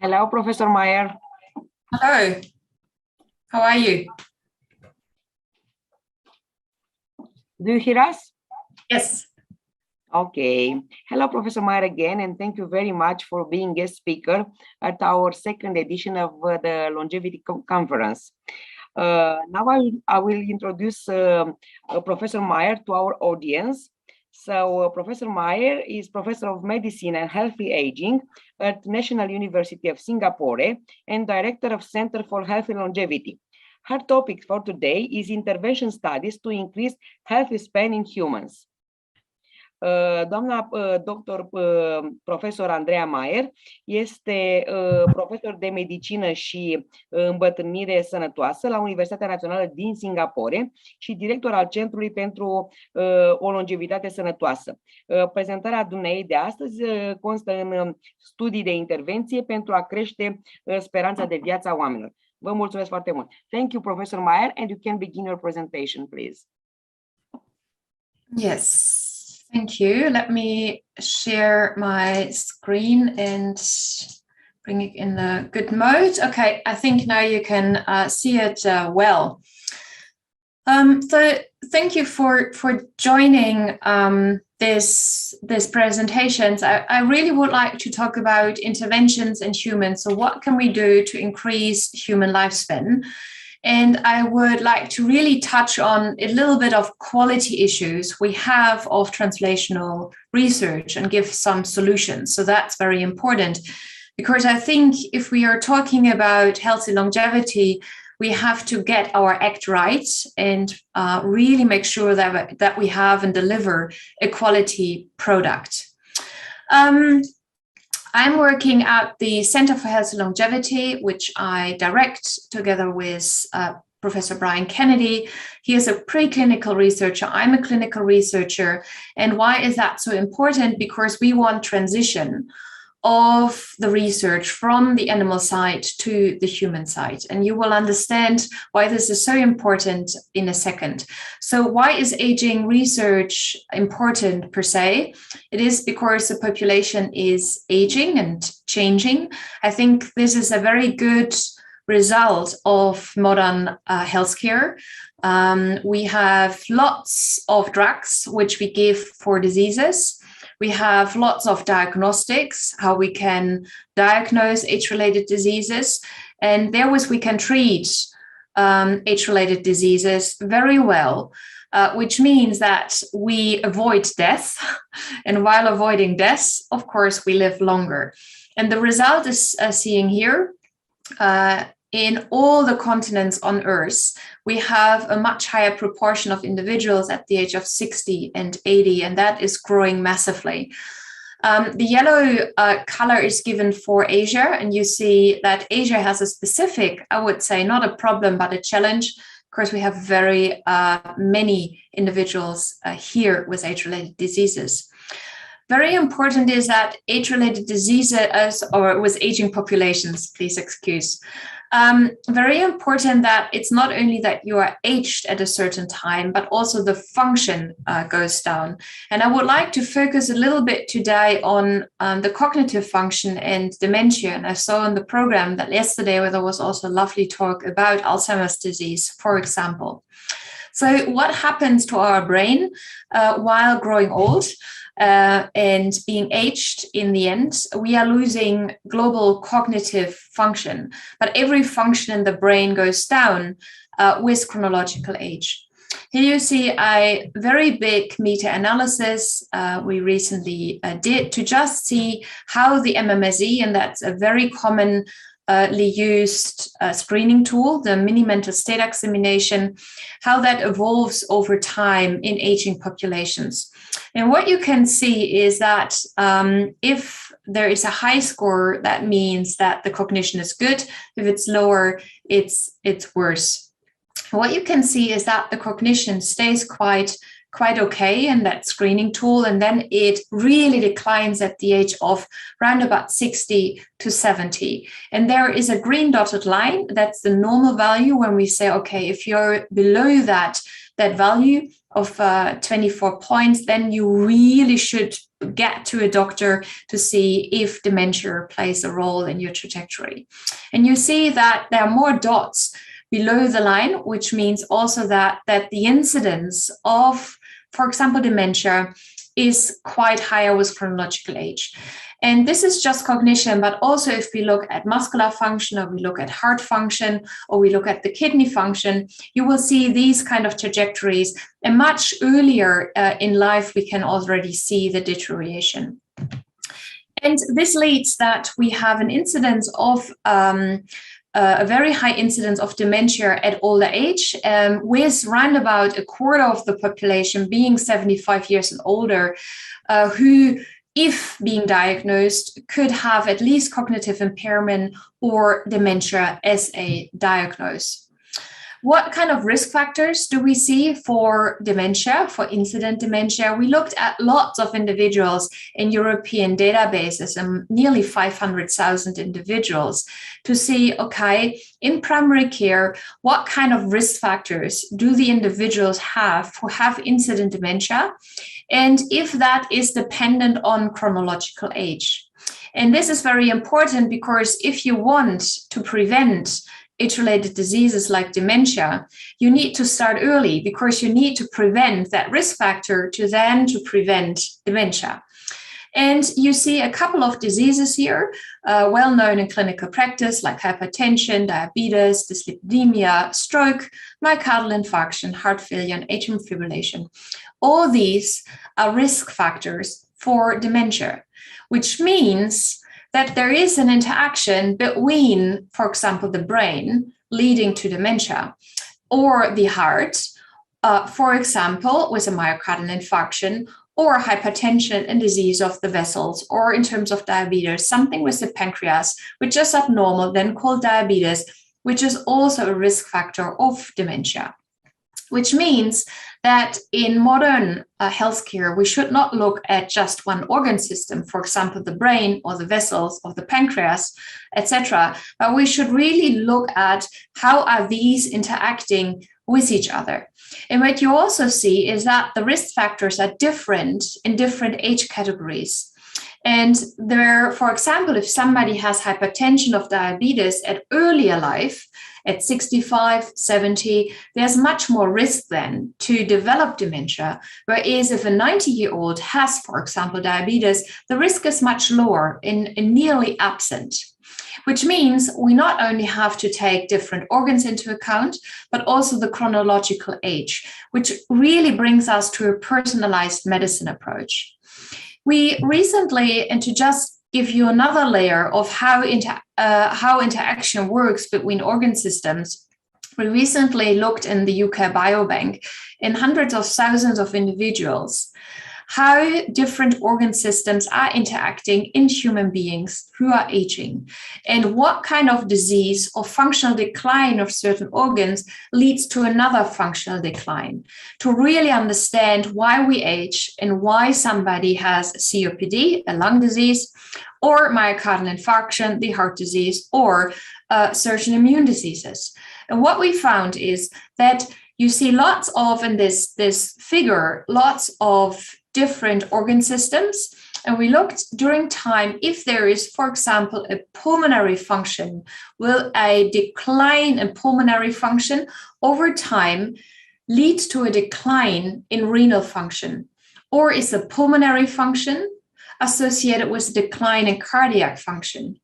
Hello, Professor Maier. Hello, how are you? Do you hear us? Yes. Okay. Hello, Professor Maier again, and thank you very much for being guest speaker at our second edition of the Longevity Conference. Now I will introduce Professor Maier to our audience. So Professor Maier is Professor of Medicine and Healthy Aging at National University of Singapore and Director of Center for Healthy Longevity. Her topic for today is intervention studies to increase healthy span in humans. Doamna doctor profesor Andreea Maier este profesor de medicină și îmbătrânire sănătoasă la Universitatea Națională din Singapore și director al Centrului pentru o longevitate sănătoasă. Prezentarea dumneei de astăzi constă în studii de intervenție pentru a crește speranța de viață a oamenilor. Vă mulțumesc foarte mult. Thank you, Professor Maier, and you can begin your presentation, please. Yes. Thank you. Let me share my screen and bring it in the good mode. Okay, I think now you can see it well. So thank you for joining this presentations. I really would like to talk about interventions in humans. So what can we do to increase human lifespan? And I would like to really touch on a little bit of quality issues we have of translational research and give some solutions. So that's very important, because I think if we are talking about healthy longevity, we have to get our act right and really make sure that we have and deliver a quality product. I'm working at the Center for Healthy Longevity, which I direct together with Professor Brian Kennedy. He is a preclinical researcher. I'm a clinical researcher. And why is that so important? Because we want transition of the research from the animal side to the human side. And you will understand why this is so important in a second. So why is aging research important per se? It is because the population is aging and changing. I think this is a very good result of modern healthcare. We have lots of drugs which we give for diseases. We have lots of diagnostics, how we can diagnose age-related diseases, and therewith we can treat age-related diseases very well, which means that we avoid death, and while avoiding death, of course, we live longer. And the result is seen here. In all the continents on Earth, we have a much higher proportion of individuals at the age of 60 and 80, and that is growing massively. The yellow color is given for Asia, and you see that Asia has a specific, I would say, not a problem, but a challenge. Of course, we have very many individuals here with age-related diseases. Very important is that age-related diseases, or with aging populations, please excuse. Very important that it's not only that you are aged at a certain time, but also the function goes down. And I would like to focus a little bit today on the cognitive function and dementia. And I saw in the program that yesterday where there was also a lovely talk about Alzheimer's disease, for example. So what happens to our brain while growing old? And being aged, in the end, we are losing global cognitive function, but every function in the brain goes down with chronological age. Here you see a very big meta-analysis we recently did to just see how the MMSE, and that's a very commonly used screening tool, the mini-mental state examination, how that evolves over time in aging populations. And what you can see is that if there is a high score, that means that the cognition is good. If it's lower, it's worse. What you can see is that the cognition stays quite okay in that screening tool, and then it really declines at the age of around about 60 to 70. And there is a green dotted line, that's the normal value when we say, okay, if you're below that, that value of 24 points, then you really should get to a doctor to see if dementia plays a role in your trajectory. And you see that there are more dots below the line, which means also that the incidence of, for example, dementia is quite higher with chronological age. And this is just cognition, but also if we look at muscular function, or we look at heart function, or we look at the kidney function, you will see these kind of trajectories. And much earlier in life, we can already see the deterioration. And this leads that we have an incidence of a very high incidence of dementia at older age, with around about a quarter of the population being 75 years and older, who, if being diagnosed, could have at least cognitive impairment or dementia as a diagnosis. What kind of risk factors do we see for dementia, for incident dementia? We looked at lots of individuals in European databases, and nearly 500,000 individuals, to see, okay, in primary care, what kind of risk factors do the individuals have who have incident dementia? And if that is dependent on chronological age. And this is very important because if you want to prevent age-related diseases like dementia, you need to start early because you need to prevent that risk factor to prevent dementia. And you see a couple of diseases here, well known in clinical practice, like hypertension, diabetes, dyslipidemia, stroke, myocardial infarction, heart failure, and atrial fibrillation. All these are risk factors for dementia, which means that there is an interaction between, for example, the brain leading to dementia, or the heart, for example, with a myocardial infarction, or hypertension and disease of the vessels, or in terms of diabetes, something with the pancreas, which is abnormal, then called diabetes, which is also a risk factor of dementia. Which means that in modern healthcare, we should not look at just one organ system, for example, the brain or the vessels or the pancreas, etc. But we should really look at how are these interacting with each other. And what you also see is that the risk factors are different in different age categories. And there, for example, if somebody has hypertension or diabetes at earlier life, at 65, 70, there's much more risk then to develop dementia. Whereas if a 90-year-old has, for example, diabetes, the risk is much lower and nearly absent. Which means we not only have to take different organs into account, but also the chronological age, which really brings us to a personalized medicine approach. We recently, and to just give you another layer of how interaction works between organ systems, we recently looked in the UK Biobank in hundreds of thousands of individuals, how different organ systems are interacting in human beings who are aging, and what kind of disease or functional decline of certain organs leads to another functional decline, to really understand why we age and why somebody has COPD, a lung disease, or myocardial infarction, the heart disease, or certain immune diseases. And what we found is that you see lots of, in this figure, lots of different organ systems. And we looked during time if there is, for example, a pulmonary function. Will a decline in pulmonary function over time lead to a decline in renal function? Or is a pulmonary function associated with a decline in cardiac function?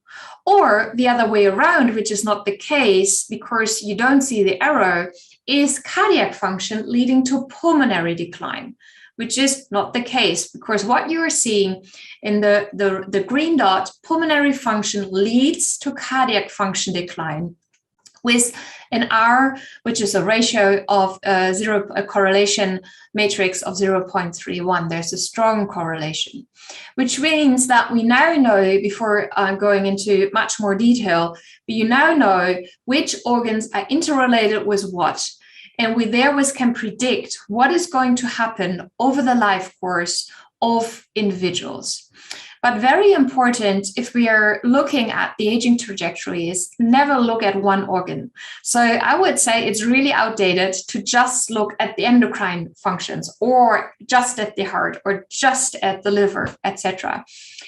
Or the other way around, which is not the case because you don't see the arrow, is cardiac function leading to pulmonary decline, which is not the case because what you are seeing in the green dot, pulmonary function leads to cardiac function decline with an R, which is a ratio of a correlation matrix of 0.31. There's a strong correlation, which means that we now know, before going into much more detail, you now know which organs are interrelated with what. And we therewith can predict what is going to happen over the life course of individuals. But very important, if we are looking at the aging trajectory, is never look at one organ. So I would say it's really outdated to just look at the endocrine functions, or just at the heart, or just at the liver, etc.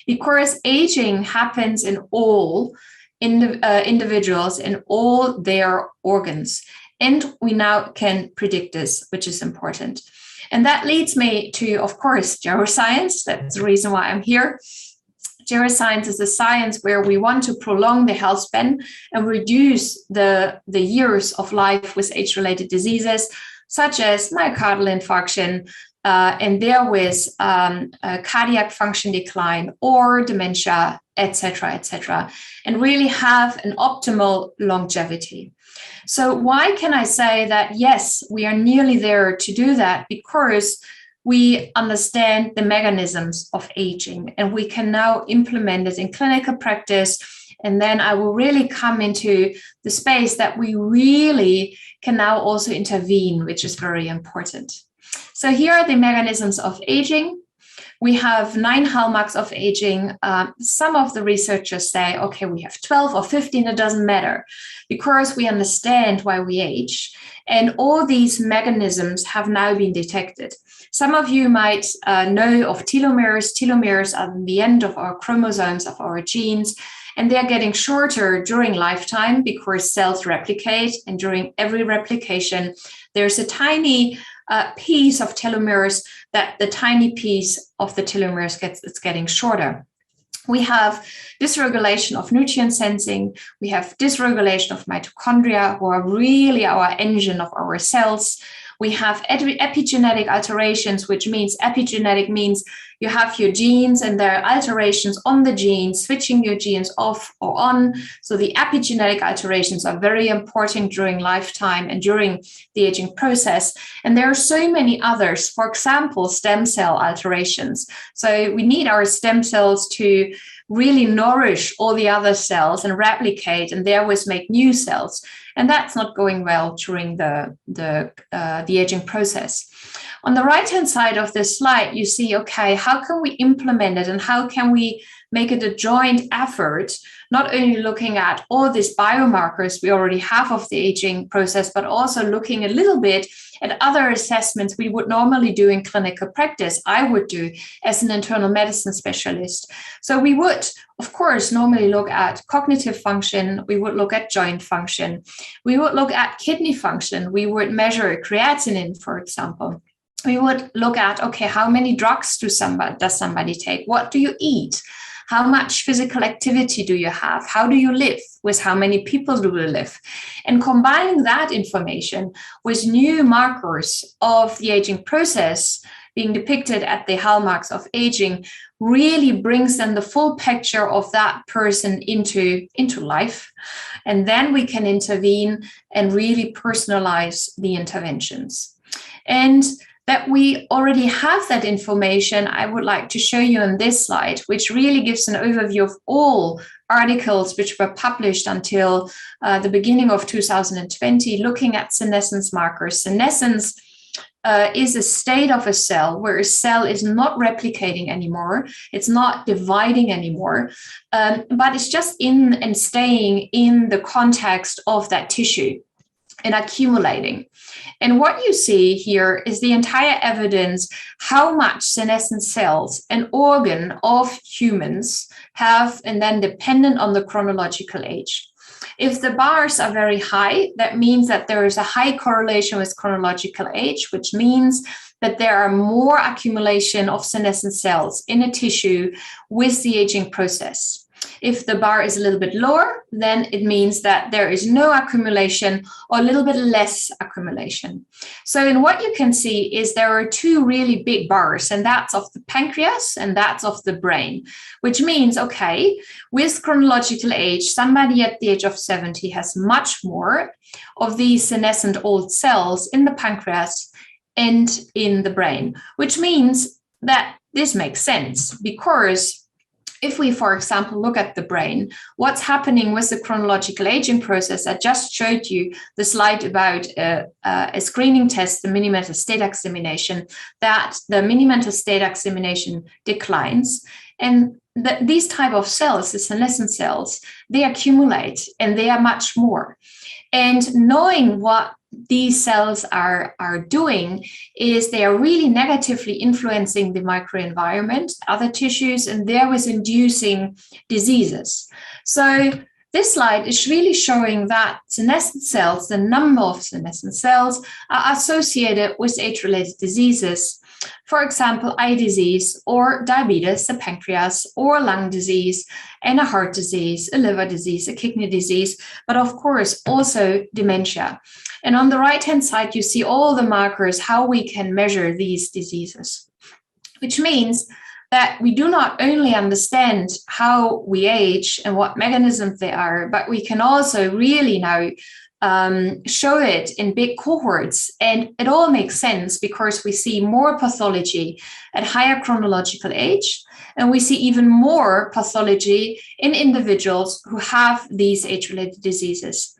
Because aging happens in all individuals, in all their organs. And we now can predict this, which is important. And that leads me to, of course, geroscience. That's the reason why I'm here. Geroscience is a science where we want to prolong the health span and reduce the years of life with age-related diseases, such as myocardial infarction, and therewith cardiac function decline or dementia, etc., and really have an optimal longevity. So why can I say that, yes, we are nearly there to do that? Because we understand the mechanisms of aging, and we can now implement it in clinical practice. And then I will really come into the space that we really can now also intervene, which is very important. So here are the mechanisms of aging. We have 9 hallmarks of aging. Some of the researchers say, okay, we have 12 or 15, it doesn't matter, because we understand why we age. And all these mechanisms have now been detected. Some of you might know of telomeres. Telomeres are the end of our chromosomes, of our genes, and they're getting shorter during lifetime because cells replicate. And during every replication, there's a tiny piece of telomeres that the tiny piece of the telomeres it's getting shorter. We have dysregulation of nutrient sensing. We have dysregulation of mitochondria, who are really our engine of our cells. We have epigenetic alterations, which means epigenetic means you have your genes and there are alterations on the genes, switching your genes off or on. So the epigenetic alterations are very important during lifetime and during the aging process. And there are so many others, for example, stem cell alterations. So we need our stem cells to really nourish all the other cells and replicate and therewith make new cells. And that's not going well during the aging process. On the right-hand side of this slide, you see, okay, how can we implement it and how can we make it a joint effort, not only looking at all these biomarkers we already have of the aging process, but also looking a little bit at other assessments we would normally do in clinical practice, I would do as an internal medicine specialist. So we would, of course, normally look at cognitive function, we would look at joint function, we would look at kidney function, we would measure creatinine, for example. We would look at, okay, how many drugs does somebody take? What do you eat? How much physical activity do you have? How do you live? With how many people do you live? And combining that information with new markers of the aging process being depicted at the hallmarks of aging really brings then the full picture of that person into life. And then we can intervene and really personalize the interventions. And that we already have that information, I would like to show you on this slide, which really gives an overview of all articles which were published until the beginning of 2020, looking at senescence markers. Senescence is a state of a cell where a cell is not replicating anymore, it's not dividing anymore, but it's just in and staying in the context of that tissue and accumulating. And what you see here is the entire evidence how much senescent cells, an organ of humans, have, and then dependent on the chronological age. If the bars are very high, that means that there is a high correlation with chronological age, which means that there are more accumulation of senescent cells in a tissue with the aging process. If the bar is a little bit lower, then it means that there is no accumulation or a little bit less accumulation. So in what you can see is there are two really big bars, and that's of the pancreas and that's of the brain, which means, okay, with chronological age, somebody at the age of 70 has much more of these senescent old cells in the pancreas and in the brain, which means that this makes sense because if we, for example, look at the brain, what's happening with the chronological aging process? I just showed you the slide about a screening test, the mini-mental state examination, that the mini-mental state examination declines. And these type of cells, the senescent cells, they accumulate and they are much more. And knowing what these cells are doing is they are really negatively influencing the microenvironment, other tissues, and therewith inducing diseases. So this slide is really showing that senescent cells, the number of senescent cells, are associated with age-related diseases. For example, eye disease or diabetes, the pancreas, or lung disease, and a heart disease, a liver disease, a kidney disease, but of course also dementia. And on the right-hand side, you see all the markers, how we can measure these diseases, which means that we do not only understand how we age and what mechanisms they are, but we can also really now show it in big cohorts. And it all makes sense because we see more pathology at higher chronological age, and we see even more pathology in individuals who have these age-related diseases.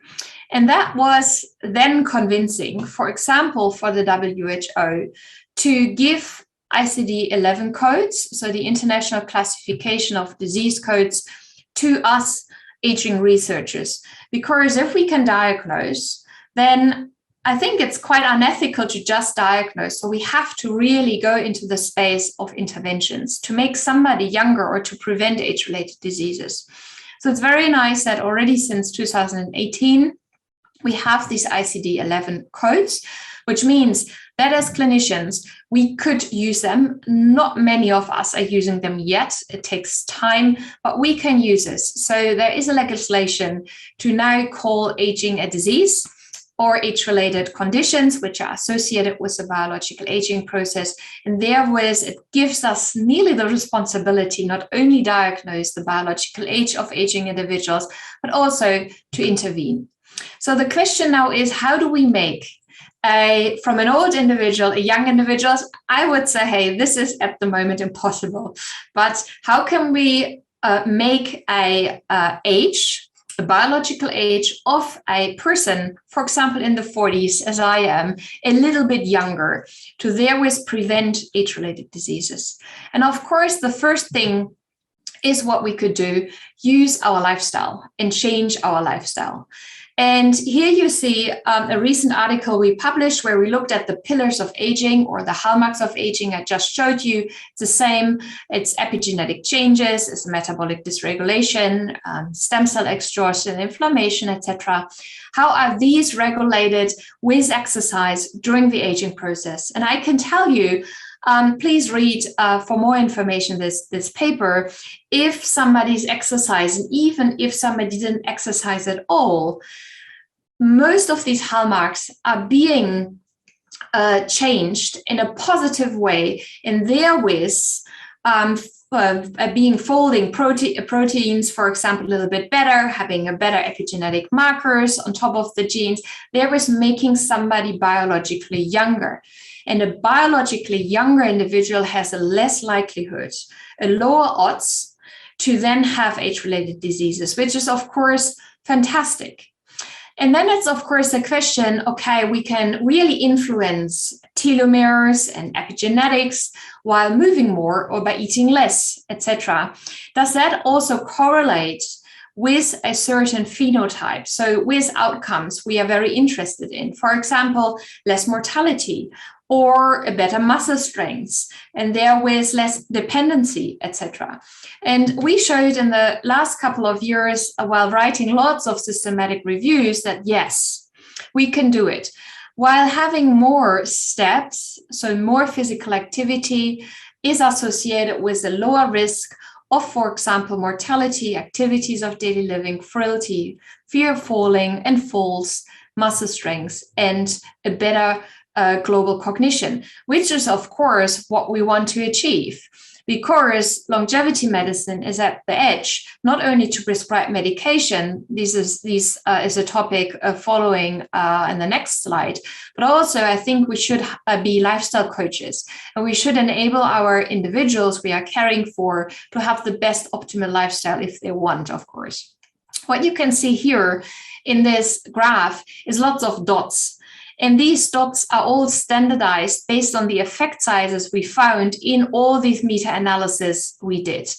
And that was then convincing, for example, for the WHO to give ICD-11 codes, so the International Classification of Disease Codes, to us aging researchers. Because if we can diagnose, then I think it's quite unethical to just diagnose. So we have to really go into the space of interventions to make somebody younger or to prevent age-related diseases. So it's very nice that already since 2018, we have these ICD-11 codes, which means that as clinicians, we could use them. Not many of us are using them yet. It takes time, but we can use this. So there is a legislation to now call aging a disease or age-related conditions which are associated with the biological aging process. And therewith, it gives us nearly the responsibility not only diagnose the biological age of aging individuals, but also to intervene. So the question now is, how do we make from an old individual, a young individual? I would say, hey, this is at the moment impossible. But how can we make a biological age of a person, for example, in the 40s, as I am, a little bit younger, to therewith prevent age-related diseases? And of course, the first thing is what we could do, use our lifestyle and change our lifestyle. And here you see a recent article we published where we looked at the pillars of aging, or the hallmarks of aging I just showed you. It's the same. It's epigenetic changes, it's metabolic dysregulation, stem cell exhaustion, inflammation, etc. How are these regulated with exercise during the aging process? And I can tell you, please read for more information this paper. If somebody's exercising, even if somebody didn't exercise at all, most of these hallmarks are being changed in a positive way, and therewith being folding proteins, for example, a little bit better, having a better epigenetic markers on top of the genes, therewith making somebody biologically younger. And a biologically younger individual has a less likelihood, a lower odds to then have age-related diseases, which is, of course, fantastic. And then it's, of course, the question, okay, we can really influence telomeres and epigenetics while moving more or by eating less, etc. Does that also correlate with a certain phenotype? So with outcomes we are very interested in, for example, less mortality, or a better muscle strength, and therewith less dependency, etc. And we showed in the last couple of years, while writing lots of systematic reviews, that yes, we can do it. While having more steps, so more physical activity, is associated with a lower risk of, for example, mortality, activities of daily living, frailty, fear of falling and falls, muscle strength, and a better global cognition, which is, of course, what we want to achieve, because longevity medicine is at the edge, not only to prescribe medication, this is a topic following in the next slide, but also I think we should be lifestyle coaches, and we should enable our individuals we are caring for to have the best optimal lifestyle if they want, of course. What you can see here in this graph is lots of dots. And these dots are all standardized based on the effect sizes we found in all these meta-analyses we did.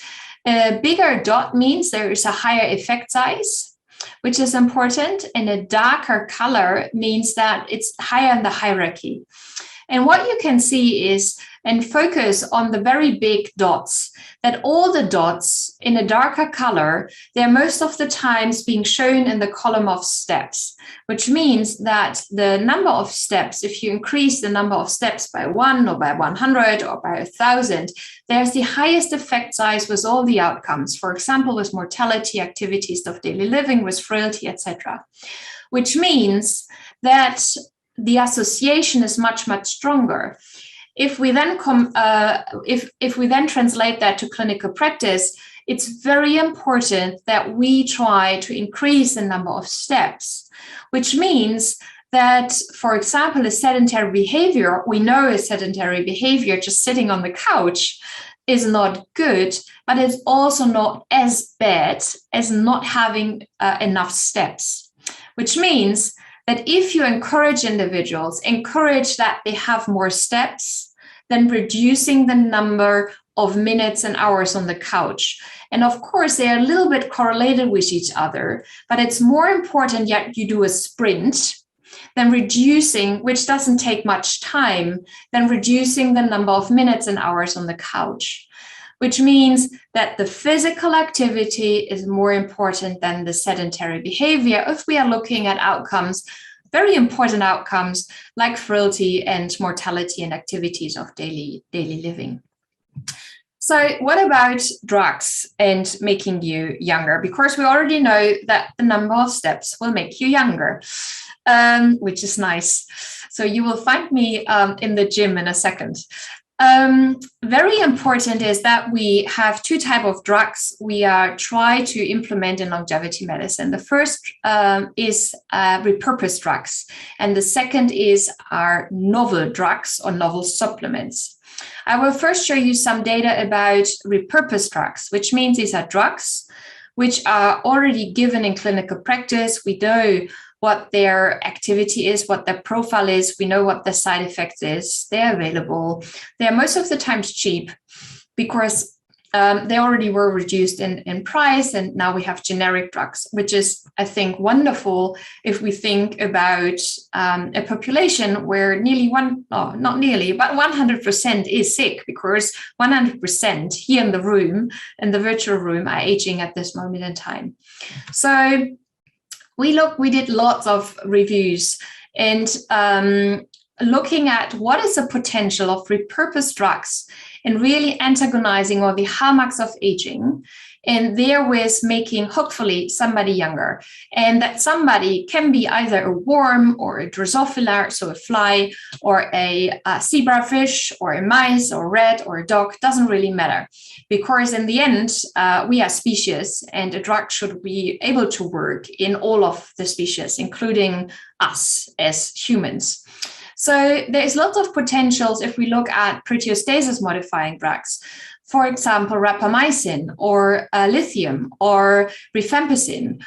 A bigger dot means there is a higher effect size, which is important. And a darker color means that it's higher in the hierarchy. And what you can see is, and focus on the very big dots, that all the dots in a darker color, they're most of the times being shown in the column of steps, which means that the number of steps, if you increase the number of steps by 1 or by 100 or by 1,000, there's the highest effect size with all the outcomes. For example, with mortality, activities of daily living, with frailty, etc. Which means that the association is much, much stronger. If we then if we then translate that to clinical practice, it's very important that we try to increase the number of steps, which means that, for example, a sedentary behavior, we know a sedentary behavior just sitting on the couch is not good, but it's also not as bad as not having enough steps, which means that if you encourage individuals, encourage that they have more steps, then reducing the number of minutes and hours on the couch. And of course, they are a little bit correlated with each other, but it's more important that you do a sprint than reducing, which doesn't take much time, than reducing the number of minutes and hours on the couch, which means that the physical activity is more important than the sedentary behavior if we are looking at outcomes, very important outcomes like frailty and mortality and activities of daily living. So what about drugs and making you younger? Because we already know that the number of steps will make you younger, which is nice. So you will find me in the gym in a second. Very important is that we have two types of drugs we try to implement in longevity medicine. The first is repurposed drugs, and the second is our novel drugs or novel supplements. I will first show you some data about repurposed drugs, which means these are drugs which are already given in clinical practice. We know what their activity is, what their profile is. We know what the side effects is. They're available. They're most of the times cheap because they already were reduced in price, and now we have generic drugs, which is, I think, wonderful if we think about a population where not nearly, but 100% is sick, because 100% here in the room, in the virtual room, are aging at this moment in time. So we did lots of reviews and looking at what is the potential of repurposed drugs in really antagonizing all the hallmarks of aging, and therewith making hopefully somebody younger. And that somebody can be either a worm or a Drosophila, so a fly, or a zebrafish, or a mice, or rat, or a dog, doesn't really matter. Because in the end, we are species, and a drug should be able to work in all of the species, including us as humans. So there's lots of potentials if we look at proteostasis modifying drugs. For example, rapamycin or lithium or rifampicin,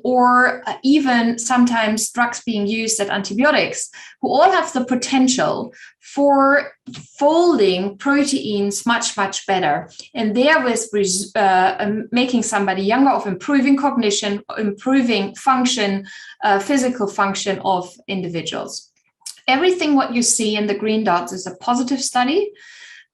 or even sometimes drugs being used as antibiotics, who all have the potential for folding proteins much, much better, and therewith making somebody younger, of improving cognition, improving function, physical function of individuals. Everything what you see in the green dots is a positive study.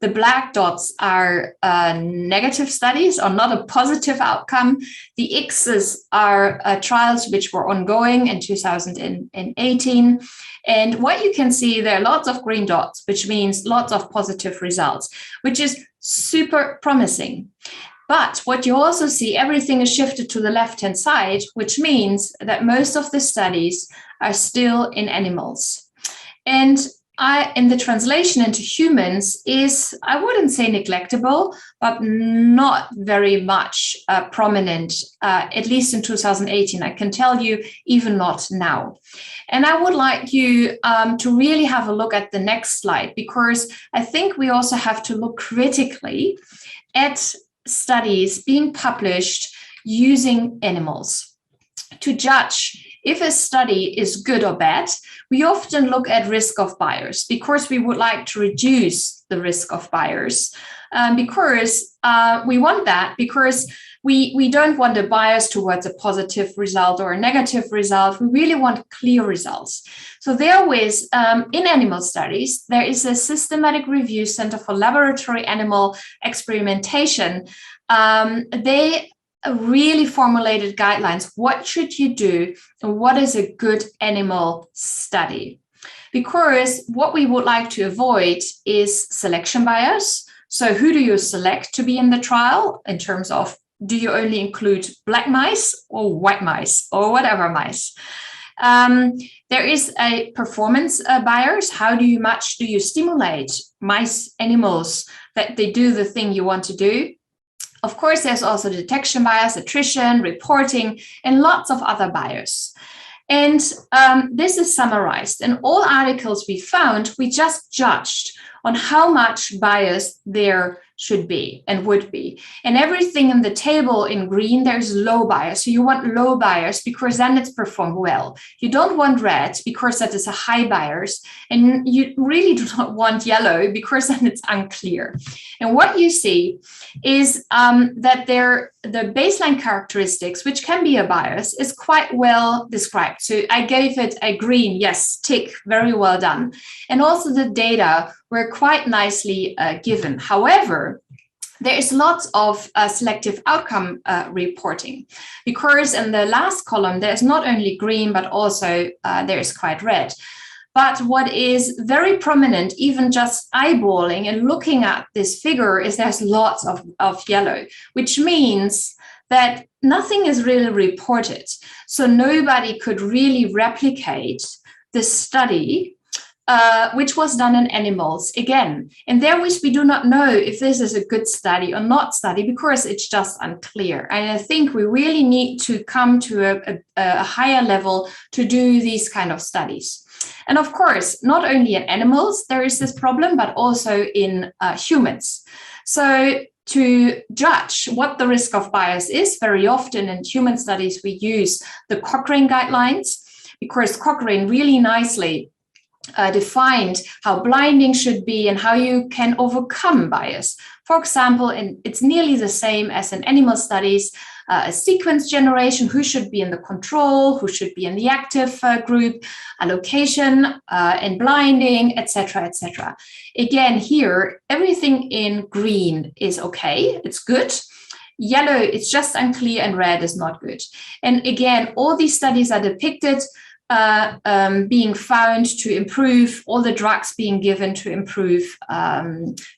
The black dots are negative studies or not a positive outcome. The X's are trials which were ongoing in 2018. And what you can see, there are lots of green dots, which means lots of positive results, which is super promising. But what you also see, everything is shifted to the left-hand side, which means that most of the studies are still in animals. And in the translation into humans is, I wouldn't say neglectable, but not very much prominent, at least in 2018. I can tell you, even not now. And I would like you to really have a look at the next slide, because I think we also have to look critically at studies being published using animals to judge if a study is good or bad. We often look at risk of bias because we would like to reduce the risk of bias, because we want that, because we don't want a bias towards a positive result or a negative result. We really want clear results. So therewith, in animal studies, there is a systematic review center for laboratory animal experimentation. They really formulated guidelines. What should you do? And what is a good animal study? Because what we would like to avoid is selection bias. So who do you select to be in the trial in terms of, do you only include black mice or white mice or whatever mice? There is a performance bias. How much do you stimulate mice, animals, that they do the thing you want to do? Of course, there's also detection bias, attrition, reporting, and lots of other bias. And this is summarized. In all articles we found, we just judged on how much bias there should be and would be. And everything in the table in green, there's low bias. So you want low bias because then it's performed well. You don't want red because that is a high bias. And you really do not want yellow because then it's unclear. And what you see is that the baseline characteristics, which can be a bias, is quite well described. So I gave it a green, yes, tick, very well done. And also the data were quite nicely given. However, there is lots of selective outcome reporting, because in the last column, there's not only green, but also there is quite red. But what is very prominent, even just eyeballing and looking at this figure, is there's lots of yellow, which means that nothing is really reported. So nobody could really replicate the study which was done in animals again. And therewith, we do not know if this is a good study or not study, because it's just unclear. And I think we really need to come to a higher level to do these kind of studies. And of course, not only in animals, there is this problem, but also in humans. So to judge what the risk of bias is, very often in human studies, we use the Cochrane guidelines, because Cochrane really nicely defined how blinding should be and how you can overcome bias. For example, it's nearly the same as in animal studies, a sequence generation, who should be in the control, who should be in the active group, allocation and blinding, etc., etc. Again, here, everything in green is okay, it's good. Yellow, it's just unclear, and red is not good. And again, all these studies are depicted being found to improve, all the drugs being given to improve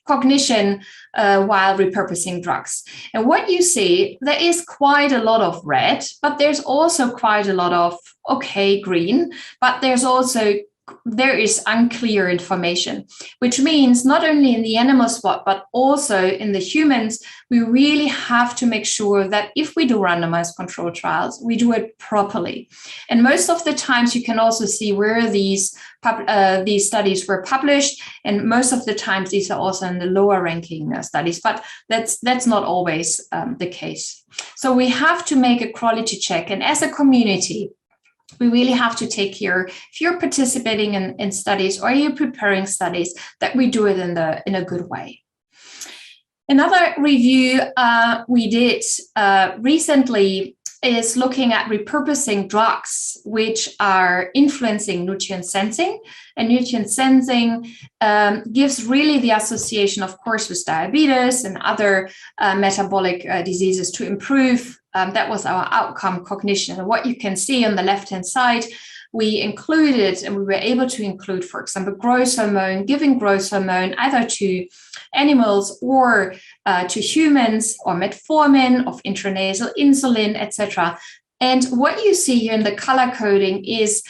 cognition while repurposing drugs. And what you see, there is quite a lot of red, but there's also quite a lot of, okay, green, but there is unclear information, which means not only in the animal spot, but also in the humans, we really have to make sure that if we do randomized control trials, we do it properly. And most of the times you can also see where these studies were published. And most of the times these are also in the lower ranking studies, but that's not always the case. So we have to make a quality check. And as a community, we really have to take care, if you're participating in studies or you're preparing studies, that we do it in a good way. Another review we did recently is looking at repurposing drugs which are influencing nutrient sensing. And nutrient sensing gives really the association, of course, with diabetes and other metabolic diseases to improve. That was our outcome cognition. And what you can see on the left-hand side, we included, and we were able to include, for example, growth hormone, giving growth hormone either to animals or to humans, or metformin, of intranasal insulin, etc. And what you see here in the color coding is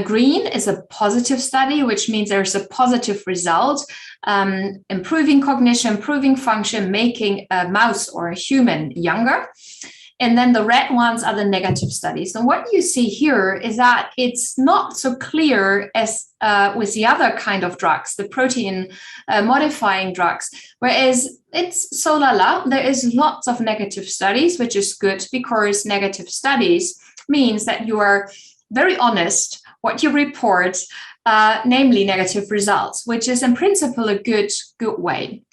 green is a positive study, which means there's a positive result, improving cognition, improving function, making a mouse or a human younger. And then the red ones are the negative studies. And what you see here is that it's not so clear as with the other kind of drugs, the protein modifying drugs, whereas it's so la. There is lots of negative studies, which is good, because negative studies means that you are very honest what you report, namely negative results, which is in principle a good way.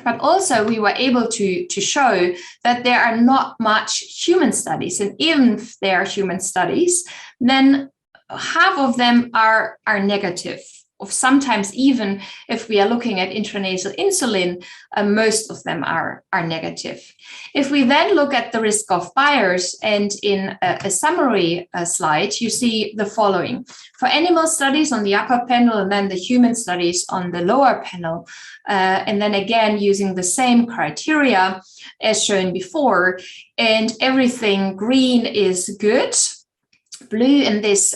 But also we were able to show that there are not much human studies, and even if there are human studies, then half of them are negative. Or sometimes even if we are looking at intranasal insulin, most of them are negative. If we then look at the risk of bias, and in a summary slide, you see the following. For animal studies on the upper panel, and then the human studies on the lower panel, and then again using the same criteria as shown before, and everything green is good. Blue in this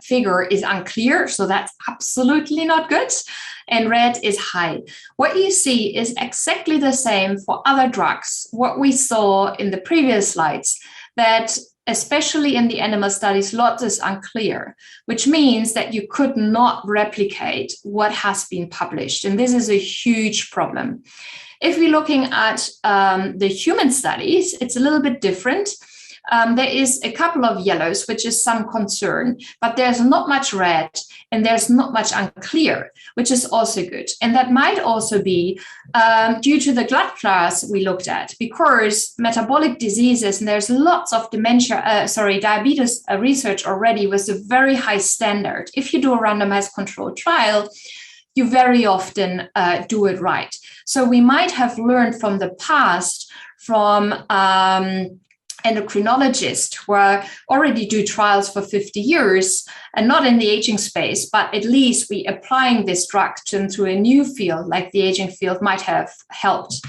figure is unclear, so that's absolutely not good, and red is high. What you see is exactly the same for other drugs. What we saw in the previous slides, that especially in the animal studies, lots is unclear, which means that you could not replicate what has been published, and this is a huge problem. If we're looking at the human studies, it's a little bit different. There is a couple of yellows, which is some concern, but there's not much red and there's not much unclear, which is also good. And that might also be due to the blood class we looked at, because metabolic diseases, and there's lots of diabetes research already with a very high standard. If you do a randomized controlled trial, you very often do it right. So we might have learned from the past from endocrinologists who already do trials for 50 years and not in the aging space, but at least we applying this drug to a new field like the aging field might have helped.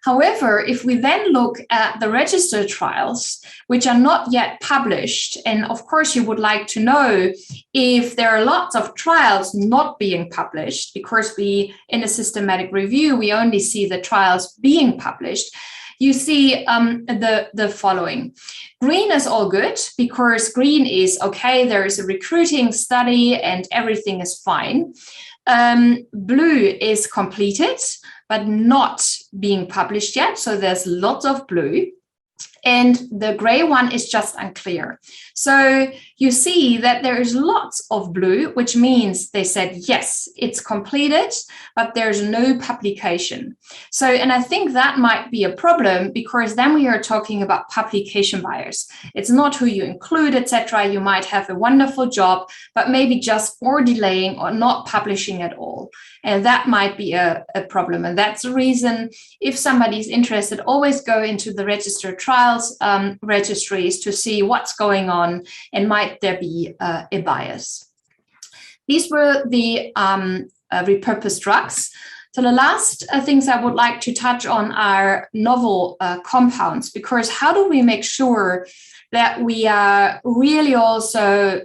However, if we then look at the registered trials, which are not yet published, and of course you would like to know if there are lots of trials not being published, because we, in a systematic review, we only see the trials being published, you see the following. Green is all good, because green is okay, there is a recruiting study and everything is fine. Blue is completed, but not being published yet, so there's lots of blue. And the gray one is just unclear. So you see that there is lots of blue, which means they said, yes, it's completed, but there's no publication. So, and I think that might be a problem, because then we are talking about publication bias. It's not who you include, etc. You might have a wonderful job, but maybe just or delaying or not publishing at all. And that might be a problem. And that's the reason, if somebody's interested, always go into the registered trials registries to see what's going on and might there be a bias. These were the repurposed drugs. So the last things I would like to touch on are novel compounds, because how do we make sure that we are really also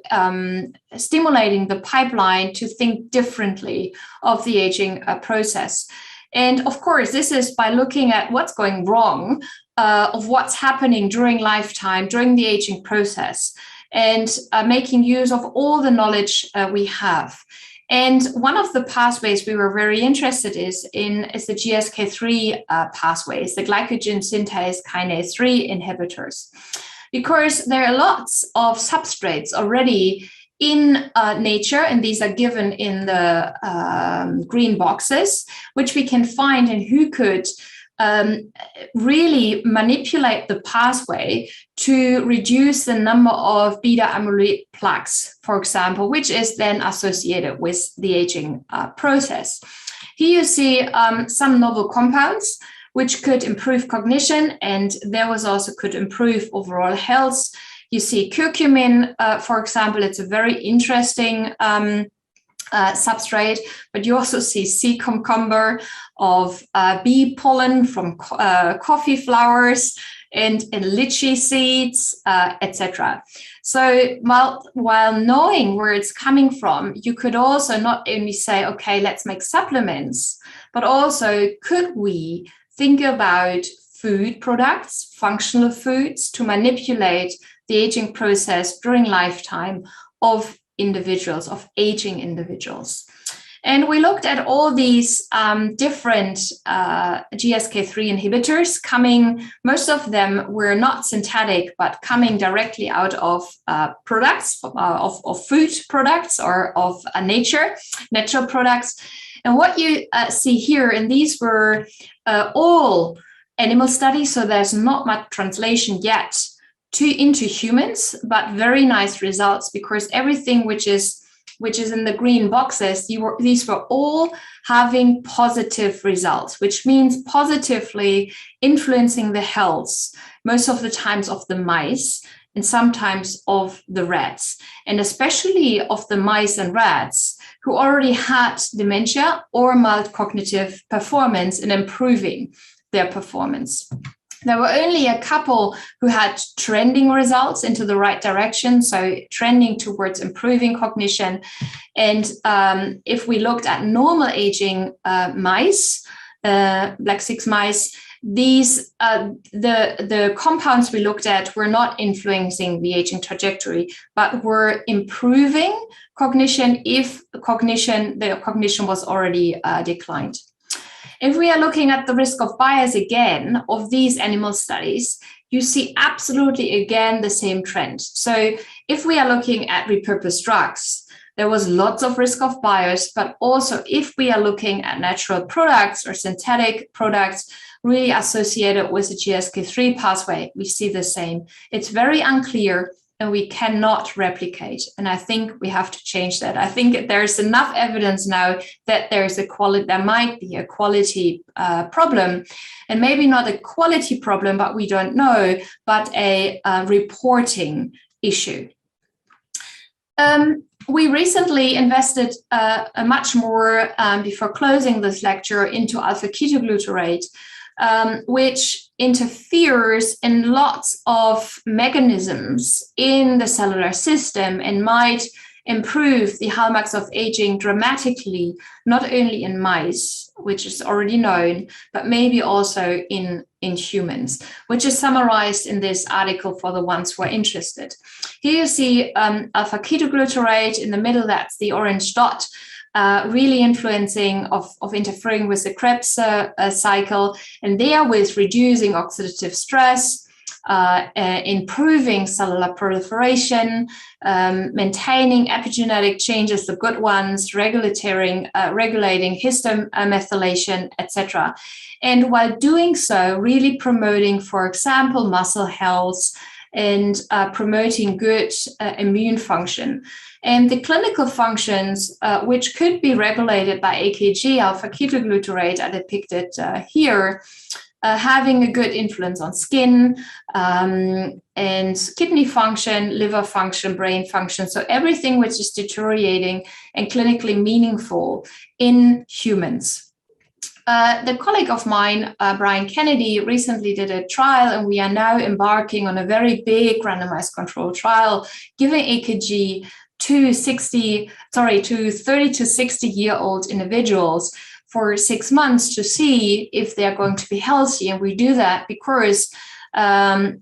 stimulating the pipeline to think differently of the aging process? And of course, this is by looking at what's going wrong, of what's happening during lifetime, during the aging process, and making use of all the knowledge we have. And one of the pathways we were very interested is the GSK3 pathways, the glycogen synthase kinase 3 inhibitors, because there are lots of substrates already in nature, and these are given in the green boxes, which we can find and who could really manipulate the pathway to reduce the number of beta amyloid plaques, for example, which is then associated with the aging process. Here you see some novel compounds which could improve cognition, and there was also could improve overall health. You see curcumin, for example, it's a very interesting substrate, but you also see sea cucumber, of bee pollen from coffee flowers, and lychee seeds, etc. So while knowing where it's coming from, you could also not only say, okay, let's make supplements, but also could we think about food products, functional foods, to manipulate the aging process during lifetime of individuals, of aging individuals. And we looked at all these different GSK3 inhibitors most of them were not synthetic, but coming directly out of products, of food products or of natural products. And what you see here, and these were all animal studies, so there's not much translation yet into humans, but very nice results, because everything which is in the green boxes, these were all having positive results, which means positively influencing the health, most of the times of the mice and sometimes of the rats, and especially of the mice and rats who already had dementia or mild cognitive performance and improving their performance. There were only a couple who had trending results into the right direction, so trending towards improving cognition. And if we looked at normal aging mice, black 6 mice, these the compounds we looked at were not influencing the aging trajectory, but were improving cognition if the cognition was already declined. If we are looking at the risk of bias again of these animal studies, you see absolutely again the same trend. So if we are looking at repurposed drugs, there was lots of risk of bias, but also if we are looking at natural products or synthetic products really associated with the GSK3 pathway, we see the same. It's very unclear and we cannot replicate. And I think we have to change that. I think there's enough evidence now that there might be a quality problem, and maybe not a quality problem, but we don't know, but a reporting issue. We recently invested a much more, before closing this lecture, into alpha-ketoglutarate, which interferes in lots of mechanisms in the cellular system and might improve the hallmarks of aging dramatically, not only in mice, which is already known, but maybe also in humans, which is summarized in this article for the ones who are interested. Here you see alpha-ketoglutarate in the middle, that's the orange dot, really influencing of interfering with the Krebs cycle, and there with reducing oxidative stress, improving cellular proliferation, maintaining epigenetic changes, the good ones, regulating histone methylation, etc. And while doing so, really promoting, for example, muscle health and promoting good immune function. And the clinical functions, which could be regulated by AKG, alpha-ketoglutarate, are depicted here, having a good influence on skin and kidney function, liver function, brain function. So everything which is deteriorating and clinically meaningful in humans. The colleague of mine, Brian Kennedy, recently did a trial, and we are now embarking on a very big randomized control trial, giving AKG to 30 to 60-year-old individuals for 6 months to see if they're going to be healthy. And we do that because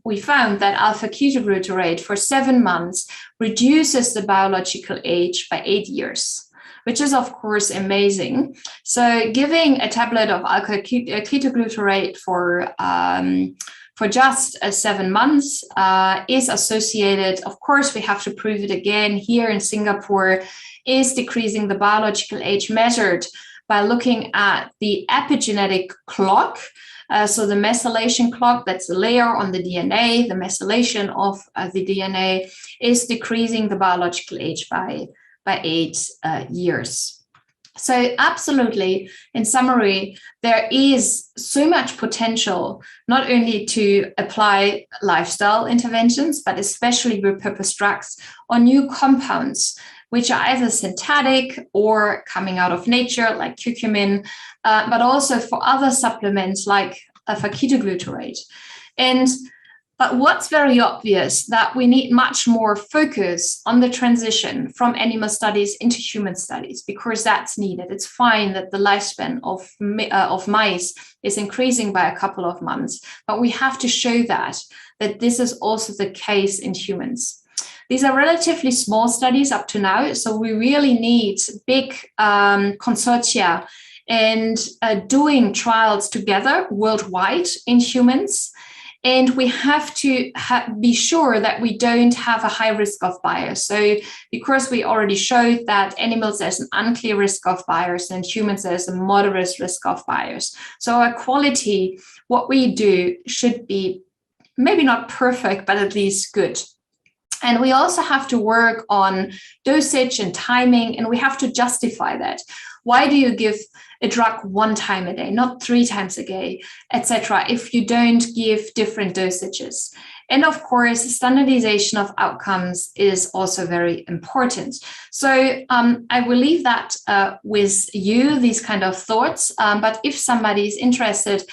we found that alpha-ketoglutarate for 7 months reduces the biological age by 8 years, which is, of course, amazing. So giving a tablet of alpha-ketoglutarate for just 7 months is associated, of course, we have to prove it again here in Singapore, is decreasing the biological age measured by looking at the epigenetic clock. So the methylation clock, that's the layer on the DNA, the methylation of the DNA is decreasing the biological age by 8 years. So absolutely, in summary, there is so much potential, not only to apply lifestyle interventions, but especially repurposed drugs or new compounds, which are either synthetic or coming out of nature, like curcumin, but also for other supplements like alpha-ketoglutarate. But what's very obvious, that we need much more focus on the transition from animal studies into human studies, because that's needed. It's fine that the lifespan of mice is increasing by a couple of months, but we have to show that this is also the case in humans. These are relatively small studies up to now, so we really need big consortia and doing trials together worldwide in humans. And we have to be sure that we don't have a high risk of bias. So because we already showed that animals there's an unclear risk of bias and humans there's a moderate risk of bias. So our quality, what we do should be maybe not perfect, but at least good. And we also have to work on dosage and timing, and we have to justify that. Why do you give a drug 1 time a day, not 3 times a day, etc., if you don't give different dosages? And of course, standardization of outcomes is also very important. So I will leave that with you, these kind of thoughts. But if somebody is interested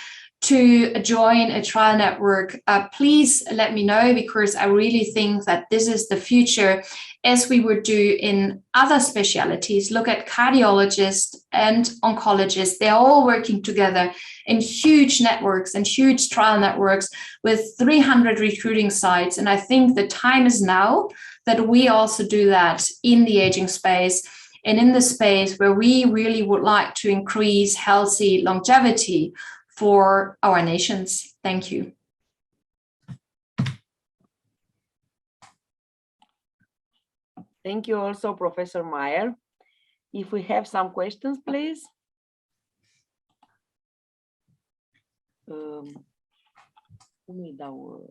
to join a trial network, please let me know, because I really think that this is the future, as we would do in other specialties. Look at cardiologists and oncologists. They're all working together in huge networks and huge trial networks with 300 recruiting sites. And I think the time is now that we also do that in the aging space and in the space where we really would like to increase healthy longevity for our nations. Thank you. Thank you also, Professor Maier. If we have some questions, please. Cum îi dau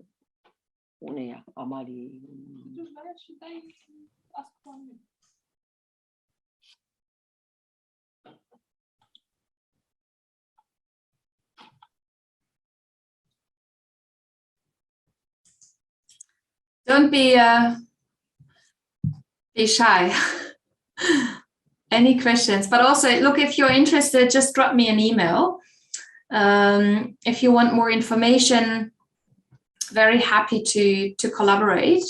uneia, Amalie? Don't be shy. Any questions? But also, look, if you're interested, just drop me an email. If you want more information, very happy to collaborate.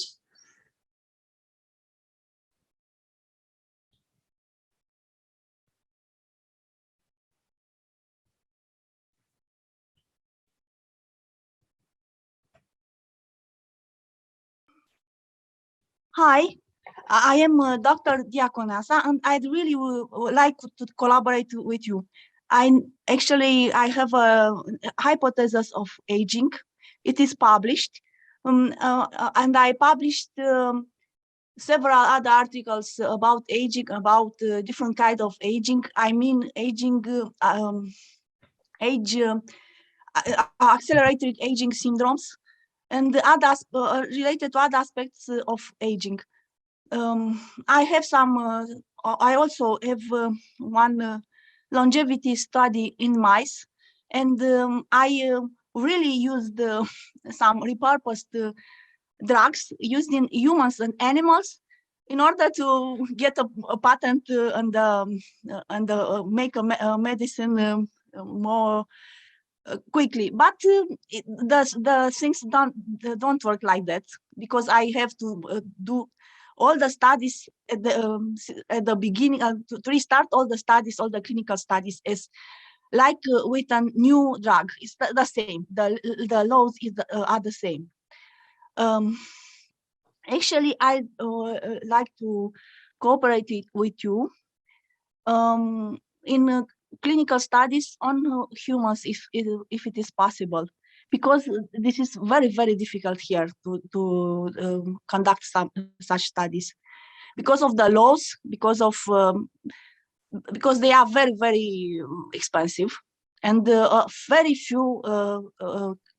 Hi, I am Dr. Diaconasa, and I'd really would like to collaborate with you. I have a hypothesis of aging. It is published, and I published several other articles about aging, about different kind of aging. I mean, aging, accelerated aging syndromes, and others related to other aspects of aging. I have some. I also have one longevity study in mice, and I really used some repurposed drugs used in humans and animals in order to get a patent and make a medicine more quickly. But the things don't work like that, because I have to do all the studies at the beginning, to restart all the studies, all the clinical studies, is like with a new drug. It's the same. The laws are the same. Actually, I like to cooperate with you in clinical studies on humans, if it is possible, because this is very, very difficult here to conduct such studies, because of the laws, because they are very, very expensive, and very few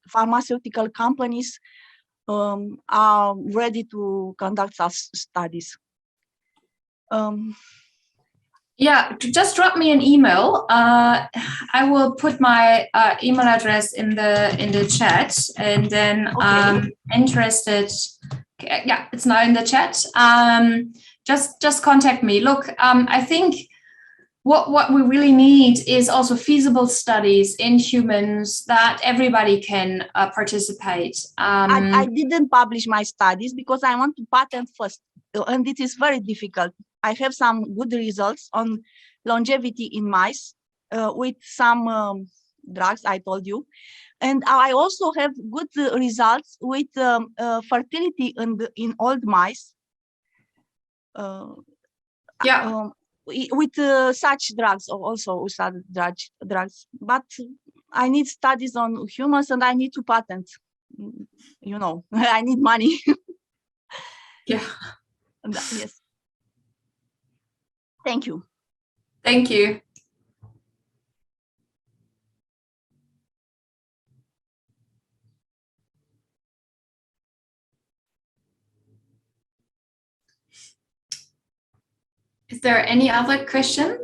pharmaceutical companies are ready to conduct such studies. Yeah, just drop me an email. I will put my email address in the chat, and then Okay. Interested. Yeah, it's now in the chat. Just contact me. Look, I think what we really need is also feasible studies in humans that everybody can participate. I didn't publish my studies because I want to patent first, and it is very difficult. I have some good results on longevity in mice with some drugs I told you. And I also have good results with fertility in old mice with such drugs, or also with other drugs. But I need studies on humans, and I need to patent. You know, I need money. Yeah. Yes. Thank you. Thank you. Is there any other question?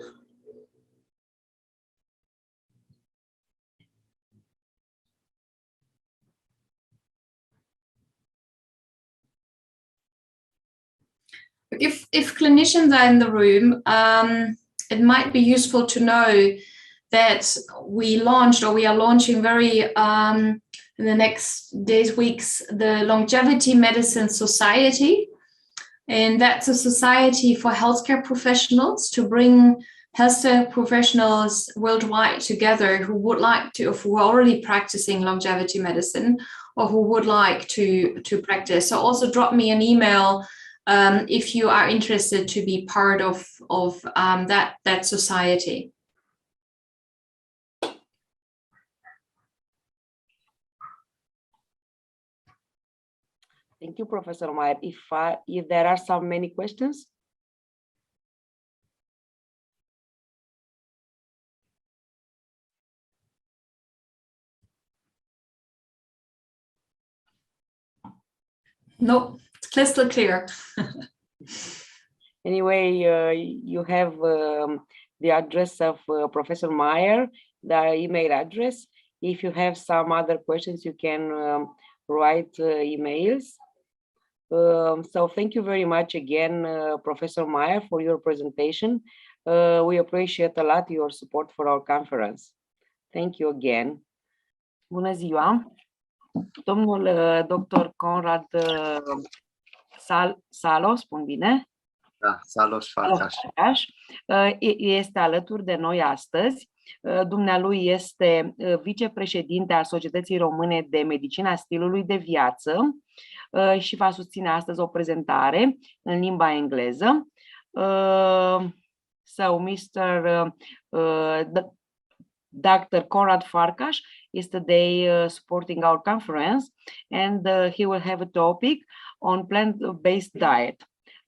If clinicians are in the room, it might be useful to know that we launched, or we are launching very in the next days, weeks, the Longevity Medicine Society. And that's a society for healthcare professionals to bring healthcare professionals worldwide together who would like to, or who are already practicing longevity medicine, or who would like to practice. So also drop me an email if you are interested to be part of that society. Thank you, Professor Maier. If there are so many questions. No, it's crystal clear. Anyway, you have the address of Professor Maier, the email address. If you have some other questions, you can write emails. So thank you very much again, Professor Maier, for your presentation. We appreciate a lot your support for our conference. Thank you again. Bună ziua! Domnul Dr. Conrad Szallós, spun bine? Da, Szallós-Farkas. Este alături de noi astăzi. Dumnealui este vicepreședinte al Societății Române de Medicină a Stilului de Viață și va susține astăzi o prezentare în limba engleză. So, Mr. Dr. Conrad Farkas is today supporting our conference, and he will have a topic on plant-based diet.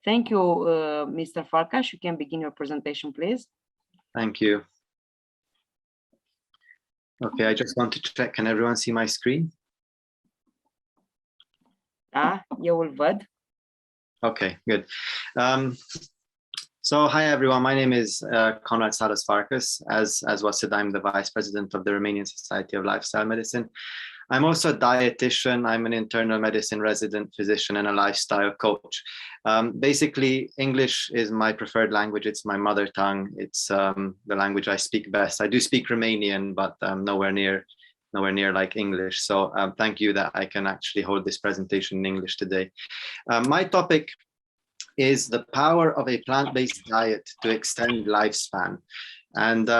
Thank you, Mr. Farkas. You can begin your presentation, please. Thank you. Okay, I just want to check, can everyone see my screen? Da, eu îl văd. Okay, good. So hi everyone, my name is Conrad Szallós-Farkas. As was said, I'm the Vice President of the Romanian Society of Lifestyle Medicine. I'm also a dietitian. I'm an internal medicine resident physician and a lifestyle coach. Basically, English is my preferred language. It's my mother tongue. It's the language I speak best. I do speak Romanian, but nowhere near like English. So thank you that I can actually hold this presentation in English today. My topic is the power of a plant-based diet to extend lifespan. And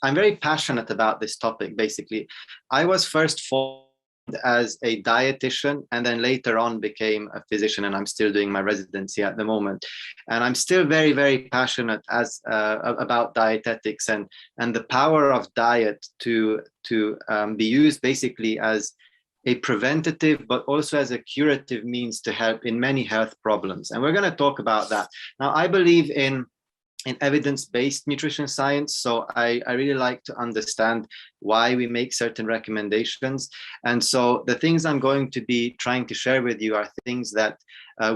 I'm very passionate about this topic, basically. I was first formed as a dietitian and then later on became a physician, and I'm still doing my residency at the moment. And I'm still very, very passionate about dietetics and the power of diet to be used basically as a preventative, but also as a curative means to help in many health problems. And we're going to talk about that. Now, I believe in evidence-based nutrition science. So I really like to understand why we make certain recommendations. And so the things I'm going to be trying to share with you are things that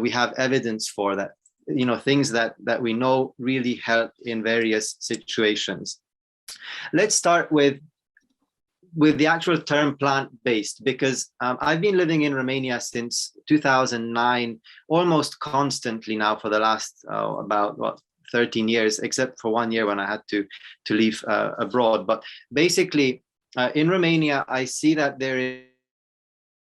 we have evidence for, that, you know, things that we know really help in various situations. Let's start with the actual term plant-based, because I've been living in Romania since 2009, almost constantly now for the last about 13 years, except for 1 year when I had to leave abroad. But basically, in Romania, I see that there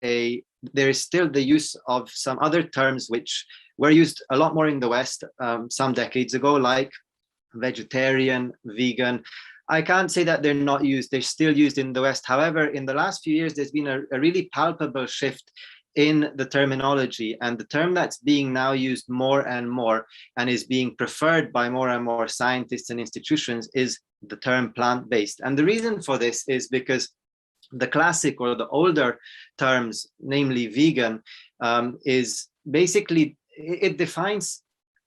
is still the use of some other terms which were used a lot more in the West some decades ago, like vegetarian, vegan. I can't say that they're not used, they're still used in the West. However, in the last few years, there's been a really palpable shift in the terminology, and the term that's being now used more and more and is being preferred by more and more scientists and institutions is the term plant-based. And the reason for this is because the classic or the older terms, namely vegan, is basically, it defines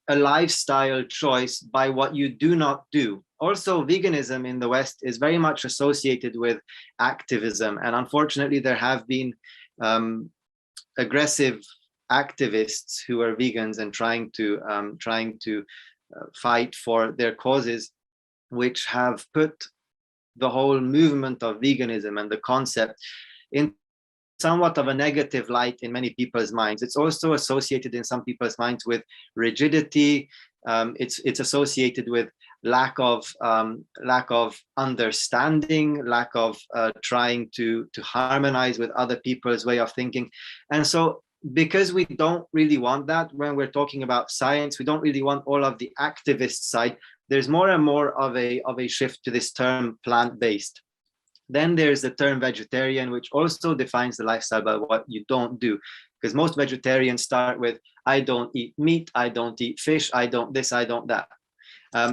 a lifestyle choice by what you do not do. Also, veganism in the West is very much associated with activism, and unfortunately there have been aggressive activists who are vegans and trying to fight for their causes, which have put the whole movement of veganism and the concept in somewhat of a negative light in many people's minds. It's also associated in some people's minds with rigidity. It's associated with lack of understanding, lack of trying to harmonize with other people's way of thinking. And so, because we don't really want that when we're talking about science, we don't really want all of the activist side. There's more and more of a shift to this term plant-based. Then there's the term vegetarian, which also defines the lifestyle by what you don't do. Because most vegetarians start with, I don't eat meat, I don't eat fish, I don't this, I don't that.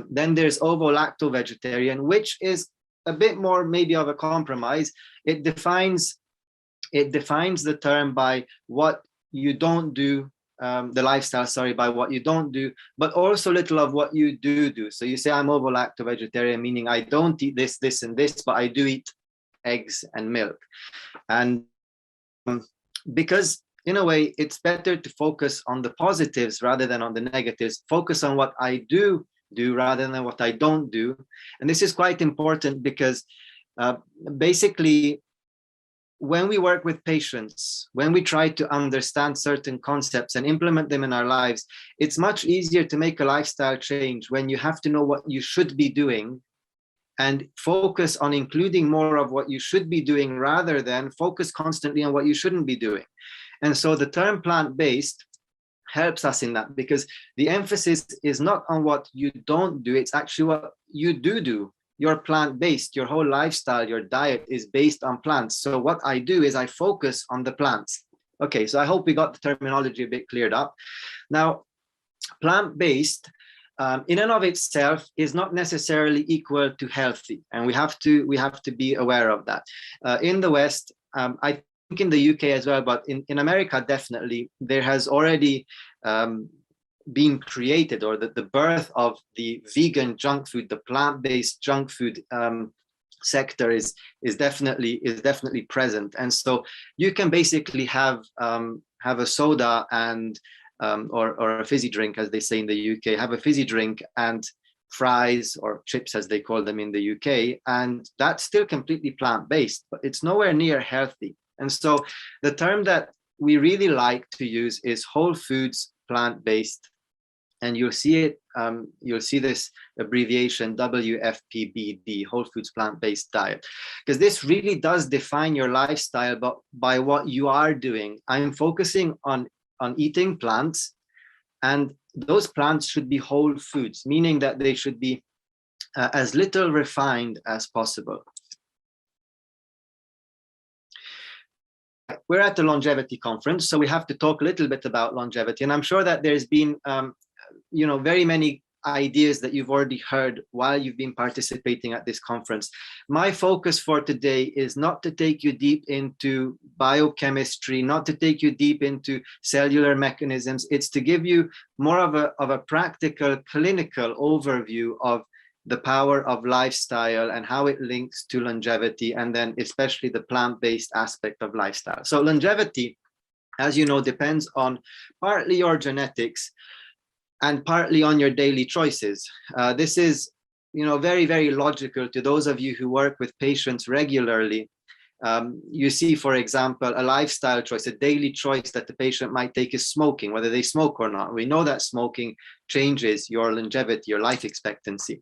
Then there's ovo-lacto-vegetarian, which is a bit more maybe of a compromise. It defines the term by what you don't do, the lifestyle, sorry, by what you don't do, but also little of what you do. So you say, I'm ovo-lacto-vegetarian, meaning I don't eat this, this, and this, but I do eat eggs and milk. And because in a way, it's better to focus on the positives rather than on the negatives, focus on what I do rather than what I don't do. And this is quite important because basically, when we work with patients, when we try to understand certain concepts and implement them in our lives, it's much easier to make a lifestyle change when you have to know what you should be doing and focus on including more of what you should be doing rather than focus constantly on what you shouldn't be doing. And so the term plant-based helps us in that, because the emphasis is not on what you don't do, it's actually what you do. You're plant-based, your whole lifestyle, your diet is based on plants. So what I do is I focus on the plants. Okay, so I hope we got the terminology a bit cleared up. Now, plant-based in and of itself is not necessarily equal to healthy, and we have to be aware of that. In the West, I think in the UK as well, but in America definitely, there has already being created, or the birth of the vegan junk food, the plant-based junk food sector is definitely present. And so you can basically have a soda and or a fizzy drink, as they say in the UK, have a fizzy drink and fries or chips, as they call them in the UK, and that's still completely plant-based, but it's nowhere near healthy. And so the term that we really like to use is whole foods plant-based. And you'll see it, you'll see this abbreviation WFPBD, whole foods plant-based diet, because this really does define your lifestyle, but by what you are doing. I'm focusing on eating plants, and those plants should be whole foods, meaning that they should be as little refined as possible. We're at the longevity conference, so we have to talk a little bit about longevity. And I'm sure that there's been very many ideas that you've already heard while you've been participating at this conference. My focus for today is not to take you deep into biochemistry, not to take you deep into cellular mechanisms. It's to give you more of a practical, clinical overview of the power of lifestyle and how it links to longevity, and then especially the plant-based aspect of lifestyle. So longevity, as you know, depends on partly your genetics and partly on your daily choices. This is, very, very logical to those of you who work with patients regularly. You see, for example, a lifestyle choice, a daily choice that the patient might take is smoking, whether they smoke or not. We know that smoking changes your longevity, your life expectancy.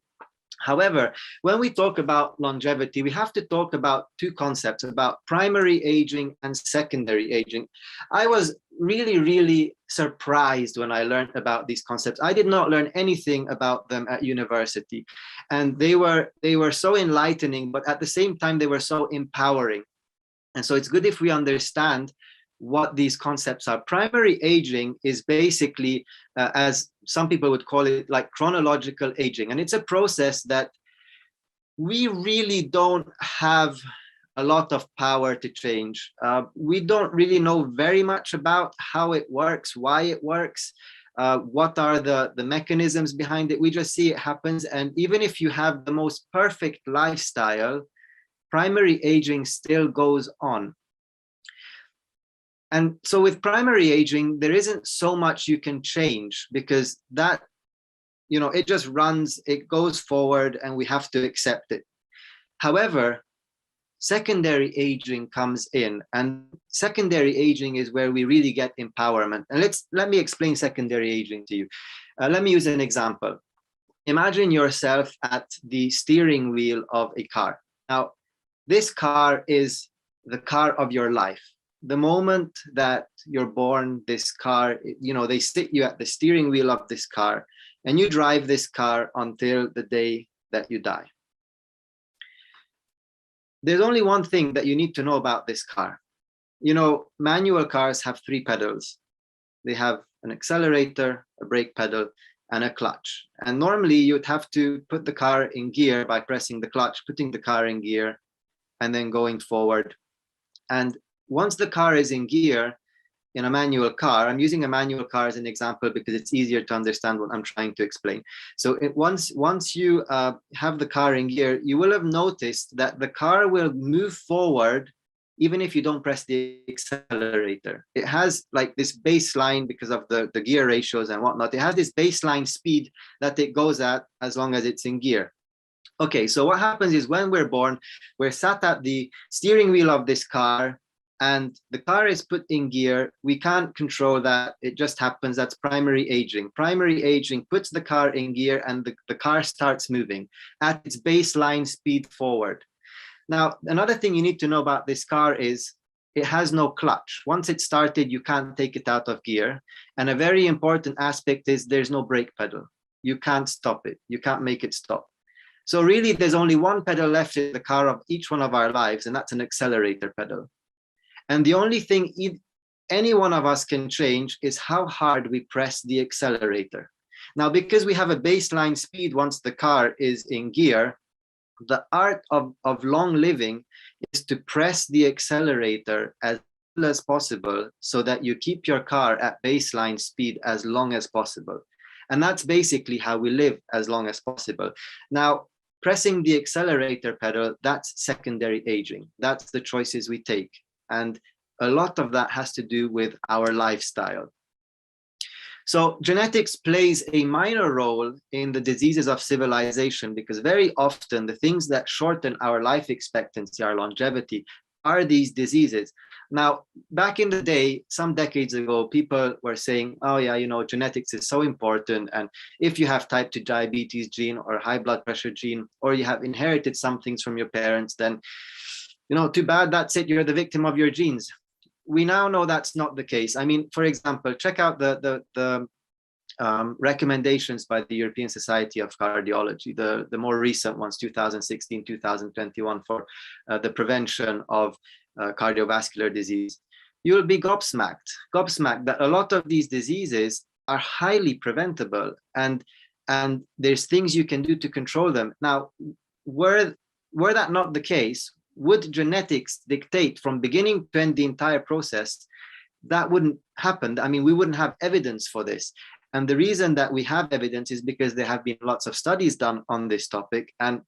However, when we talk about longevity, we have to talk about two concepts, about primary aging and secondary aging. I was really, really surprised when I learned about these concepts. I did not learn anything about them at university, and they were so enlightening, but at the same time, they were so empowering. And so it's good if we understand what these concepts are. Primary aging is basically, as some people would call it, like chronological aging. And it's a process that we really don't have a lot of power to change. We don't really know very much about how it works, why it works, what are the mechanisms behind it. We just see it happens. And even if you have the most perfect lifestyle, primary aging still goes on. And so with primary aging, there isn't so much you can change, because that, it just runs, it goes forward, and we have to accept it. However, secondary aging comes in, and secondary aging is where we really get empowerment. And let me explain secondary aging to you. Let me use an example. Imagine yourself at the steering wheel of a car. Now, this car is the car of your life. The moment that you're born, this car, they sit you at the steering wheel of this car, and you drive this car until the day that you die. There's only one thing that you need to know about this car. Manual cars have 3 pedals. They have an accelerator, a brake pedal, and a clutch. And normally you'd have to put the car in gear by pressing the clutch, putting the car in gear, and then going forward. And once the car is in gear in a manual car, I'm using a manual car as an example because it's easier to understand what I'm trying to explain. So once you have the car in gear, you will have noticed that the car will move forward even if you don't press the accelerator. It has like this baseline, because of the gear ratios and whatnot, it has this baseline speed that it goes at as long as it's in gear. Okay, so what happens is when we're born, we're sat at the steering wheel of this car, and the car is put in gear. We can't control that. It just happens. That's primary aging. Primary aging puts the car in gear, and the car starts moving at its baseline speed forward. Now, another thing you need to know about this car is it has no clutch. Once it's started, you can't take it out of gear. And a very important aspect is there's no brake pedal. You can't stop it. You can't make it stop. So really, there's only one pedal left in the car of each one of our lives, and that's an accelerator pedal. And the only thing any one of us can change is how hard we press the accelerator. Now, because we have a baseline speed once the car is in gear, the art of long living is to press the accelerator as little as possible so that you keep your car at baseline speed as long as possible. And that's basically how we live as long as possible. Now, pressing the accelerator pedal, that's secondary aging. That's the choices we take. And a lot of that has to do with our lifestyle. So genetics plays a minor role in the diseases of civilization, because very often the things that shorten our life expectancy, our longevity, are these diseases. Now, back in the day, some decades ago, people were saying, oh yeah, genetics is so important. And if you have type 2 diabetes gene or high blood pressure gene, or you have inherited some things from your parents, then too bad, that's it, you're the victim of your genes. We now know that's not the case. I mean, for example, check out the recommendations by the European Society of Cardiology, the more recent ones, 2016, 2021, for the prevention of cardiovascular disease. You'll be gobsmacked that a lot of these diseases are highly preventable, and there's things you can do to control them. Now, were that not the case, would genetics dictate from beginning to end the entire process? That wouldn't happen. I mean, we wouldn't have evidence for this. And the reason that we have evidence is because there have been lots of studies done on this topic. And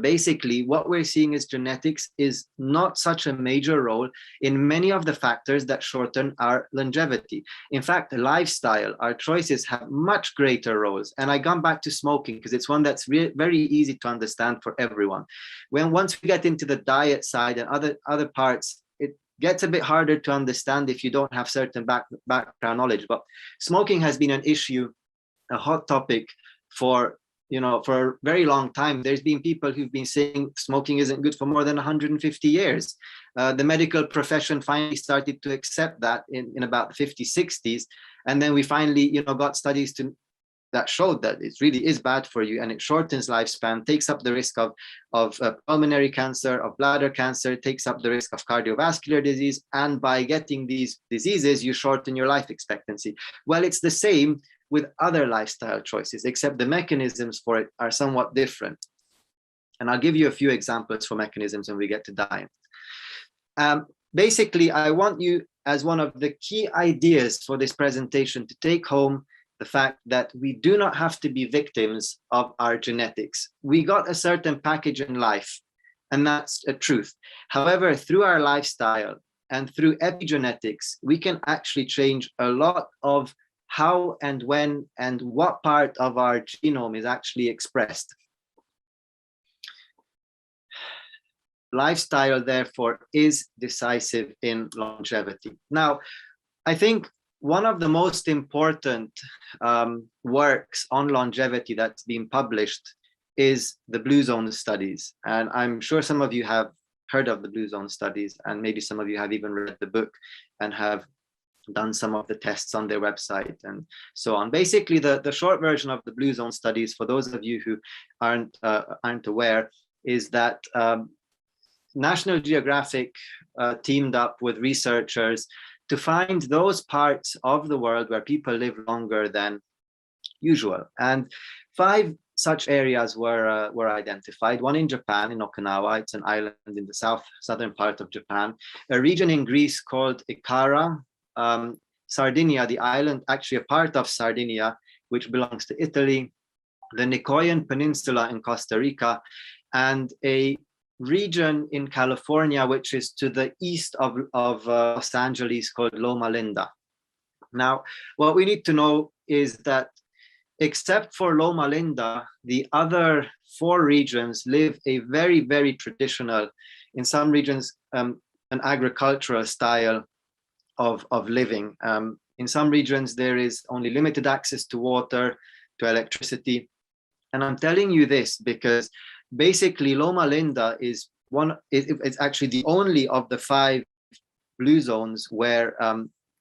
basically what we're seeing is genetics is not such a major role in many of the factors that shorten our longevity. In fact, lifestyle, our choices have much greater roles. And I come back to smoking because it's one that's very easy to understand for everyone. Once we get into the diet side and other parts, it gets a bit harder to understand if you don't have certain background knowledge. But smoking has been an issue, a hot topic for a very long time. There's been people who've been saying smoking isn't good for more than 150 years. The medical profession finally started to accept that in about the 50s, 60s. And then we finally, got studies to that showed that it really is bad for you, and it shortens lifespan, takes up the risk of pulmonary cancer, of bladder cancer, takes up the risk of cardiovascular disease, and by getting these diseases, you shorten your life expectancy. Well, it's the same with other lifestyle choices, except the mechanisms for it are somewhat different. And I'll give you a few examples for mechanisms when we get to diet. Basically, I want you, as one of the key ideas for this presentation, to take home the fact that we do not have to be victims of our genetics. We got a certain package in life, and that's a truth. However, through our lifestyle and through epigenetics, we can actually change a lot of how and when and what part of our genome is actually expressed. Lifestyle, therefore, is decisive in longevity. Now, I think one of the most important works on longevity that's been published is the Blue Zone studies. And I'm sure some of you have heard of the Blue Zone studies, and maybe some of you have even read the book and have done some of the tests on their website and so on. Basically, the short version of the Blue Zone studies, for those of you who aren't aware, is that National Geographic teamed up with researchers to find those parts of the world where people live longer than usual. And 5 such areas were identified. One in Japan, in Okinawa. It's an island in the southern part of Japan. A region in Greece called Ikara. Sardinia, the island, actually a part of Sardinia, which belongs to Italy. The Nicoyan Peninsula in Costa Rica. And a region in California, which is to the east of Los Angeles, called Loma Linda. Now, what we need to know is that except for Loma Linda, the other 4 regions live a very, very traditional, in some regions, an agricultural style of living. In some regions, there is only limited access to water, to electricity. And I'm telling you this because basically Loma Linda is it's actually the only of the 5 blue zones where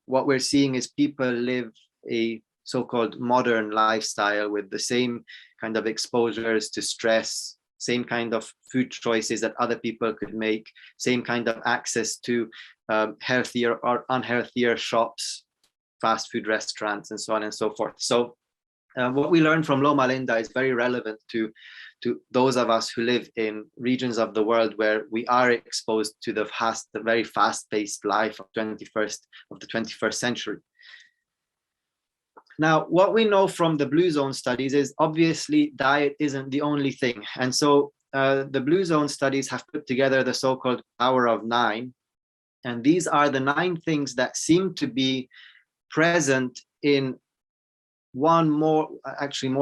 what we're seeing is people live a so-called modern lifestyle with the same kind of exposures to stress, same kind of food choices that other people could make, same kind of access to healthier or unhealthier shops, fast food restaurants, and so on and so forth. So what we learned from Loma Linda is very relevant to those of us who live in regions of the world where we are exposed to the very fast-paced life of the 21st century. Now, what we know from the Blue Zone studies is obviously diet isn't the only thing. And so the Blue Zone studies have put together the so-called power of 9. And these are the 9 things that seem to be present in more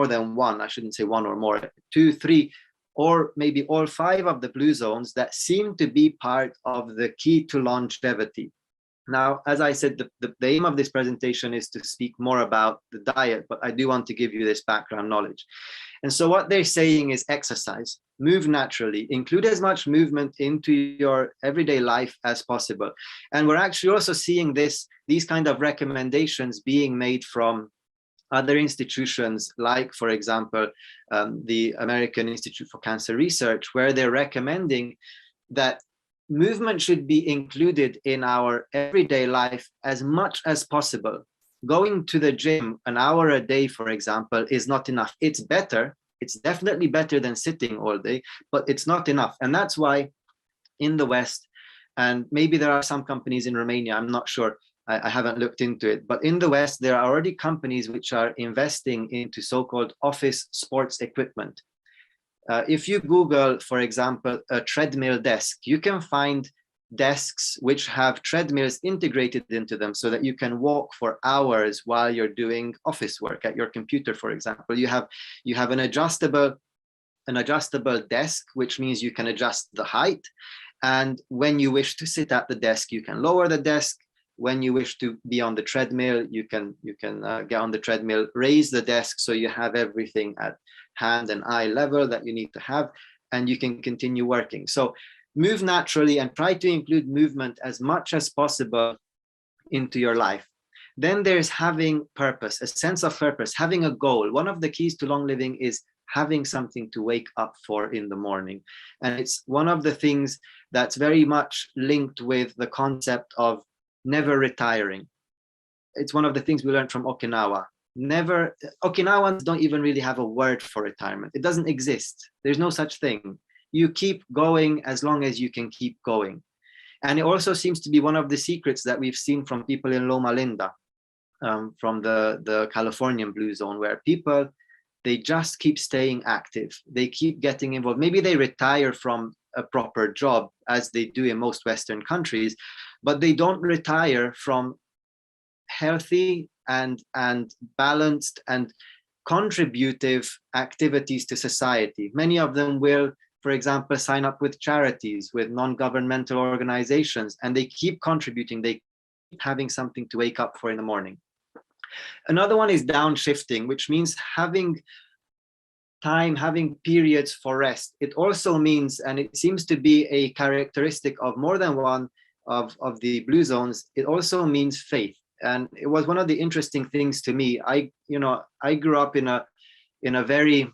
than one, I shouldn't say one or more, 2, 3, or maybe all 5 of the blue zones that seem to be part of the key to longevity. Now, as I said, the aim of this presentation is to speak more about the diet, but I do want to give you this background knowledge. And so what they're saying is exercise, move naturally, include as much movement into your everyday life as possible. And we're actually also seeing these kind of recommendations being made from other institutions, like, for example, the American Institute for Cancer Research, where they're recommending that movement should be included in our everyday life as much as possible. Going to the gym an hour a day, for example, is not enough. It's better. It's definitely better than sitting all day, but it's not enough. And that's why in the West, and maybe there are some companies in Romania, I'm not sure, I haven't looked into it, but in the West, there are already companies which are investing into so-called office sports equipment. If you Google, for example, a treadmill desk, you can find desks which have treadmills integrated into them so that you can walk for hours while you're doing office work at your computer, for example. You have an adjustable desk, which means you can adjust the height. And when you wish to sit at the desk, you can lower the desk. When you wish to be on the treadmill, you can get on the treadmill, raise the desk so you have everything at hand and eye level that you need to have, and you can continue working. So move naturally and try to include movement as much as possible into your life. Then there's having purpose, a sense of purpose, having a goal. One of the keys to long living is having something to wake up for in the morning. And it's one of the things that's very much linked with the concept of never retiring. It's one of the things we learned from Okinawa. Okinawans don't even really have a word for retirement. It doesn't exist. There's no such thing. You keep going as long as you can keep going. And it also seems to be one of the secrets that we've seen from people in Loma Linda, from the Californian blue zone, where people, they just keep staying active. They keep getting involved. Maybe they retire from a proper job, as they do in most Western countries, but they don't retire from healthy and balanced and contributive activities to society. Many of them will, for example, sign up with charities, with non-governmental organizations, and they keep contributing. They keep having something to wake up for in the morning. Another one is downshifting, which means having time, having periods for rest. It also means, and it seems to be a characteristic of more than one of the blue zones, it also means faith. And it was one of the interesting things to me. I grew up in a very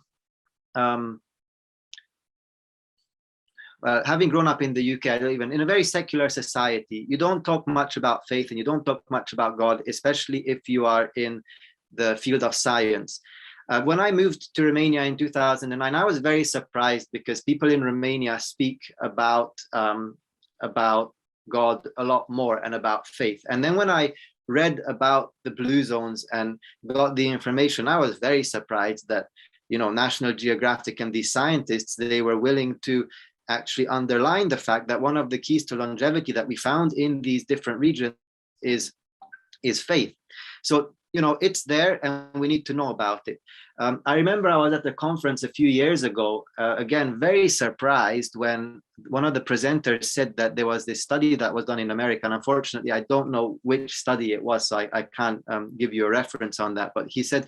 having grown up in the UK, in a very secular society, you don't talk much about faith and you don't talk much about God, especially if you are in the field of science. When I moved to Romania in 2009, I was very surprised because people in Romania speak about God a lot more and about faith. And then when I read about the blue zones and got the information, I was very surprised that, National Geographic and these scientists, they were willing to actually underline the fact that one of the keys to longevity that we found in these different regions is faith. So, it's there and we need to know about it. I remember I was at the conference a few years ago, again, very surprised when one of the presenters said that there was this study that was done in America. And unfortunately, I don't know which study it was, so I can't give you a reference on that. But he said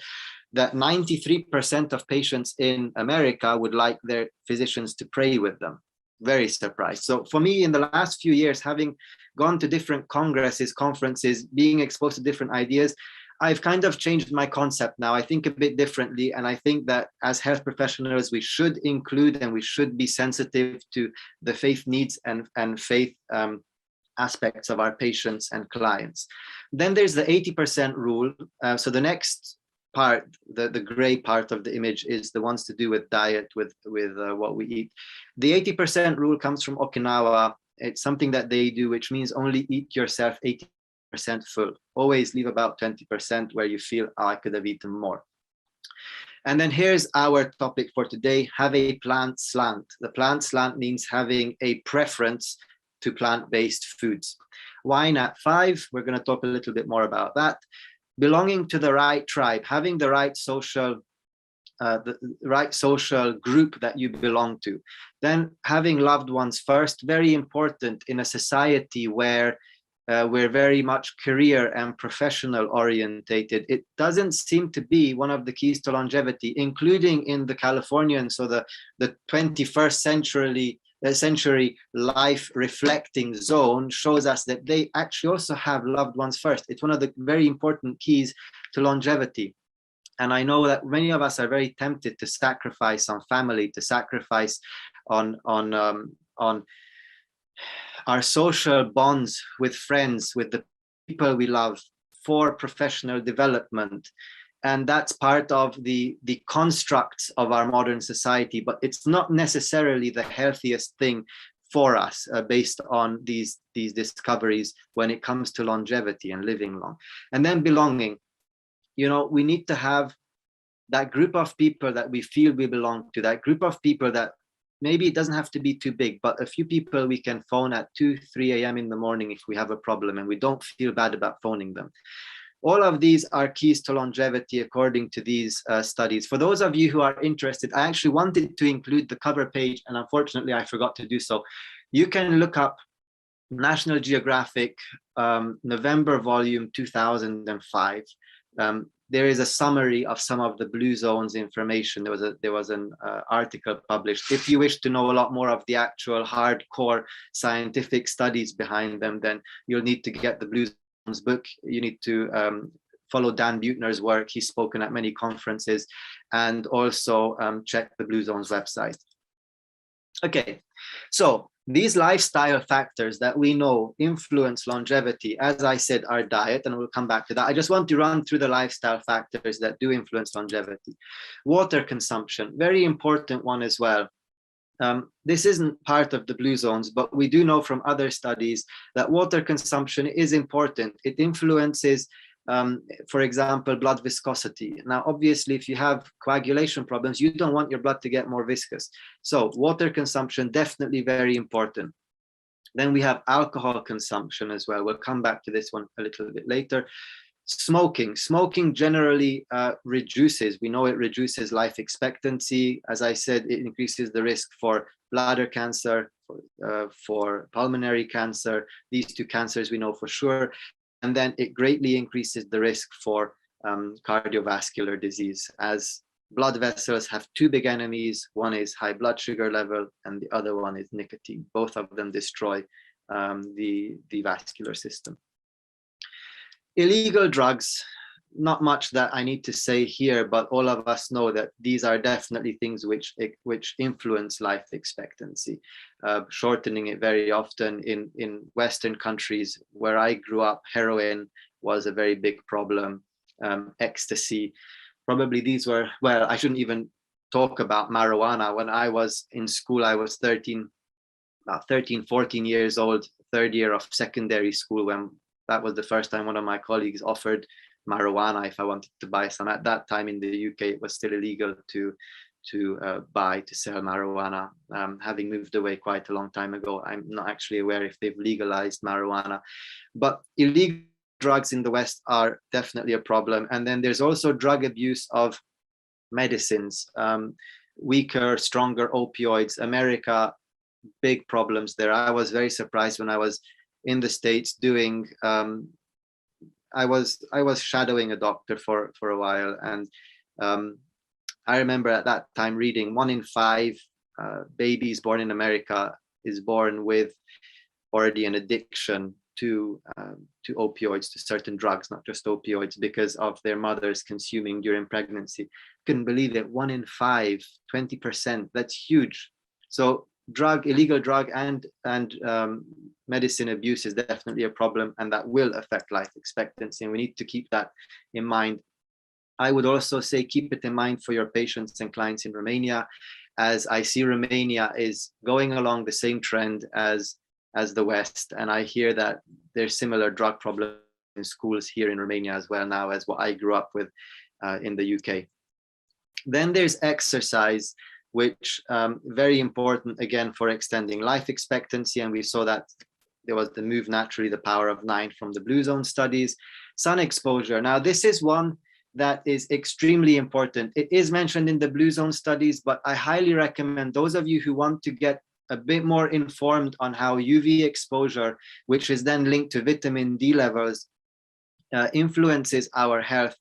that 93% of patients in America would like their physicians to pray with them. Very surprised. So for me, in the last few years, having gone to different congresses, conferences, being exposed to different ideas, I've kind of changed my concept now. I think a bit differently. And I think that as health professionals, we should include and we should be sensitive to the faith needs and faith aspects of our patients and clients. Then there's the 80% rule. So the next part, the gray part of the image, is the ones to do with diet, with what we eat. The 80% rule comes from Okinawa. It's something that they do, which means only eat yourself 80% full. Always leave about 20% where you feel, I could have eaten more. And then here's our topic for today: have a plant slant. The plant slant means having a preference to plant-based foods. Why not 5? We're going to talk a little bit more about that. Belonging to the right tribe, having the right social group that you belong to. Then having loved ones first, very important in a society where we're very much career and professional orientated. It doesn't seem to be one of the keys to longevity, including in the Californian, so the 21st century life reflecting zone shows us that they actually also have loved ones first. It's one of the very important keys to longevity. And I know that many of us are very tempted to sacrifice on family, to sacrifice on our social bonds with friends, with the people we love, for professional development. And that's part of the constructs of our modern society, but it's not necessarily the healthiest thing for us based on these discoveries when it comes to longevity and living long. And then belonging. We need to have that group of people that we feel we belong to, that group of people that maybe it doesn't have to be too big, but a few people we can phone at 2, 3 a.m. in the morning if we have a problem and we don't feel bad about phoning them. All of these are keys to longevity according to these studies. For those of you who are interested, I actually wanted to include the cover page, and unfortunately I forgot to do so. You can look up National Geographic November volume 2005. There is a summary of some of the blue zones information. There was an article published. If you wish to know a lot more of the actual hardcore scientific studies behind them, then you'll need to get the blue book. You need to follow Dan Buettner's work. He's spoken at many conferences, and also check the Blue Zone's website. Okay, so these lifestyle factors that we know influence longevity, as I said, our diet, and we'll come back to that. I just want to run through the lifestyle factors that do influence longevity. Water consumption, very important one as well. This isn't part of the Blue Zones, but we do know from other studies that water consumption is important. It influences, for example, blood viscosity. Now, obviously, if you have coagulation problems, you don't want your blood to get more viscous. So water consumption, definitely very important. Then we have alcohol consumption as well. We'll come back to this one a little bit later. Smoking generally reduces, we know it reduces life expectancy. As I said, it increases the risk for bladder cancer, for pulmonary cancer. These two cancers we know for sure. And then it greatly increases the risk for cardiovascular disease, as blood vessels have two big enemies. One is high blood sugar level, and the other one is nicotine. Both of them destroy the vascular system. Illegal drugs, not much that I need to say here, but all of us know that these are definitely things which influence life expectancy, shortening it very often. In Western countries where I grew up, heroin was a very big problem, ecstasy. Probably these were, well, I shouldn't even talk about marijuana. When I was in school, I was 13, 14 years old, third year of secondary school, when that was the first time one of my colleagues offered marijuana if I wanted to buy some. At that time in the UK, it was still illegal to sell marijuana. Having moved away quite a long time ago, I'm not actually aware if they've legalized marijuana. But illegal drugs in the West are definitely a problem. And then there's also drug abuse of medicines, weaker, stronger opioids. America, big problems there. I was very surprised when I was in the States doing, I was shadowing a doctor for a while, and I remember at that time reading 1 in 5 babies born in America is born with already an addiction to opioids, to certain drugs, not just opioids, because of their mothers consuming during pregnancy. Couldn't believe it. 1 in 5, 20%. That's huge. So illegal drug and medicine abuse is definitely a problem, and that will affect life expectancy, and we need to keep that in mind. I would also say keep it in mind for your patients and clients in Romania, as I see Romania is going along the same trend as the West, and I hear that there's similar drug problems in schools here in Romania as well now as what I grew up with in the UK. Then there's exercise, which very important again for extending life expectancy, and we saw that there was the Move Naturally, the Power of 9 from the Blue Zone studies. Sun exposure. Now this is one that is extremely important. It is mentioned in the Blue Zone studies, but I highly recommend those of you who want to get a bit more informed on how UV exposure, which is then linked to vitamin D levels, influences our health.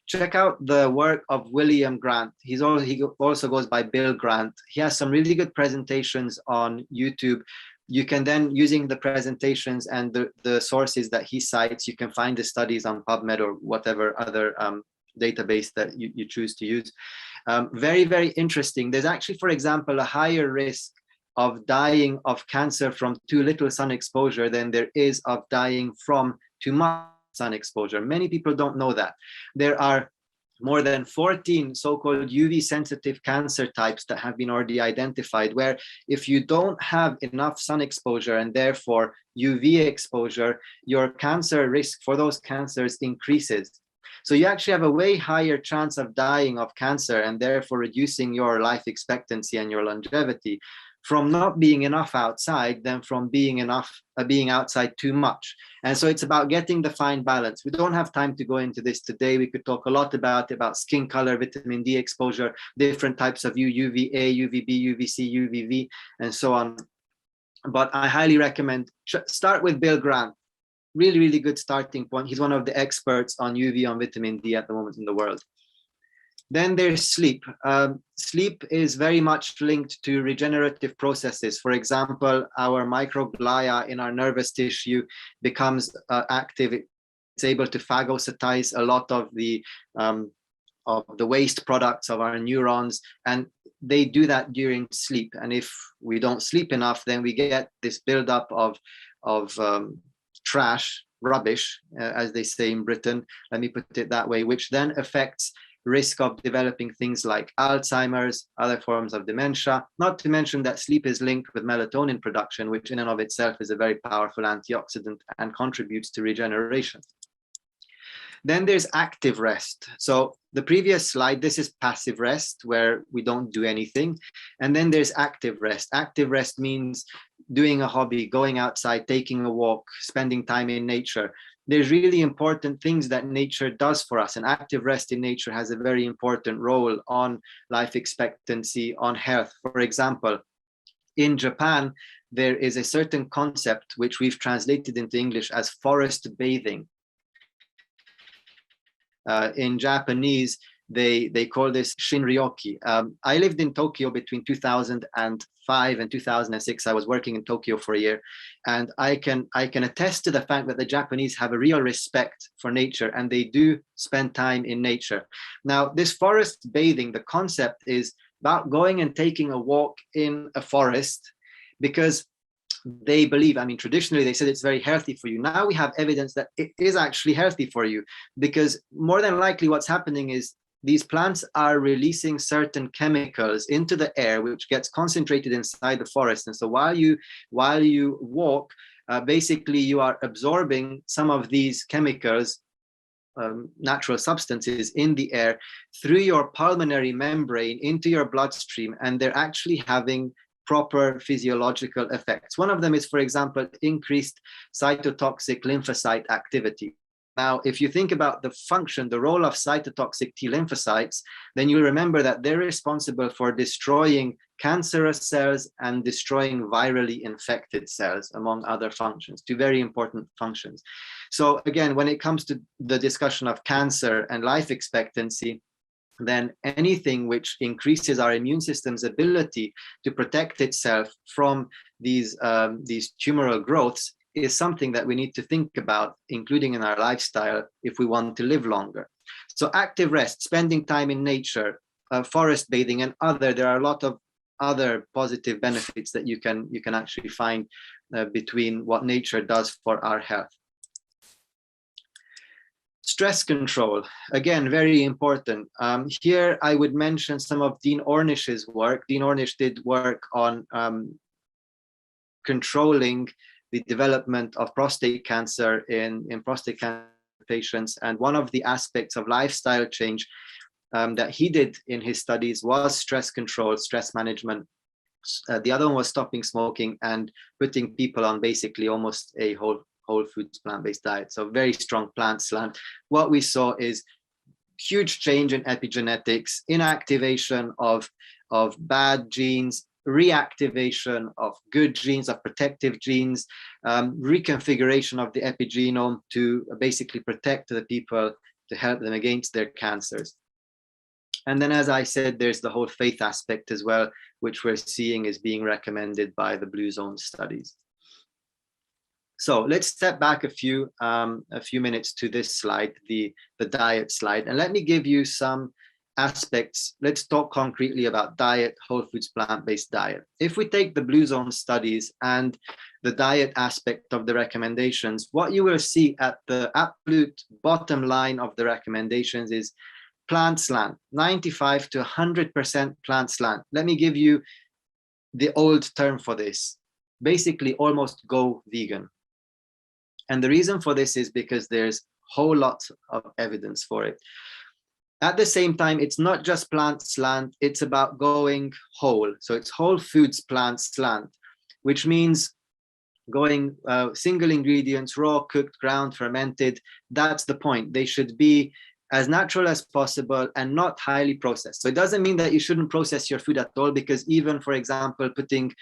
Check out the work of William Grant. He also goes by Bill Grant. He has some really good presentations on YouTube. You can then, using the presentations and the sources that he cites, you can find the studies on PubMed or whatever other database that you choose to use. Very, very interesting. There's actually, for example, a higher risk of dying of cancer from too little sun exposure than there is of dying from too much sun exposure. Many people don't know that. There are more than 14 so-called UV sensitive cancer types that have been already identified, where if you don't have enough sun exposure and therefore UV exposure, your cancer risk for those cancers increases. So you actually have a way higher chance of dying of cancer and therefore reducing your life expectancy and your longevity from not being enough outside than from being outside too much. And so it's about getting the fine balance. We don't have time to go into this today. We could talk a lot about skin color, vitamin D exposure, different types of UVA, UVB, UVC, UVV, and so on. But I highly recommend start with Bill Grant. Really, really good starting point. He's one of the experts on UV, on vitamin D at the moment in the world. Then there's sleep. Sleep is very much linked to regenerative processes. For example, our microglia in our nervous tissue becomes active. It able to phagocytize a lot of the waste products of our neurons, and they do that during sleep. And if we don't sleep enough, then we get this buildup of trash, rubbish, as they say in Britain, let me put it that way, which then affects risk of developing things like Alzheimer's, other forms of dementia, not to mention that sleep is linked with melatonin production, which in and of itself is a very powerful antioxidant and contributes to regeneration. Then there's active rest. So the previous slide, this is passive rest, where we don't do anything. And then there's active rest. Active rest means doing a hobby, going outside, taking a walk, spending time in nature. There's really important things that nature does for us. And active rest in nature has a very important role on life expectancy, on health. For example, in Japan, there is a certain concept which we've translated into English as forest bathing. In Japanese, they call this shinryoki. I lived in Tokyo between 2005 and 2006. I was working in Tokyo for a year, and I can attest to the fact that the Japanese have a real respect for nature, and they do spend time in nature. Now, this forest bathing, the concept is about going and taking a walk in a forest, because they believe, I mean, traditionally they said it's very healthy for you. Now we have evidence that it is actually healthy for you, because more than likely what's happening is these plants are releasing certain chemicals into the air, which gets concentrated inside the forest. And so while you walk, basically you are absorbing some of these chemicals, natural substances in the air through your pulmonary membrane into your bloodstream, and they're actually having proper physiological effects. One of them is, for example, increased cytotoxic lymphocyte activity. Now, if you think about the function, the role of cytotoxic T lymphocytes, then you'll remember that they're responsible for destroying cancerous cells and destroying virally infected cells, among other functions, two very important functions. So again, when it comes to the discussion of cancer and life expectancy, then anything which increases our immune system's ability to protect itself from these tumoral growths is something that we need to think about, including in our lifestyle, if we want to live longer. So active rest, spending time in nature, forest bathing, and there are a lot of other positive benefits that you can actually find between what nature does for our health. Stress control, again, very important. Here I would mention some of Dean Ornish's work. Dean Ornish did work on controlling the development of prostate cancer in prostate cancer patients. And one of the aspects of lifestyle change that he did in his studies was stress control, stress management. The other one was stopping smoking and putting people on basically almost a whole foods plant-based diet. So very strong plant slant. What we saw is huge change in epigenetics, inactivation of bad genes, reactivation of good genes, of protective genes, reconfiguration of the epigenome to basically protect the people, to help them against their cancers. And then, as I said, there's the whole faith aspect as well, which we're seeing is being recommended by the Blue Zone studies. So let's step back a few minutes to this slide, the diet slide, and let me give you some aspects. Let's talk concretely about diet, whole foods, plant-based diet. If we take the Blue Zone studies and the diet aspect of the recommendations, what you will see at the absolute bottom line of the recommendations is plant slant, 95 to 100% plant slant. Let me give you the old term for this, basically almost go vegan. And the reason for this is because there's whole lot of evidence for it. At the same time, it's not just plant slant, it's about going whole. So it's whole foods plant slant, which means going single ingredients, raw, cooked, ground, fermented. That's the point. They should be as natural as possible and not highly processed. So it doesn't mean that you shouldn't process your food at all, because even, for example, putting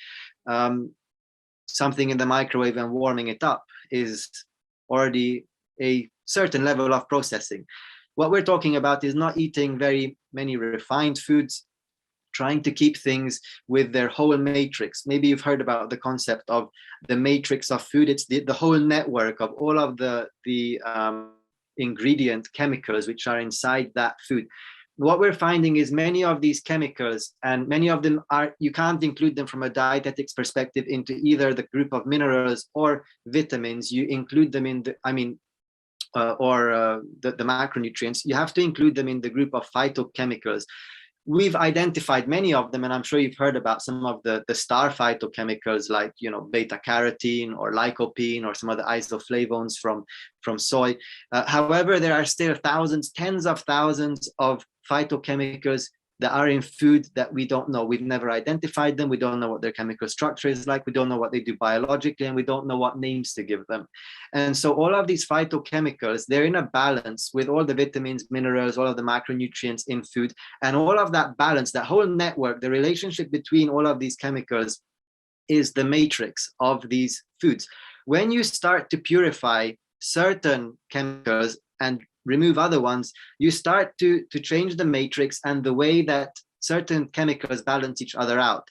something in the microwave and warming it up is already a certain level of processing. What we're talking about is not eating very many refined foods, trying to keep things with their whole matrix. Maybe you've heard about the concept of the matrix of food. It's the whole network of all of the ingredient chemicals which are inside that food. What we're finding is many of these chemicals, and many of them are, you can't include them from a dietetics perspective into either the group of minerals or vitamins. You include them in the, the macronutrients. You have to include them in the group of phytochemicals. We've identified many of them, and I'm sure you've heard about some of the star phytochemicals like, beta carotene or lycopene or some of the isoflavones from soy. However, there are still thousands, tens of thousands of phytochemicals that are in food that we don't know. We've never identified them. We don't know what their chemical structure is like. We don't know what they do biologically, and we don't know what names to give them. And so all of these phytochemicals, they're in a balance with all the vitamins, minerals, all of the macronutrients in food, and all of that balance, that whole network, the relationship between all of these chemicals is the matrix of these foods. When you start to purify certain chemicals and remove other ones, you start to change the matrix and the way that certain chemicals balance each other out.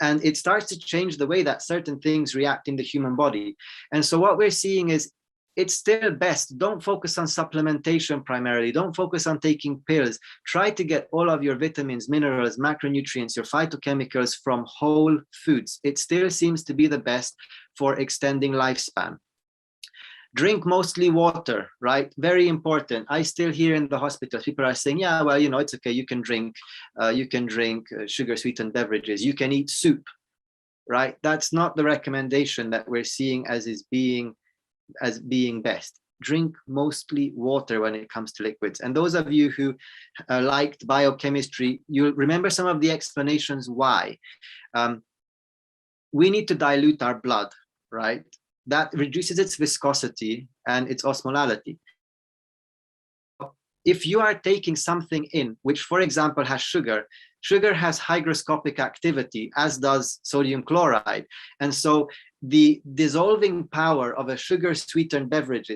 And it starts to change the way that certain things react in the human body. And so what we're seeing is, it's still best, don't focus on supplementation primarily, don't focus on taking pills. Try to get all of your vitamins, minerals, macronutrients, your phytochemicals from whole foods. It still seems to be the best for extending lifespan. Drink mostly water, right? Very important. I still hear in the hospital, people are saying, yeah, well, it's okay. You can drink sugar sweetened beverages. You can eat soup, right? That's not the recommendation that we're seeing as being best. Drink mostly water when it comes to liquids. And those of you who liked biochemistry, you'll remember some of the explanations why. We need to dilute our blood, right? That reduces its viscosity and its osmolality. If you are taking something in, which for example has sugar has hygroscopic activity, as does sodium chloride. And so the dissolving power of a sugar sweetened beverage,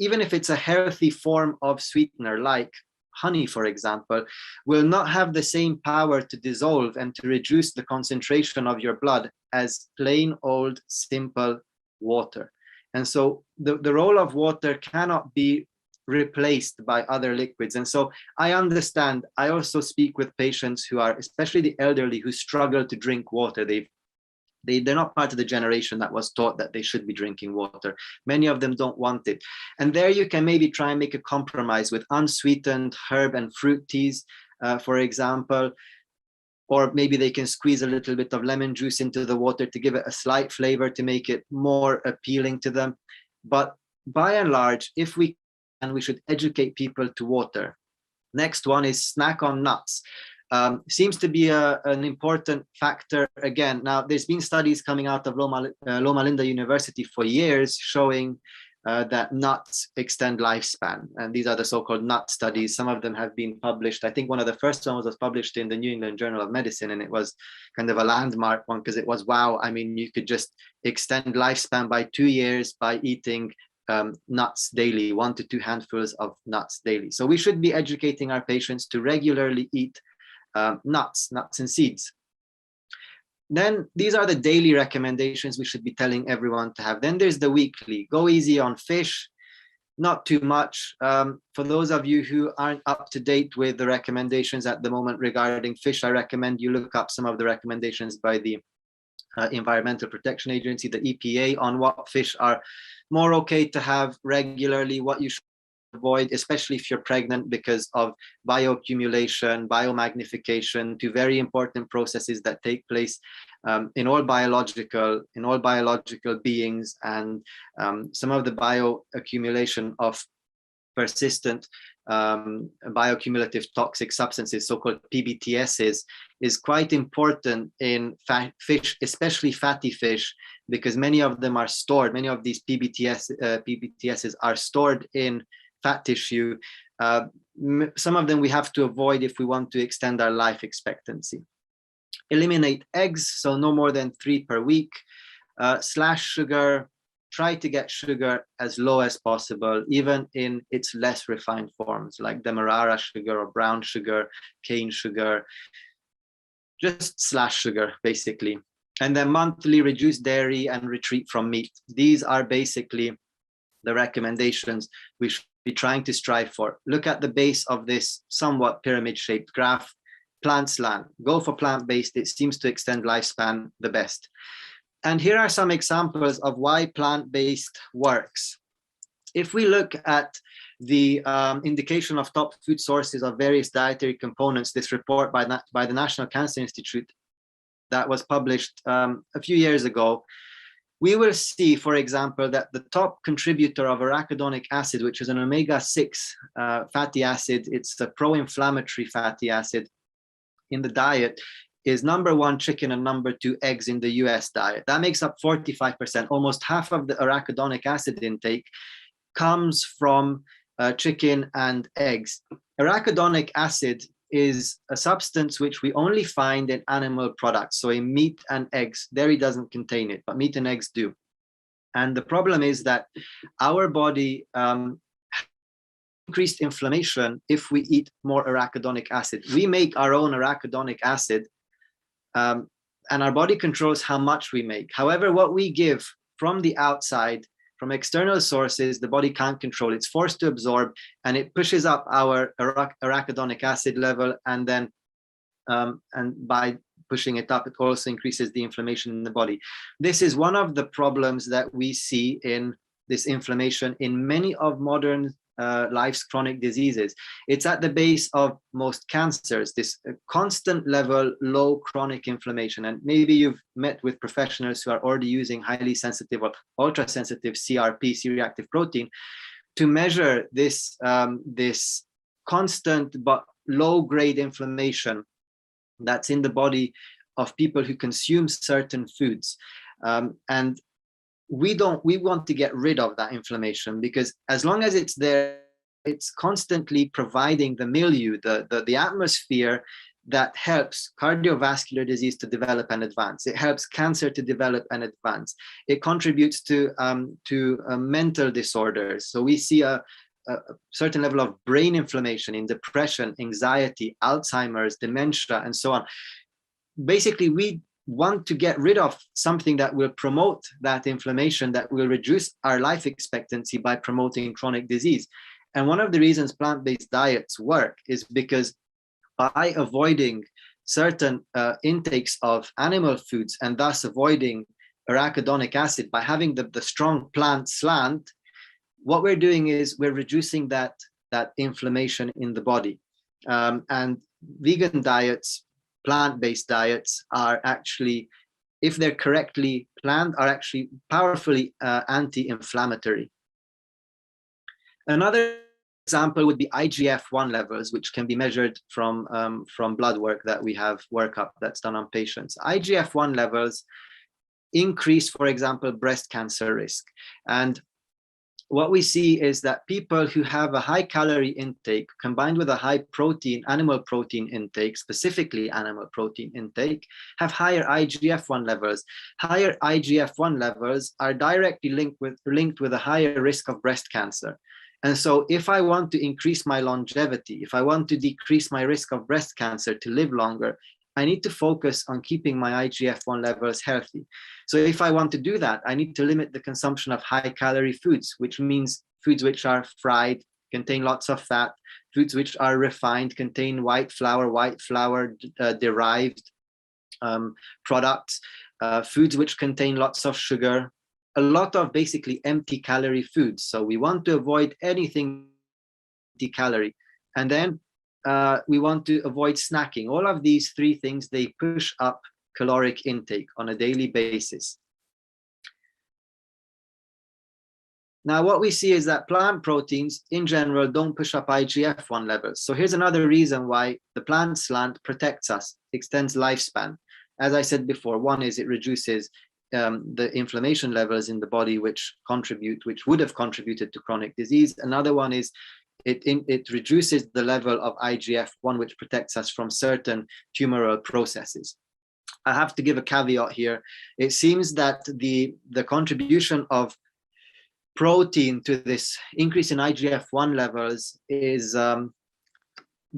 even if it's a healthy form of sweetener like honey, for example, will not have the same power to dissolve and to reduce the concentration of your blood as plain old simple water. And so the role of water cannot be replaced by other liquids. And so I understand, I also speak with patients who are, especially the elderly, who struggle to drink water. They're not part of the generation that was taught that they should be drinking water. Many of them don't want it. And there you can maybe try and make a compromise with unsweetened herb and fruit teas, for example. Or maybe they can squeeze a little bit of lemon juice into the water to give it a slight flavor to make it more appealing to them. But by and large, if we can, we should educate people to water. Next one is snack on nuts. Seems to be an important factor again. Now, there's been studies coming out of Loma Linda University for years showing that nuts extend lifespan. And these are the so-called nut studies. Some of them have been published. I think one of the first ones was published in the New England Journal of Medicine, and it was kind of a landmark one because it was, wow, I mean, you could just extend lifespan by 2 years by eating nuts daily, 1 to 2 handfuls of nuts daily. So we should be educating our patients to regularly eat nuts and seeds. Then these are the daily recommendations we should be telling everyone to have. Then there's the weekly. Go easy on fish, not too much. For those of you who aren't up to date with the recommendations at the moment regarding fish, I recommend you look up some of the recommendations by the Environmental Protection Agency, the EPA, on what fish are more okay to have regularly, what you should avoid, especially if you're pregnant, because of bioaccumulation, biomagnification, two very important processes that take place in all biological beings, and some of the bioaccumulation of persistent bioaccumulative toxic substances, so-called PBTSs, is quite important in fish, especially fatty fish, because many of them are stored. Many of these PBTSs are stored in fat tissue. Some of them we have to avoid if we want to extend our life expectancy. Eliminate eggs, so no more than 3 per week. Slash sugar. Try to get sugar as low as possible, even in its less refined forms, like demerara sugar or brown sugar, cane sugar. Just slash sugar, basically. And then monthly reduce dairy and retreat from meat. These are basically the recommendations we should be trying to strive for. Look at the base of this somewhat pyramid-shaped graph. Plants land. Go for plant-based. It seems to extend lifespan the best. And here are some examples of why plant-based works. If we look at the indication of top food sources of various dietary components, this report by the National Cancer Institute that was published a few years ago, we will see, for example, that the top contributor of arachidonic acid, which is an omega-6 fatty acid, it's a pro-inflammatory fatty acid in the diet, is number 1 chicken and number 2 eggs in the US diet. That makes up 45%. Almost half of the arachidonic acid intake comes from chicken and eggs. Arachidonic acid is a substance which we only find in animal products. So in meat and eggs, dairy doesn't contain it, but meat and eggs do. And the problem is that our body increased inflammation if we eat more arachidonic acid. We make our own arachidonic acid, and our body controls how much we make. However, what we give from the outside, from external sources, the body can't control. It's forced to absorb, and it pushes up our arachidonic acid level, and then and by pushing it up, it also increases the inflammation in the body. This is one of the problems that we see in this inflammation in many of modern life's chronic diseases. It's at the base of most cancers, this constant level, low chronic inflammation. And maybe you've met with professionals who are already using highly sensitive or ultra-sensitive CRP, C-reactive protein, to measure this, this constant but low-grade inflammation that's in the body of people who consume certain foods. And we want to get rid of that inflammation, because as long as it's there, it's constantly providing the milieu, the atmosphere that helps cardiovascular disease to develop and advance. It helps cancer to develop and advance. It contributes to mental disorders. So we see a certain level of brain inflammation in depression, anxiety, Alzheimer's, dementia, and so on. Basically, we want to get rid of something that will promote that inflammation, that will reduce our life expectancy by promoting chronic disease. And one of the reasons plant-based diets work is because by avoiding certain intakes of animal foods, and thus avoiding arachidonic acid, by having the strong plant slant, what we're doing is we're reducing that inflammation in the body. And vegan diets, plant-based diets are actually, if they're correctly planned, are actually powerfully anti-inflammatory. Another example would be IGF-1 levels, which can be measured from blood work that we have, workup that's done on patients. IGF-1 levels increase, for example, breast cancer risk. And what we see is that people who have a high calorie intake combined with a high protein, animal protein intake, specifically animal protein intake, have higher IGF-1 levels. Higher IGF-1 levels are directly linked with a higher risk of breast cancer. And so if I want to increase my longevity, if I want to decrease my risk of breast cancer to live longer, I need to focus on keeping my IGF-1 levels healthy. So if I want to do that, I need to limit the consumption of high calorie foods, which means foods which are fried, contain lots of fat, foods which are refined, contain white flour derived products, foods which contain lots of sugar, a lot of basically empty calorie foods. So we want to avoid anything empty calorie. And then we want to avoid snacking. All of these three things, they push up caloric intake on a daily basis. Now, what we see is that plant proteins in general don't push up IGF-1 levels. So here's another reason why the plant slant protects us, extends lifespan. As I said before, one is it reduces the inflammation levels in the body, which would have contributed to chronic disease. Another one is it reduces the level of IGF-1, which protects us from certain tumoral processes. I have to give a caveat here. It seems that the contribution of protein to this increase in IGF-1 levels is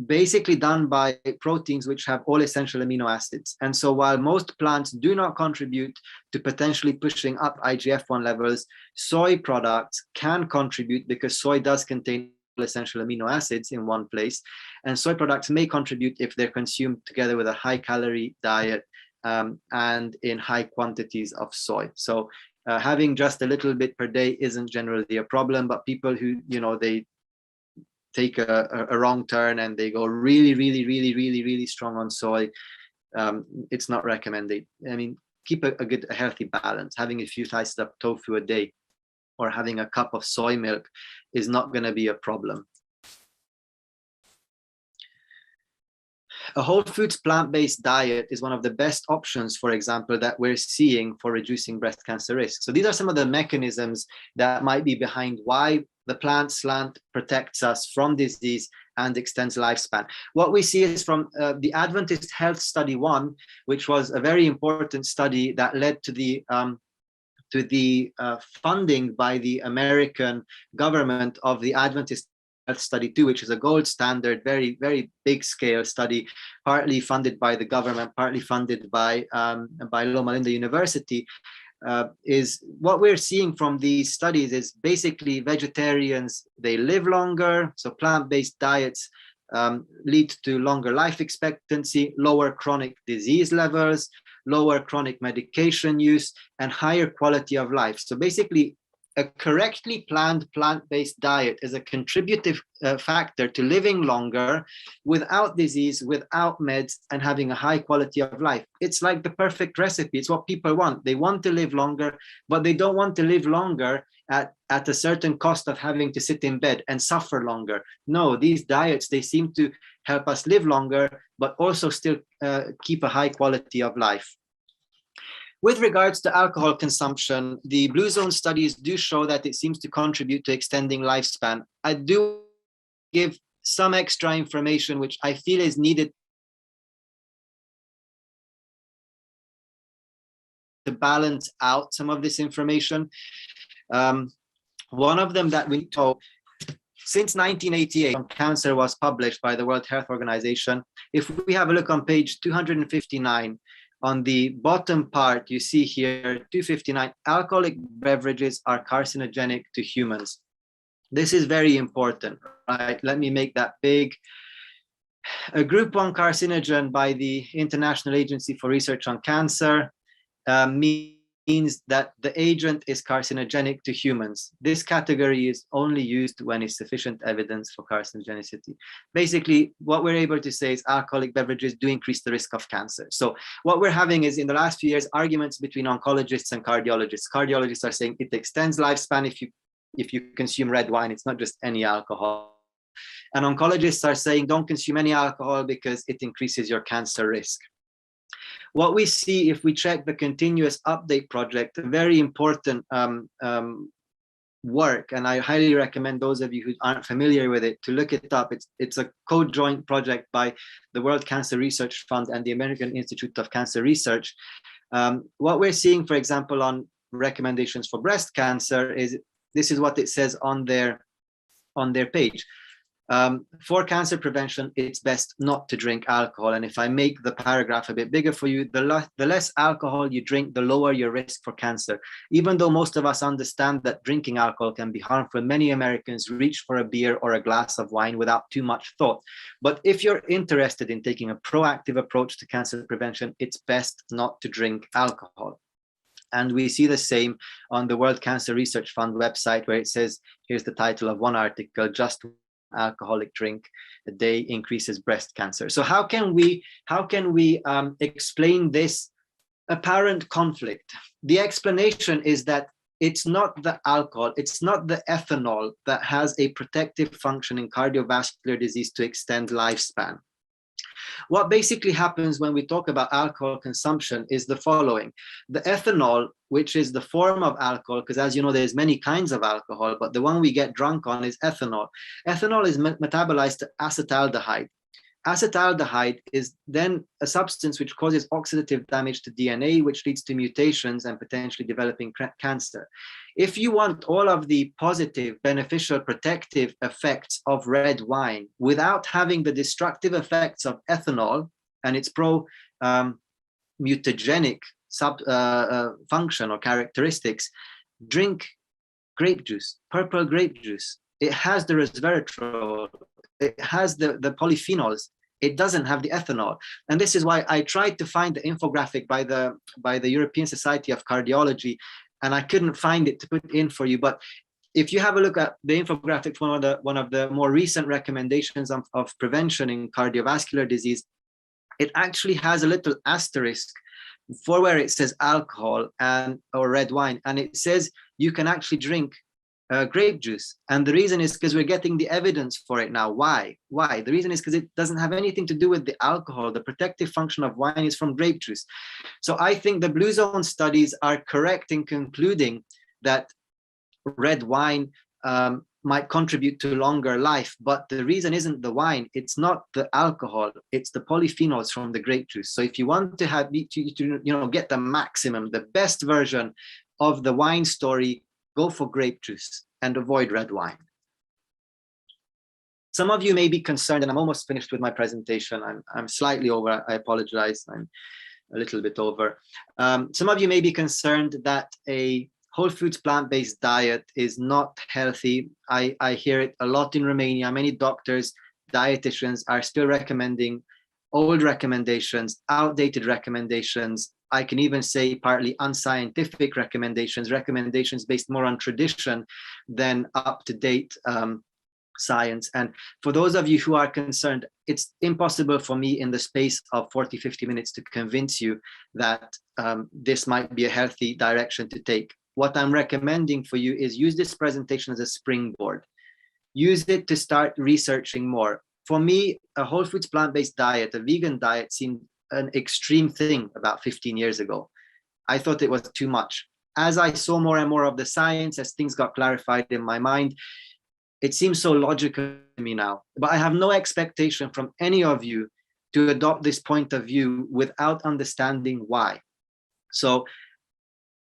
basically done by proteins which have all essential amino acids. And so while most plants do not contribute to potentially pushing up IGF-1 levels, soy products can contribute because soy does contain essential amino acids in one place. And soy products may contribute if they're consumed together with a high calorie diet and in high quantities of soy. So having just a little bit per day isn't generally a problem, but people who, they take a wrong turn and they go really strong on soy, it's not recommended. I mean, keep a healthy balance. Having a few slices of tofu a day or having a cup of soy milk is not going to be a problem. A whole foods plant-based diet is one of the best options, for example, that we're seeing for reducing breast cancer risk. So these are some of the mechanisms that might be behind why the plant slant protects us from disease and extends lifespan. What we see is from the Adventist Health Study 1, which was a very important study that led to the funding by the American government of the Adventist Health Study 2, which is a gold standard, very, very big scale study, partly funded by the government, partly funded by Loma Linda University. Is what we're seeing from these studies is basically vegetarians, they live longer. So plant-based diets lead to longer life expectancy, lower chronic disease levels, lower chronic medication use, and higher quality of life. So basically, a correctly planned plant-based diet is a contributive factor to living longer without disease, without meds, and having a high quality of life. It's like the perfect recipe. It's what people want. They want to live longer, but they don't want to live longer at a certain cost of having to sit in bed and suffer longer. No, these diets, they seem to help us live longer, but also still keep a high quality of life. With regards to alcohol consumption, the Blue Zone studies do show that it seems to contribute to extending lifespan. I do give some extra information which I feel is needed to balance out some of this information. One of them that we know, since 1988, cancer was published by the World Health Organization. If we have a look on page 259, on the bottom part, you see here, 259, alcoholic beverages are carcinogenic to humans. This is very important, right? Let me make that big. A group 1 carcinogen by the International Agency for Research on Cancer means that the agent is carcinogenic to humans. This category is only used when it's sufficient evidence for carcinogenicity. Basically, what we're able to say is alcoholic beverages do increase the risk of cancer. So what we're having is, in the last few years, arguments between oncologists and cardiologists. Cardiologists are saying it extends lifespan if you consume red wine. It's not just any alcohol. And oncologists are saying don't consume any alcohol because it increases your cancer risk. What we see if we check the continuous update project, a very important work, and I highly recommend those of you who aren't familiar with it to look it up. It's a co-joint project by the World Cancer Research Fund and the American Institute of Cancer Research. What we're seeing, for example, on recommendations for breast cancer is, this is what it says on their page. For cancer prevention, it's best not to drink alcohol. And if I make the paragraph a bit bigger for you, the less alcohol you drink, the lower your risk for cancer. Even though most of us understand that drinking alcohol can be harmful, many Americans reach for a beer or a glass of wine without too much thought. But if you're interested in taking a proactive approach to cancer prevention, it's best not to drink alcohol. And we see the same on the World Cancer Research Fund website, where it says, here's the title of one article, just alcoholic drink a day increases breast cancer. So how can we explain this apparent conflict? The explanation is that it's not the alcohol, it's not the ethanol that has a protective function in cardiovascular disease to extend lifespan. What basically happens when we talk about alcohol consumption is the following. The ethanol, which is the form of alcohol, because as you know, there's many kinds of alcohol, but the one we get drunk on is ethanol. Ethanol is metabolized to acetaldehyde. Acetaldehyde is then a substance which causes oxidative damage to DNA, which leads to mutations and potentially developing cancer. If you want all of the positive, beneficial, protective effects of red wine without having the destructive effects of ethanol and its mutagenic function or characteristics, drink grape juice, purple grape juice. It has the resveratrol, it has the polyphenols, it doesn't have the ethanol. And this is why I tried to find the infographic by the European Society of Cardiology, and I couldn't find it to put in for you. But if you have a look at the infographic for one of the more recent recommendations of prevention in cardiovascular disease, it actually has a little asterisk for where it says alcohol or red wine, and it says you can actually drink grape juice. And the reason is because we're getting the evidence for it now. Why? The reason is because it doesn't have anything to do with the alcohol. The protective function of wine is from grape juice. So I think the Blue Zone studies are correct in concluding that red wine might contribute to longer life, but the reason isn't the wine, it's not the alcohol, it's the polyphenols from the grape juice. So if you want to have get the maximum, the best version of the wine story, go for grape juice and avoid red wine. Some of you may be concerned, and I'm almost finished with my presentation. I'm slightly over, I apologize, I'm a little bit over. Some of you may be concerned that a whole foods plant-based diet is not healthy. I hear it a lot in Romania. Many doctors, dietitians are still recommending old recommendations, outdated recommendations. I can even say partly unscientific recommendations based more on tradition than up-to-date science. And for those of you who are concerned, it's impossible for me in the space of 40-50 minutes to convince you that this might be a healthy direction to take. What I'm recommending for you is use this presentation as a springboard. Use it to start researching more. For me, a whole foods plant-based diet, a vegan diet, seemed an extreme thing about 15 years ago. I thought it was too much. As I saw more and more of the science, as things got clarified in my mind, it seems so logical to me now. But I have no expectation from any of you to adopt this point of view without understanding why. So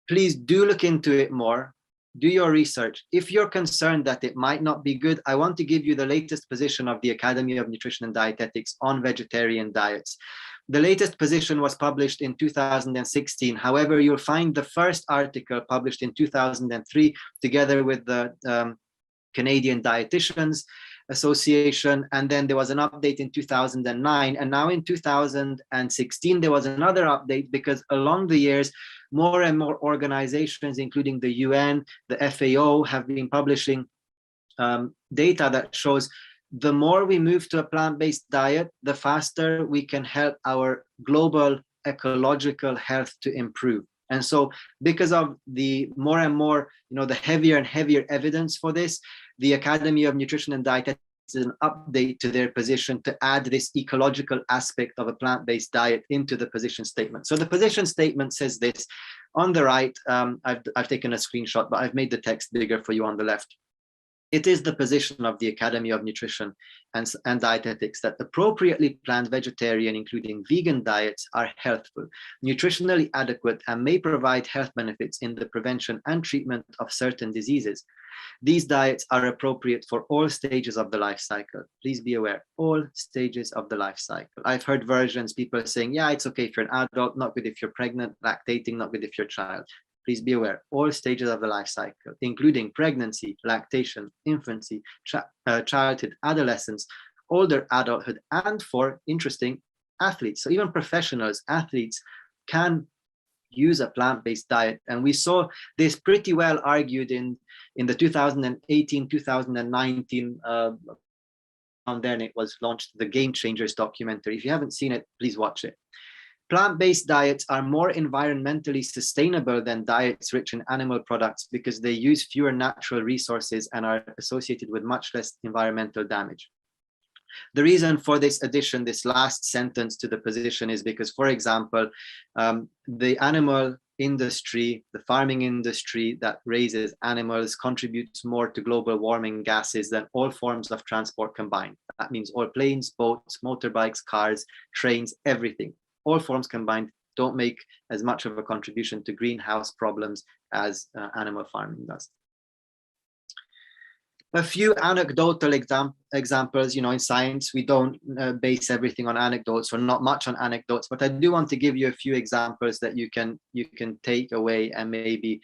please do look into it more. Do your research. If you're concerned that it might not be good, I want to give you the latest position of the Academy of Nutrition and Dietetics on vegetarian diets. The latest position was published in 2016. However, you'll find the first article published in 2003 together with the Canadian Dietitians Association, and then there was an update in 2009, and now in 2016 there was another update because along the years more and more organizations, including the UN, the FAO, have been publishing data that shows the more we move to a plant-based diet, the faster we can help our global ecological health to improve. And so because of the more and more, the heavier and heavier evidence for this, the Academy of Nutrition and Dietetics is an update to their position to add this ecological aspect of a plant-based diet into the position statement. So the position statement says this. On the right, I've taken a screenshot, but I've made the text bigger for you on the left. It is the position of the Academy of Nutrition and Dietetics that appropriately planned vegetarian, including vegan diets are healthful, nutritionally adequate, and may provide health benefits in the prevention and treatment of certain diseases. These diets are appropriate for all stages of the life cycle. Please be aware, all stages of the life cycle. I've heard versions, people saying, yeah, it's okay if you're an adult, not good if you're pregnant, lactating, not good if you're a child. Please be aware, all stages of the life cycle, including pregnancy, lactation, infancy, childhood, adolescence, older adulthood, and for interesting athletes. So even professionals, athletes can use a plant-based diet. And we saw this pretty well argued in the 2018-2019 and then it was launched, the Game Changers documentary. If you haven't seen it, please watch it. Plant-based diets are more environmentally sustainable than diets rich in animal products because they use fewer natural resources and are associated with much less environmental damage. The reason for this addition, this last sentence to the position, is because, for example, the animal industry, the farming industry that raises animals contributes more to global warming gases than all forms of transport combined. That means all planes, boats, motorbikes, cars, trains, everything. All forms combined don't make as much of a contribution to greenhouse problems as animal farming does. A few anecdotal examples, in science, we don't base everything on anecdotes, or not much on anecdotes, but I do want to give you a few examples that you can take away and maybe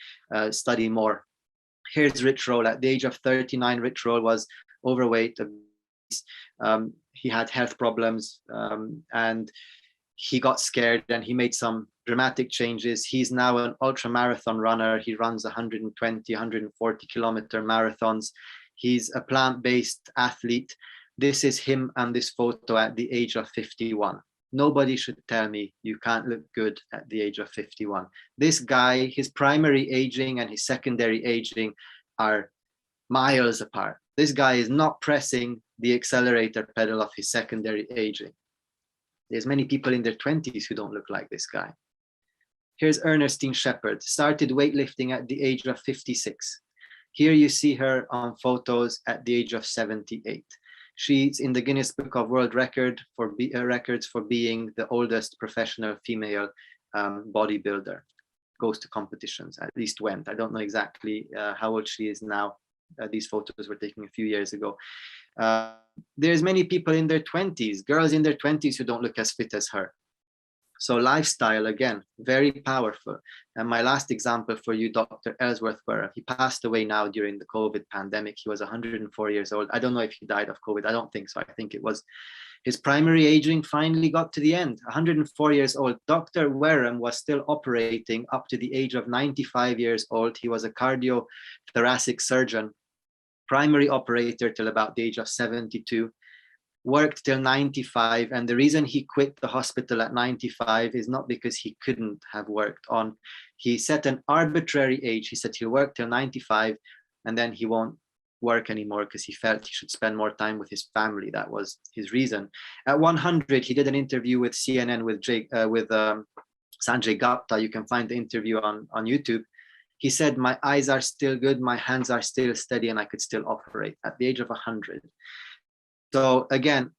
study more. Here's Rich Roll. At the age of 39, Rich Roll was overweight. He had health problems and he got scared and he made some dramatic changes. He's now an ultra marathon runner. He runs 120, 140 kilometer marathons. He's a plant-based athlete. This is him and this photo at the age of 51. Nobody should tell me you can't look good at the age of 51. This guy, his primary aging and his secondary aging are miles apart. This guy is not pressing the accelerator pedal of his secondary aging. There's many people in their 20s who don't look like this guy. Here's Ernestine Shepherd, started weightlifting at the age of 56. Here you see her on photos at the age of 78. She's in the Guinness Book of World Records for being the oldest professional female bodybuilder. Goes to competitions, at least went. I don't know exactly how old she is now. These photos were taken a few years ago. There's many people in their 20s, girls in their 20s who don't look as fit as her. So lifestyle, again, very powerful. And my last example for you, Dr. Ellsworth Burr, he passed away now during the COVID pandemic. He was 104 years old. I don't know if he died of COVID. I don't think so. I think it was his primary aging finally got to the end. 104 years old. Dr. Wareham was still operating up to the age of 95 years old. He was a cardiothoracic surgeon, primary operator till about the age of 72. Worked till 95, and the reason he quit the hospital at 95 is not because he couldn't have worked on. He set an arbitrary age. He said he'll work till 95 and then he won't work anymore because he felt he should spend more time with his family. That was his reason. At 100, he did an interview with CNN with Sanjay Gupta. You can find the interview on YouTube. He said, "My eyes are still good, my hands are still steady, and I could still operate," at the age of 100. So again,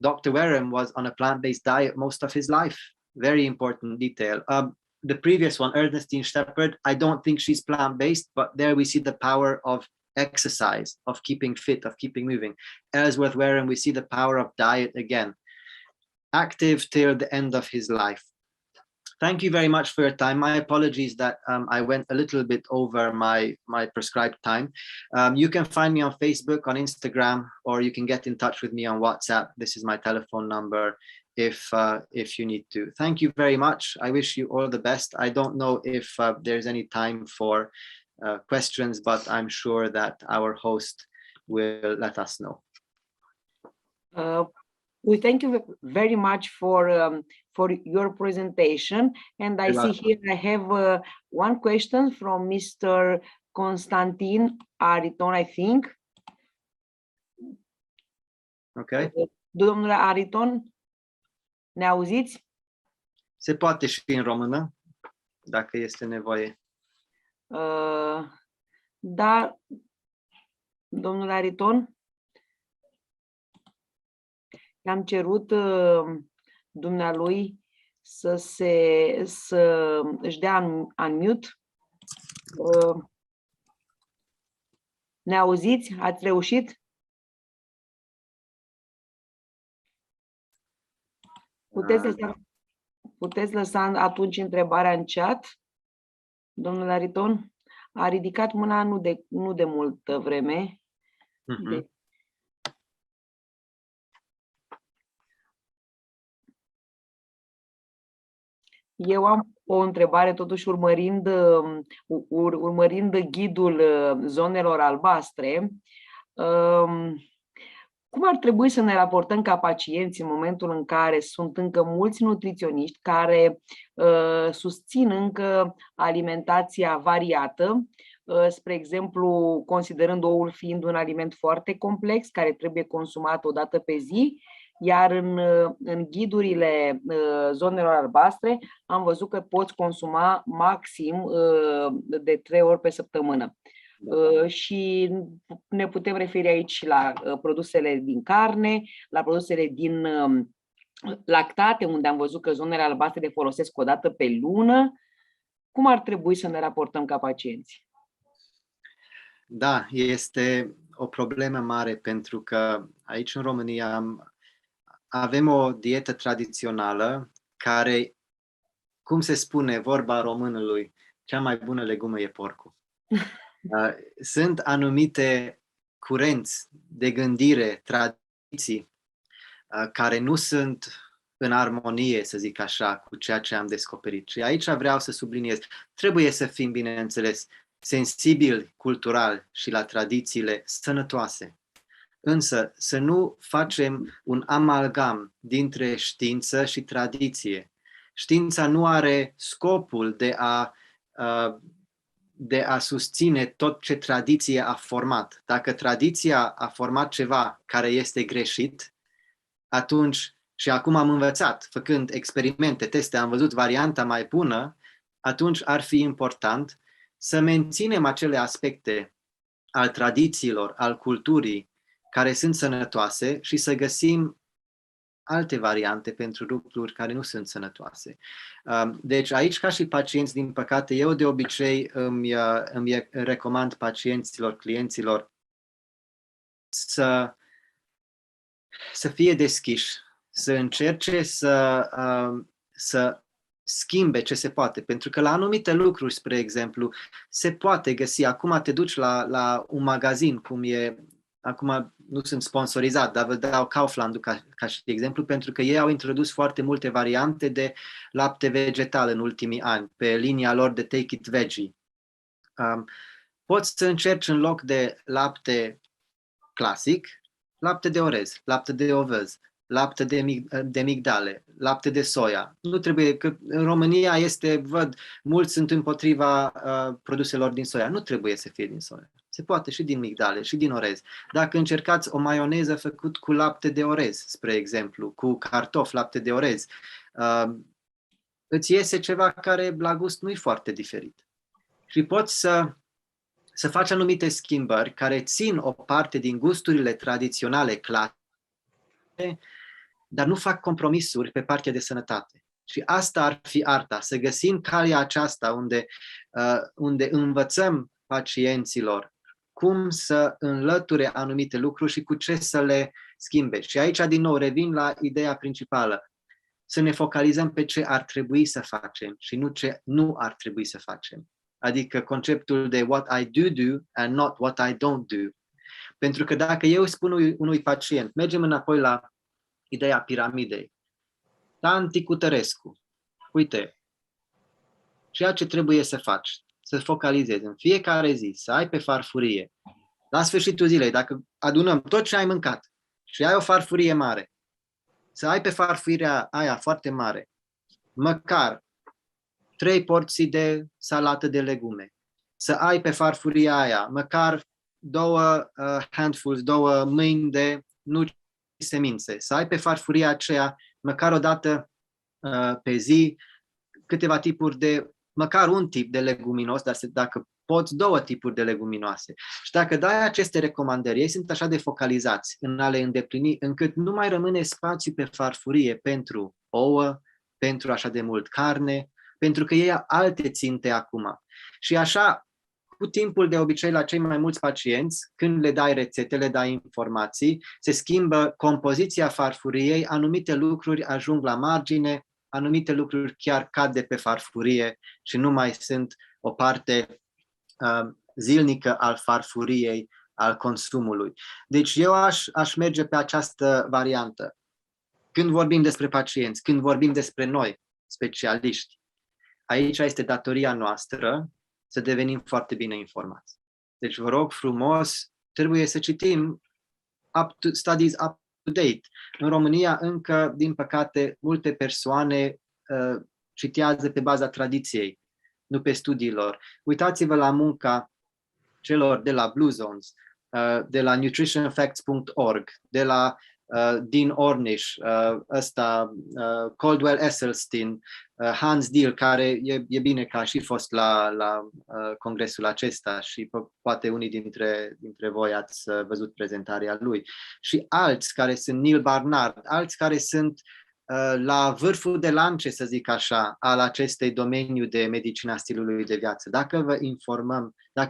Dr. Wareham was on a plant-based diet most of his life. Very important detail. The previous one, Ernestine Shepherd, I don't think she's plant-based, but there we see the power of exercise, of keeping fit, of keeping moving. Ellsworth Wareham, we see the power of diet again. Active till the end of his life. Thank you very much for your time. My apologies that I went a little bit over my prescribed time. You can find me on Facebook, on Instagram, or you can get in touch with me on WhatsApp. This is my telephone number if you need to. Thank you very much. I wish you all the best. I don't know if there's any time for questions, but I'm sure that our host will let us know. We thank you very much for your presentation. And I see here I have one question from Mr. Constantin Ariton, I think. Okay. Domnule Ariton, ne auziți? Se poate și în română, dacă este nevoie. Da, domnule Ariton. Am cerut dumnealui să își dea unmute. Ne auziți? Ați reușit? Puteți lăsa atunci întrebarea în chat. Domnul Ariton a ridicat mâna nu de multă vreme. Eu am o întrebare, totuși urmărind ghidul zonelor albastre. Cum ar trebui să ne raportăm ca pacienți în momentul în care sunt încă mulți nutriționiști care susțin încă alimentația variată, spre exemplu, considerând oul fiind un aliment foarte complex, care trebuie consumat o dată pe zi, iar în ghidurile zonelor albastre am văzut că poți consuma maxim de 3 ori pe săptămână. Și ne putem referi aici și la produsele din carne, la produsele din lactate, unde am văzut că zonele albastre le folosesc o dată pe lună. Cum ar trebui să ne raportăm ca pacienți? Da, este o problemă mare pentru că aici în România avem o dietă tradițională care, cum se spune, vorba românului, cea mai bună legumă e porcul. Sunt anumite curenți de gândire, tradiții, care nu sunt în armonie, să zic așa, cu ceea ce am descoperit. Și aici vreau să subliniez, trebuie să fim, bineînțeles, sensibili cultural și la tradițiile sănătoase. Însă să nu facem un amalgam dintre știință și tradiție. Știința nu are scopul de a susține tot ce tradiție a format. Dacă tradiția a format ceva care este greșit, atunci, și acum am învățat, făcând experimente, teste, am văzut varianta mai bună, atunci ar fi important să menținem acele aspecte al tradițiilor, al culturii, care sunt sănătoase și să găsim alte variante pentru lucruri care nu sunt sănătoase. Deci aici, ca și pacienți, din păcate, eu de obicei îmi recomand pacienților, clienților să fie deschiși, să încerce să schimbe ce se poate. Pentru că la anumite lucruri, spre exemplu, se poate găsi. Acum te duci la un magazin, cum e, acum nu sunt sponsorizat, dar vă dau Kauflandul ca și exemplu, pentru că ei au introdus foarte multe variante de lapte vegetal în ultimii ani, pe linia lor de Take It Veggie. Poți să încerci în loc de lapte clasic, lapte de orez, lapte de ovăz, lapte de migdale, lapte de soia. Nu trebuie, că în România văd, mulți sunt împotriva produselor din soia. Nu trebuie să fie din soia. Se poate și din migdale, și din orez. Dacă încercați o maioneză făcut cu lapte de orez, spre exemplu, cu cartofi, lapte de orez, îți iese ceva care la gust nu e foarte diferit. Și poți să faci anumite schimbări care țin o parte din gusturile tradiționale clasice, dar nu fac compromisuri pe partea de sănătate. Și asta ar fi arta, să găsim calea aceasta unde învățăm pacienților cum să înlăture anumite lucruri și cu ce să le schimbe. Și aici, din nou, revin la ideea principală. Să ne focalizăm pe ce ar trebui să facem și nu ce nu ar trebui să facem. Adică conceptul de what I do and not what I don't do. Pentru că dacă eu spun unui pacient, mergem înapoi la ideea piramidei. Tanti Cutărescu, uite, ceea ce trebuie să faci, să focalizezi în fiecare zi, să ai pe farfurie, la sfârșitul zilei, dacă adunăm tot ce ai mâncat și ai o farfurie mare, să ai pe farfuria aia foarte mare, măcar 3 porții de salată de legume, să ai pe farfuria aia măcar 2 handfuls, 2 mâini de nuci și semințe, să ai pe farfuria aceea măcar o dată pe zi câteva tipuri măcar un tip de leguminos, dar dacă poți 2 tipuri de leguminoase. Și dacă dai aceste recomandări, ei sunt așa de focalizați în a le îndeplini, încât nu mai rămâne spațiu pe farfurie pentru ouă, pentru așa de mult carne, pentru că ei au alte ținte acum. Și așa, cu timpul, de obicei, la cei mai mulți pacienți, când le dai rețete, le dai informații, se schimbă compoziția farfuriei, anumite lucruri ajung la margine, anumite lucruri chiar cad de pe farfurie și nu mai sunt o parte zilnică al farfuriei, al consumului. Deci eu aș merge pe această variantă. Când vorbim despre pacienți, când vorbim despre noi, specialiști, aici este datoria noastră să devenim foarte bine informați. Deci vă rog frumos, trebuie să citim studies up to date. În România încă, din păcate, multe persoane citează pe baza tradiției, nu pe studiilor. Uitați-vă la munca celor de la Blue Zones, de la nutritionfacts.org, de la Dean Ornish, Caldwell Esselstyn, Hans Diel, care e bine că a și fost la congresul acesta și poate unii dintre voi ați văzut prezentarea lui, și alți care sunt Neil Barnard, alți care sunt la vârful de lance, să zic așa, al acestui domeniu de medicina stilului de viață. Dacă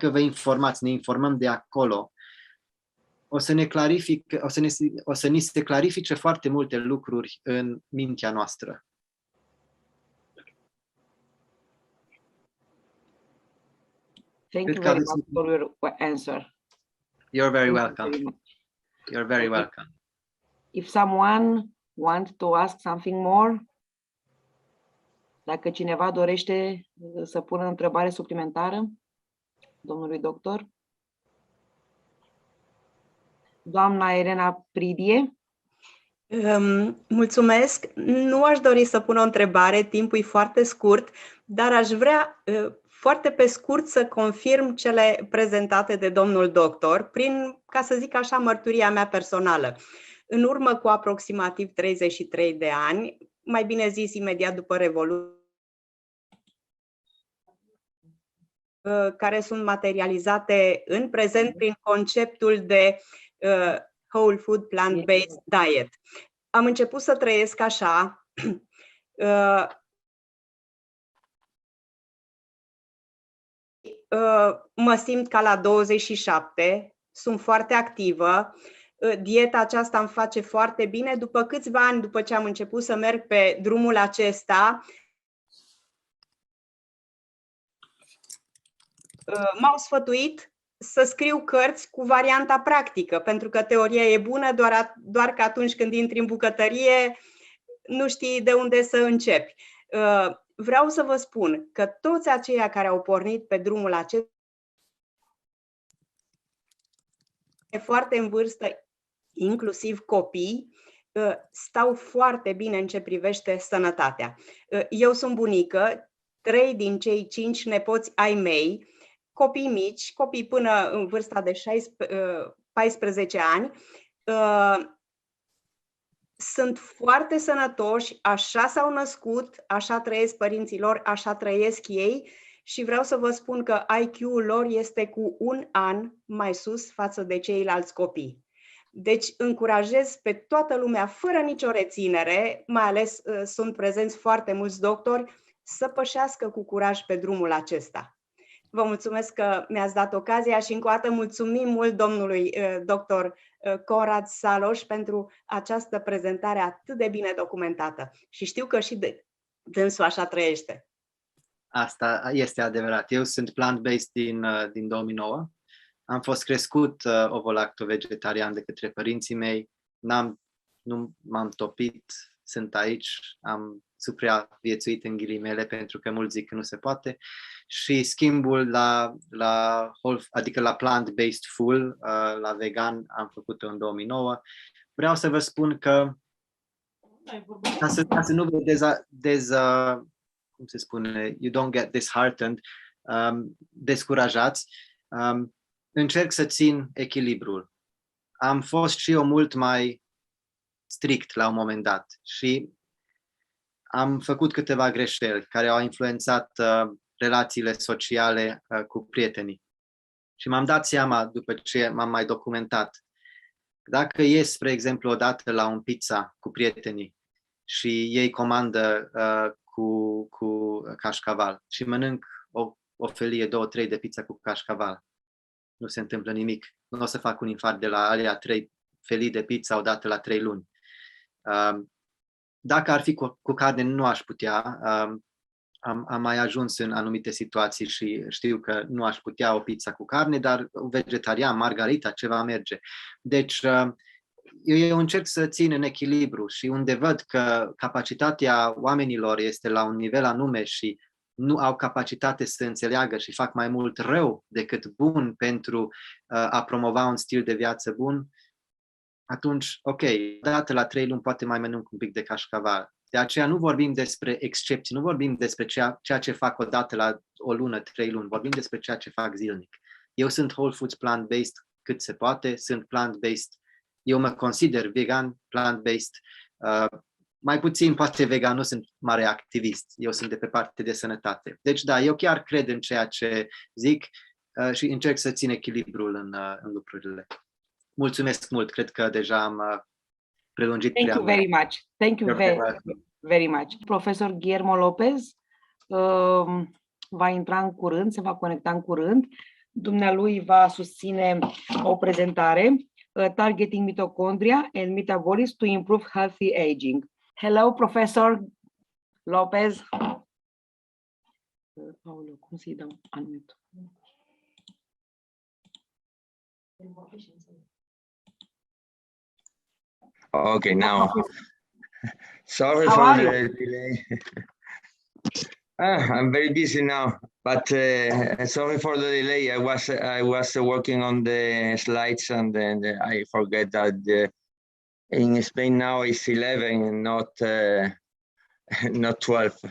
vă informați, ne informăm de acolo, o să ni se clarifice foarte multe lucruri în mintea noastră. Thank you very much for your answer. You're very welcome. You're very welcome. If someone wants to ask something more, dacă cineva dorește să pună întrebare suplimentară domnului doctor. Doamna Elena Pridie. Mulțumesc. Nu aș dori să pun o întrebare, timpul e foarte scurt, dar aș vrea foarte pe scurt să confirm cele prezentate de domnul doctor prin, ca să zic așa, mărturia mea personală. În urmă cu aproximativ 33 de ani, mai bine zis imediat după Revoluție, care sunt materializate în prezent prin conceptul de whole food plant-based diet. Am început să trăiesc așa, mă simt ca la 27, sunt foarte activă, dieta aceasta îmi face foarte bine. După câțiva ani, după ce am început să merg pe drumul acesta, m-au sfătuit să scriu cărți cu varianta practică, pentru că teoria e bună, doar că atunci când intri în bucătărie nu știi de unde să începi. Vreau să vă spun că toți aceia care au pornit pe drumul acesta foarte în vârstă, inclusiv copii, stau foarte bine în ce privește sănătatea. Eu sunt bunică, 3 din cei 5 nepoți ai mei, copii mici, copii până în vârsta de 14 ani, sunt foarte sănătoși, așa s-au născut, așa trăiesc părinții lor, așa trăiesc ei și vreau să vă spun că IQ-ul lor este cu 1 an mai sus față de ceilalți copii. Deci încurajez pe toată lumea, fără nicio reținere, mai ales sunt prezenți foarte mulți doctori, să pășească cu curaj pe drumul acesta. Vă mulțumesc că mi-ați dat ocazia și încă o dată mulțumim mult domnului doctor Conrad Szallós pentru această prezentare atât de bine documentată. Și știu că și dânsul așa trăiește. Asta este adevărat. Eu sunt plant-based din 2009. Am fost crescut ovo-lacto-vegetarian de către părinții mei. Nu m-am topit, sunt aici, am supraviețuit în ghilimele pentru că mulți zic că nu se poate. Și schimbul adică la plant-based full, la vegan, am făcut-o în 2009. Vreau să vă spun că ca să nu vă cum se spune, you don't get disheartened, descurajați, încerc să țin echilibrul. Am fost și eu mult mai strict la un moment dat și am făcut câteva greșeli care au influențat relațiile sociale cu prietenii. Și m-am dat seama, după ce m-am mai documentat, dacă ies, spre exemplu, odată la un pizza cu prietenii și ei comandă cu cașcaval și mănânc o felie, 2-3 de pizza cu cașcaval, nu se întâmplă nimic. Nu o să fac un infart de la alea 3 felii de pizza odată la 3 luni. Dacă ar fi cu carne, nu aș putea. Am mai ajuns în anumite situații și știu că nu aș putea o pizza cu carne, dar vegetarian, margarita, ceva merge. Deci, eu încerc să țin în echilibru și unde văd că capacitatea oamenilor este la un nivel anume și nu au capacitate să înțeleagă și fac mai mult rău decât bun pentru a promova un stil de viață bun, atunci, ok, odată la 3 luni poate mai mănânc un pic de cașcaval. De aceea nu vorbim despre excepții, nu vorbim despre ceea ce fac odată la o lună, 3 luni, vorbim despre ceea ce fac zilnic. Eu sunt whole foods plant-based cât se poate, sunt plant-based, eu mă consider vegan, plant-based, mai puțin poate vegan, nu sunt mare activist, eu sunt de pe parte de sănătate. Deci da, eu chiar cred în ceea ce zic și încerc să țin echilibrul în lucrurile. Mulțumesc mult, cred că deja am prelungit Thank you very much. Thank you very much. Profesor Guillermo Lopez va intra în curând, se va conecta în curând. Dumnealui va susține o prezentare, Targeting Mitochondria and Metabolism to Improve Healthy Aging. Hello, Professor Lopez. Paolo, cum să-i dau unmute? Okay, now, sorry for the delay. I'm very busy now, but sorry for the delay. I was working on the slides, and then I forget that in Spain now it's 11 and not 12.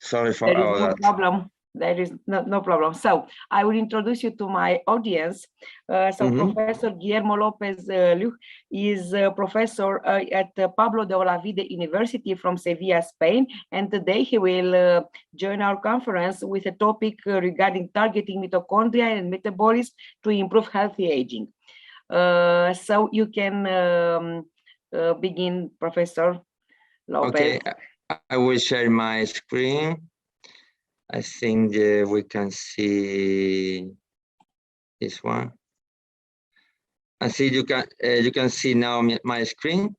Sorry for all that. No problem. There is no problem. So I will introduce you to my audience. Professor Guillermo Lopez Luch is a professor at Pablo de Olavide University from Sevilla, Spain. And today he will join our conference with a topic regarding targeting mitochondria and metabolism to improve healthy aging. So you can begin, Professor Lopez. Okay, I will share my screen. I think we can see this one. I see you can see now my screen.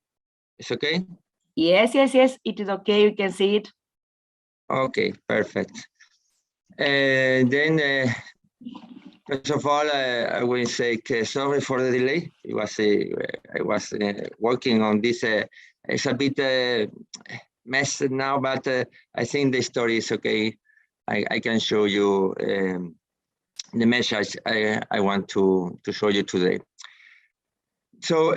It's okay? Yes. It is okay. You can see it. Okay, perfect. Then, first of all, I will say sorry for the delay. I was working on this. It's a bit messed now, but I think the story is okay. I can show you the message I want to show you today. So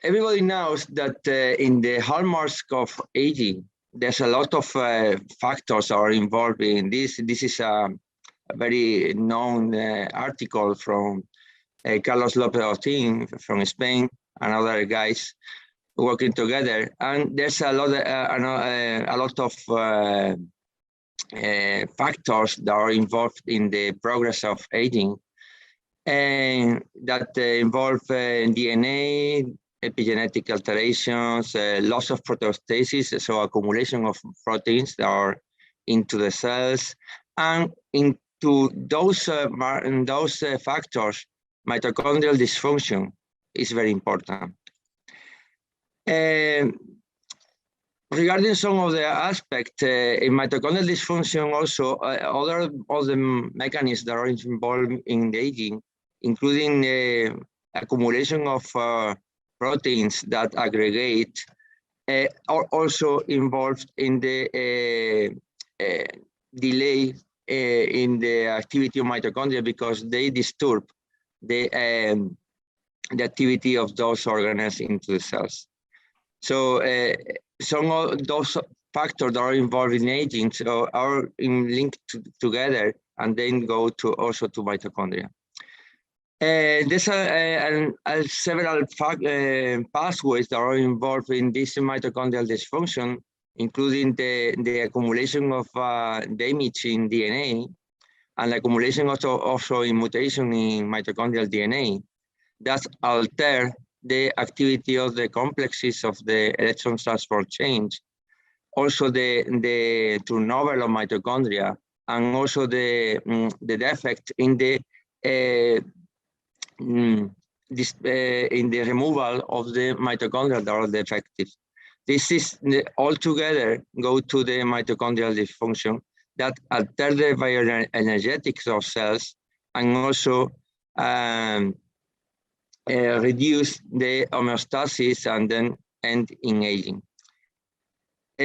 everybody knows that in the hallmarks of aging, there's a lot of factors are involved in this. This is a very known article from Carlos López from Spain and other guys working together. And there's a lot of factors that are involved in the progress of aging, and that involve DNA, epigenetic alterations, loss of proteostasis, so accumulation of proteins that are into the cells, and into those factors, mitochondrial dysfunction is very important. Regarding some of the aspects in mitochondrial dysfunction, also other mechanisms that are involved in the aging, including the accumulation of proteins that aggregate, are also involved in the delay in the activity of mitochondria, because they disturb the activity of those organelles into the cells. So some of those factors that are involved in aging are linked together, and then go to also to mitochondria. There's several pathways that are involved in this mitochondrial dysfunction, including the accumulation of damage in DNA, and accumulation also in mutation in mitochondrial DNA that alter the activity of the complexes of the electron transport change, also the turnover of mitochondria, and also the defect in the removal of the mitochondria that are defective. This is all together go to the mitochondrial dysfunction that alter the bioenergetics of cells, and also reduce the homeostasis and then end in aging.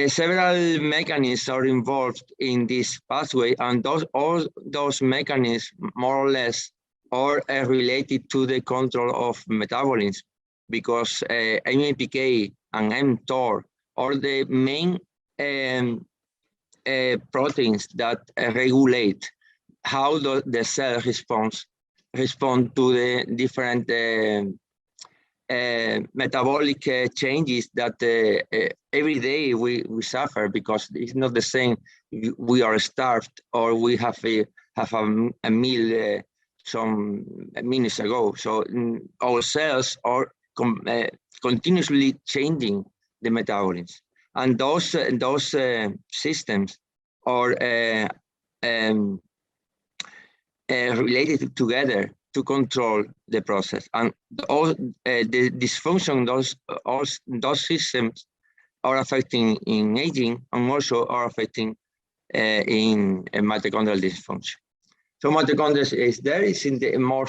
Several mechanisms are involved in this pathway, and all those mechanisms more or less are related to the control of metabolism, because MAPK and mTOR are the main proteins that regulate how the cell responds respond to the different metabolic changes that every day we suffer, because it's not the same we are starved or we have a meal some minutes ago. So our cells are continuously changing the metabolism, and those systems are related together to control the process, and all the dysfunction those systems are affecting in aging, and also are affecting in mitochondrial dysfunction. So mitochondria is there, is in the more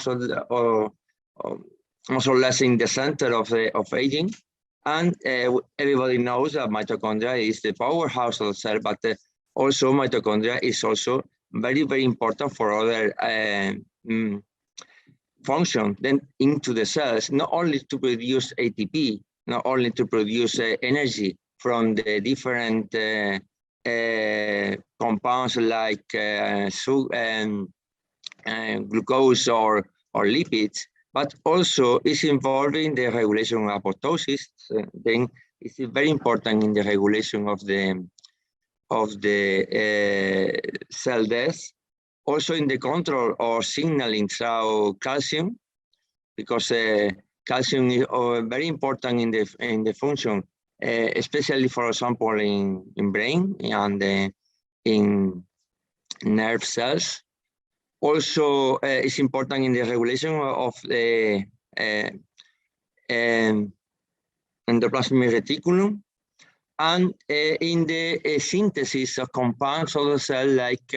or less in the center of aging, and everybody knows that mitochondria is the powerhouse of the cell, but also mitochondria is also very, very important for other function then into the cells, not only to produce ATP, not only to produce energy from the different compounds like glucose or lipids, but also is involved in the regulation of apoptosis. Then it's very important in the regulation of the cell death. Also in the control or signaling through calcium, because calcium is very important in the function, especially, for example, in brain and in nerve cells. Also, it's important in the regulation of the endoplasmic reticulum, and in the synthesis of compounds of the cell like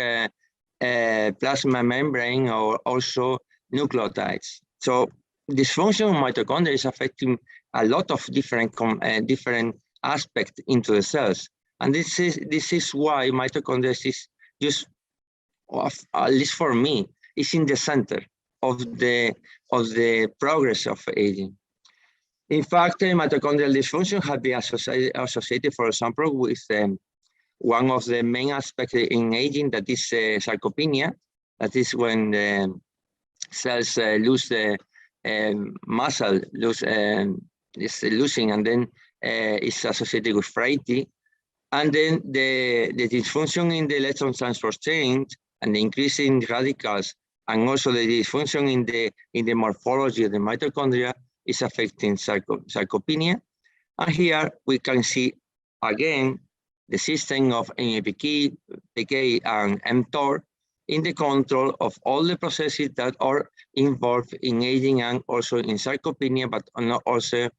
plasma membrane or also nucleotides. So dysfunction of mitochondria is affecting a lot of different aspects into the cells, and this is why mitochondria is just, at least for me, is in the center of the progress of aging. In fact, mitochondrial dysfunction has been associated, for example, with one of the main aspects in aging, that is sarcopenia. That is when the cells lose the muscle, is losing, and then it's associated with frailty. And then the dysfunction in the electron transport chain and the increase in radicals, and also the dysfunction in the morphology of the mitochondria is affecting sarcopenia. And here we can see again the system of NAPK, PK, and mTOR in the control of all the processes that are involved in aging and also in sarcopenia, but not also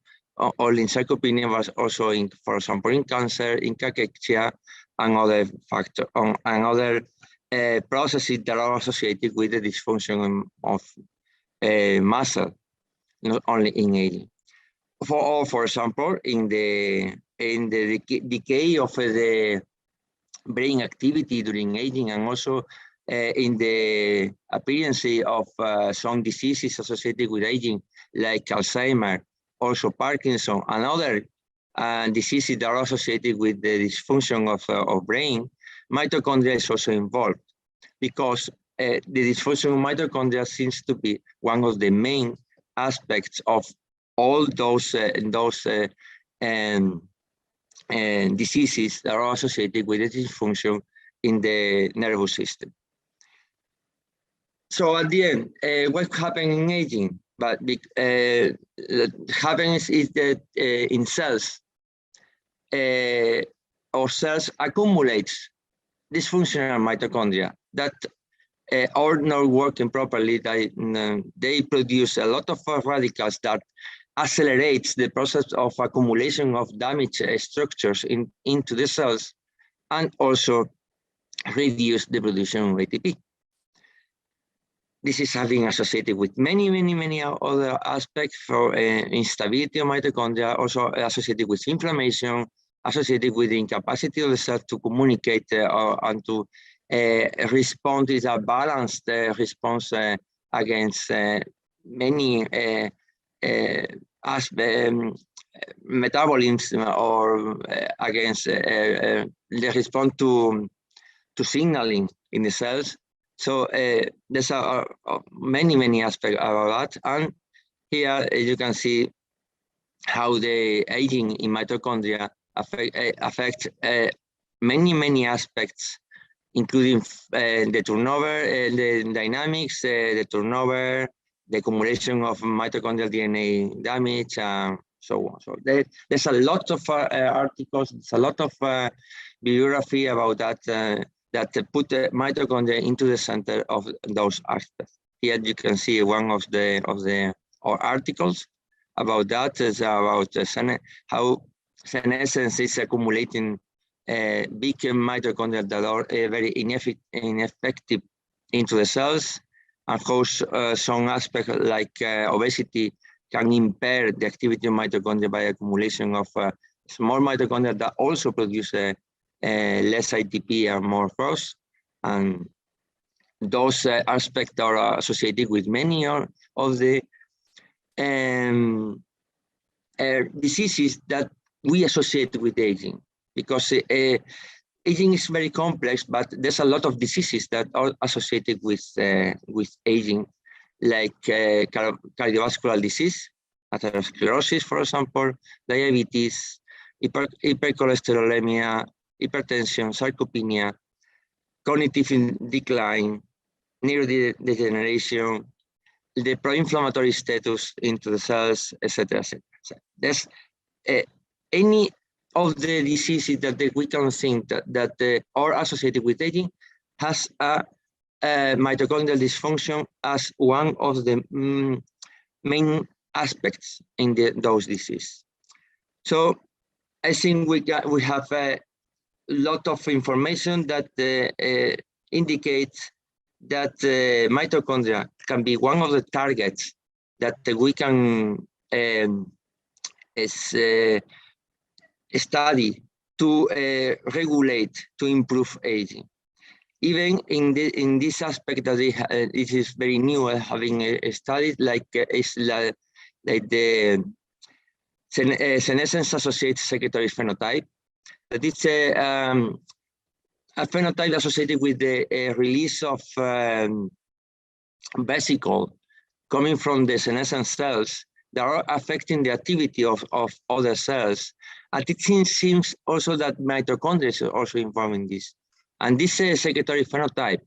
only in sarcopenia, but also in, for example, in cancer, in cachexia, and other factors, and other processes that are associated with the dysfunction of muscle, not only in aging. For example, in the decay of the brain activity during aging, and also in the appearance of some diseases associated with aging, like Alzheimer, also Parkinson, and other diseases that are associated with the dysfunction of brain, mitochondria is also involved, because the dysfunction of mitochondria seems to be one of the main aspects of all those diseases that are associated with the dysfunction in the nervous system. So at the end, what happens in aging? But happens is that in cells, our cells accumulate dysfunctional mitochondria that are not working properly. They produce a lot of radicals that accelerates the process of accumulation of damaged structures into the cells, and also reduce the production of ATP. This is having associated with many other aspects for instability of mitochondria, also associated with inflammation, associated with the incapacity of the cell to communicate and to respond with a balanced response against many metabolism, or against the response to signaling in the cells, So there's many aspects about that. And here you can see how the aging in mitochondria affect many aspects, including the turnover, the dynamics, the turnover, the accumulation of mitochondrial DNA damage, and so on. So there's a lot of articles, there's a lot of bibliography about that that put the mitochondria into the center of those aspects. Here you can see one of the articles about that. Is about how senescence is accumulating big mitochondria that are very ineffective into the cells, and how some aspects like obesity can impair the activity of mitochondria by accumulation of small mitochondria that also produce less ATP and more growth. And those aspects are associated with many of the diseases that we associate with aging, because aging is very complex, but there's a lot of diseases that are associated with aging, like cardiovascular disease, atherosclerosis, for example, diabetes, hypercholesterolemia, hypertension, sarcopenia, cognitive decline, neurodegeneration, the pro-inflammatory status into the cells, etc., etc. There's any of the diseases that we can think that are associated with aging has a mitochondrial dysfunction as one of the main aspects in those diseases. So I think we have a lot of information that indicates that mitochondria can be one of the targets that we can study to regulate, to improve aging. Even in this aspect that it is very new, having studied like the senescence associated secretory phenotype, that it's a phenotype associated with the release of vesicle coming from the senescent cells that are affecting the activity of other cells. And it seems also that mitochondria is also involved in this. And this secretory phenotype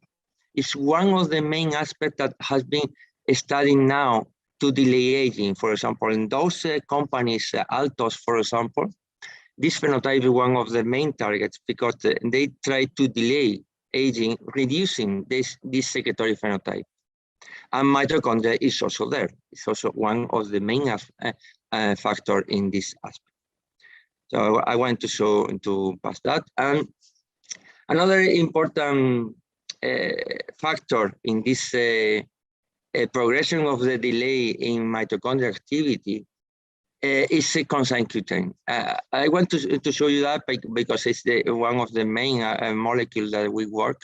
is one of the main aspects that has been studied now to delay aging. For example, in those companies, Altos, for example, this phenotype is one of the main targets because they try to delay aging, reducing this secretory phenotype. And mitochondria is also there. It's also one of the main factors in this aspect. So I want to pass that. And another important factor in this progression of the delay in mitochondrial activity is consanguine. I want to show you that because it's one of the main molecules that we work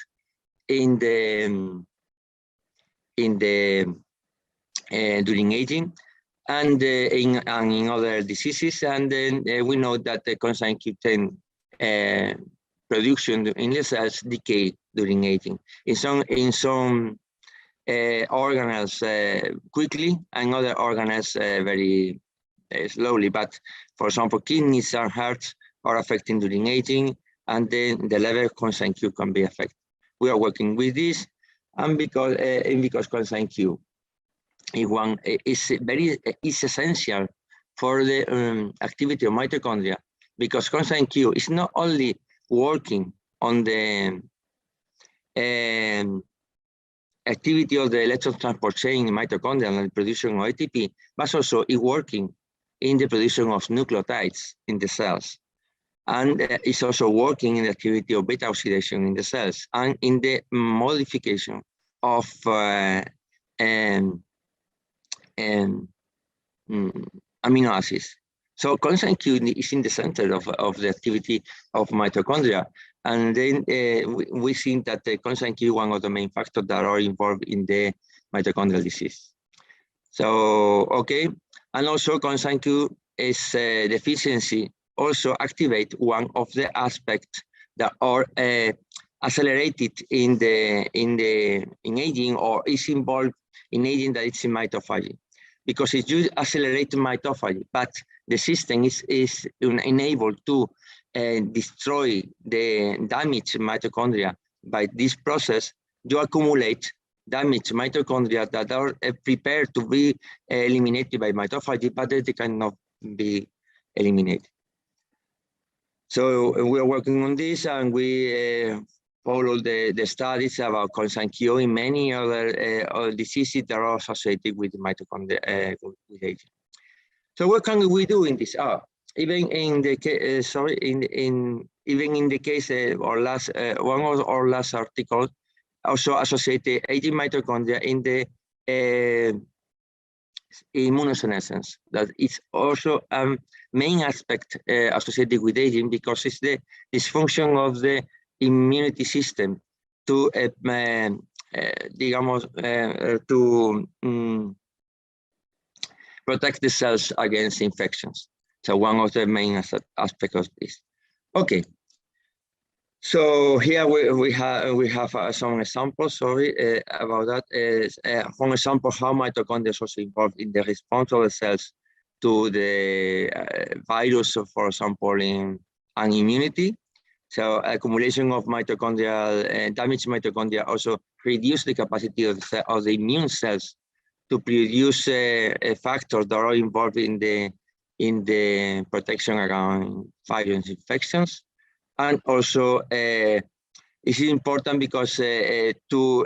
in during aging and in other diseases. And then we know that the consanguine production in the cells decay during aging. In some organelles quickly, and other organelles very slowly. But for example, kidneys and hearts are affected during aging, and then the level of consanguine can be affected. We are working with this, and because consanguine is essential for the activity of mitochondria, because consanguine is not only working on the activity of the electron transport chain in mitochondria and the production of ATP, but also is working in the production of nucleotides in the cells. And it's also working in the activity of beta oxidation in the cells and in the modification of amino acids. So consanguine is in the center of the activity of mitochondria. And then we think that the consanguine is one of the main factors that are involved in the mitochondrial disease. So, okay. And also consanguine is deficiency also activate one of the aspects that are accelerated in aging, or is involved in aging, that it's in mitophagy. Because if you accelerate mitophagy, but the system is enabled to destroy the damaged mitochondria by this process, you accumulate damaged mitochondria that are prepared to be eliminated by mitophagy, but they cannot be eliminated. So we are working on this, and we follow the studies about consanguineo in many other diseases that are associated with mitochondria with aging. So what can we do in this? Even in the case, even in the case or last one of our last articles also associated aging mitochondria in the immunosenescence. That is also a main aspect associated with aging, because it's the dysfunction of the immunity system to protect the cells against infections. So one of the main aspects of this. Okay. So here we have some examples. Sorry about that. For example, how mitochondria is also involved in the response of the cells to the virus, for example, in immunity. So accumulation of mitochondrial damaged mitochondria also reduce the capacity of the immune cells to produce factors that are involved in the protection around virus infections. And also it's important because to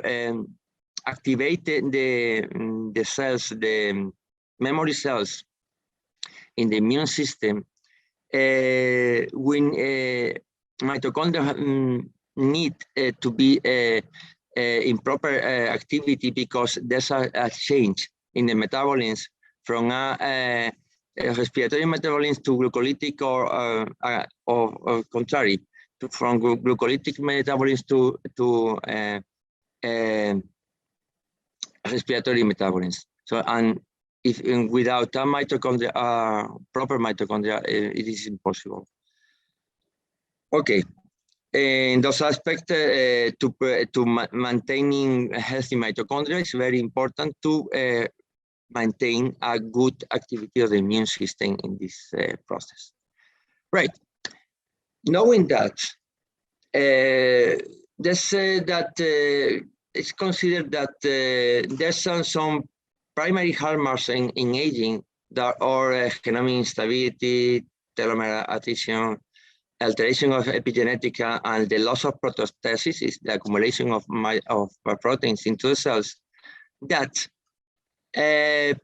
activate the cells, the memory cells in the immune system, when mitochondria need to be in proper activity, because there's a change in the metabolism from a respiratory metabolism to glucolytic or contrary, from glucolytic metabolism to respiratory metabolism. So, and if without a mitochondria, proper mitochondria, it is impossible. Okay. In those aspects, to maintaining healthy mitochondria, it's very important to maintain a good activity of the immune system in this process. Right. Knowing that, they say that it's considered that there's some primary hallmarks in aging that are genomic instability, telomere attrition, alteration of epigenetica, and the loss of proteostasis, is the accumulation of proteins into the cells that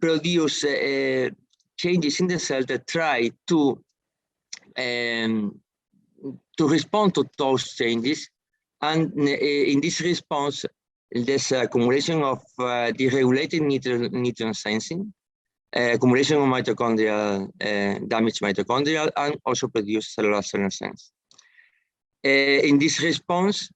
produce changes in the cell that try to respond to those changes. And in this response, there's accumulation of deregulated nutrient sensing, accumulation of mitochondrial, damaged mitochondria, and also produce cellular senescence. In this response,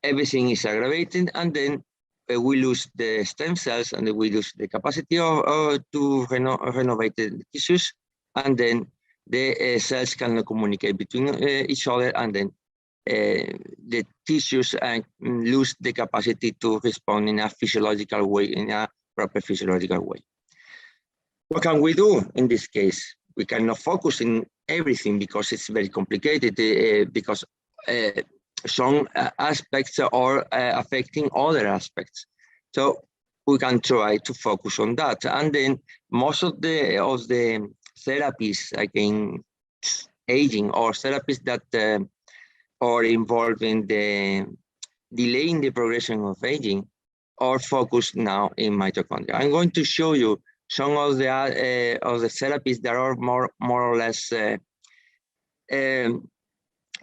everything is aggravated, and then we lose the stem cells, and we lose the capacity to renovate the tissues, and then the cells cannot communicate between each other, and then the tissues lose the capacity to respond in a physiological way, in a proper physiological way. What can we do in this case? We cannot focus in everything because it's very complicated, because some aspects are affecting other aspects. So we can try to focus on that. And then most of the therapies against aging, or therapies that are involved in the delaying the progression of aging, are focused now in mitochondria. I'm going to show you some of the therapies that are more or less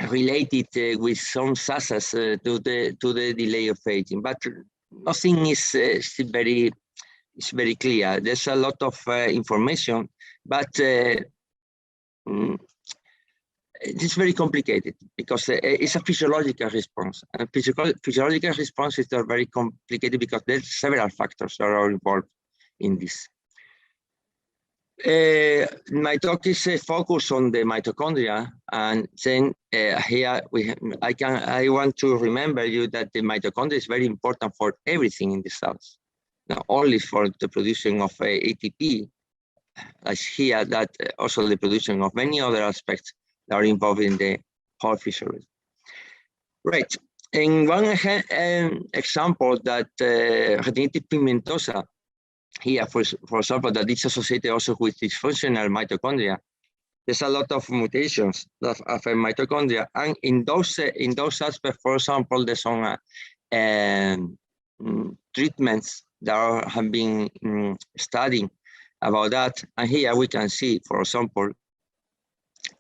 related with some success to the delay of aging, but nothing is very clear. There's a lot of information, but it's very complicated because it's a physiological response. And physiological responses are very complicated because there's several factors that are involved in this. My talk is focused on the mitochondria, and then here I want to remember you that the mitochondria is very important for everything in the cells, not only for the production of ATP, as here, that also the production of many other aspects that are involved in the whole physiology. Right. In one example that retinitis pigmentosa, here, for example, that is associated also with dysfunctional mitochondria. There's a lot of mutations that affect mitochondria, and in those aspects, for example, there's some treatments that have been studying about that. And here we can see, for example,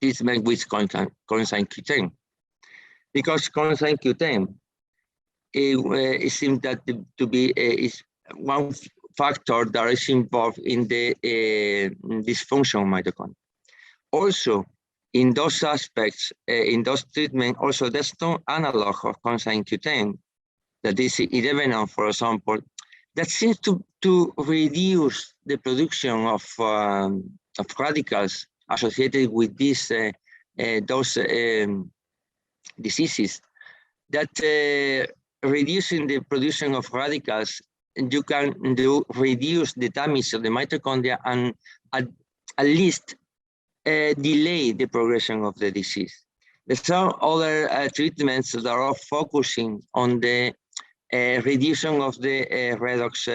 treatment with coenzyme Q10, because coenzyme Q10 it seems that to be is one factor that is involved in the dysfunction of mitochondria. Also, in those aspects, in those treatments, also there's no analog of coenzyme Q10, that is 11, for example, that seems to reduce the production of radicals associated with these those diseases. That reducing the production of radicals, you can reduce the damage of the mitochondria and at least delay the progression of the disease. There's some other treatments that are focusing on the reduction of the redox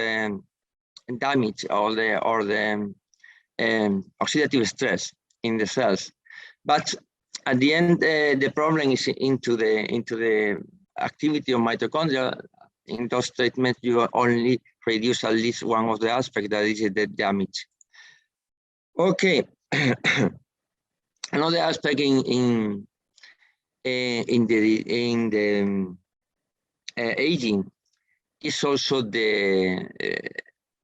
damage or the oxidative stress in the cells. But at the end, the problem is into the activity of mitochondria. In those treatments, you only reduce at least one of the aspects, that is the damage. Okay. Another aspect in the aging is also the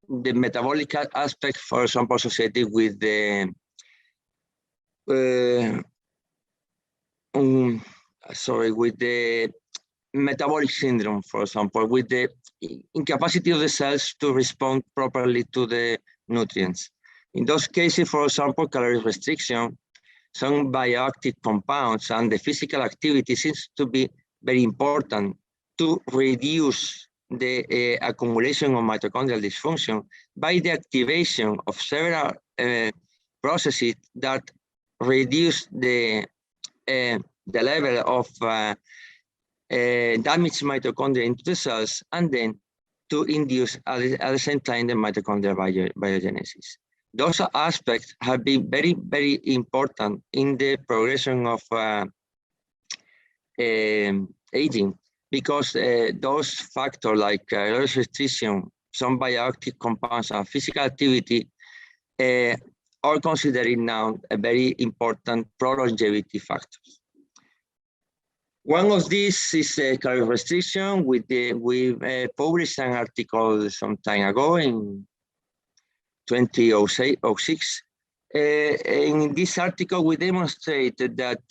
metabolic aspect, for example, associated with the with the metabolic syndrome, for example, with the incapacity of the cells to respond properly to the nutrients. In those cases, for example, calorie restriction, some bioactive compounds and the physical activity seems to be very important to reduce the accumulation of mitochondrial dysfunction by the activation of several processes that reduce the level of damaged mitochondria into the cells, and then to induce at the same time the mitochondrial biogenesis. Those aspects have been very, very important in the progression of aging, because those factors like calorie restriction, some bioactive compounds, and physical activity are considered now a very important pro-longevity factors. One of these is calorie restriction. We published an article some time ago in 2006. In this article, we demonstrated that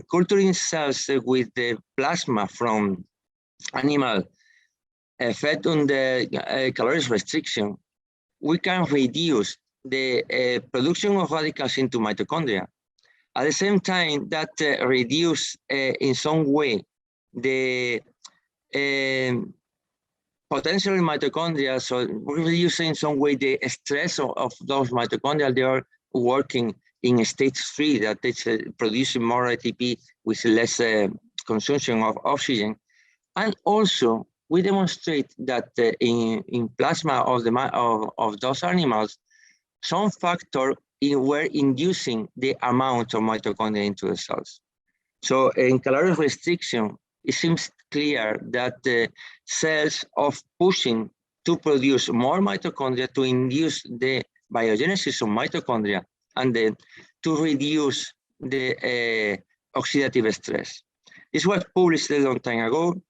culturing cells with the plasma from animal fed on the calories restriction, we can reduce the production of radicals into mitochondria. At the same time, that reduce in some way the potential mitochondria, so reducing in some way the stress of those mitochondria. They are working in stage 3, that is producing more ATP with less consumption of oxygen. And also, we demonstrate that in plasma of those animals, some factor were inducing the amount of mitochondria into the cells. So in calorie restriction, it seems clear that the cells of pushing to produce more mitochondria to induce the biogenesis of mitochondria, and then to reduce the oxidative stress. This was published a long time ago,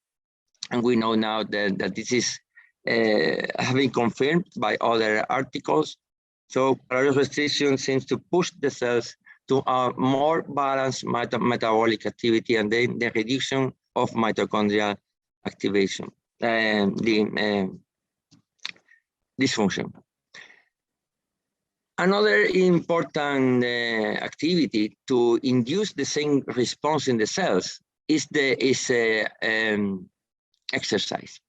and we know now that this is having confirmed by other articles. So calorie restriction seems to push the cells to a more balanced metabolic activity, and then the reduction of mitochondrial activation and the dysfunction. Another important activity to induce the same response in the cells is exercise.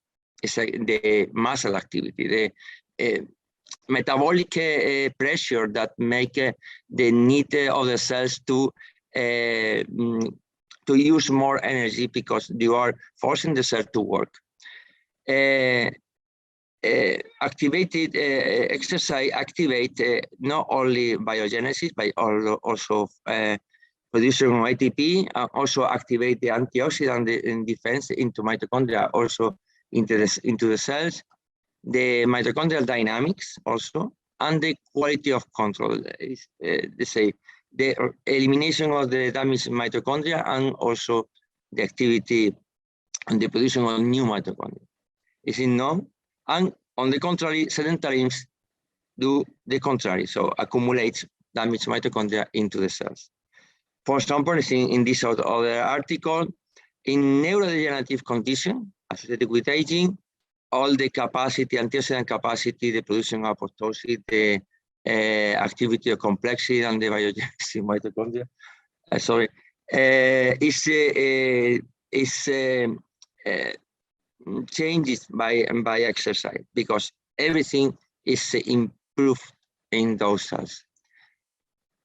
It's the muscle activity, the metabolic pressure that make the need of the cells to use more energy because you are forcing the cell to work. Activated exercise activate not only biogenesis but also production of ATP, also activate the antioxidant in defense into mitochondria, also into the cells, the mitochondrial dynamics also, and the quality of control. They say the elimination of the damaged mitochondria and also the activity and the production of new mitochondria. Is it known? And on the contrary, sedentarism do the contrary, so accumulates damaged mitochondria into the cells. For example, in this other article, in neurodegenerative condition associated with aging, all the capacity, antioxidant capacity, the production of apoptosis, the activity of complexity and the biogenesis mitochondria, changes by exercise, because everything is improved in those cells.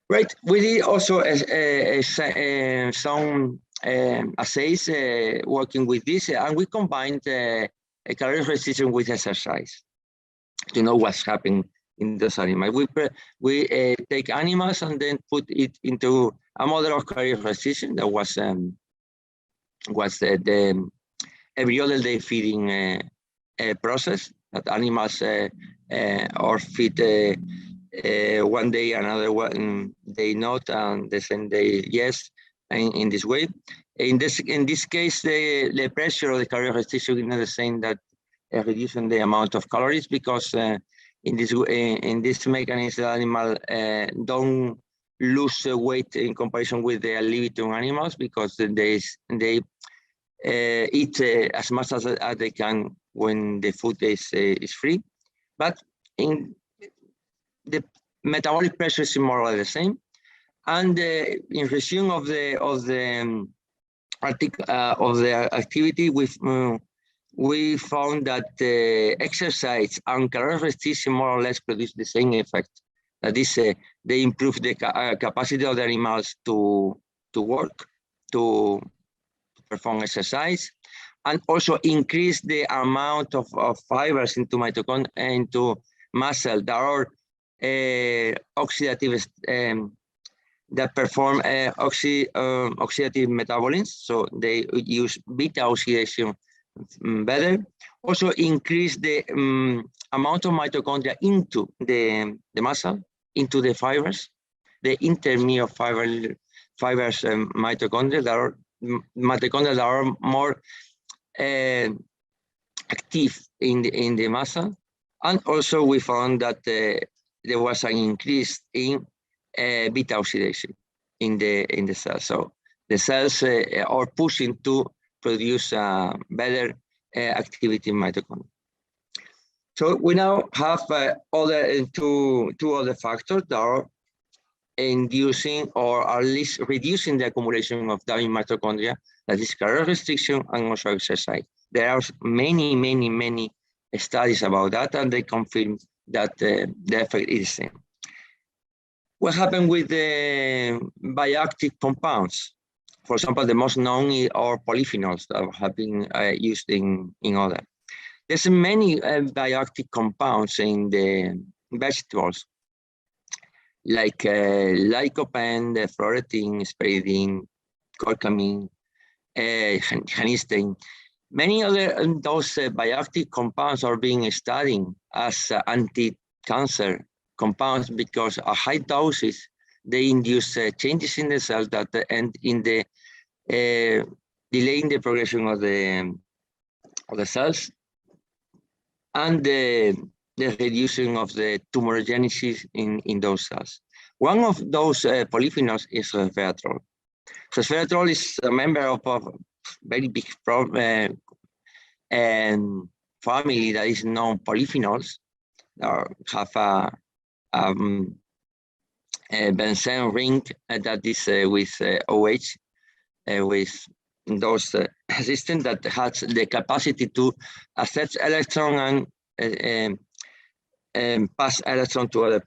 Right, we did also some assays working with this, and we combined caloric restriction with exercise to know what's happening in those animals. We take animals and then put it into a model of caloric restriction that was the every other day feeding process, that animals are fed one day, another one day not, and the same day yes, in this way. In this case, the pressure of the caloric restriction is not the same that reducing the amount of calories, because in this mechanism, the animal don't lose weight in comparison with the live-eating animals, because they eat as much as they can when the food is free. But in the metabolic pressure is more or less the same, and in resume of the activity, we found that exercise and caloric restriction more or less produce the same effect. That is, they improve the capacity of the animals to work, to perform exercise, and also increase the amount of fibers into mitochondria, into muscle that are oxidative, that perform oxidative metabolism. So they use beta oxidation better. Also increase the amount of mitochondria into the muscle, into the fibers, the intermediate fibers mitochondria that are more active in the muscle. And also we found that there was an increase in beta oxidation in the cells. So the cells are pushing to produce better activity in mitochondria. So we now have two other factors that are inducing or at least reducing the accumulation of damaged mitochondria, that is caloric restriction and also exercise. There are many studies about that, and they confirm that the effect is the same. What happened with the bioactive compounds? For example, the most known are polyphenols that have been used in other. There's many bioactive compounds in the vegetables, like lycopene, fluoretine, spiridine, curcumin, genistein. Many other those bioactive compounds are being studied as anti-cancer compounds, because at high doses they induce changes in the cells that end in the delaying the progression of the cells and the reducing of the tumorigenesis in those cells. One of those polyphenols is resveratrol. Resveratrol is a member of a very big family that is known polyphenols, that have benzene ring that is with OH, with those systems that has the capacity to accept electron and pass electron to other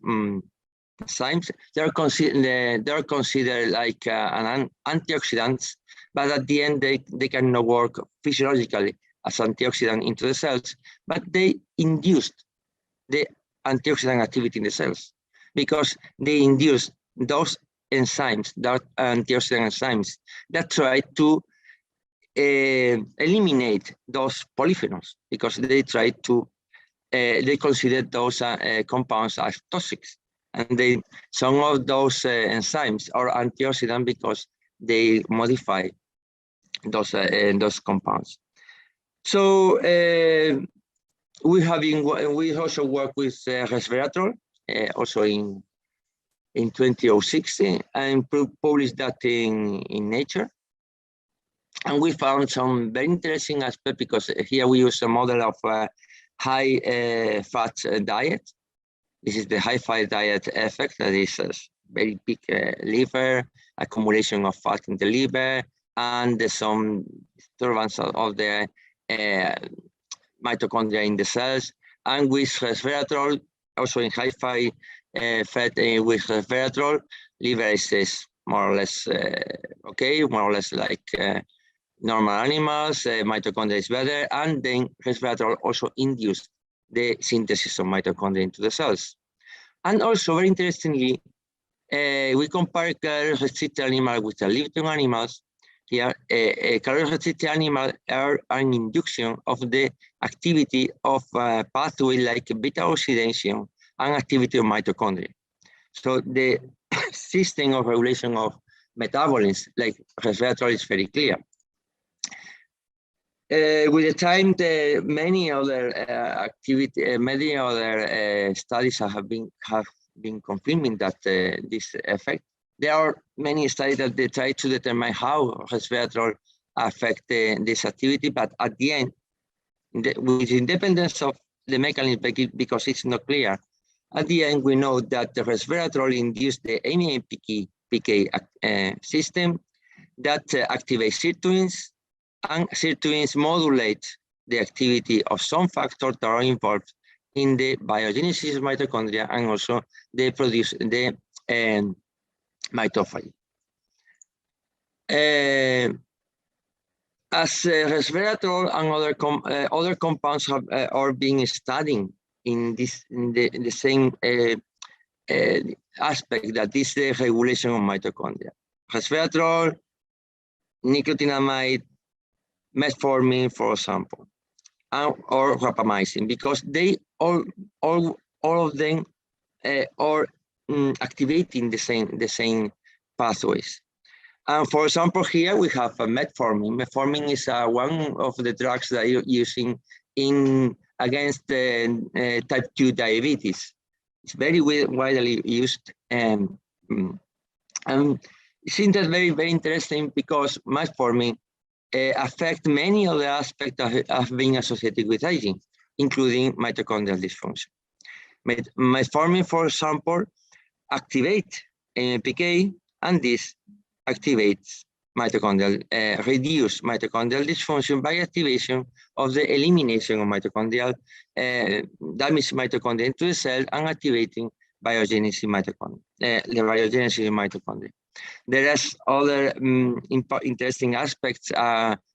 enzymes. They're considered like an antioxidants, but at the end they cannot work physiologically as antioxidant into the cells, but they induced the antioxidant activity in the cells because they induce those enzymes, that antioxidant enzymes, that try to eliminate those polyphenols because they try to they consider those compounds as toxic, and some of those enzymes are antioxidant because they modify those compounds. So we also work with resveratrol, also in 2006, and published that in Nature. And we found some very interesting aspects because here we use a model of high fat diet. This is the high fat diet effect, that is a very big liver, accumulation of fat in the liver, and some disturbance of the mitochondria in the cells. And with resveratrol, also in high fat with resveratrol, liver is more or less okay, more or less like normal animals, mitochondria is better, and then resveratrol also induced the synthesis of mitochondria into the cells. And also, very interestingly, we compare calorie-restricted animals with living animals. Here, calorie-restricted animals are an induction of the activity of pathway like beta oxidation and activity of mitochondria. So the system of regulation of metabolism, like resveratrol, is very clear. With the time, many other studies have been confirming that this effect. There are many studies that they try to determine how resveratrol affect this activity, but at the end, with independence of the mechanism, because it's not clear, at the end we know that the resveratrol induced the AMPK system that activates sirtuins, and sirtuins modulate the activity of some factors that are involved in the biogenesis of mitochondria, and also they produce the mitophagy. As resveratrol and other compounds are being studied in the same aspect, that is the regulation of mitochondria. Resveratrol, nicotinamide, metformin, for example, or rapamycin, because they all of them are activating the same pathways. And for example, here we have metformin. Metformin is one of the drugs that you're using against type 2 diabetes. It's very widely used, and it seems that very, very interesting because metformin affect many of the aspects of being associated with aging, including mitochondrial dysfunction. Metformin, for example, activate AMPK, and this activates mitochondrial, reduce mitochondrial dysfunction by activation of the elimination of mitochondrial, damaged mitochondria into the cell, and activating biogenesis mitochondria, the biogenesis of mitochondria. There is other interesting aspects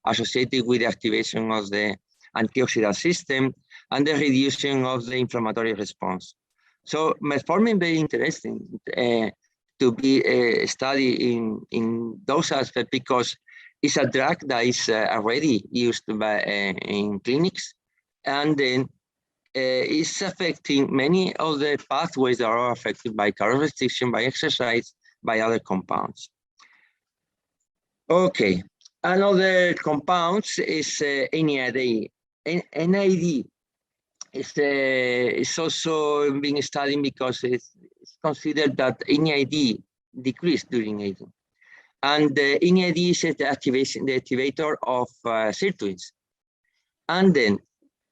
associated with the activation of the antioxidant system and the reduction of the inflammatory response. So metformin very interesting to be studied in those aspects, because it's a drug that is already used in clinics, and then it's affecting many of the pathways that are affected by calorie restriction, by exercise, by other compounds. Okay, another compounds is NAD. NAD is also being studied because it's considered that NAD decreased during aging. And NAD is the activator of sirtuins. And then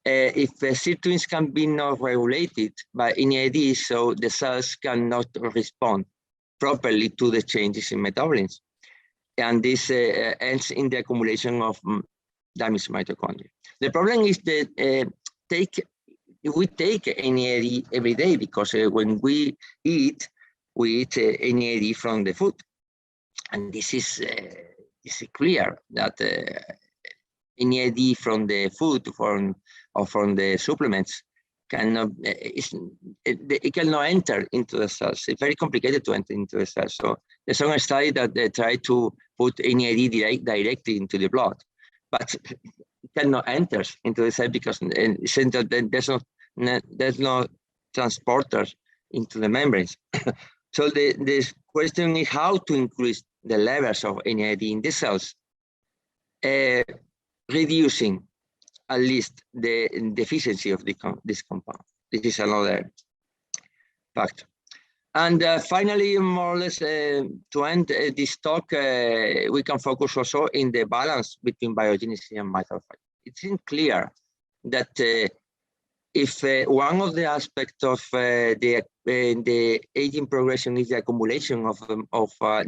if sirtuins can be not regulated by NAD, so the cells cannot respond properly to the changes in metabolism. And this ends in the accumulation of damaged mitochondria. The problem is that we take NAD every day because when we eat NAD from the food. And this is clear that NAD from the food or from the supplements cannot it cannot enter into the cells. It's very complicated to enter into the cells. So there's some study that they try to put NAD directly into the blood, but it cannot enter into the cell because there's no transporters into the membranes. So the question is how to increase the levels of NAD in the cells, reducing at least the deficiency of this compound. This is another factor. And finally, more or less, to end this talk, we can focus also in the balance between biogenesis and mitophagy. It seems clear that if one of the aspects of the aging progression is the accumulation of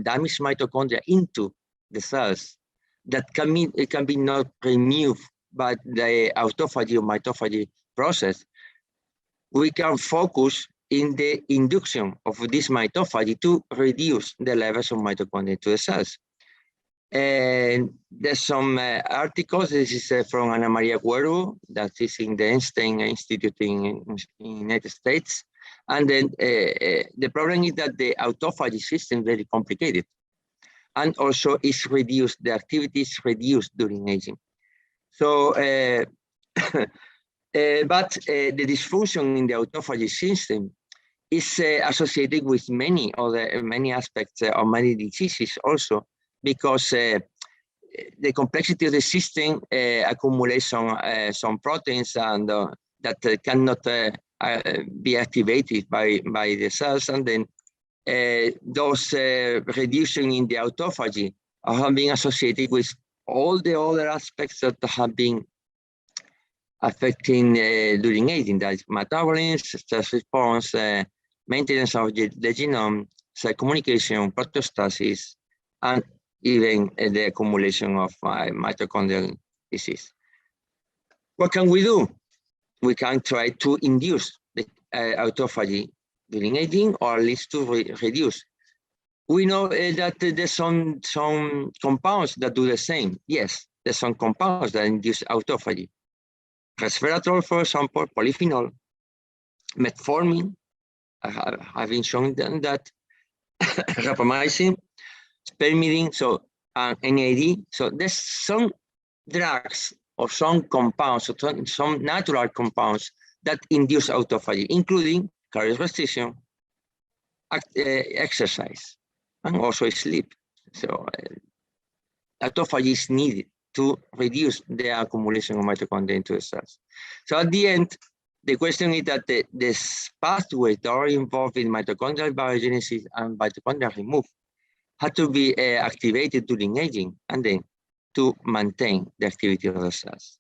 damaged mitochondria into the cells, that can be not removed by the autophagy or mitophagy process, we can focus in the induction of this mitophagy to reduce the levels of mitochondria to the cells. And there's some articles. This is from Ana Maria Guerrero, that is in the Einstein Institute in the United States. And then the problem is that the autophagy system is very complicated. And also is reduced, the activity is reduced during aging. So, but the dysfunction in the autophagy system is associated with many aspects of many diseases also, because the complexity of the system accumulates some proteins and that cannot be activated by the cells, and then those reduction in the autophagy have been associated with all the other aspects that have been affecting during aging, that is metabolism, stress response, maintenance of the genome, cell communication, proteostasis, and even the accumulation of mitochondrial disease. What can we do? We can try to induce the autophagy during aging, or at least to reduce. We know that there's some compounds that do the same. Yes, there's some compounds that induce autophagy. Resveratrol, for example, polyphenol, metformin, I've been shown that, rapamycin, spermidine, so NAD. So there's some drugs or some compounds, or some natural compounds that induce autophagy, including calorie restriction, exercise, and also sleep. So autophagy is needed to reduce the accumulation of mitochondria into the cells. So at the end, the question is that the pathways that are involved in mitochondrial biogenesis and mitochondrial removal have to be activated during aging, and then to maintain the activity of the cells.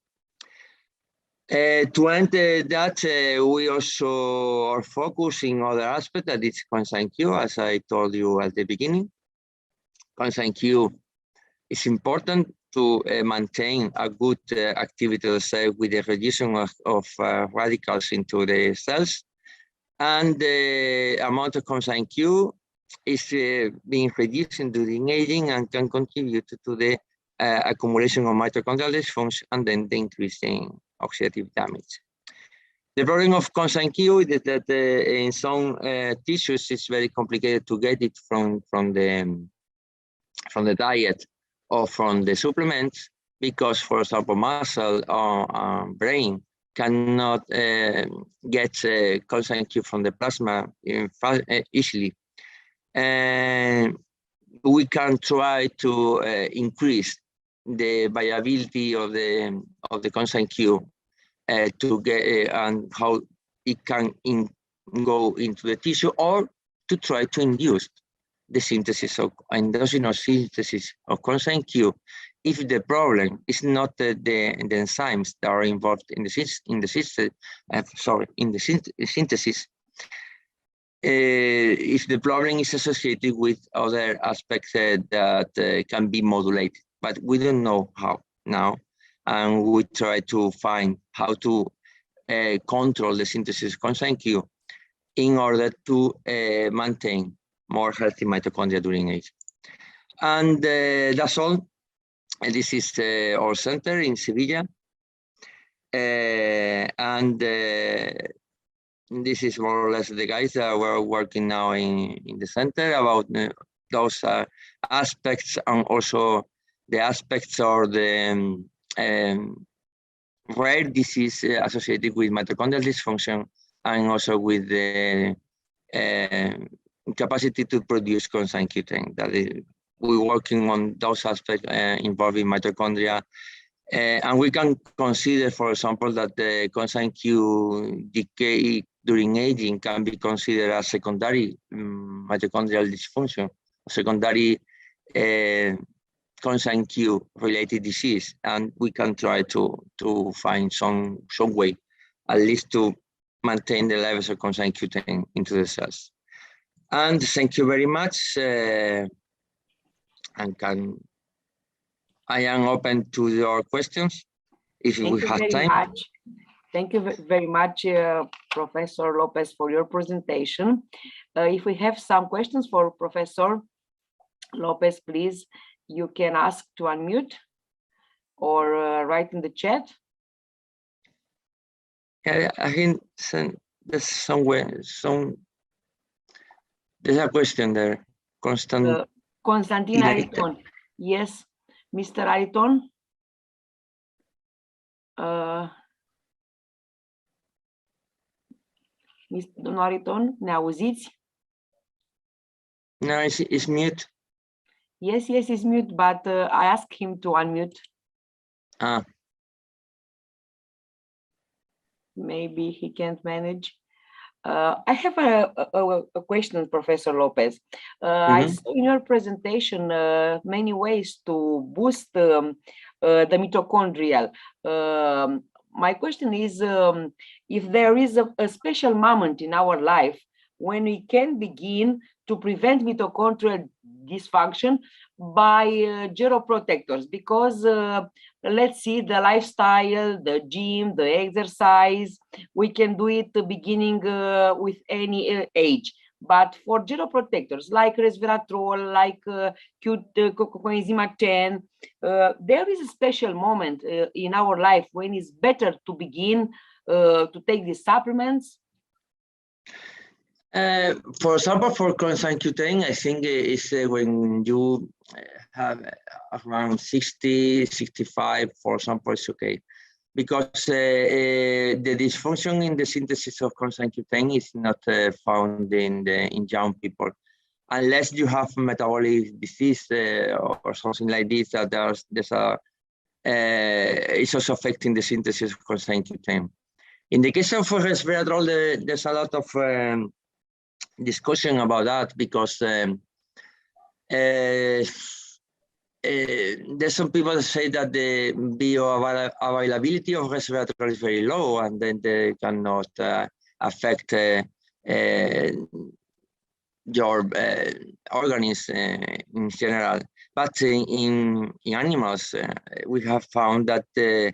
To end that, we also are focusing on other aspects that is Coenzyme Q, as I told you at the beginning. Coenzyme Q is important to maintain a good activity of the cell with the reduction of radicals into the cells. And the amount of Coenzyme Q is being reduced during aging and can contribute to the accumulation of mitochondrial dysfunction and then the increasing oxidative damage. The problem of Coenzyme Q is that in some tissues it's very complicated to get it from the diet or from the supplements, because, for example, muscle or brain cannot get Coenzyme Q from the plasma easily. And we can try to increase the viability of the Coenzyme Q to get and how it can go into the tissue, or to try to induce the synthesis of endogenous synthesis of Coenzyme Q if the problem is not the enzymes that are involved in the synthesis, if the problem is associated with other aspects that can be modulated, but we don't know how now, and we try to find how to control the synthesis of coenzyme Q in order to maintain more healthy mitochondria during age. And that's all. This is our center in Sevilla. And this is more or less the guys that were working now in the center about those aspects, and also the aspects or the rare disease associated with mitochondrial dysfunction, and also with the capacity to produce coenzyme Q10. That is, we're working on those aspects involving mitochondria. And we can consider, for example, that the coenzyme Q decay during aging can be considered a secondary mitochondrial dysfunction, secondary coenzyme Q related disease. And we can try to find some way, at least to maintain the levels of coenzyme Q10 into the cells. And thank you very much. I am open to your questions if we have time. Thank you very much, Professor Lopez, for your presentation. If we have some questions for Professor Lopez, please, you can ask to unmute or write in the chat. Yeah, I think there's somewhere, there's a question there. Constantin Ariton. Yes, Mr. Ariton. Domnul Ariton, ne auziți? No, it's mute. Yes, it's mute, but I asked him to unmute. Maybe he can't manage. I have a question, Professor Lopez. I saw in your presentation many ways to boost the mitochondrial. My question is if there is a special moment in our life when we can begin to prevent mitochondrial dysfunction by geroprotectors, because let's see, the lifestyle, the gym, the exercise, we can do it beginning with any age. But for geroprotectors like resveratrol, like coenzyme 10, there is a special moment in our life when it's better to begin to take these supplements. For example, for coenzyme Q10, I think it's when you have around 60, 65, for example, it's okay. Because the dysfunction in the synthesis of coenzyme Q10 is not found in young people, unless you have metabolic disease or something like this. That it's also affecting the synthesis of coenzyme Q10. In the case of resveratrol, there's a lot of discussion about that, because there's some people that say that the bioavailability of resveratrol is very low, and then they cannot affect your organism in general. But in animals, we have found that the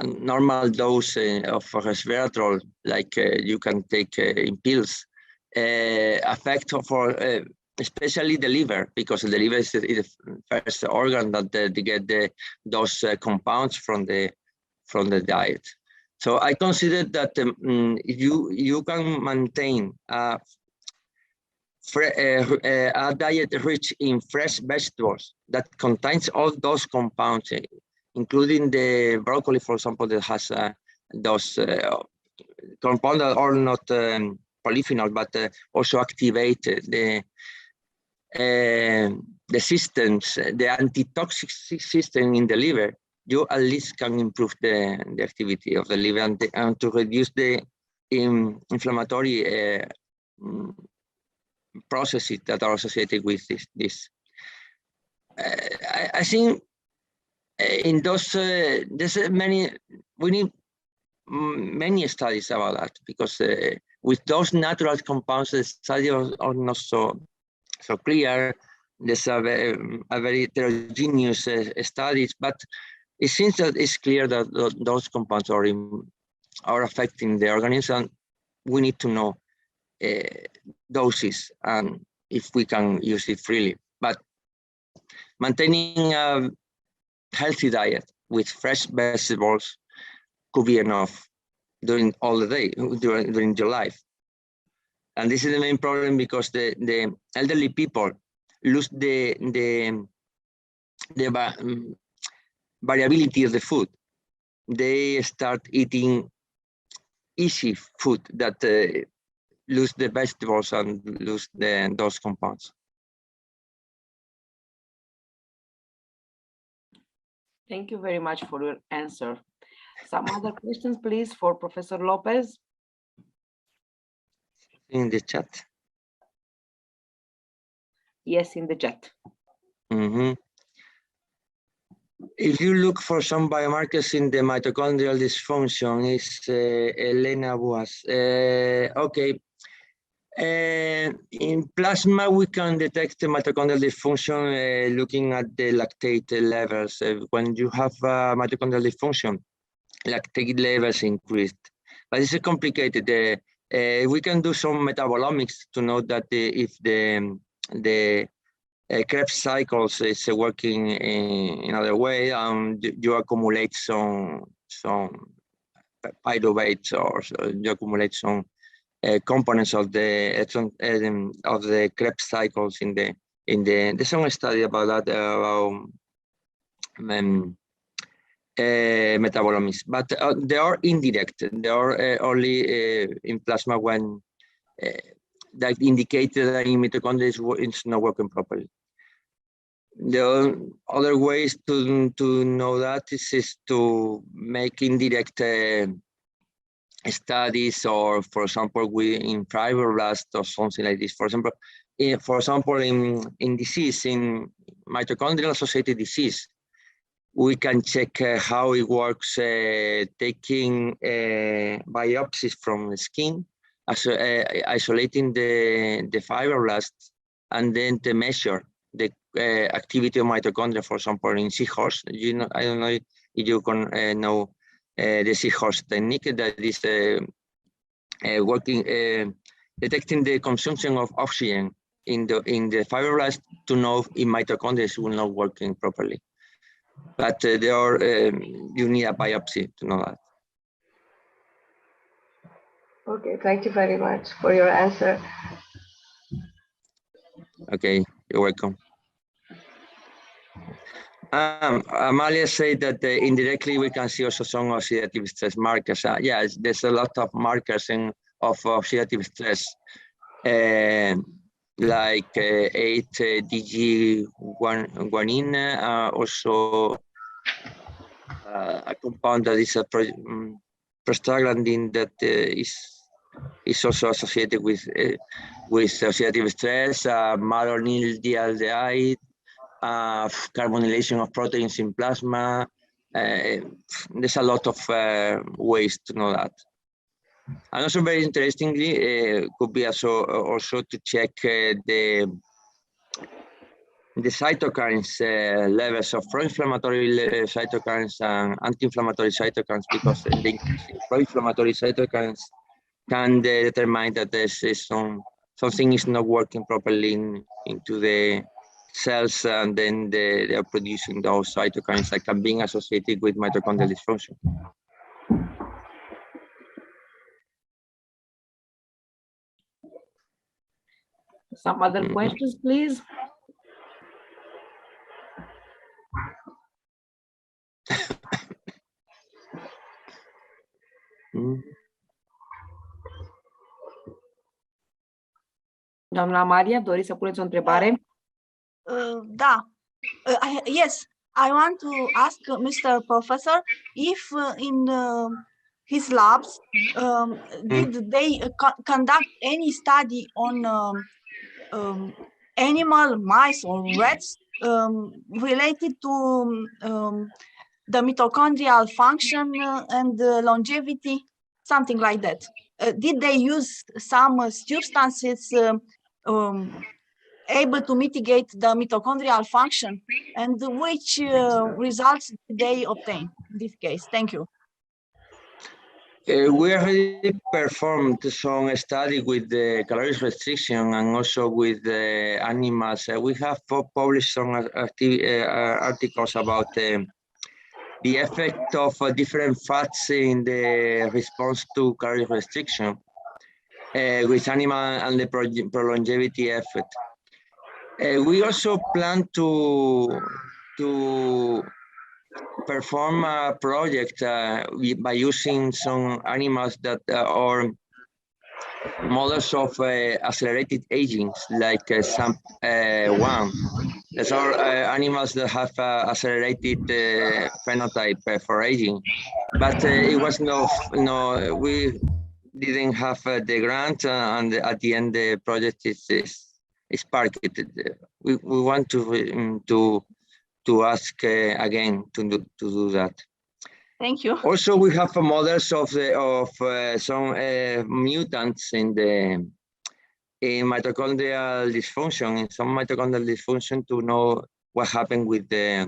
normal dose of resveratrol, like you can take in pills, affect for especially the liver, because the liver is the first organ that they get those compounds from the diet. So I consider that you can maintain a diet rich in fresh vegetables that contains all those compounds, including the broccoli, for example, that has those compounds that are not polyphenol, but also activate the systems, the antitoxic system in the liver. You at least can improve the activity of the liver and to reduce the inflammatory processes that are associated with this. I think in those, there's many, we need many studies about that, because with those natural compounds, the studies are not so clear. There's a very heterogeneous studies, but it seems that it's clear that those compounds are affecting the organism. We need to know doses and if we can use it freely. But maintaining a healthy diet with fresh vegetables could be enough during all the day, during your life. And this is the main problem, because the elderly people lose the variability of the food. They start eating easy food that lose the vegetables and lose those compounds. Thank you very much for your answer. Some other questions, please, for Professor Lopez? In the chat. Yes, in the chat. Mm-hmm. If you look for some biomarkers in the mitochondrial dysfunction, is Elena Boas. Okay. In plasma, we can detect the mitochondrial dysfunction looking at the lactate levels. When you have mitochondrial dysfunction, lactate levels increased. But it's complicated. We can do some metabolomics to know that if the Krebs cycles is working in another way, you accumulate some pyruvates, or you accumulate some components of the Krebs cycles in the there's some study about that, about metabolomics, but they are indirect. They are only in plasma when that indicated that in mitochondria it's not working properly. The other ways to know that is to make indirect studies, or for example, in fibroblasts or something like this. For example, in disease, in mitochondrial associated disease, we can check how it works, taking biopsies from the skin, isolating the fibroblasts, and then to measure the activity of mitochondria. For example, in seahorse, I don't know if you can know the seahorse technique, that is working, detecting the consumption of oxygen in the fibroblasts to know if mitochondria will not working properly. But you need a biopsy to know that. Okay, thank you very much for your answer. Okay, you're welcome. Amalia said that indirectly we can see also some oxidative stress markers. Yes, there's a lot of markers of oxidative stress, like 8-DG-guanine, also a compound that is a prostaglandin that is also associated with oxidative stress, malonyl-dialdehyde, carbonylation of proteins in plasma. There's a lot of ways to know that. And also, very interestingly, could be also to check the cytokines levels of pro-inflammatory cytokines and anti-inflammatory cytokines, because the pro-inflammatory cytokines can determine that something is not working properly into the cells, and then they are producing those cytokines that can be associated with mitochondrial dysfunction. Some other questions, please? Doamna Maria, doriți să puneți o întrebare? Da. Yes, I want to ask Mr. Professor if in his labs did they conduct any study on animal, mice or rats related to the mitochondrial function and longevity, something like that. Did they use some substances able to mitigate the mitochondrial function, and which results did they obtain in this case? Thank you. We already performed some study with the calorie restriction and also with the animals. We have published some articles about the effect of different fats in the response to calorie restriction with animal and the prolongevity effect. We also plan to perform a project by using some animals that are models of accelerated aging, like SAMP1. These are animals that have accelerated phenotype for aging, but it was we didn't have the grant, and at the end the project is parked. We want to ask again to do that. Thank you. Also, we have models of some mutants in mitochondrial dysfunction, in some mitochondrial dysfunction, to know what happened with the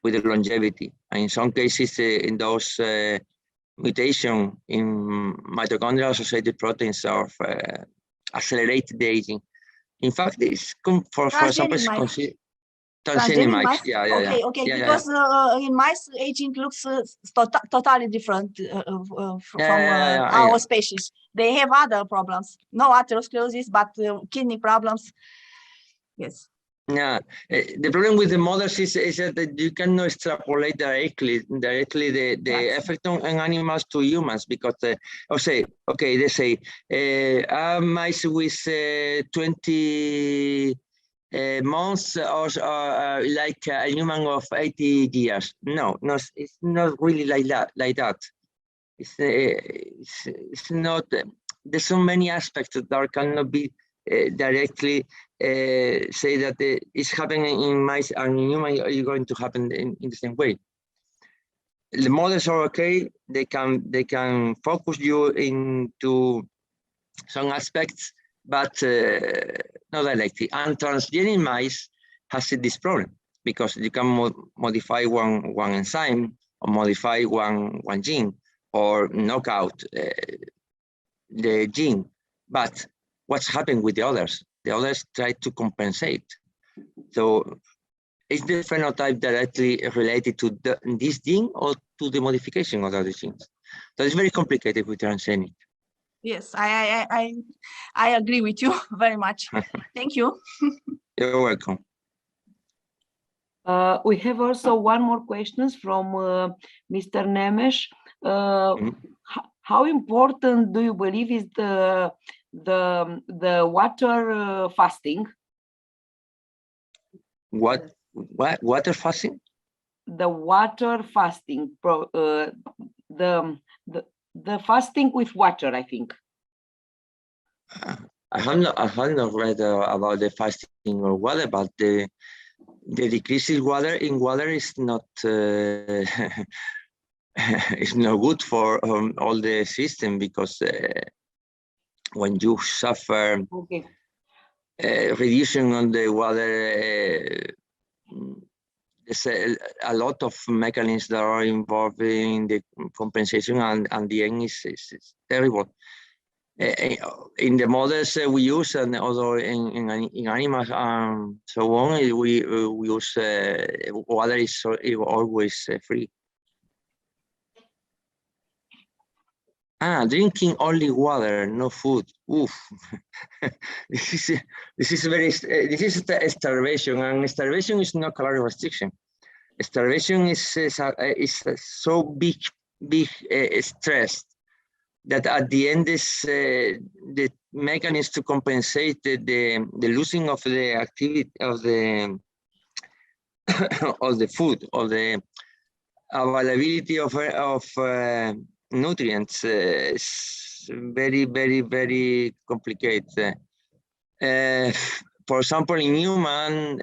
longevity. And in some cases, in those mutation in mitochondrial associated proteins of accelerated aging. In fact, it's for example, transgenic mice. Okay. Because in mice, aging looks totally different from our species. They have other problems, no atherosclerosis, but kidney problems. Yes. Yeah, the problem with the models is that you cannot extrapolate directly the effect on animals to humans, because they say mice with 20 months or like a human of 80 years. No, it's not really like that. It's not. There's so many aspects that cannot be directly say that it's happening in mice and in human is going to happen in the same way. The models are okay. They can focus you into some aspects, but not directly. And transgenic mice has this problem because you can modify one enzyme or modify one gene or knock out the gene, but what's happened with the others? The others try to compensate. So is the phenotype directly related to this gene or to the modification of other genes? So it's very complicated with transgenic. Yes, I agree with you very much. Thank you. You're welcome. We have also one more question from Mr. Nemes. How important do you believe is the water fasting? What water fasting? The water fasting, the fasting with water, I think. I have not read about the fasting of water, but the decrease in water is not it's not good for all the system, because when you suffer reduction on the water, there's a lot of mechanisms that are involved in the compensation, and the end is terrible. In the models we use, and also in animals and so on, we use water is always free. Drinking only water, no food. Oof. This is starvation, and starvation is not calorie restriction. Starvation is so big stress that at the end is the mechanism to compensate the losing of the activity of the of the food, of the availability of nutrients is very, very, very complicated. For example, in human,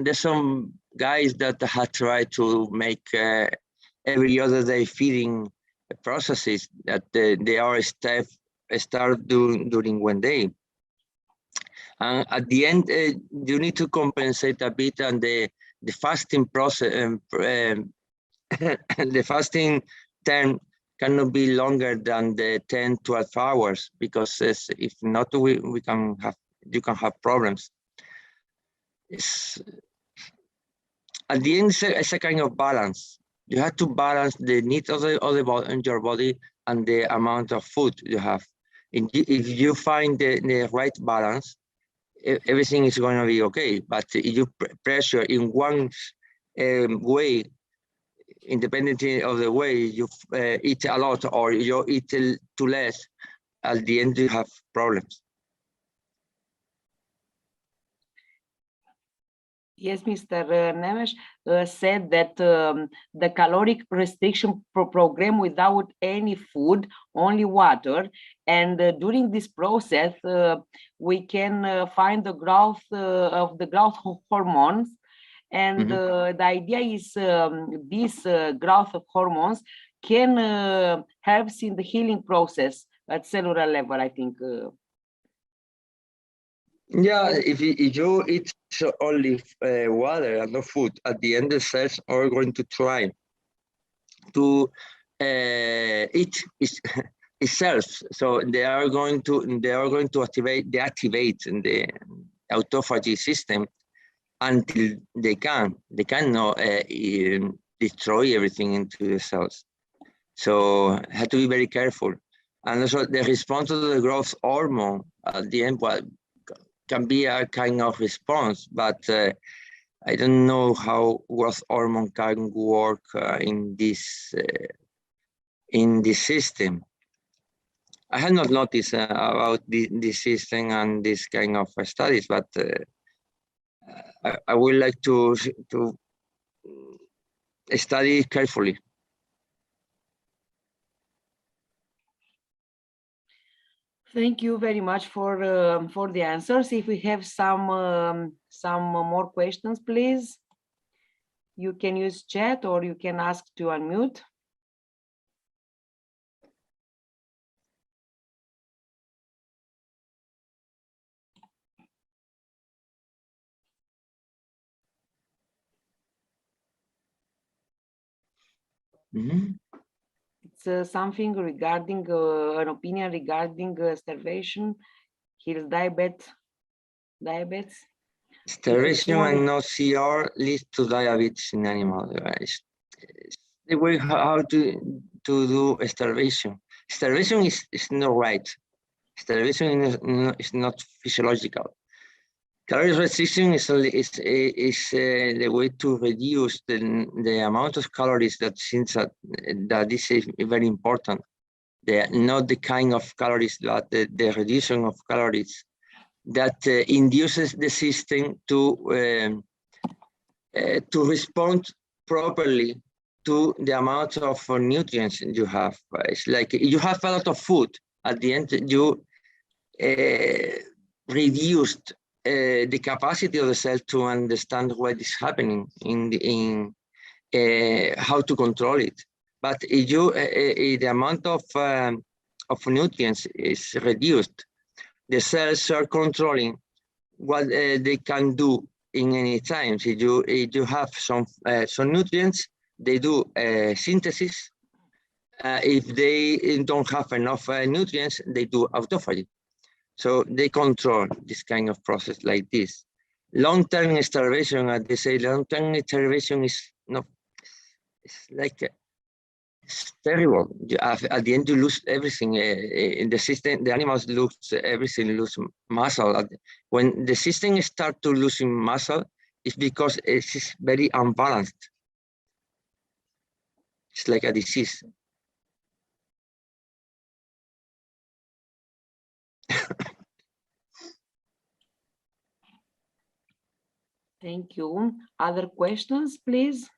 there's some guys that had tried to make every other day feeding processes that they are start doing during one day. And at the end, you need to compensate a bit, and the fasting process, the fasting term cannot be longer than the 10, 12 hours, because if not, you can have problems. At the end, it's a kind of balance. You have to balance the needs of your body and the amount of food you have. If you find the right balance, everything is going to be okay. But if you pressure in one way, independently of the way you eat a lot or you eat too less, at the end you have problems. Yes, Mr. Nemes said that the caloric restriction program without any food, only water, and during this process we can find the growth of the growth hormones, and the idea is this growth of hormones can help in the healing process at cellular level, I think. Yeah, if you eat only water and no food, at the end the cells are going to try to eat itself. So they are going to deactivate the autophagy system until they cannot destroy everything into the cells. So have to be very careful. And also the response to the growth hormone at the end can be a kind of response, but I don't know how growth hormone can work in this system. I have not noticed about this system and this kind of studies, but I would like to study carefully. Thank you very much for the answers. If we have some more questions, please, you can use chat or you can ask to unmute. It's something regarding an opinion regarding starvation, heals diabetes. Starvation and no CR leads to diabetes in animals. The way how to do starvation. Starvation is not right. Starvation is not physiological. Calorie restriction is the way to reduce the amount of calories that this is very important. They are not the kind of calories that the reduction of calories that induces the system to respond properly to the amount of nutrients you have. It's like you have a lot of food. At the end, you reduced the capacity of the cell to understand what is happening in how to control it. But if the amount of nutrients is reduced, the cells are controlling what they can do in any time. If you have some nutrients, they do synthesis. If they don't have enough nutrients, they do autophagy. So they control this kind of process like this. Long-term starvation, as they say, long-term starvation is no, it's like it's terrible. At the end, you lose everything in the system. The animals lose everything, lose muscle. When the system starts to losing muscle, it's because it's very unbalanced. It's like a disease. Thank you. Other questions, please?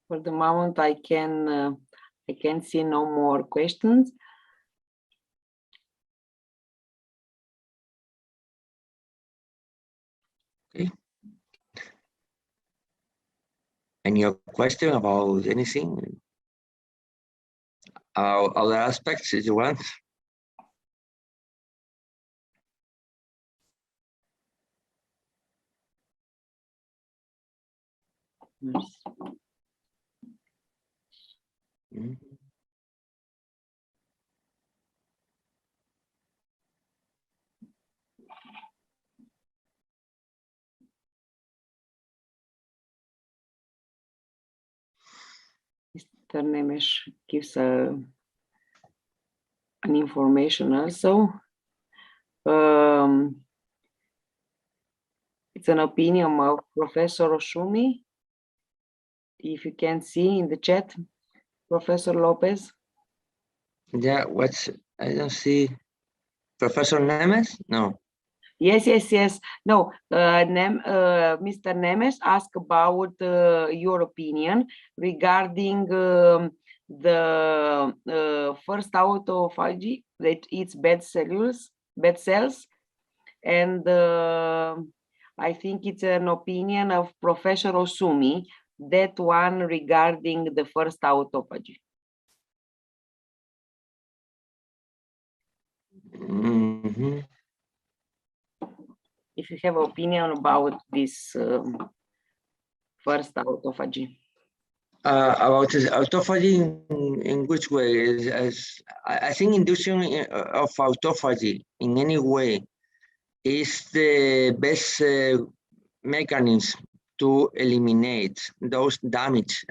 For the moment, I can see no more questions. Okay. Any question about anything? Other aspects, if you want? Yes. Mr. Nemes gives an information also. It's an opinion of Professor Oshumi. If you can see in the chat, Professor Lopez. Yeah, I don't see. Professor Nemes? No. Yes. No, Mr. Nemes asked about your opinion regarding the first autophagy, that it's bad cells, and I think it's an opinion of Professor Osumi, that one regarding the first autophagy. Mm-hmm. If you have an opinion about this first autophagy. About autophagy in which way? I think induction of autophagy in any way is the best mechanism to eliminate those damage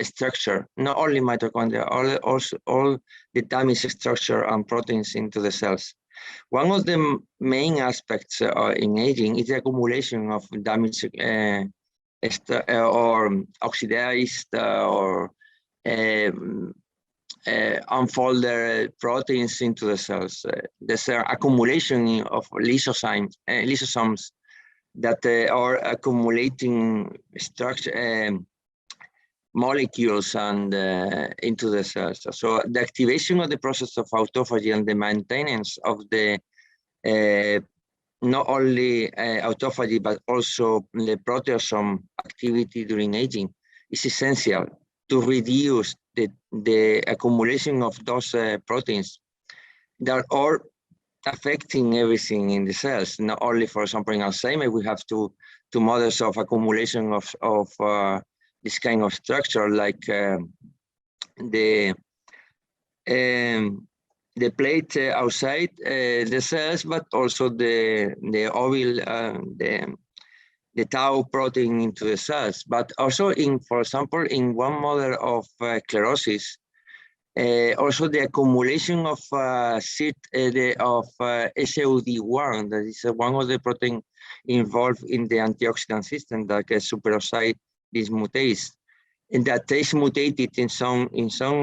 structure, not only mitochondria, all the damaged structure and proteins into the cells. One of the main aspects in aging is the accumulation of damaged or oxidized or unfolded proteins into the cells. There's an accumulation of lysosomes that are accumulating structure molecules and into the cells. So the activation of the process of autophagy and the maintenance of the not only autophagy but also the proteasome activity during aging is essential to reduce the accumulation of those proteins that are affecting everything in the cells. Not only, for example, in Alzheimer's, we have two models of accumulation of this kind of structure, like the plate outside the cells, but also the ovule, the tau protein into the cells. But also, for example, in one model of sclerosis, also the accumulation of SOD1, that is one of the protein involved in the antioxidant system, like superoxide dismutase, and that is mutated in some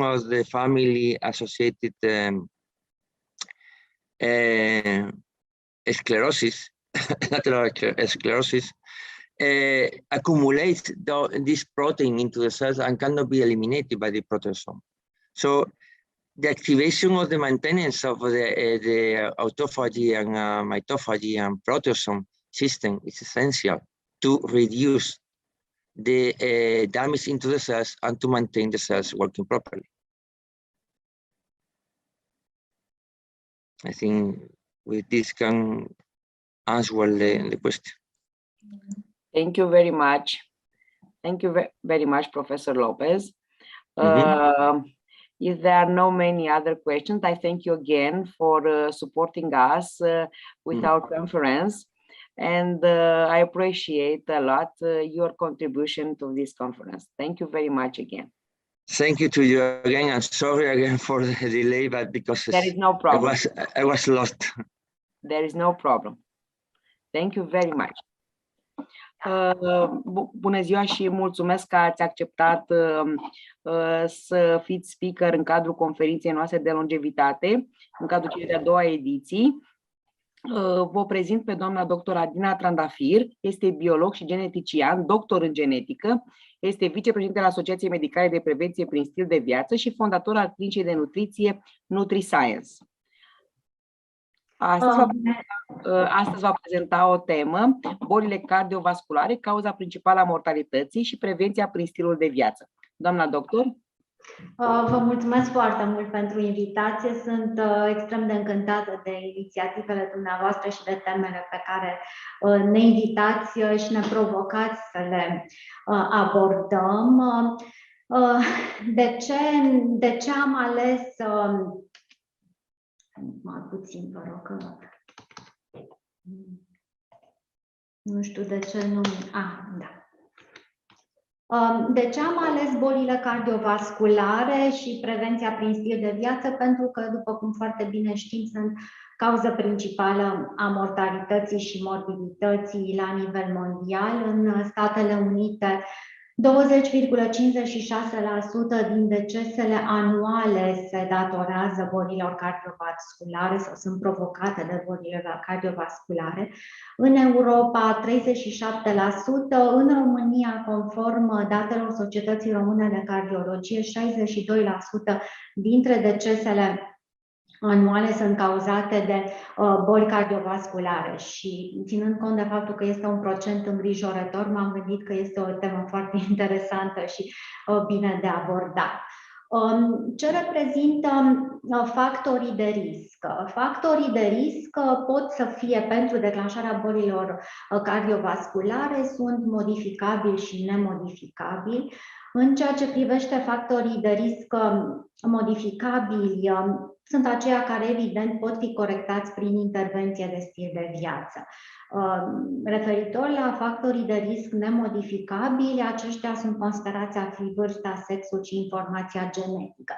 of the family associated sclerosis, lateral sclerosis, accumulates this protein into the cells and cannot be eliminated by the proteasome. So the activation of the maintenance of the autophagy and mitophagy and proteasome system is essential to reduce the damage into the cells and to maintain the cells working properly. I think with this can answer the question. Thank you very much. Thank you very much, Professor Lopez. If there are no many other questions, I thank you again for supporting us with our conference. And I appreciate a lot your contribution to this conference. Thank you very much again. Thank you to you again. I'm sorry again for the delay, but because there is no problem. I was lost. There is no problem. Thank you very much. Bună ziua și mulțumesc că ați acceptat să fiți speaker în cadrul conferinței noastre de longevitate, în cadrul celei de-a doua ediții. vă prezint pe doamna doctor Adina Trandafir, este biolog și genetician, doctor în genetică, este vicepreședintele Asociației Medicale de Prevenție prin Stil de Viață și fondator al Clinicii de Nutriție NutriScience. Astăzi va prezenta o temă, bolile cardiovasculare, cauza principală a mortalității și prevenția prin stilul de viață. Doamna doctor? Vă mulțumesc foarte mult pentru invitație. Sunt extrem de încântată de inițiativele dumneavoastră și de temele pe care ne invitați și ne provocați să le abordăm. De ce am ales... Mai puțin, vă rog, că... Nu știu de ce nu... Da. De ce am ales bolile cardiovasculare și prevenția prin stil de viață? Pentru că, după cum foarte bine știm, sunt cauză principală a mortalității și morbidității la nivel mondial. În Statele Unite, 20,56% din decesele anuale se datorează bolilor cardiovasculare sau sunt provocate de bolile cardiovasculare. În Europa, 37%, în România, conform datelor Societății Române de Cardiologie, 62% dintre decesele anuale sunt cauzate de boli cardiovasculare și ținând cont de faptul că este un procent îngrijorător, m-am gândit că este o temă foarte interesantă și bine de abordat. Ce reprezintă factorii de risc? Factorii de risc pot să fie pentru declanșarea bolilor cardiovasculare, sunt modificabili și nemodificabili. În ceea ce privește factorii de risc modificabili, sunt aceia care, evident, pot fi corectați prin intervenție de stil de viață. Referitor la factorii de risc nemodificabili, aceștia sunt considerați a fi vârsta, sexul și informația genetică.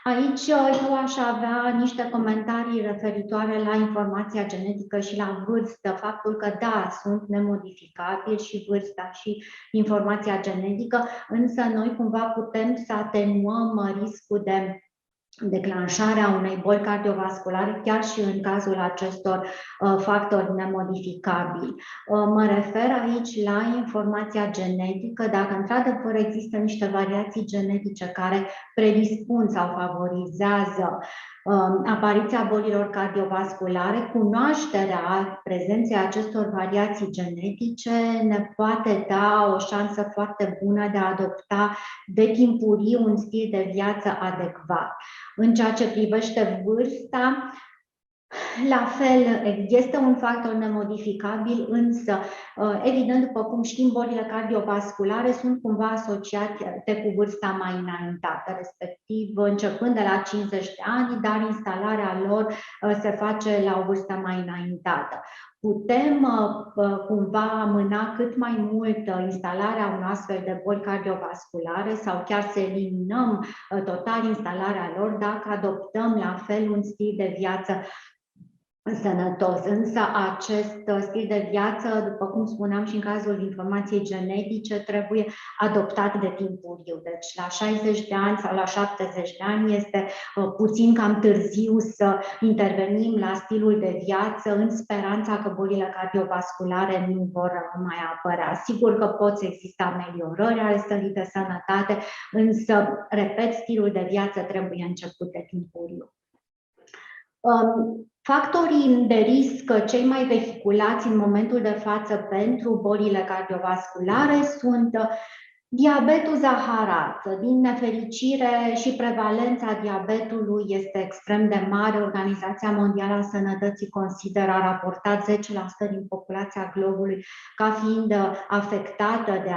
Aici eu aș avea niște comentarii referitoare la informația genetică și la vârstă, faptul că da, sunt nemodificabili și vârsta și informația genetică, însă noi cumva putem să atenuăm riscul de declanșarea unei boli cardiovasculare chiar și în cazul acestor factori nemodificabili. Mă refer aici la informația genetică, dacă într-adevăr există niște variații genetice care predispun sau favorizează apariția bolilor cardiovasculare, cunoașterea prezenței acestor variații genetice ne poate da o șansă foarte bună de a adopta de timpuriu un stil de viață adecvat. În ceea ce privește vârsta, la fel, este un factor nemodificabil, însă, evident, după cum știm, bolile cardiovasculare sunt cumva asociate cu vârsta mai înaintată, respectiv începând de la 50 de ani, dar instalarea lor se face la o vârstă mai înaintată. Putem cumva amâna cât mai mult instalarea unor astfel de boli cardiovasculare sau chiar să eliminăm total instalarea lor dacă adoptăm la fel un stil de viață sănătos. Însă acest stil de viață, după cum spuneam și în cazul informației genetice, trebuie adoptat de timpuriu. Deci la 60 de ani sau la 70 de ani este puțin cam târziu să intervenim la stilul de viață în speranța că bolile cardiovasculare nu vor mai apărea. Sigur că pot să existe ameliorări ale stării de sănătate, însă, repet, stilul de viață trebuie început de timpuriu. Factorii de risc cei mai vehiculați în momentul de față pentru bolile cardiovasculare sunt diabetul zaharat. Din nefericire și prevalența diabetului este extrem de mare. Organizația Mondială a Sănătății consideră, a raportat 10% din populația globului ca fiind afectată de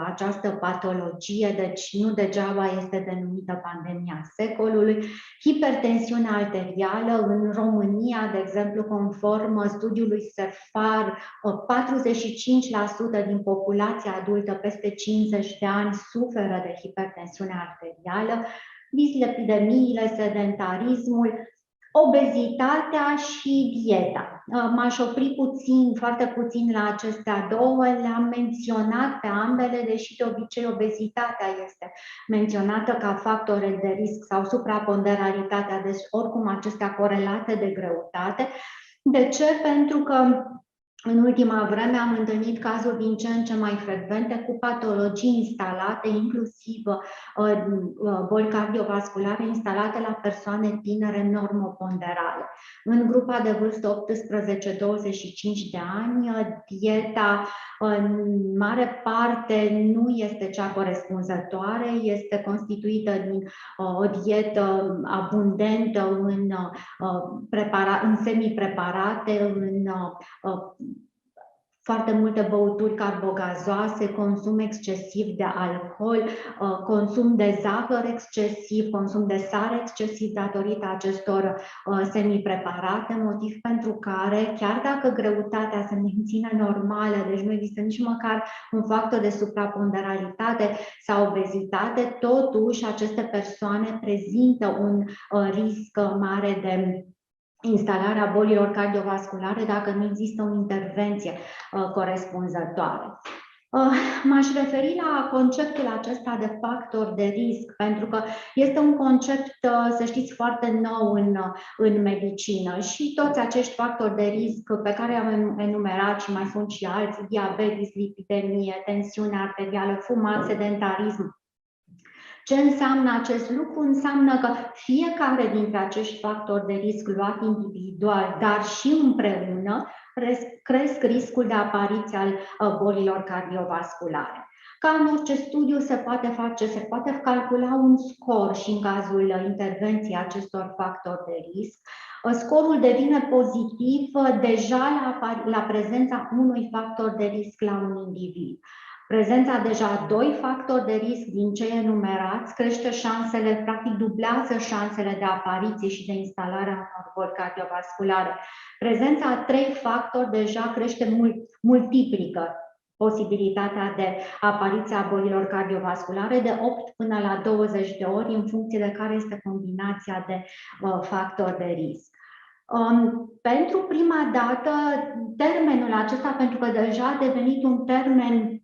această patologie, deci nu degeaba este denumită pandemia secolului. Hipertensiunea arterială în România, de exemplu, conform studiului SEFAR, 45% din populația adultă peste 50 de ani suferă de hipertensiune arterială, dislipidemiile, sedentarismul, obezitatea și dieta. M-aș opri foarte puțin la acestea două, le-am menționat pe ambele, deși de obicei obezitatea este menționată ca factor de risc sau supraponderalitatea, deci oricum acestea corelate de greutate. De ce? Pentru că în ultima vreme am întâlnit cazuri din ce în ce mai frecvente cu patologii instalate, inclusiv boli cardiovasculare instalate la persoane tinere normoponderale. În grupa de vârstă 18-25 de ani, dieta în mare parte nu este cea corespunzătoare, este constituită din o dietă abundentă în semipreparate, în foarte multe băuturi carbogazoase, consum excesiv de alcool, consum de zahăr excesiv, consum de sare excesiv datorită acestor semipreparate, motiv pentru care, chiar dacă greutatea se menține normală, deci nu există nici măcar un factor de supraponderalitate sau obezitate, totuși aceste persoane prezintă un risc mare de instalarea bolilor cardiovasculare dacă nu există o intervenție corespunzătoare. M-aș referi la conceptul acesta de factor de risc, pentru că este un concept, să știți, foarte nou în medicină și toți acești factori de risc pe care am enumerat și mai sunt și alții, diabet, dislipidemie, tensiune arterială, fumat, sedentarism. Ce înseamnă acest lucru? Înseamnă că fiecare dintre acești factori de risc luat individual, dar și împreună, cresc riscul de apariție al bolilor cardiovasculare. Ca în orice studiu se poate calcula un scor și în cazul intervenției acestor factori de risc. Scorul devine pozitiv deja la prezența unui factor de risc la un individ. Prezența deja a 2 factori de risc din cei enumerați crește șansele, practic dublează șansele de apariție și de instalare a unor boli cardiovasculare. Prezența a 3 factori deja multiplică posibilitatea de apariție a bolilor cardiovasculare de 8 până la 20 de ori în funcție de care este combinația de factori de risc. Pentru prima dată, termenul acesta, pentru că deja a devenit un termen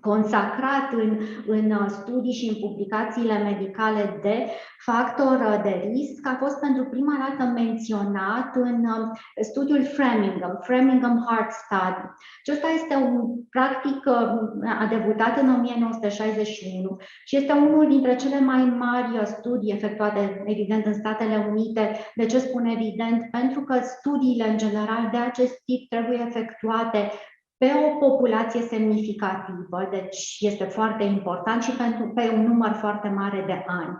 consacrat în studii și în publicațiile medicale de factor de risc, a fost pentru prima dată menționat în studiul Framingham Heart Study. Acesta este practic, a debutat în 1961 și este unul dintre cele mai mari studii efectuate, evident, în Statele Unite. De ce spun evident? Pentru că studiile, în general, de acest tip trebuie efectuate pe o populație semnificativă, deci este foarte important și pe un număr foarte mare de ani.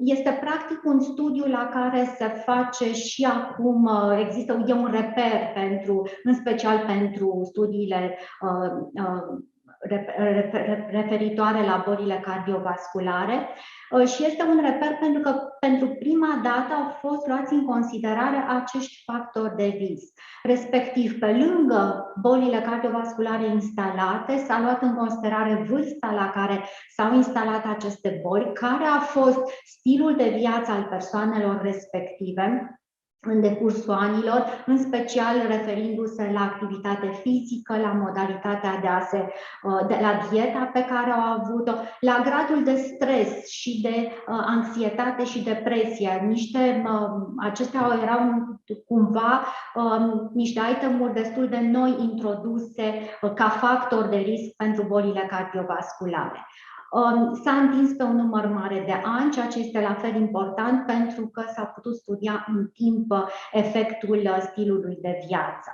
Este practic un studiu la care se face și acum, există un reper în special pentru studiile referitoare la bolile cardiovasculare și este un reper pentru că pentru prima dată au fost luați în considerare acești factori de risc. Respectiv, pe lângă bolile cardiovasculare instalate, s-a luat în considerare vârsta la care s-au instalat aceste boli, care a fost stilul de viață al persoanelor respective în decursul anilor, în special referindu-se la activitate fizică, la modalitatea la dieta pe care au avut-o, la gradul de stres și de anxietate și depresie. Acestea erau cumva niște itemuri destul de noi introduse ca factor de risc pentru bolile cardiovasculare. S-a întins pe un număr mare de ani, ceea ce este la fel important pentru că s-a putut studia în timp efectul stilului de viață.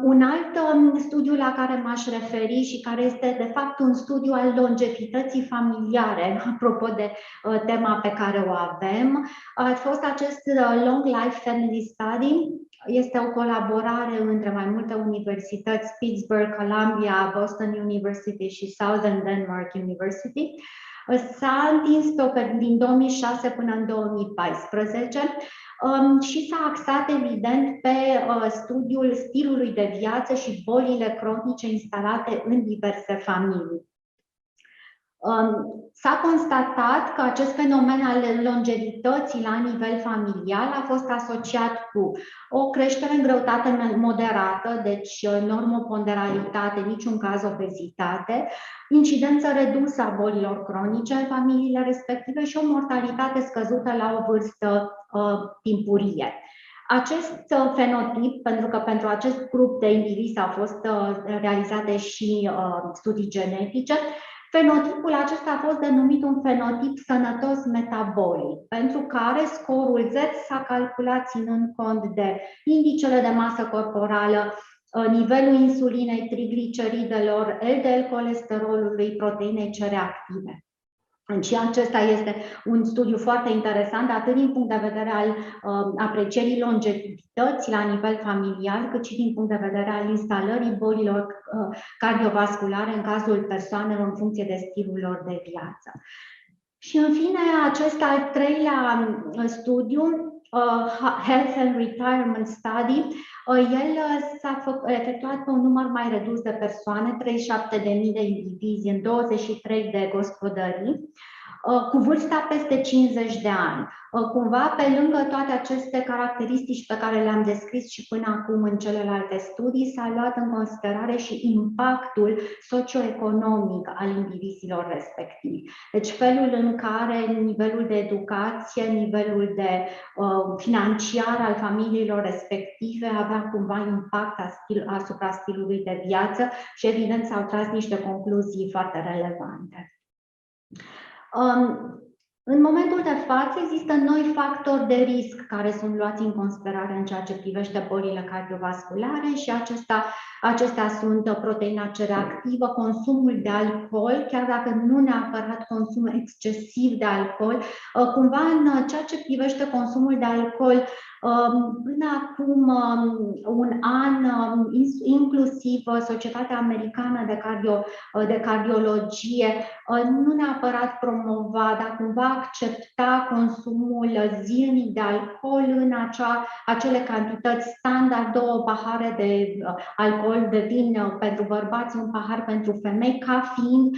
Un alt studiu la care m-aș referi și care este de fapt un studiu al longevității familiare, apropo de tema pe care o avem, a fost acest Long Life Family Study. Este o colaborare între mai multe universități, Pittsburgh, Columbia, Boston University și Southern Denmark University. S-a întins din 2006 până în 2014 și s-a axat evident pe studiul stilului de viață și bolile cronice instalate în diverse familii. S-a constatat că acest fenomen al longevității la nivel familial a fost asociat cu o creștere în greutate moderată, deci normoponderalitate, în niciun caz obezitate, incidență redusă a bolilor cronice în familiile respective și o mortalitate scăzută la o vârstă timpurie. Acest fenotip, pentru că pentru acest grup de indivizi au fost realizate și studii genetice, fenotipul acesta a fost denumit un fenotip sănătos metabolic, pentru care scorul Z s-a calculat ținând cont de indicele de masă corporală, nivelul insulinei, trigliceridelor, LDL colesterolului, proteinei C reactive. Și acesta este un studiu foarte interesant, atât din punct de vedere al aprecierii longevității la nivel familial, cât și din punct de vedere al instalării bolilor cardiovasculare în cazul persoanelor în funcție de stilul lor de viață. Și în fine, acest al treilea studiu, Health and Retirement Study, el s-a efectuat pe un număr mai redus de persoane, 37.000 de indivizi în 23 de gospodării, cu vârsta peste 50 de ani. Cumva, pe lângă toate aceste caracteristici pe care le-am descris și până acum în celelalte studii, s-a luat în considerare și impactul socioeconomic al indivizilor respectivi. Deci felul în care nivelul de educație, nivelul de financiar al familiilor respective avea cumva impact asupra stilului de viață și evident s-au tras niște concluzii foarte relevante. În momentul de față există noi factori de risc care sunt luați în considerare în ceea ce privește bolile cardiovasculare și acestea sunt proteina C reactivă, consumul de alcool, chiar dacă nu neapărat consumul excesiv de alcool. Cumva în ceea ce privește consumul de alcool, până acum un an, inclusiv Societatea Americană de Cardiologie nu neapărat promova, dar cumva accepta consumul zilnic de alcool în acele cantități standard, 2 pahare de alcool de vin pentru bărbați, 1 pahar pentru femei, ca fiind,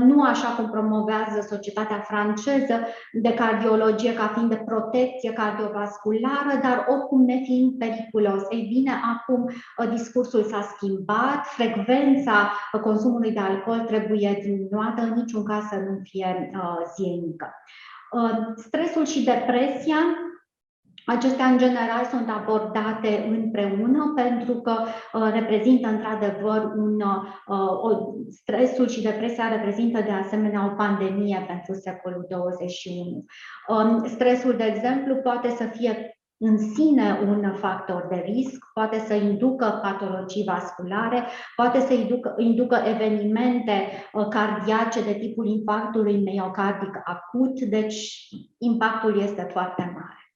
nu așa cum promovează Societatea Franceză de Cardiologie, ca fiind de protecție cardiovasculară, dar oricum nefiind periculos. Ei bine, acum discursul s-a schimbat, frecvența consumului de alcool trebuie diminuată, în niciun caz să nu fie zilnică. Stresul și depresia, acestea în general sunt abordate împreună pentru că reprezintă într-adevăr stresul și depresia reprezintă de asemenea o pandemie pentru secolul 21. Stresul, de exemplu, poate să fie în sine un factor de risc, poate să inducă patologii vasculare, poate să inducă evenimente cardiace de tipul infarctului miocardic acut, deci impactul este foarte mare.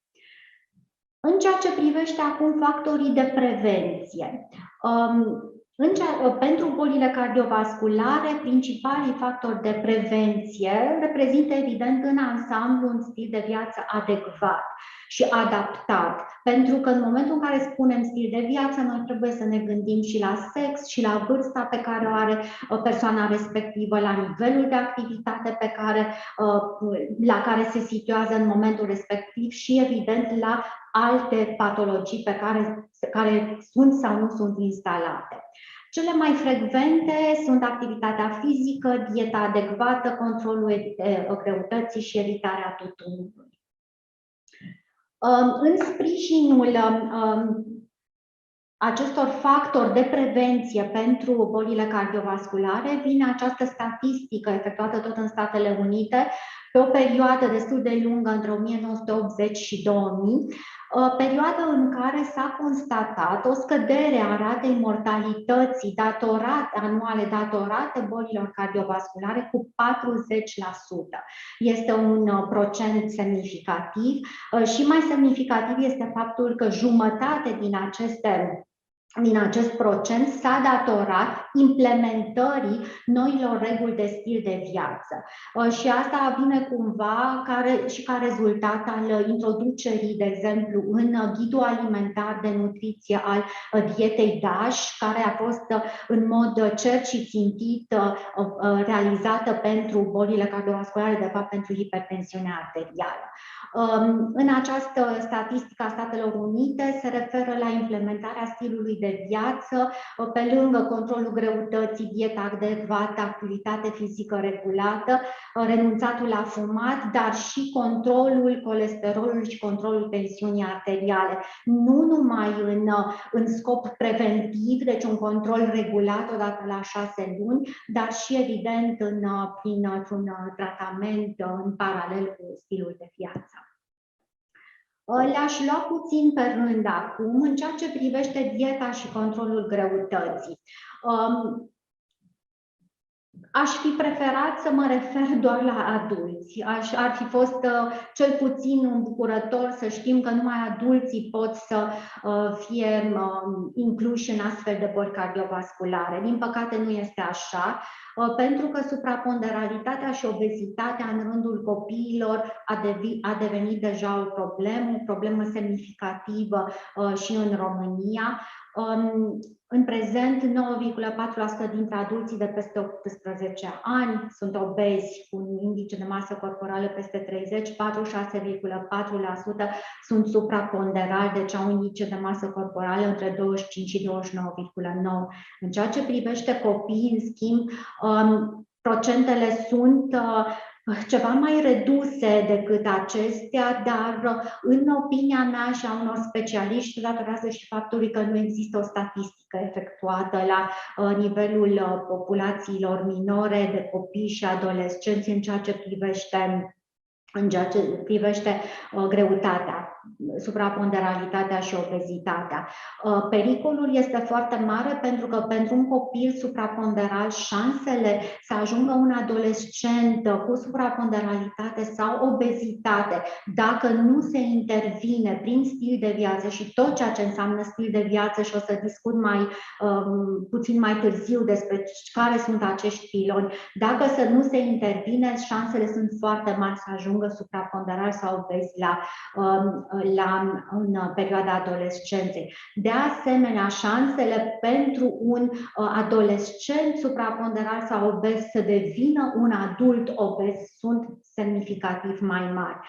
În ceea ce privește acum factorii de prevenție, pentru bolile cardiovasculare, principalii factori de prevenție reprezintă evident în ansamblu un stil de viață adecvat și adaptat, pentru că în momentul în care spunem stil de viață, noi trebuie să ne gândim și la sex și la vârsta pe care o are persoana respectivă, la nivelul de activitate la care se situează în momentul respectiv și evident la alte patologii care sunt sau nu sunt instalate. Cele mai frecvente sunt activitatea fizică, dieta adecvată, controlul greutății și evitarea tutunului. În sprijinul acestor factori de prevenție pentru bolile cardiovasculare vine această statistică efectuată tot în Statele Unite pe o perioadă destul de lungă între 1980 și 2000, perioadă în care s-a constatat o scădere a ratei mortalității anuale datorate bolilor cardiovasculare cu 40%. Este un procent semnificativ și mai semnificativ este faptul că jumătate din acest procent s-a datorat implementării noilor reguli de stil de viață. Și asta vine cumva ca rezultat al introducerii, de exemplu, în ghidul alimentar de nutriție al dietei DASH, care a fost în mod cert și țintit realizată pentru bolile cardiovasculare, de fapt pentru hipertensiunea arterială. În această statistică a Statelor Unite se referă la implementarea stilului de viață, pe lângă controlul greutății, dieta adecvată, activitate fizică regulată, renunțatul la fumat, dar și controlul colesterolului și controlul tensiunii arteriale. Nu numai în scop preventiv, deci un control regulat odată la 6 luni, dar și evident printr-un tratament în paralel cu stilul de viață. Le-aș lua puțin pe rând acum în ceea ce privește dieta și controlul greutății. Aș fi preferat să mă refer doar la adulți. Ar fi fost cel puțin îmbucurător să știm că numai adulții pot să fie incluși în astfel de boli cardiovasculare. Din păcate nu este așa, pentru că supraponderalitatea și obezitatea în rândul copiilor a devenit deja o problemă semnificativă și în România. În prezent, 9,4% dintre adulții de peste 18 ani sunt obezi, cu un indice de masă corporală peste 30, 46,4% sunt supraponderali, deci au un indice de masă corporală între 25 și 29,9%. În ceea ce privește copiii, în schimb, procentele sunt ceva mai reduse decât acestea, dar în opinia mea și a unor specialiști, datorează și faptului că nu există o statistică efectuată la nivelul populațiilor minore de copii și adolescenți în ceea ce privește greutatea, supraponderalitatea și obezitatea. Pericolul este foarte mare pentru că pentru un copil supraponderal șansele să ajungă un adolescent cu supraponderalitate sau obezitate, dacă nu se intervine prin stil de viață și tot ceea ce înseamnă stil de viață, și o să discut puțin mai târziu despre care sunt acești piloni, dacă nu se intervine, șansele sunt foarte mari să ajungă supraponderal sau obezi în perioada adolescenței. De asemenea, șansele pentru un adolescent supraponderal sau obez să devină un adult obez sunt semnificativ mai mari.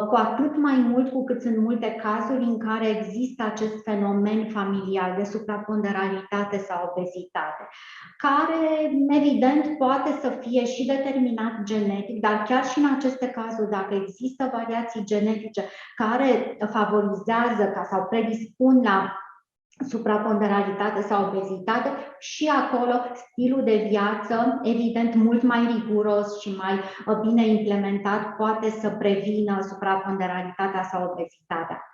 Cu atât mai mult cu cât sunt multe cazuri în care există acest fenomen familial de supraponderalitate sau obezitate, care evident poate să fie și determinat genetic, dar chiar și în aceste cazuri, dacă există variații genetice care favorizează sau predispun la supraponderalitate sau obezitate, și acolo stilul de viață, evident mult mai riguros și mai bine implementat, poate să prevină supraponderalitatea sau obezitatea.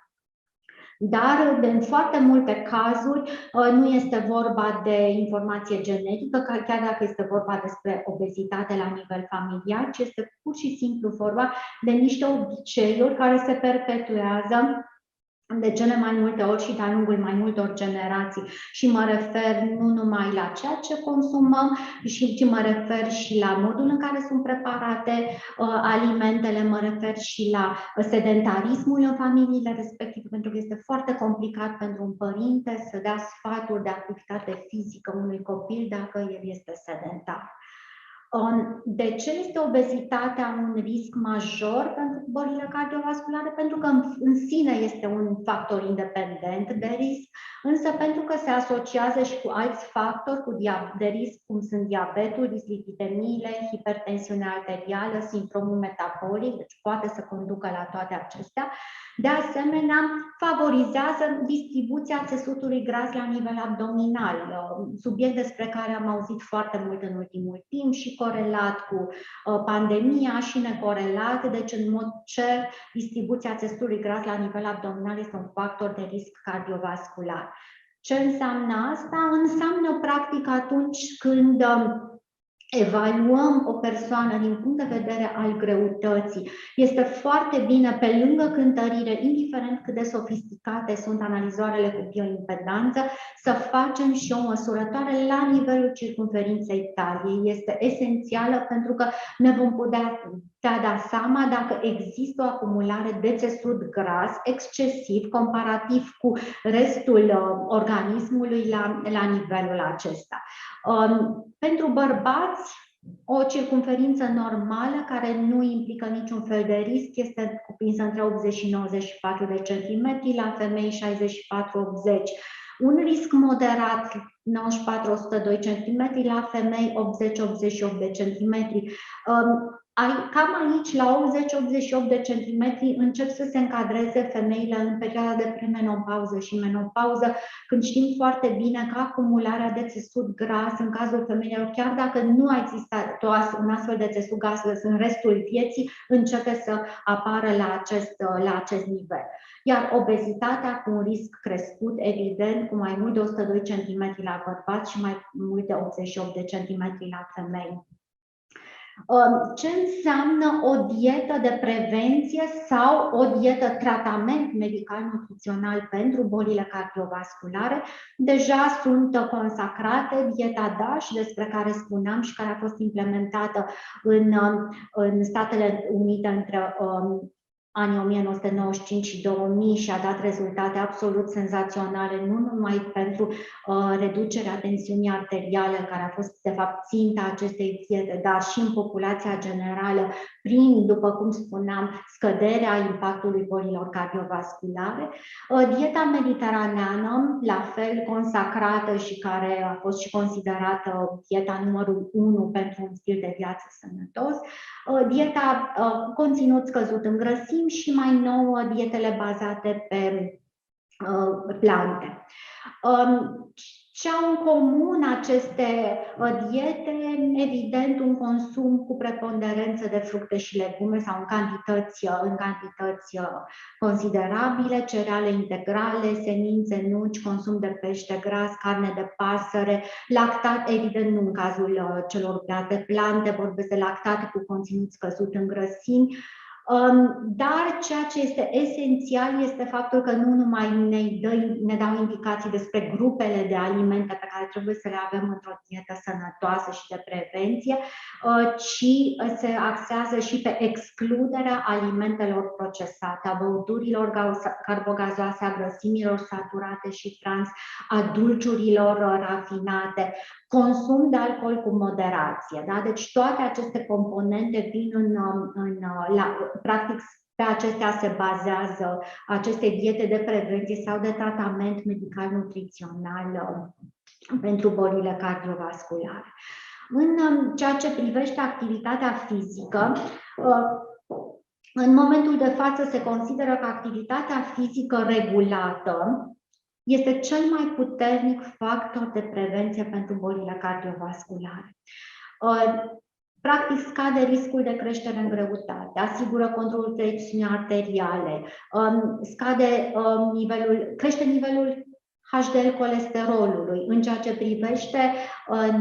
Dar în foarte multe cazuri nu este vorba de informație genetică, chiar dacă este vorba despre obezitate la nivel familiar, ci este pur și simplu vorba de niște obiceiuri care se perpetuează de cele mai multe ori și de-a lungul mai multor generații. Și mă refer nu numai la ceea ce consumăm, ci mă refer și la modul în care sunt preparate alimentele, mă refer și la sedentarismul în familiile respective, pentru că este foarte complicat pentru un părinte să dea sfaturi de activitate fizică unui copil dacă el este sedentar. De ce este obezitatea un risc major pentru bolile cardiovasculare? Pentru că în sine este un factor independent de risc, însă pentru că se asociază și cu alți factori de risc, cum sunt diabetul, dislipidemiile, hipertensiunea arterială, sindromul metabolic, deci poate să conducă la toate acestea. De asemenea, favorizează distribuția țesutului gras la nivel abdominal, subiect despre care am auzit foarte mult în ultimul timp și corelat cu pandemia și necorelat, deci în mod cert distribuția țesutului gras la nivel abdominal este un factor de risc cardiovascular. Ce înseamnă asta? Înseamnă practic atunci când evaluăm o persoană din punct de vedere al greutății, este foarte bine, pe lângă cântărire, indiferent cât de sofisticate sunt analizoarele cu bioimpedanță, să facem și o măsurătoare la nivelul circumferinței taliei. Este esențială pentru că ne vom putea da seama dacă există o acumulare de țesut gras excesiv comparativ cu restul organismului la nivelul acesta. Pentru bărbați, o circumferință normală care nu implică niciun fel de risc este cuprinsă între 80 și 94 de centimetri, la femei 64-80. Un risc moderat, 94-102 cm, la femei 80-88 de centimetri. Cam aici, la 80-88 de centimetri, încep să se încadreze femeile în perioada de premenopauză și menopauză, când știm foarte bine că acumularea de țesut gras în cazul femeilor, chiar dacă nu a existat un astfel de țesut gras în restul vieții, începe să apară la acest nivel. Iar obezitatea cu un risc crescut, evident, cu mai mult de 102 cm la bărbați și mai mult de 88 de centimetri la femei. Ce înseamnă o dietă de prevenție sau o dietă tratament medical-nutrițional pentru bolile cardiovasculare? Deja sunt consacrate dieta DASH, despre care spuneam și care a fost implementată în Statele Unite între anii 1995 și 2000 și a dat rezultate absolut senzaționale, nu numai pentru reducerea tensiunii arteriale, care a fost de fapt ținta acestei diete, dar și în populația generală, prin, după cum spuneam, scăderea impactului bolilor cardiovasculare. Dieta mediteraneană, la fel consacrată și care a fost și considerată dieta numărul 1 pentru un stil de viață sănătos. Dieta conținut scăzut în grăsimi și mai nouă dietele bazate pe plante. Ce au în comun aceste diete? Evident, un consum cu preponderență de fructe și legume sau în cantități considerabile, cereale integrale, semințe, nuci, consum de pește gras, carne de pasăre, lactat, evident nu în cazul celor de plante, vorbesc de lactate cu conținut scăzut în grăsimi. Dar ceea ce este esențial este faptul că nu numai ne dau indicații despre grupele de alimente pe care trebuie să le avem într-o dietă sănătoasă și de prevenție, ci se axează și pe excluderea alimentelor procesate, a băuturilor carbogazoase, a grăsimilor saturate și trans, a dulciurilor rafinate, consum de alcool cu moderație. Da? Deci toate aceste componente vin practic pe acestea se bazează aceste diete de prevenție sau de tratament medical-nutrițional pentru bolile cardiovasculare. În ceea ce privește activitatea fizică, în momentul de față se consideră că activitatea fizică regulată este cel mai puternic factor de prevenție pentru bolile cardiovasculare. Practic scade riscul de creștere în greutate, asigură controlul tensiunii arteriale, crește nivelul HDL colesterolului. În ceea ce privește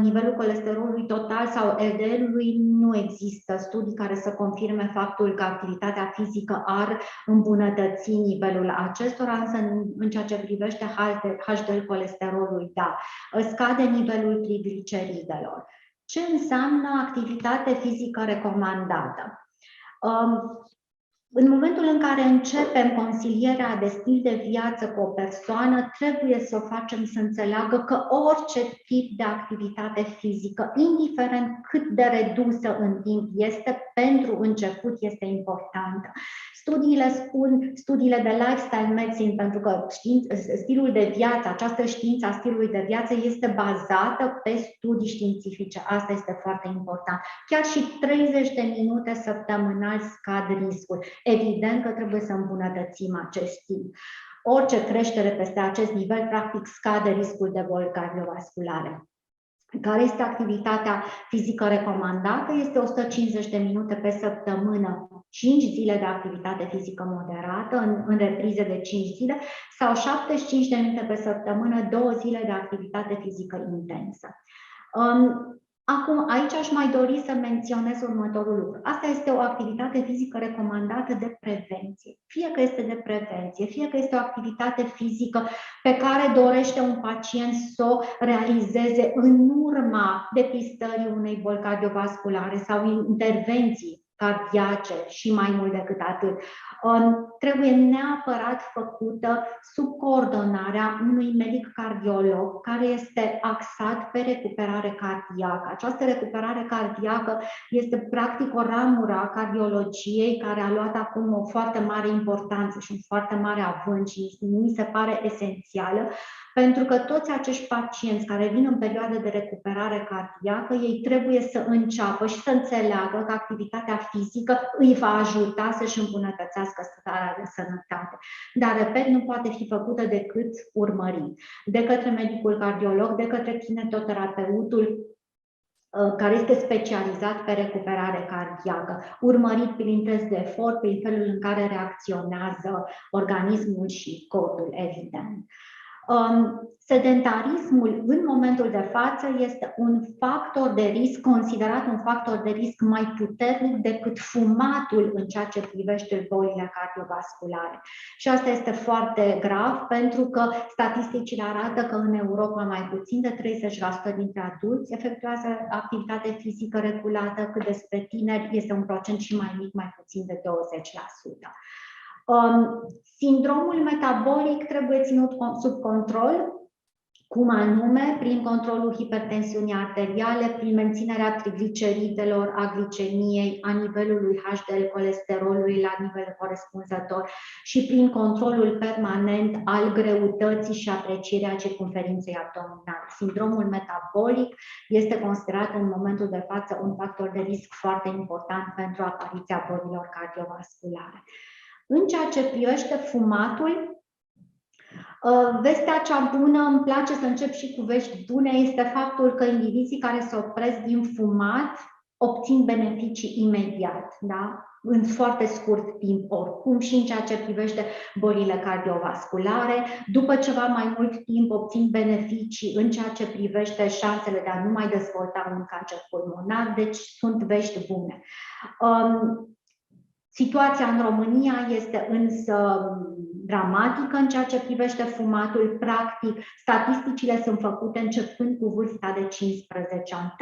nivelul colesterolului total sau LDL-ului, nu există studii care să confirme faptul că activitatea fizică ar îmbunătăți nivelul acestora, însă în ceea ce privește HDL colesterolului, da, scade nivelul trigliceridelor. Ce înseamnă activitate fizică recomandată? În momentul în care începem consilierea de stil de viață cu o persoană, trebuie să o facem să înțeleagă că orice tip de activitate fizică, indiferent cât de redusă în timp este, pentru început este importantă. Studiile de lifestyle medicine, pentru că stilul de viață, această știință a stilului de viață este bazată pe studii științifice. Asta este foarte important. Chiar și 30 de minute săptămânal scad riscul. Evident că trebuie să îmbunătățim acest timp. Orice creștere peste acest nivel, practic, scade riscul de boli cardiovasculare. Care este activitatea fizică recomandată? Este 150 de minute pe săptămână, 5 zile de activitate fizică moderată, în reprize de 5 zile, sau 75 de minute pe săptămână, 2 zile de activitate fizică intensă. Acum, aici aș mai dori să menționez următorul lucru. Asta este o activitate fizică recomandată de prevenție. Fie că este de prevenție, fie că este o activitate fizică pe care dorește un pacient să o realizeze în urma depistării unei boli cardiovasculare sau intervenții cardiace și mai mult decât atât, trebuie neapărat făcută sub coordonarea unui medic cardiolog care este axat pe recuperare cardiacă. Această recuperare cardiacă este practic o ramură a cardiologiei care a luat acum o foarte mare importanță și un foarte mare avânt și mi se pare esențială, pentru că toți acești pacienți care vin în perioadă de recuperare cardiacă, ei trebuie să înceapă și să înțeleagă că activitatea fizică îi va ajuta să-și îmbunătățească starea de sănătate. Dar, repet, nu poate fi făcută decât urmărit de către medicul cardiolog, de către kinetoterapeutul care este specializat pe recuperare cardiacă, urmărit prin test de efort, prin felul în care reacționează organismul și corpul, evident. Sedentarismul în momentul de față este un factor de risc, considerat un factor de risc mai puternic decât fumatul în ceea ce privește bolile cardiovasculare. Și asta este foarte grav, pentru că statisticile arată că în Europa mai puțin de 30% dintre adulți efectuează activitate fizică regulată, cât despre tineri este un procent și mai mic, mai puțin de 20%. Sindromul metabolic trebuie ținut sub control, cum anume? Prin controlul hipertensiunii arteriale, prin menținerea trigliceridelor, a glicemiei, a nivelului HDL colesterolului la nivel corespunzător și prin controlul permanent al greutății și aprecierea circumferinței abdominale. Sindromul metabolic este considerat în momentul de față un factor de risc foarte important pentru apariția bolilor cardiovasculare. În ceea ce privește fumatul, vestea cea bună, îmi place să încep și cu vești bune, este faptul că indivizii care se opresc din fumat obțin beneficii imediat, da? În foarte scurt timp oricum, și în ceea ce privește bolile cardiovasculare. După ceva mai mult timp obțin beneficii în ceea ce privește șansele de a nu mai dezvolta un cancer pulmonar, deci sunt vești bune. Situația în România este însă dramatică în ceea ce privește fumatul. Practic, statisticile sunt făcute începând cu vârsta de 15 ani.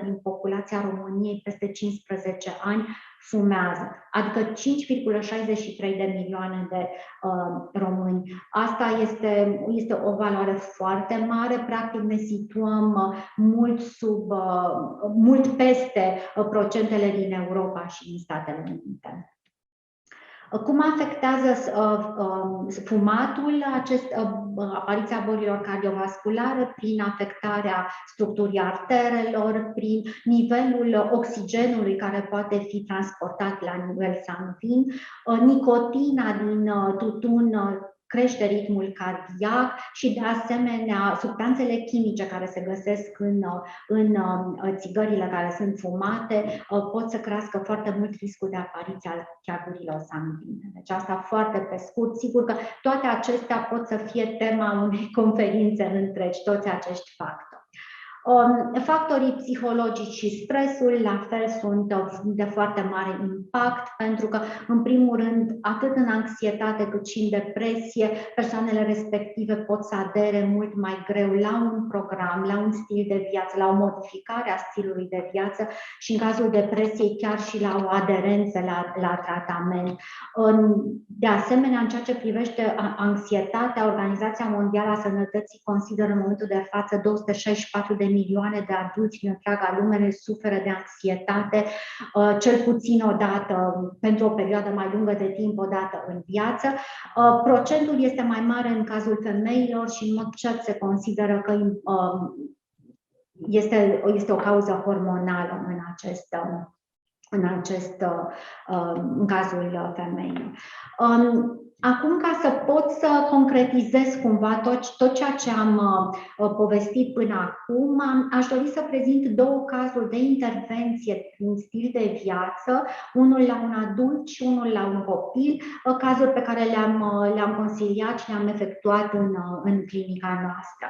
30,7% din populația României peste 15 ani fumează, adică 5,63 de milioane de români. Asta este o valoare foarte mare, practic ne situăm mult peste procentele din Europa și din Statele Unite. Cum afectează fumatul apariția bolilor cardiovasculare? Prin afectarea structurii arterelor, prin nivelul oxigenului care poate fi transportat la nivel sanguin, nicotina din tutun crește ritmul cardiac și, de asemenea, substanțele chimice care se găsesc în țigările care sunt fumate pot să crească foarte mult riscul de apariție al coagurilor sanguine. Deci asta foarte pe scurt. Sigur că toate acestea pot să fie tema unei conferințe întregi, toți acești factori. Factorii psihologici și stresul, la fel, sunt de foarte mare impact, pentru că, în primul rând, atât în anxietate cât și în depresie, persoanele respective pot să adere mult mai greu la un program, la un stil de viață, la o modificare a stilului de viață și, în cazul depresiei, chiar și la o aderență la tratament. De asemenea, în ceea ce privește anxietatea, Organizația Mondială a Sănătății consideră în momentul de față 264 de milioane de adulți din întreaga lume suferă de anxietate, cel puțin o dată, pentru o perioadă mai lungă de timp, o dată în viață. Procentul este mai mare în cazul femeilor și, în mod cert, se consideră că este o cauză hormonală în cazul femeilor. Acum, ca să pot să concretizez cumva tot ceea ce am povestit până acum, aș dori să prezint două cazuri de intervenție prin stil de viață, unul la un adult și unul la un copil, cazuri pe care le-am consiliat și le-am efectuat în clinica noastră.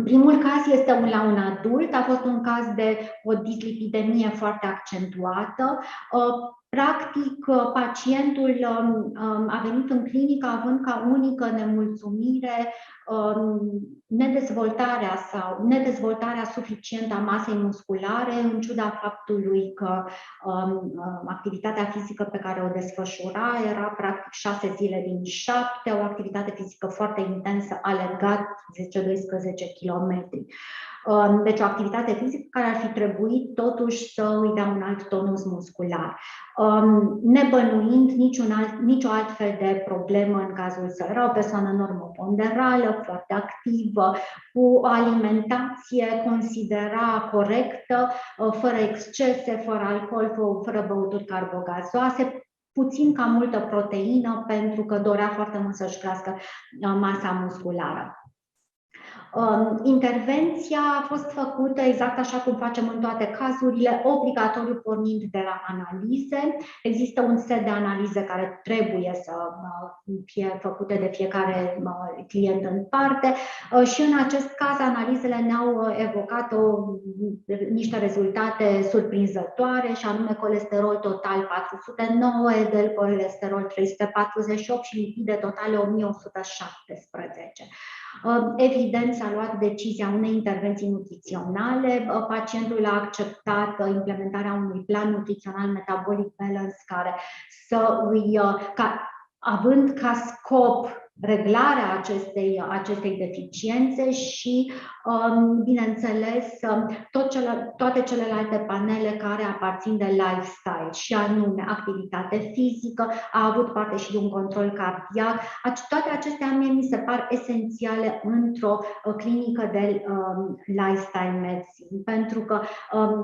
Primul caz este la un adult, a fost un caz de o dislipidemie foarte accentuată. Practic, pacientul a venit în clinică având ca unică nemulțumire nedezvoltarea suficientă a masei musculare, în ciuda faptului că activitatea fizică pe care o desfășura era practic 6 zile din 7, o activitate fizică foarte intensă, alergat 10-12 kilometri. Deci o activitate fizică care ar fi trebuit totuși să îi dea un alt tonus muscular. Nebănuind nicio altfel de problemă în cazul său. Era o persoană normoponderală, foarte activă, cu o alimentație considera corectă, fără excese, fără alcool, fără băuturi carbogazoase, puțin ca multă proteină, pentru că dorea foarte mult să-și crească masa musculară. Intervenția a fost făcută exact așa cum facem în toate cazurile, obligatoriu pornind de la analize. Există un set de analize care trebuie să fie făcute de fiecare client în parte și în acest caz analizele ne-au evocat niște rezultate surprinzătoare, și anume colesterol total 409, LDL colesterol 348 și lipide totale 1117. Evident, s-a luat decizia unei intervenții nutriționale. Pacientul a acceptat implementarea unui plan nutrițional Metabolic Balance care având ca scop reglarea acestei deficiențe și, bineînțeles, toate celelalte panele care aparțin de lifestyle, și anume activitate fizică, a avut parte și de un control cardiac. Toate acestea mie mi se par esențiale într-o clinică de lifestyle medicine, pentru că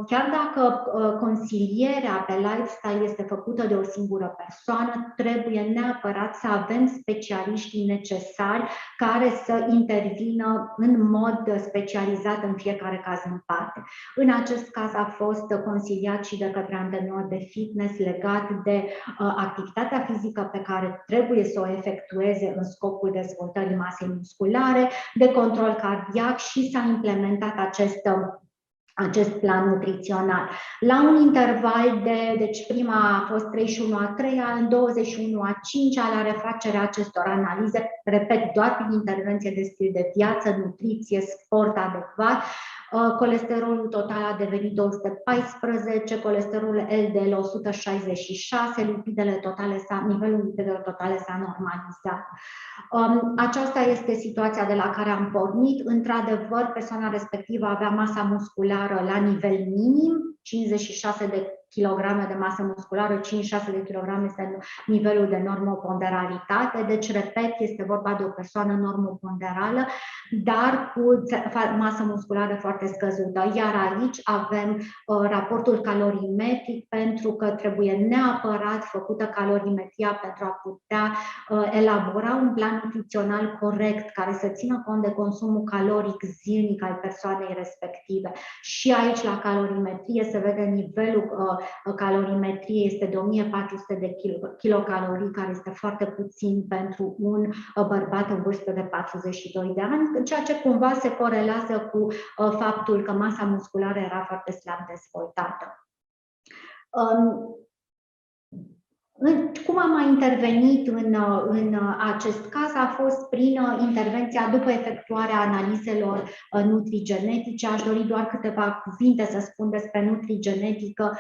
chiar dacă consilierea pe lifestyle este făcută de o singură persoană, trebuie neapărat să avem specialiștii necesari care să intervină în mod specializat în fiecare caz în parte. În acest caz a fost consiliat și de către antrenor de fitness legat de activitatea fizică pe care trebuie să o efectueze în scopul dezvoltării masei musculare, de control cardiac, și s-a implementat acest plan nutrițional. La un interval deci prima a fost 31/3, în 21/5, la refacerea acestor analize, repet, doar prin intervenție de stil de viață, nutriție, sport adecvat. Colesterolul total a devenit 214, colesterolul LDL 166, nivelul lipidelor totale s-a normalizat. Aceasta este situația de la care am pornit. Într-adevăr, persoana respectivă avea masa musculară la nivel minim, 56 de kilograme de masă musculară, 56 de kilograme este nivelul de normoponderalitate. Deci, repet, este vorba de o persoană normoponderală, dar cu masă musculară foarte scăzută. Iar aici avem raportul calorimetric, pentru că trebuie neapărat făcută calorimetria pentru a putea elabora un plan nutrițional corect, care să țină cont de consumul caloric zilnic al persoanei respective. Și aici, la calorimetrie, se vede nivelul calorimetrie este de 1400 de kilocalorii, care este foarte puțin pentru un bărbat în vârstă de 42 de ani, ceea ce cumva se corelează cu faptul că masa musculară era foarte slab dezvoltată. Cum am mai intervenit în acest caz a fost prin intervenția după efectuarea analizelor nutrigenetice. Aș dori doar câteva cuvinte să spun despre nutrigenetică.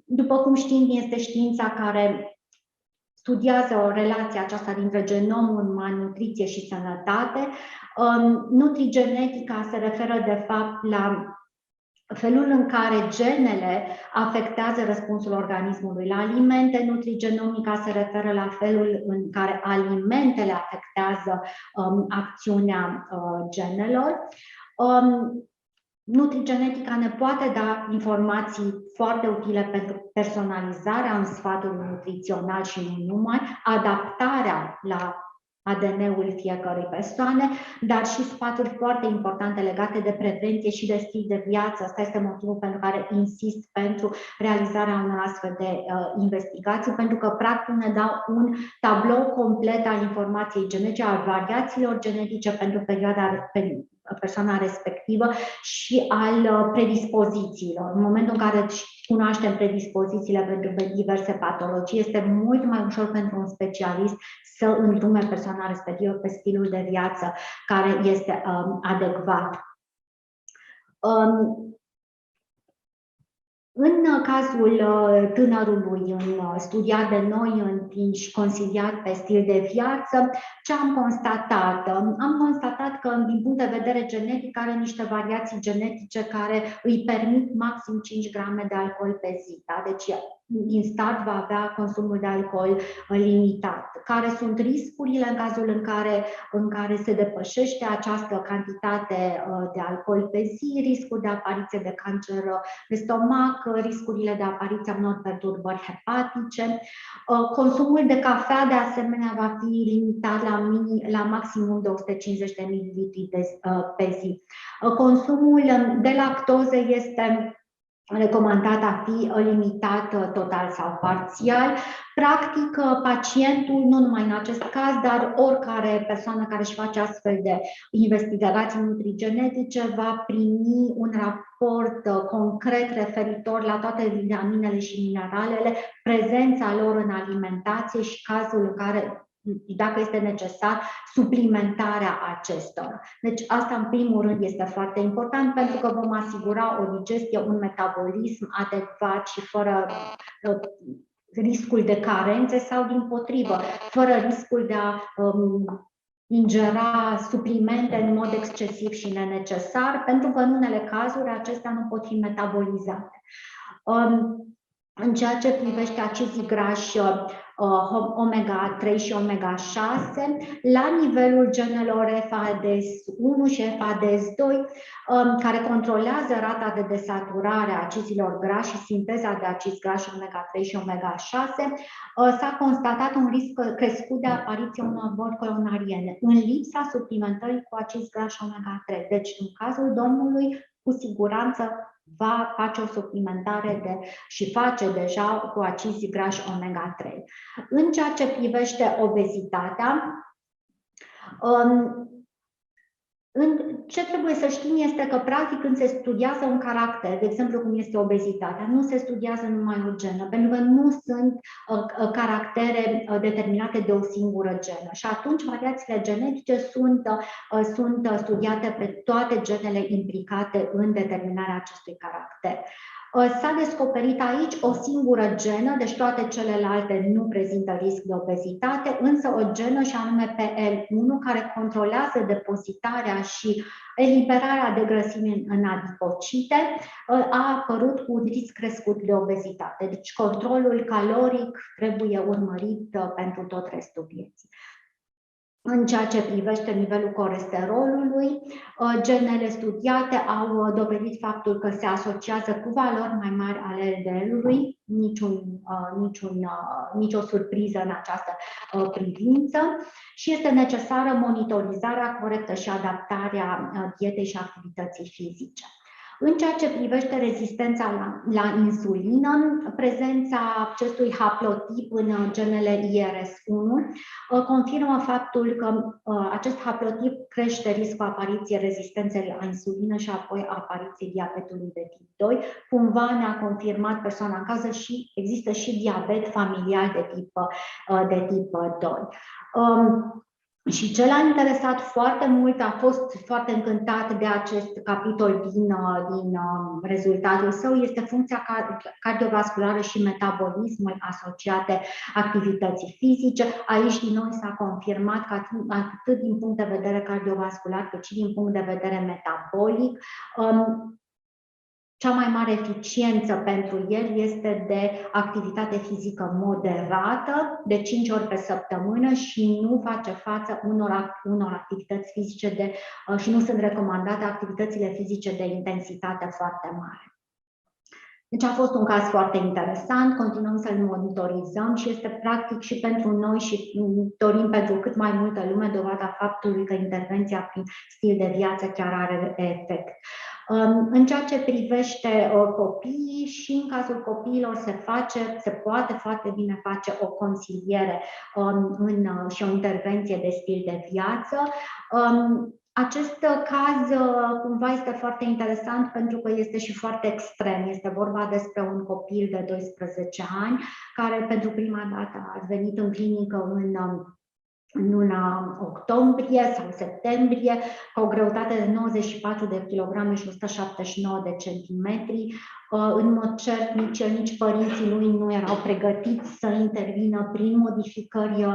După cum știm, este știința care studiază o relație aceasta dintre genom uman, nutriție și sănătate. Nutrigenetica se referă de fapt la felul în care genele afectează răspunsul organismului la alimente. Nutrigenomica se referă la felul în care alimentele afectează acțiunea genelor. Nutrigenetica ne poate da informații foarte utile pentru personalizarea în sfatul nutrițional și nu numai, adaptarea la ADN-ul fiecărei persoane, dar și sfaturi foarte importante legate de prevenție și de stil de viață. Asta este motivul pentru care insist pentru realizarea unor astfel de investigații, pentru că practic ne dau un tablou complet al informației genetice, al variațiilor genetice pentru persoana respectivă și al predispozițiilor. În momentul în care cunoaștem predispozițiile pentru diverse patologii, este mult mai ușor pentru un specialist să îndrume persoana respectivă pe stilul de viață care este adecvat. În cazul tânărului studiat de noi în timp și consiliat pe stil de viață, ce am constatat? Am constatat că, din punct de vedere genetic, are niște variații genetice care îi permit maxim 5 grame de alcool pe zi. Da? Deci, din start va avea consumul de alcool limitat. Care sunt riscurile în cazul în care se depășește această cantitate de alcool pe zi? Riscul de apariție de cancer de stomac, riscurile de apariție a unor perturbări hepatice. Consumul de cafea, de asemenea, va fi limitat la maximum 250 de ml pe zi. Consumul de lactoză este recomandat a fi limitat total sau parțial. Practic, pacientul, nu numai în acest caz, dar oricare persoană care își face astfel de investigații nutrigenetice va primi un raport concret referitor la toate vitaminele și mineralele, prezența lor în alimentație și cazul în care, dacă este necesar, suplimentarea acestora. Deci asta, în primul rând, este foarte important pentru că vom asigura o digestie, un metabolism adecvat și fără riscul de carențe sau, dimpotrivă, fără riscul de a ingera suplimente în mod excesiv și nenecesar, pentru că în unele cazuri acestea nu pot fi metabolizate. În ceea ce privește acizii grași omega-3 și omega-6, la nivelul genelor FADS1 și FADS2, care controlează rata de desaturare a acizilor grași și sinteza de acizi grași omega-3 și omega-6, s-a constatat un risc crescut de apariție unor boli coronariene, în lipsa suplimentării cu acizi grași omega-3. Deci, în cazul domnului, cu siguranță va face o suplimentare și face deja cu acizi grași omega-3. În ceea ce privește obezitatea, ce trebuie să știm este că, practic, când se studiază un caracter, de exemplu cum este obezitatea, nu se studiază numai o genă, pentru că nu sunt caractere determinate de o singură genă. Și atunci variațiile genetice sunt studiate pe toate genele implicate în determinarea acestui caracter. S-a descoperit aici o singură genă, deci toate celelalte nu prezintă risc de obezitate, însă o genă, și anume PL1, care controlează depozitarea și eliberarea de grăsimi în adipocite, a apărut cu un risc crescut de obezitate. Deci controlul caloric trebuie urmărit pentru tot restul vieții. În ceea ce privește nivelul colesterolului, genele studiate au dovedit faptul că se asociază cu valori mai mari ale LDL-ului, nicio surpriză în această privință, și este necesară monitorizarea corectă și adaptarea dietei și activității fizice. În ceea ce privește rezistența la insulină, prezența acestui haplotip în genele IRS1 confirmă faptul că acest haplotip crește riscul apariției rezistenței la insulină și apoi apariției diabetului de tip 2. Cumva ne-a confirmat persoana în cauză și există și diabet familial de tip 2. Și ce l-a interesat foarte mult, a fost foarte încântat de acest capitol din rezultatul său, este funcția cardiovasculară și metabolismul asociate activității fizice. Aici din nou s-a confirmat că atât din punct de vedere cardiovascular cât și din punct de vedere metabolic, cea mai mare eficiență pentru el este de activitate fizică moderată, de 5 ori pe săptămână, și nu face față unor activități fizice și nu sunt recomandate activitățile fizice de intensitate foarte mare. Deci a fost un caz foarte interesant, continuăm să-l monitorizăm și este practic și pentru noi și dorim pentru cât mai multă lume dovada faptului că intervenția prin stil de viață chiar are efect. În ceea ce privește copiii, și în cazul copiilor se poate foarte bine face o consiliere și o intervenție de stil de viață. Acest caz cumva este foarte interesant pentru că este și foarte extrem. Este vorba despre un copil de 12 ani care pentru prima dată a venit în clinică în luna octombrie sau septembrie, cu o greutate de 94 de kilograme și 179 de centimetri. În mod cert, nici el, nici părinții lui nu erau pregătiți să intervină prin modificări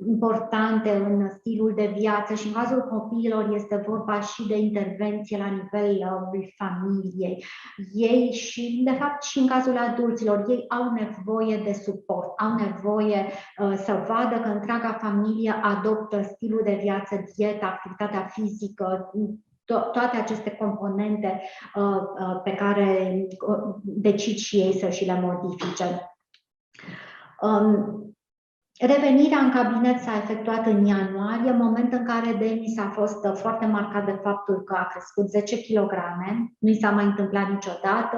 importante în stilul de viață și în cazul copiilor este vorba și de intervenție la nivelul familiei. Ei și, de fapt, și în cazul adulților, ei au nevoie de suport, au nevoie să vadă că întreaga familie adoptă stilul de viață, dieta, activitatea fizică, toate aceste componente pe care decid și ei să și le modifice. Revenirea în cabinet s-a efectuat în ianuarie, moment în care Denis a fost foarte marcat de faptul că a crescut 10 kg. Nu i s-a mai întâmplat niciodată,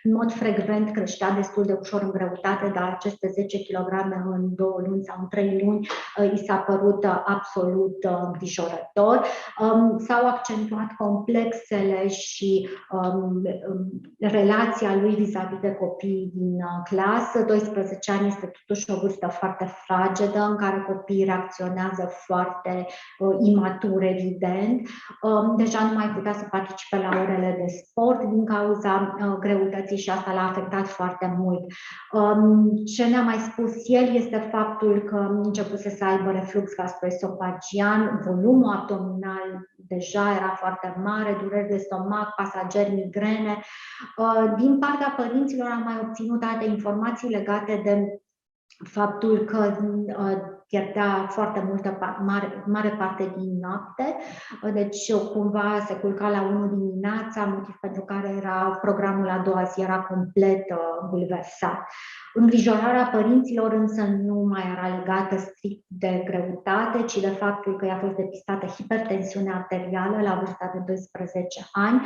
în mod frecvent creștea destul de ușor în greutate, dar aceste 10 kg în 2 luni sau în 3 luni i s-a părut absolut îngrijorător. S-au accentuat complexele și relația lui vis-a-vis de copiii din clasă. 12 ani este totuși o vârstă foarte fragedă, în care copiii reacționează foarte imatur, evident. Deja nu mai putea să participe la orele de sport din cauza greutății și asta l-a afectat foarte mult. Ce ne-a mai spus el este faptul că începuse să aibă reflux gastroesofagian, volumul abdominal deja era foarte mare, dureri de stomac, pasageri, migrene. Din partea părinților am mai obținut alte informații legate de faptul că pierdea foarte mare parte din noapte, deci cumva se culca la 1 dimineața, motiv pentru care programul a doua zi era complet bulversat. Îngrijorarea părinților însă nu mai era legată strict de greutate, ci de faptul că i-a fost depistată hipertensiunea arterială la vârsta de 12 ani,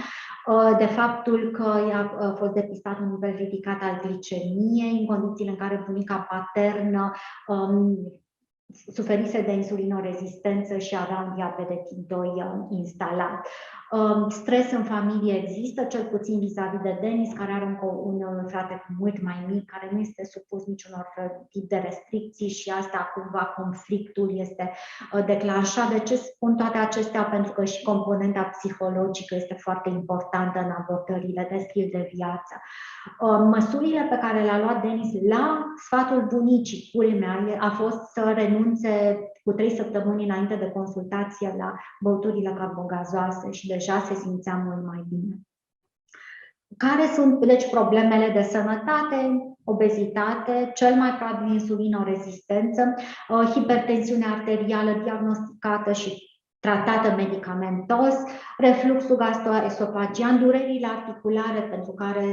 de faptul că i-a fost depistat un nivel ridicat al glicemiei, în condițiile în care bunica paternă suferise de insulinorezistență și avea un diabet de tip 2 instalat. Stres în familie există, cel puțin vis-a-vis de Denis, care are un frate mult mai mic, care nu este supus niciunor tip de restricții și asta cumva conflictul este declanșat. De ce spun toate acestea? Pentru că și componenta psihologică este foarte importantă în abordările de stil de viață. Măsurile pe care le-a luat Denis la sfatul bunicii, culmea, a fost să renunțe cu 3 săptămâni înainte de consultație la băuturile carbogazoase și deja se simțea mult mai bine. Care sunt, deci, problemele de sănătate? Obezitate, cel mai probabil insulinorezistență, hipertensiune arterială diagnosticată și tratată medicamentos, refluxul gastroesofagian, durerile articulare pentru care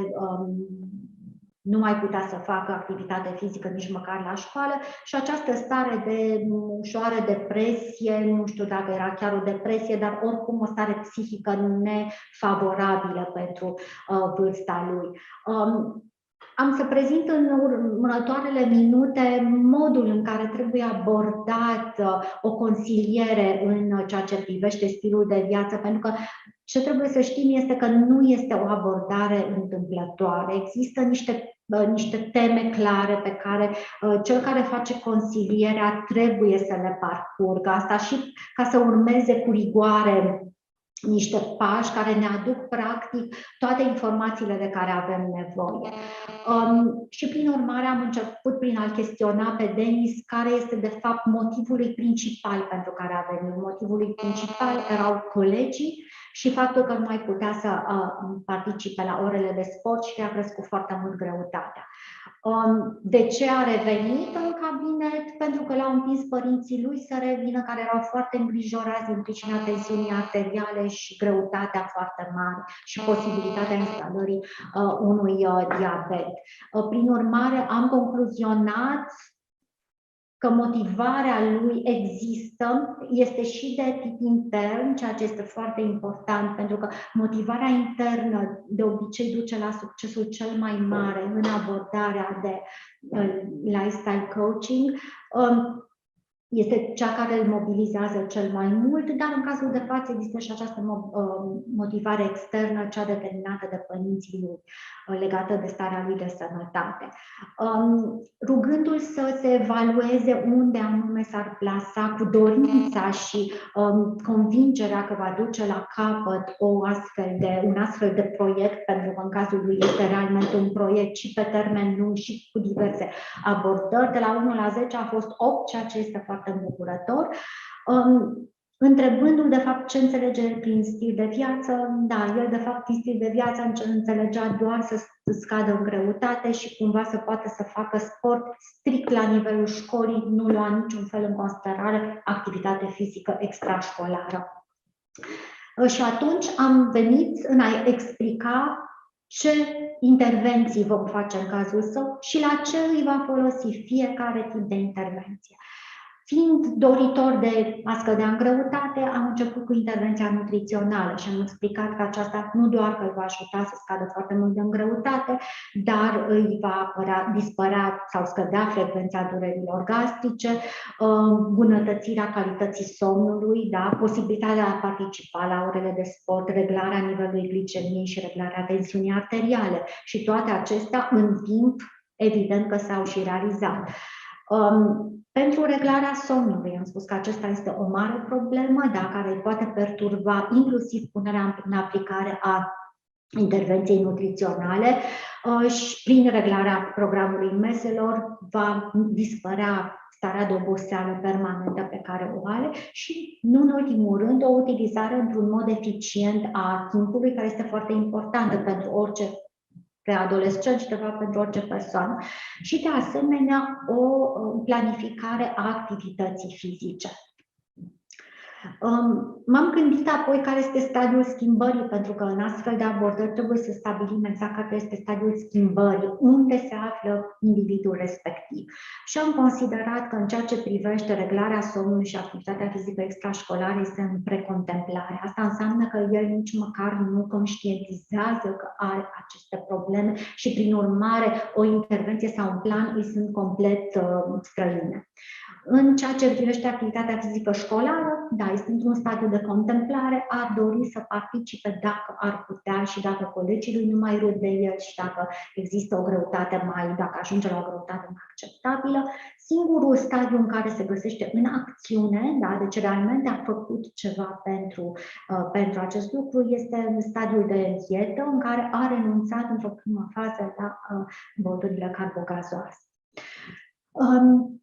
nu mai putea să facă activitate fizică nici măcar la școală și această stare de ușoară depresie, nu știu dacă era chiar o depresie, dar oricum o stare psihică nefavorabilă pentru vârsta lui. Am să prezint în următoarele minute modul în care trebuie abordat o consiliere în ceea ce privește stilul de viață, pentru că ce trebuie să știm este că nu este o abordare întâmplătoare. Există niște teme clare pe care cel care face consilierea trebuie să le parcurgă. Asta și ca să urmeze cu rigoare niște pași care ne aduc practic toate informațiile de care avem nevoie. Și prin urmare am început prin a-l chestiona pe Denis care este de fapt motivul lui principal pentru care a venit. Motivul lui principal erau colegii și faptul că nu mai putea să participe la orele de sport și a crescut foarte mult greutatea. De ce a revenit în cabinet? Pentru că l-au împins părinții lui să revină, care erau foarte îngrijorați din pricina tensiunii arteriale și greutatea foarte mare și posibilitatea instalării unui diabet. Prin urmare, am concluzionat că motivarea lui există, este și de tip intern, ceea ce este foarte important, pentru că motivarea internă de obicei duce la succesul cel mai mare în abordarea de lifestyle coaching. este cea care îl mobilizează cel mai mult, dar în cazul de față există și această motivare externă, cea determinată de părinții lui, legată de starea lui de sănătate. Rugându-l să se evalueze unde anume s-ar plasa cu dorința și convingerea că va duce la capăt un astfel de proiect, pentru că în cazul lui este realmente un proiect și pe termen lung și cu diverse abordări. De la 1 la 10 a fost 8, ceea ce este foarte îmbucurător. Întrebându-l de fapt ce înțelege prin stil de viață, da, el de fapt prin stil de viață înțelegea doar să scadă în greutate și cumva să poată să facă sport strict la nivelul școlii, nu lua niciun fel în considerare activitate fizică extrașcolară. Și atunci am venit în a explica ce intervenții vom face în cazul său și la ce îi va folosi fiecare tip de intervenție. Fiind doritor de a scădea în greutate, am început cu intervenția nutrițională și am explicat că aceasta nu doar că îl va ajuta să scadă foarte mult în greutate, dar îi va dispărea sau scădea frecvența durerilor gastrice, bunătățirea calității somnului, da? Posibilitatea de a participa la orele de sport, reglarea nivelului glicemiei și reglarea tensiunii arteriale și toate acestea în timp, evident că s-au și realizat. Pentru reglarea somnului, am spus că acesta este o mare problemă, care îi poate perturba inclusiv punerea în aplicare a intervenției nutriționale și prin reglarea programului meselor va dispărea starea de oboseală permanentă pe care o are și, nu în ultimul rând, o utilizare într-un mod eficient a timpului, care este foarte importantă pentru orice preadolescent și de fapt pentru orice persoană și de asemenea o planificare a activității fizice. M-am gândit apoi care este stadiul schimbării, pentru că în astfel de abordări trebuie să stabilim exact care este stadiul schimbării, unde se află individul respectiv. Și am considerat că în ceea ce privește reglarea somnului și activitatea fizică extrașcolară este în precontemplare. Asta înseamnă că el nici măcar nu conștientizează că are aceste probleme și prin urmare o intervenție sau un plan îi sunt complet străine. În ceea ce privește activitatea fizică școlară, da, este într-un stadiu de contemplare, ar dori să participe dacă ar putea și dacă colegii lui nu mai râd de el și dacă există o greutate dacă ajunge la o greutate mai acceptabilă. Singurul stadiu în care se găsește în acțiune, da, deci realmente a făcut ceva pentru acest lucru, este stadiul de dietă, în care a renunțat într-o primă fază la băuturile carbogazoase.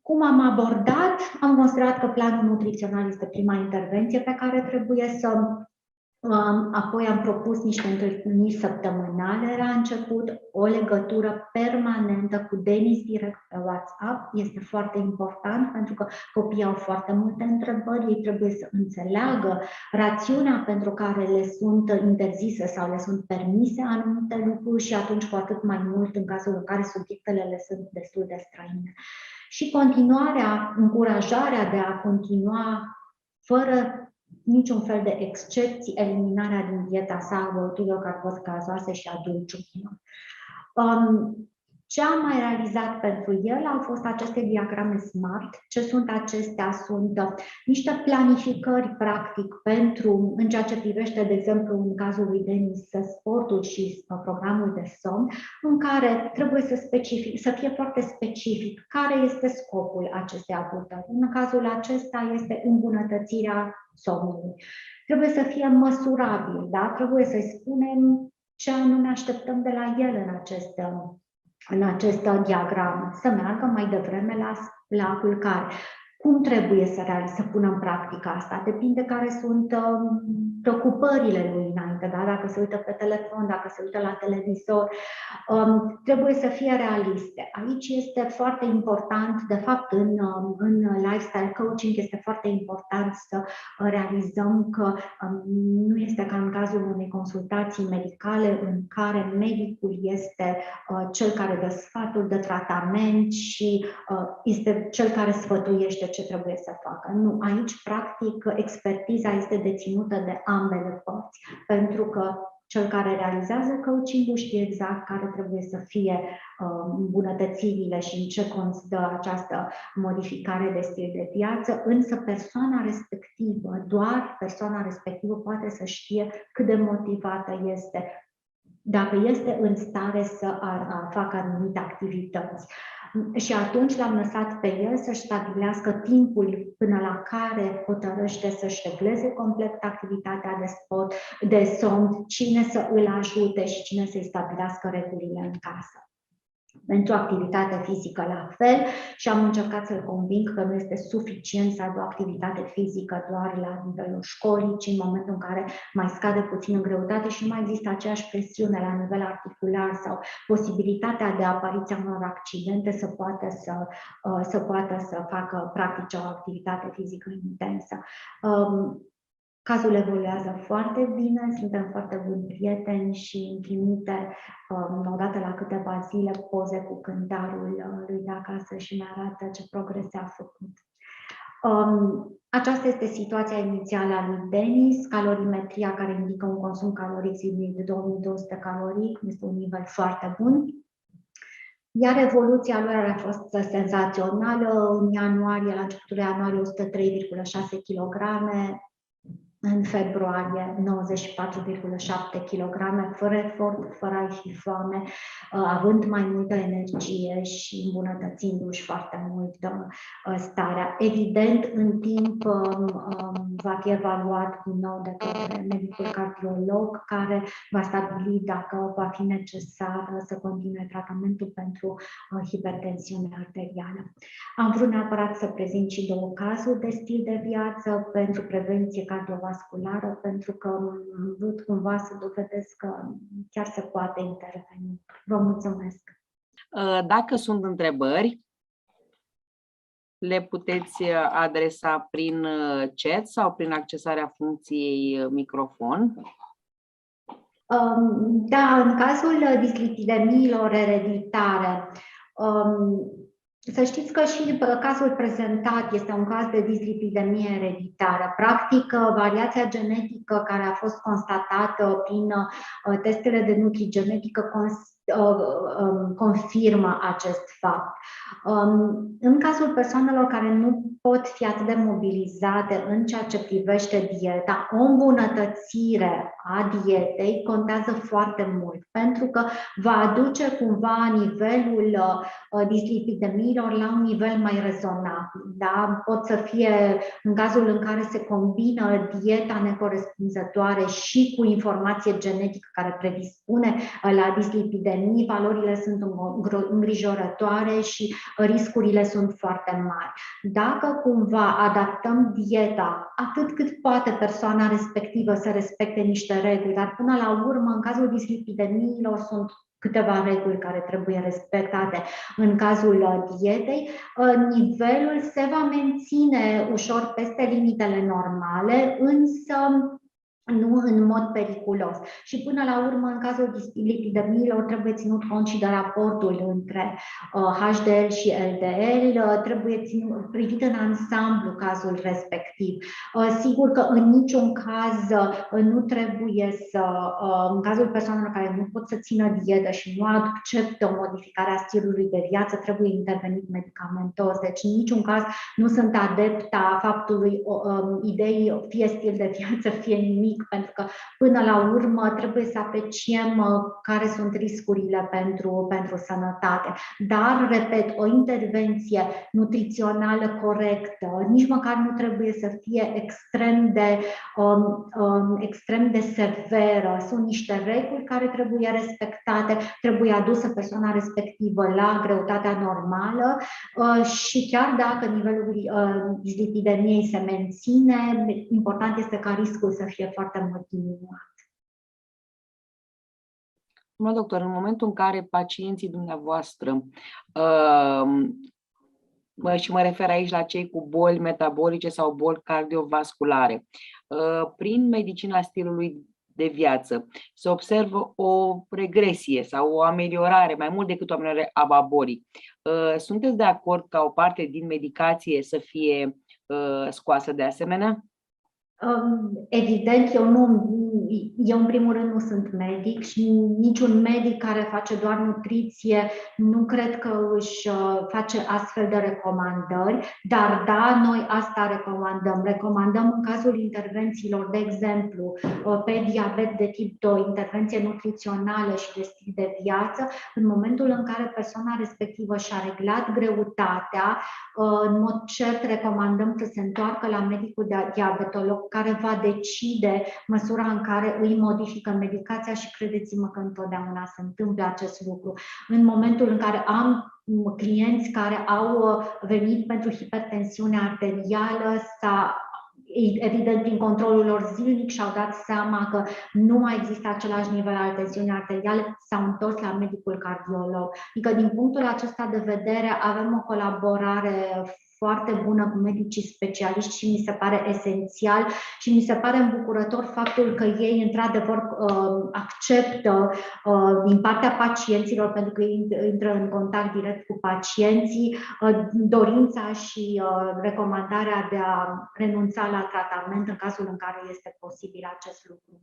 Cum am abordat? Am considerat că planul nutrițional este prima intervenție pe care trebuie să... Apoi am propus niște întâlniri săptămânale la început, o legătură permanentă cu Denis direct pe WhatsApp. Este foarte important pentru că copiii au foarte multe întrebări, ei trebuie să înțeleagă rațiunea pentru care le sunt interzise sau le sunt permise anumite lucruri și atunci cu atât mai mult în cazul în care subiectele le sunt destul de străine. Și încurajarea de a continua fără niciun fel de excepții, eliminarea din dieta sa a băuturilor carbogazoase și a dulciurilor. Ce am mai realizat pentru el au fost aceste diagrame SMART. Ce sunt acestea? Sunt niște planificări practic în ceea ce privește, de exemplu, în cazul lui Denis, sportul și programul de somn, în care trebuie să fie foarte specific care este scopul acestei abordări. În cazul acesta este îmbunătățirea somnului. Trebuie să fie măsurabil, da? Trebuie să-i spunem ce anume așteptăm de la el în acest diagram, să meargă mai devreme la culcare. Cum trebuie să pună în practică asta? Depinde care sunt preocupările lui înainte, da? Dacă se uită pe telefon, dacă se uită la televizor, trebuie să fie realiste. Aici este foarte important, de fapt în lifestyle coaching este foarte important să realizăm că nu este ca în cazul unei consultații medicale în care medicul este cel care dă sfatul de tratament și este cel care sfătuiește ce trebuie să facă. Nu, aici, practic, expertiza este deținută de ambele părți, pentru că Cel care realizează coaching-ul știe exact care trebuie să fie îmbunătățirile și în ce constă această modificare de stil de viață, însă persoana respectivă, doar persoana respectivă poate să știe cât de motivată este, dacă este în stare să facă anumite activități. Și atunci l-am lăsat pe el să-și stabilească timpul până la care hotărăște să-și regleze complet activitatea de somn, cine să îl ajute și cine să-i stabilească regulile în casă. Pentru activitate fizică la fel și am încercat să-l conving că nu este suficient să aibă o activitate fizică doar la nivelul școlii, ci în momentul în care mai scade puțin în greutate și nu mai există aceeași presiune la nivel articular sau posibilitatea de apariția unor accidente să poată să facă practice o activitate fizică intensă. Cazul evoluează foarte bine, suntem foarte buni prieteni și îmi trimite odată la câteva zile poze cu cântarul lui de acasă și mi arată ce progrese a făcut. Aceasta este situația inițială a lui Denis, calorimetria care indică un consum caloric zilnic de 2200 calorii, este un nivel foarte bun. Iar evoluția lui a fost senzațională, în ianuarie, la începutul ianuarie 103,6 kg, în februarie 94,7 kg, fără efort, fără a fi foame, având mai multă energie și îmbunătățindu-și foarte mult starea. Evident, în timp va fi evaluat din nou de către medicul cardiolog, care va stabili dacă va fi necesar să continue tratamentul pentru hipertensiune arterială. Am vrut neapărat să prezint și două cazuri de stil de viață pentru prevenție cardiovasculară, pentru că am vrut cumva să dovedesc că chiar se poate interveni. Vă mulțumesc! Dacă sunt întrebări, le puteți adresa prin chat sau prin accesarea funcției microfon. Da, în cazul dislipidemiilor ereditare, să știți că și cazul prezentat este un caz de dislipidemie ereditară. Practic, variația genetică care a fost constatată prin testele de nutrigenetică confirmă acest fapt. În cazul persoanelor care nu pot fi atât de mobilizate în ceea ce privește dieta, o îmbunătățire a dietei contează foarte mult, pentru că va aduce cumva nivelul dislipidemiilor la un nivel mai rezonabil. Da? Pot să fie, în cazul în care se combină dieta necorespunzătoare și cu informație genetică care predispune la dislipidemii, valorile sunt îngrijorătoare și riscurile sunt foarte mari. Dacă cumva adaptăm dieta atât cât poate persoana respectivă să respecte niște reguli, dar până la urmă, în cazul dislipidemiilor, sunt câteva reguli care trebuie respectate. În cazul dietei, nivelul se va menține ușor peste limitele normale, însă nu în mod periculos. Și până la urmă, în cazul dislipidemiilor, trebuie ținut cont și de raportul între HDL și LDL, trebuie privit în ansamblu cazul respectiv. Sigur că în niciun caz nu trebuie să, în cazul persoanelor care nu pot să țină dietă și nu acceptă o modificare a stilului de viață, trebuie intervenit medicamentos. Deci în niciun caz nu sunt adepta faptului ideii fie stil de viață, fie nimic, pentru că până la urmă trebuie să apreciem care sunt riscurile pentru sănătate. Dar, repet, o intervenție nutrițională corectă, nici măcar nu trebuie să fie extrem de severă. Sunt niște reguli care trebuie respectate, trebuie adusă persoana respectivă la greutatea normală și chiar dacă nivelul dislipidemiei se menține, important este ca riscul să fie foarte mult diminuat. Domnule doctor, în momentul în care pacienții dumneavoastră, și mă refer aici la cei cu boli metabolice sau boli cardiovasculare, prin medicina stilului de viață se observă o regresie sau o ameliorare, mai mult decât o ameliorare a bolii. Sunteți de acord ca o parte din medicație să fie scoasă de asemenea? Evident, eu în primul rând nu sunt medic și niciun medic care face doar nutriție nu cred că își face astfel de recomandări, dar da, noi asta recomandăm. Recomandăm în cazul intervențiilor, de exemplu, pe diabet de tip 2, intervenție nutrițională și de stil de viață, în momentul în care persoana respectivă și-a reglat greutatea, în mod cert recomandăm să se întoarcă la medicul diabetolog care va decide măsura în care îi modifică medicația și credeți-mă că întotdeauna se întâmplă acest lucru. În momentul în care am clienți care au venit pentru hipertensiune arterială sau evident prin controlul lor zilnic și-au dat seama că nu mai există același nivel al tensiunii arteriale, s-au întors la medicul cardiolog. Adică din punctul acesta de vedere avem o colaborare foarte bună cu medicii specialiști și mi se pare esențial și mi se pare îmbucurător faptul că ei într-adevăr acceptă din partea pacienților, pentru că ei intră în contact direct cu pacienții, dorința și recomandarea de a renunța la tratament în cazul în care este posibil acest lucru.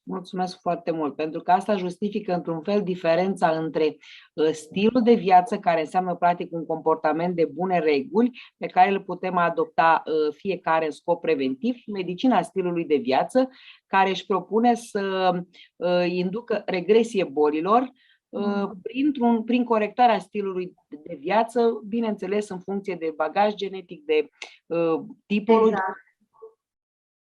Mulțumesc foarte mult, pentru că asta justifică într-un fel diferența între stilul de viață, care înseamnă practic un comportament de bune reguli pe care îl putem adopta fiecare în scop preventiv, și medicina stilului de viață, care își propune să inducă regresie bolilor prin corectarea stilului de viață, bineînțeles în funcție de bagaj genetic, de tipologie. Exact.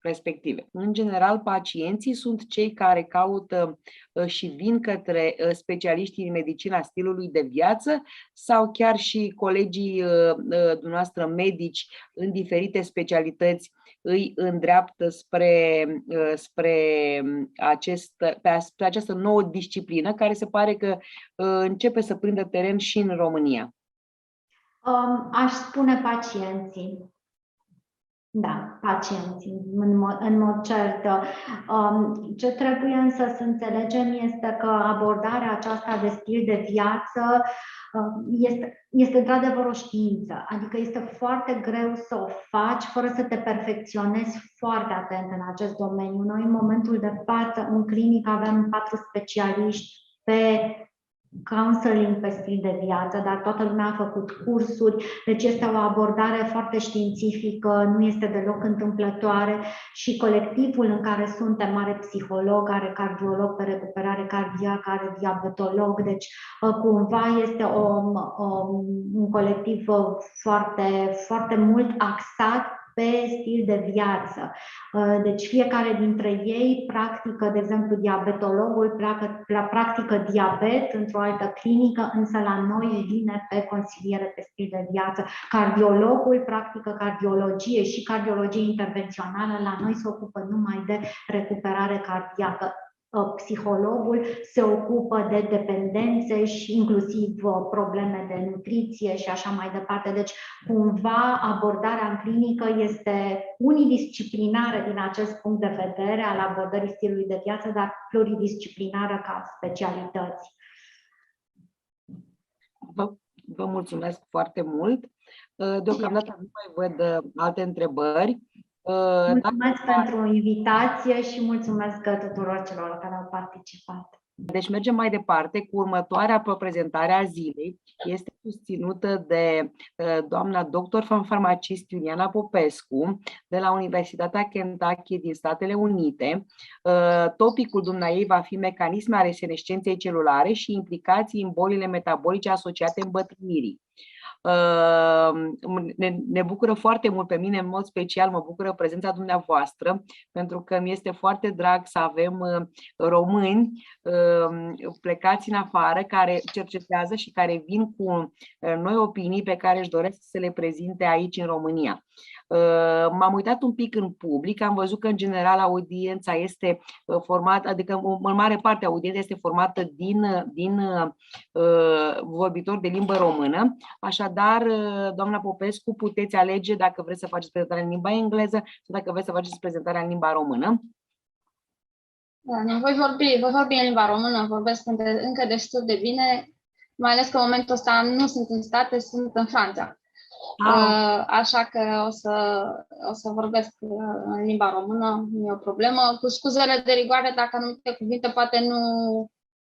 Respective. În general, pacienții sunt cei care caută și vin către specialiștii în medicina stilului de viață sau chiar și colegii dumneavoastră medici în diferite specialități îi îndreaptă spre această nouă disciplină care se pare că începe să prindă teren și în România. Aș spune pacienții. Da, pacienții, în mod cert. Ce trebuie însă să înțelegem este că abordarea aceasta de stil de viață este într-adevăr o știință, adică este foarte greu să o faci fără să te perfecționezi foarte atent în acest domeniu. Noi în momentul de față în clinică avem 4 specialiști pe counseling pe stil de viață, dar toată lumea a făcut cursuri, deci este o abordare foarte științifică, nu este deloc întâmplătoare și colectivul în care suntem are psiholog, are cardiolog pe recuperare cardiacă, are diabetolog, deci cumva este un colectiv foarte, foarte mult axat pe stil de viață. Deci fiecare dintre ei practică, de exemplu, diabetologul practică diabet într-o altă clinică, însă la noi vine pe consiliere pe stil de viață. Cardiologul practică cardiologie și cardiologie intervențională, la noi se ocupă numai de recuperare cardiacă. Psihologul se ocupă de dependențe și inclusiv probleme de nutriție și așa mai departe. Deci, cumva, abordarea în clinică este unidisciplinară din acest punct de vedere al abordării stilului de viață, dar pluridisciplinară ca specialități. Vă mulțumesc foarte mult. Deocamdată nu mai văd alte întrebări. Mulțumesc pentru invitație și mulțumesc tuturor celor care au participat. Deci mergem mai departe cu următoarea prezentare a zilei. Este susținută de doamna doctor farmacist Iuliana Popescu de la Universitatea Kentucky din Statele Unite. Topicul dumneaei va fi mecanisme ale senescenței celulare și implicații în bolile metabolice asociate îmbătrânirii. Ne bucură foarte mult, pe mine în mod special mă bucură prezența dumneavoastră, pentru că mi este foarte drag să avem români plecați în afară, care cercetează și care vin cu noi opinii pe care își doresc să le prezinte aici în România. M-am uitat un pic în public, am văzut că în general audiența este formată, adică în mare parte audiența este formată din vorbitori de limbă română. Așadar, doamna Popescu, puteți alege dacă vreți să faceți prezentarea în limba engleză sau dacă vreți să faceți prezentarea în limba română. Voi vorbi în limba română, vorbesc încă destul de bine, mai ales că în momentul ăsta nu sunt în state, sunt în Franța. Așa că o să vorbesc în limba română, nu e o problemă. Cu scuzele de rigoare, dacă anumite cuvinte poate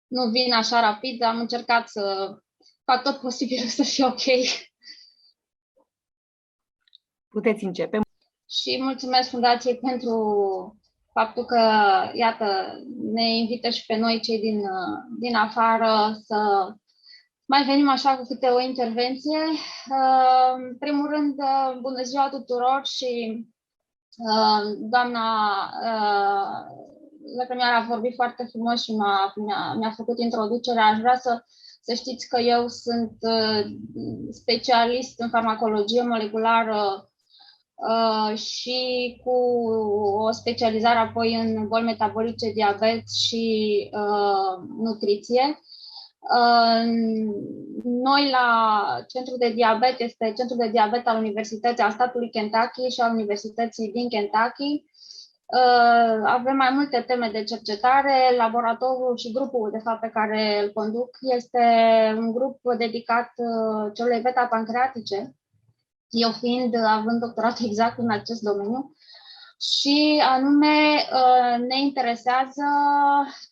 nu vin așa rapid, am încercat să fac tot posibilul să fie ok. Puteți începe. Și mulțumesc Fundației pentru faptul că, iată, ne invită și pe noi, cei din afară, să mai venim așa cu câte o intervenție. În primul rând, bună ziua tuturor și doamna Lăcrămioara a vorbit foarte frumos și mi-a făcut introducerea. Aș vrea să știți că eu sunt specialist în farmacologie moleculară și cu o specializare apoi în boli metabolice, diabet și nutriție. Noi la Centrul de Diabet, este Centrul de Diabet al Universității, al statului Kentucky și al Universității din Kentucky. Avem mai multe teme de cercetare. Laboratorul și grupul, de fapt, pe care îl conduc este un grup dedicat celulei beta-pancreatice, eu având doctoratul exact în acest domeniu. Și anume ne interesează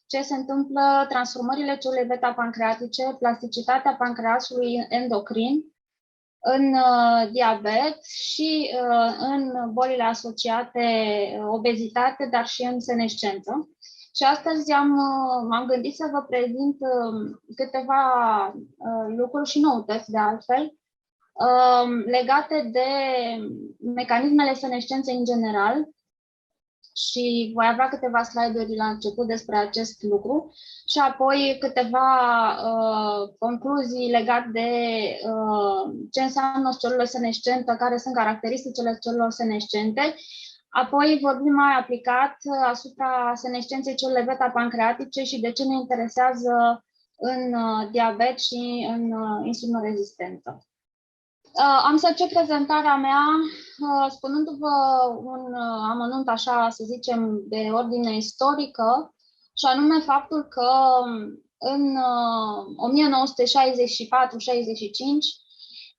ce se întâmplă, transformările celulei beta-pancreatice, plasticitatea pancreasului endocrin în diabet și în bolile asociate obezitate, dar și în senescență. Și astăzi m-am gândit să vă prezint câteva lucruri și noutăți de altfel legate de mecanismele senescenței în general. Și voi avea câteva slide-uri la început despre acest lucru și apoi câteva concluzii legate de ce înseamnă o celulă senescentă, care sunt caracteristicile celulelor senescente. Apoi vorbim mai aplicat asupra senescenței celulei beta-pancreatice și de ce ne interesează în diabet și în insulinorezistență. Am să încep prezentarea mea spunându-vă un amănunt, așa să zicem, de ordine istorică, și anume faptul că în 1964-65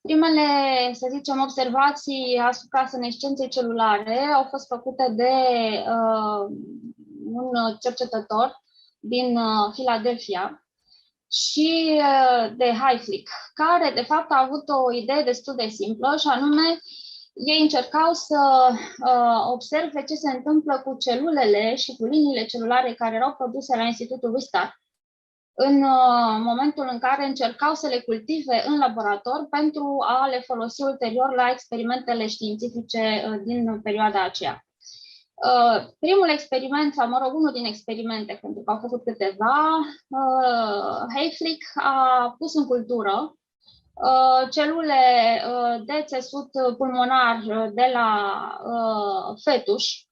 primele, să zicem, observații asupra senescenței celulare au fost făcute de un cercetător din Philadelphia și de Hayflick, care de fapt a avut o idee destul de simplă, și anume ei încercau să observe ce se întâmplă cu celulele și cu liniile celulare care erau produse la Institutul Wistar în momentul în care încercau să le cultive în laborator pentru a le folosi ulterior la experimentele științifice din perioada aceea. Primul experiment, sau mă rog, unul din experimente, pentru că au făcut câteva, Hayflick a pus în cultură celule de țesut pulmonar de la fetuși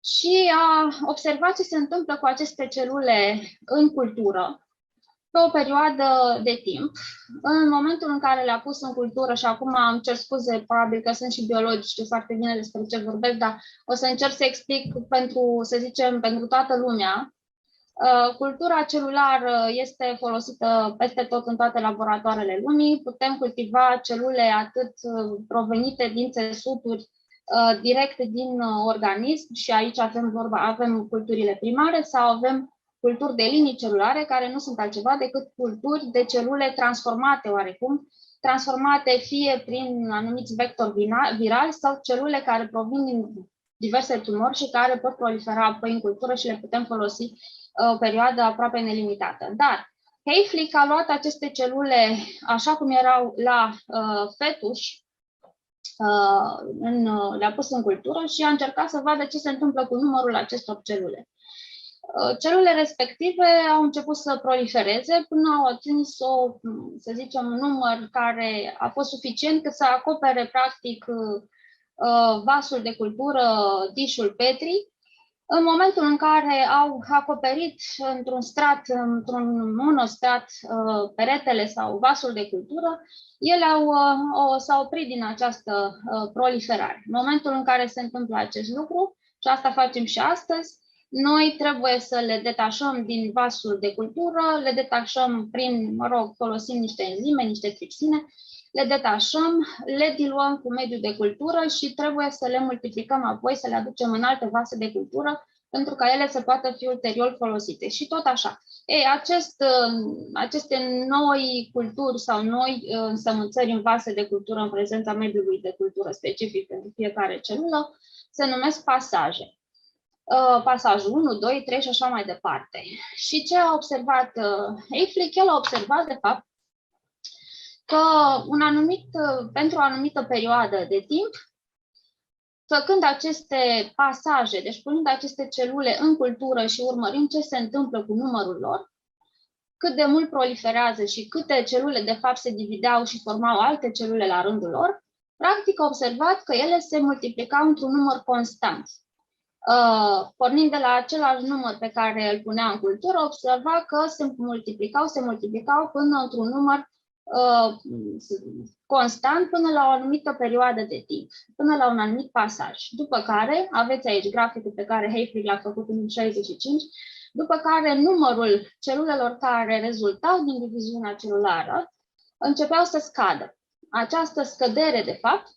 și a observat ce se întâmplă cu aceste celule în cultură pe o perioadă de timp. În momentul în care le-a pus în cultură, și acum îmi cer scuze, probabil că sunt și biologi, știu foarte bine despre ce vorbesc, dar o să încerc să explic pentru, să zicem, pentru toată lumea. Cultura celulară este folosită peste tot în toate laboratoarele lumii. Putem cultiva celule atât provenite din țesuturi, direct din organism, și aici avem culturile primare, sau avem culturi de linii celulare, care nu sunt altceva decât culturi de celule transformate oarecum, transformate fie prin anumiți vectori virali sau celule care provin din diverse tumori și care pot prolifera apoi în cultură și le putem folosi o perioadă aproape nelimitată. Dar Hayflick a luat aceste celule așa cum erau la fetuși, le-a pus în cultură și a încercat să vadă ce se întâmplă cu numărul acestor celule. Celulele respective au început să prolifereze până au atins să zicem, un număr care a fost suficient cât să acopere practic vasul de cultură, dișul Petri. În momentul în care au acoperit într-un monostrat peretele sau vasul de cultură, ele s-au oprit din această proliferare. În momentul în care se întâmplă acest lucru, și asta facem și astăzi, noi trebuie să le detașăm din vasul de cultură, le detașăm prin, folosim niște enzime, niște tripsine, le detașăm, le diluăm cu mediul de cultură și trebuie să le multiplicăm apoi, să le aducem în alte vase de cultură, pentru ca ele să poată fi ulterior folosite. Și tot așa. Ei, aceste noi culturi sau noi însămânțări în vase de cultură în prezența mediului de cultură specific pentru fiecare celulă se numesc pasaje. Pasajul 1, 2, 3 și așa mai departe. Și ce a observat Hayflick? El a observat, de fapt, că pentru o anumită perioadă de timp, făcând aceste pasaje, deci punând aceste celule în cultură și urmărind ce se întâmplă cu numărul lor, cât de mult proliferează și câte celule de fapt se divideau și formau alte celule la rândul lor, practic a observat că ele se multiplicau într-un număr constant. Pornind de la același număr pe care îl punea în cultură, observa că se multiplicau până într-un număr constant până la o anumită perioadă de timp, până la un anumit pasaj. După care, aveți aici graficul pe care Hayflick l-a făcut în 65, după care numărul celulelor care rezultau din diviziunea celulară începeau să scadă. Această scădere, de fapt,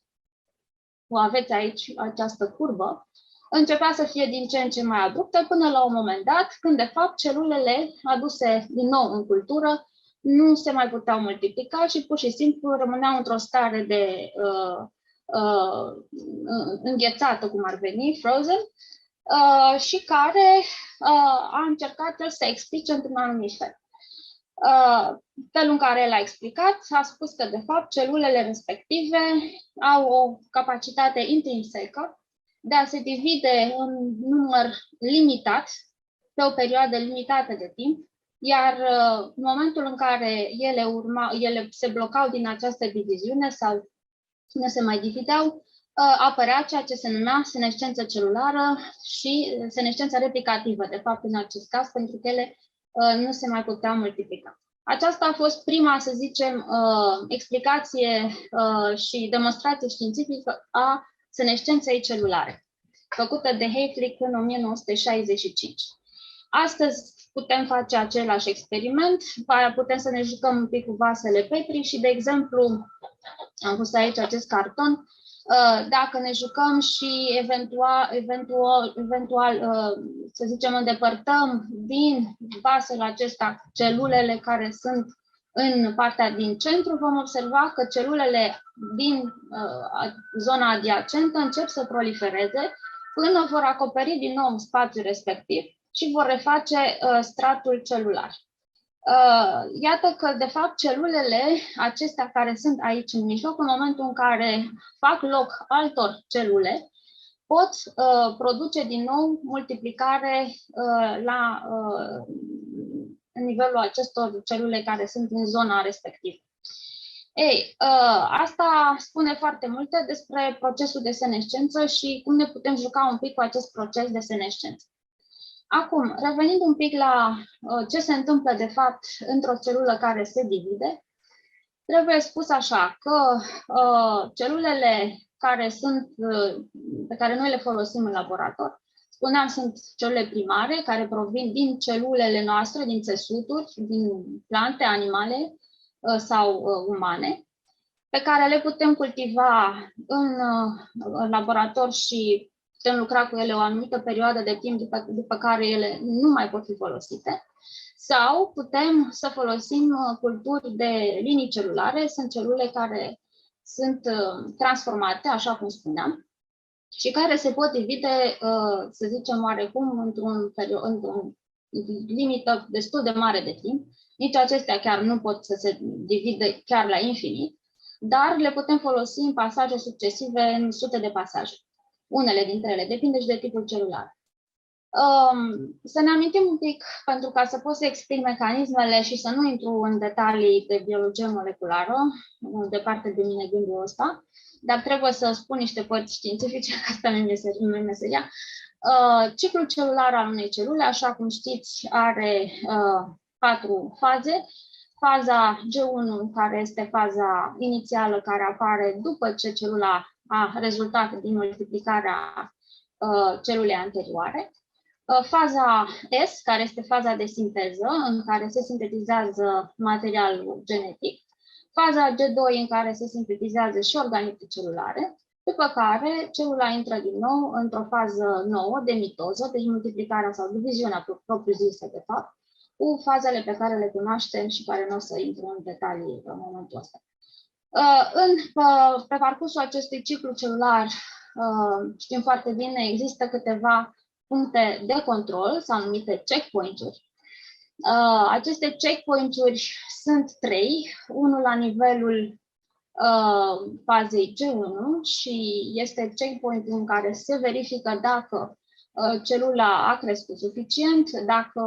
o aveți aici, această curbă, începea să fie din ce în ce mai abruptă până la un moment dat, când, de fapt, celulele aduse din nou în cultură nu se mai puteau multiplica și pur și simplu rămâneau într-o stare de înghețată, cum ar veni, frozen, și care a încercat el să explice într-un anumit fel. Felul în care el a explicat, a spus că, de fapt, celulele respective au o capacitate intrinsecă de a se divide în număr limitat, pe o perioadă limitată de timp, iar în momentul în care ele se blocau din această diviziune sau nu se mai divideau, apărea ceea ce se numea senescență celulară și senescență replicativă, de fapt, în acest caz, pentru că ele nu se mai puteau multiplica. Aceasta a fost prima, să zicem, explicație și demonstrație științifică a senescenței celulare, făcută de Hayflick în 1965. Astăzi putem face același experiment, putem să ne jucăm un pic cu vasele Petri și, de exemplu, am pus aici acest carton, dacă ne jucăm și eventual să zicem, îndepărtăm din vasul acesta celulele care sunt în partea din centru, vom observa că celulele din zona adiacentă încep să prolifereze până vor acoperi din nou spațiul respectiv și vor reface stratul celular. Iată că, de fapt, celulele acestea care sunt aici în mijloc, în momentul în care fac loc altor celule, pot produce din nou multiplicare în nivelul acestor celule care sunt în zona respectivă. Ei, asta spune foarte multe despre procesul de senescență și cum ne putem juca un pic cu acest proces de senescență. Acum, revenind un pic la ce se întâmplă, de fapt, într-o celulă care se divide, trebuie spus așa că celulele pe care noi le folosim în laborator, spuneam, sunt celule primare, care provin din celulele noastre, din țesuturi, din plante, animale sau umane, pe care le putem cultiva în laborator și putem lucra cu ele o anumită perioadă de timp, după care ele nu mai pot fi folosite, sau putem să folosim culturi de linii celulare, sunt celule care sunt transformate, așa cum spuneam, și care se pot divide, să zicem, oarecum într-o limită destul de mare de timp. Nici acestea chiar nu pot să se divide chiar la infinit, dar le putem folosi în pasaje succesive, în sute de pasaje. Unele dintre ele, depinde și de tipul celular. Să ne amintim un pic, pentru ca să pot să explic mecanismele și să nu intru în detalii de biologie moleculară, departe de mine gândul ăsta, dar trebuie să spun niște părți științifice, că asta nu e meseria. Ciclul celular al unei celule, așa cum știți, are 4 faze. Faza G1, care este faza inițială, care apare după ce celula a rezultat din multiplicarea celulei anterioare. Faza S, care este faza de sinteză, în care se sintetizează materialul genetic. faza G2 în care se sintetizează și organele celulare, după care celula intră din nou într-o fază nouă de mitoză, deci multiplicarea sau diviziunea propriu-zisă, de fapt, cu fazele pe care le cunoaștem și care nu o să intru în detalii în momentul ăsta. Pe parcursul acestui ciclu celular, știm foarte bine, există câteva puncte de control, sau numite checkpoint-uri. Aceste checkpoint-uri sunt 3, unul la nivelul fazei G1 și este checkpoint în care se verifică dacă celula a crescut suficient, dacă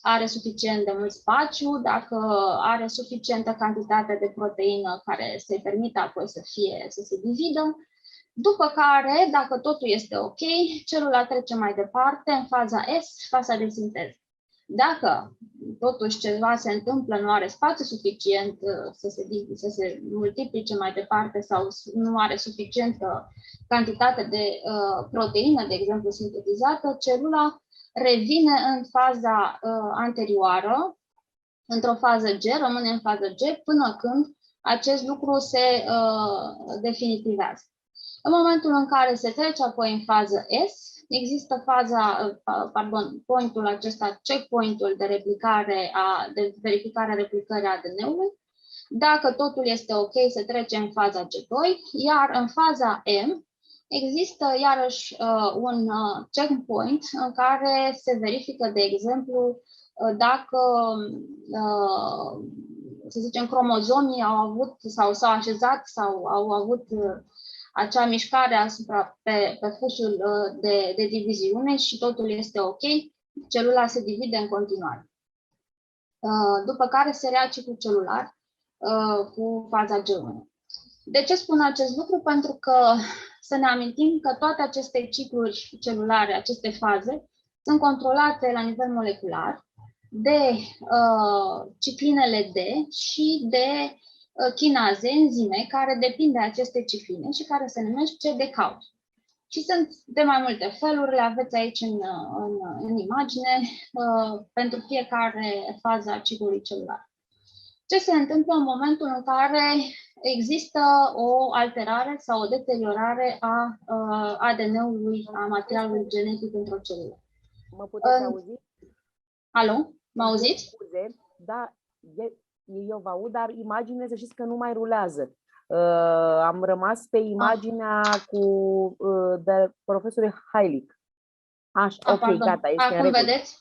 are suficient de mult spațiu, dacă are suficientă cantitate de proteină care să-i permită apoi să se dividă. După care, dacă totul este ok, celula trece mai departe în faza S, faza de sinteză. Dacă totuși ceva se întâmplă, nu are spațiu suficient să se multiplice mai departe sau nu are suficientă cantitate de proteină, de exemplu, sintetizată, celula revine în faza anterioară, într-o fază G, rămâne în fază G până când acest lucru se definitivează. În momentul în care se trece apoi în fază S, există pointul acesta, checkpoint-ul de verificare a replicării ADN-ului. Dacă totul este ok, se trece în faza G2, iar în faza M există iarăși un checkpoint în care se verifică, de exemplu, dacă, să zicem, cromozomii au avut sau s-au așezat sau au avut acea mișcare pe fusul de diviziune și totul este ok, celula se divide în continuare. După care se rea ciclul celular cu faza G1. De ce spun acest lucru? Pentru că să ne amintim că toate aceste cicluri celulare, aceste faze, sunt controlate la nivel molecular de ciclinele D și de chinaze, enzime, care depind de aceste cicline și care se numesc de cauză. Și sunt de mai multe feluri, le aveți aici în imagine, pentru fiecare fază a ciclului celular. Ce se întâmplă în momentul în care există o alterare sau o deteriorare a ADN-ului, a materialului genetic într-o celulă? Mă puteți auzi? Alo? Mă auziți? Scuze, da, eu vă aud, dar imaginea, să știți că nu mai rulează. Am rămas pe imaginea de profesorul Hailic. Așa, ok, pardon. gata, este Acum în regulă. vedeți?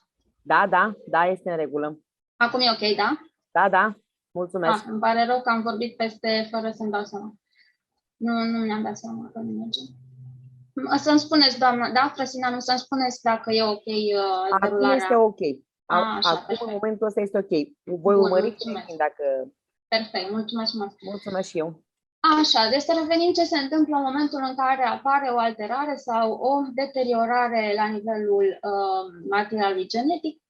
Da, este în regulă. Acum e ok, da? Da, mulțumesc. Îmi pare rău că am vorbit peste fără să-mi dau seama. Nu mi-am dat seama că nu merge. Să-mi spuneți, doamna, da, Frăsina, nu să-mi spuneți dacă e ok derularea. Acum este ok. Așa, acum, perfect. în momentul ăsta este ok. Voi urmări și dacă... Perfect, mulțumesc. Mulțumesc și eu. Așa, deci să revenim ce se întâmplă în momentul în care apare o alterare sau o deteriorare la nivelul materialului genetic.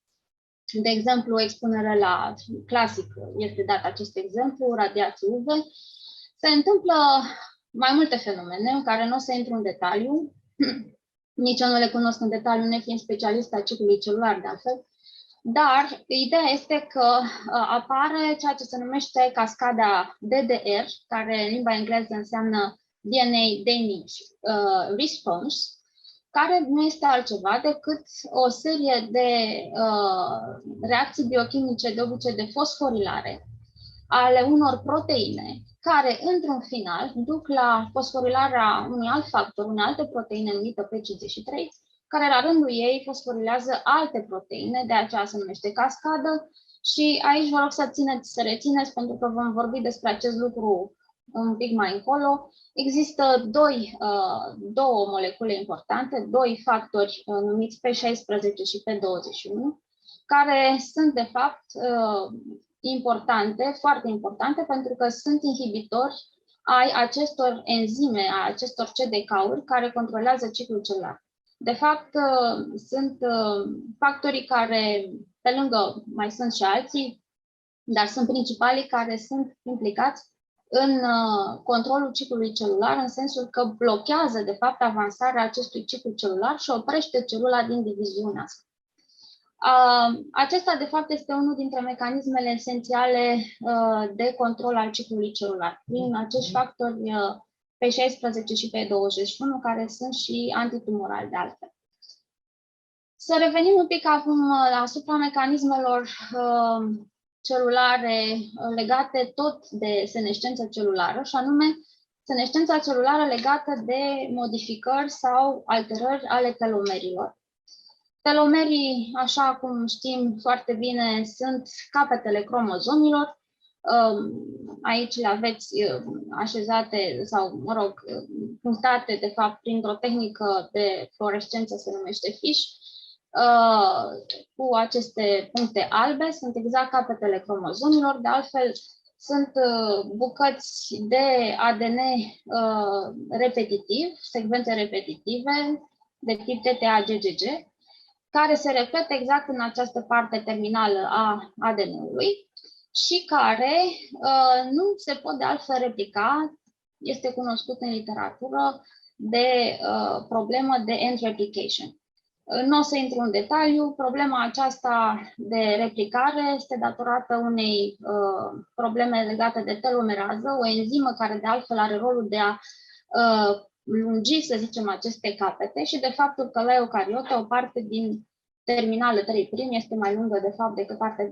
De exemplu, expunere la clasic este dat acest exemplu, radiații UV. Se întâmplă mai multe fenomene în care nu o să intru în detaliu, nici eu nu le cunosc în detaliu, nefiind specialist a ciclului celular de altfel, dar ideea este că apare ceea ce se numește cascada DDR, care în limba engleză înseamnă DNA Damage Response, care nu este altceva decât o serie de reacții biochimice, de obicei de fosforilare, ale unor proteine, care, într-un final, duc la fosforilarea unui alt factor, unei alte proteine numită P53, care, la rândul ei, fosforilează alte proteine, de aceea se numește cascadă. Și aici vă rog să rețineți, pentru că vom vorbi despre acest lucru un pic mai încolo. Există două molecule importante, doi factori numiți P16 și P21, care sunt, de fapt, importante, foarte importante, pentru că sunt inhibitori ai acestor enzime, a acestor CDK-uri care controlează ciclul celular. De fapt, sunt factorii care, pe lângă, mai sunt și alții, dar sunt principalii care sunt implicați în controlul ciclului celular, în sensul că blochează, de fapt, avansarea acestui ciclu celular și oprește celula din diviziunea asta. Acesta, de fapt, este unul dintre mecanismele esențiale de control al ciclului celular, prin acești factori P16 și P21, care sunt și antitumorali de altfel. Să revenim un pic acum asupra mecanismelor celulare legate tot de senescență celulară, și anume senescența celulară legată de modificări sau alterări ale telomerilor. Telomerii, așa cum știm foarte bine, sunt capetele cromozomilor. Aici le aveți așezate sau, mă rog, punctate, de fapt, printr-o tehnică de fluorescență, se numește FISH. Cu aceste puncte albe sunt exact capetele cromozomilor, de altfel sunt bucăți de ADN repetitiv, secvențe repetitive de tip TTA-GGG, care se repetă exact în această parte terminală a ADN-ului și care nu se pot de altfel replica, este cunoscut în literatură de problemă de end replication. Nu o să intru în detaliu, problema aceasta de replicare este datorată unei probleme legate de telomerază, o enzimă care de altfel are rolul de a lungi, să zicem, aceste capete și de faptul că la eucariote o parte din terminală 3' este mai lungă de fapt decât partea 5',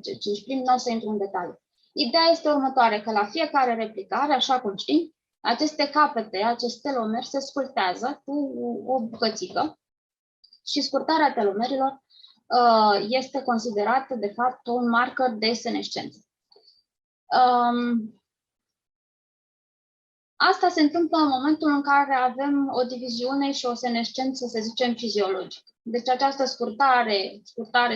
nu o să intru în detaliu. Ideea este următoare, că la fiecare replicare, așa cum știm, aceste capete, acest telomer se scurtează cu o bucățică și scurtarea telomerilor este considerată de fapt un marker de senescență. Asta se întâmplă în momentul în care avem o diviziune și o senescență, să zicem, fiziologică. Deci această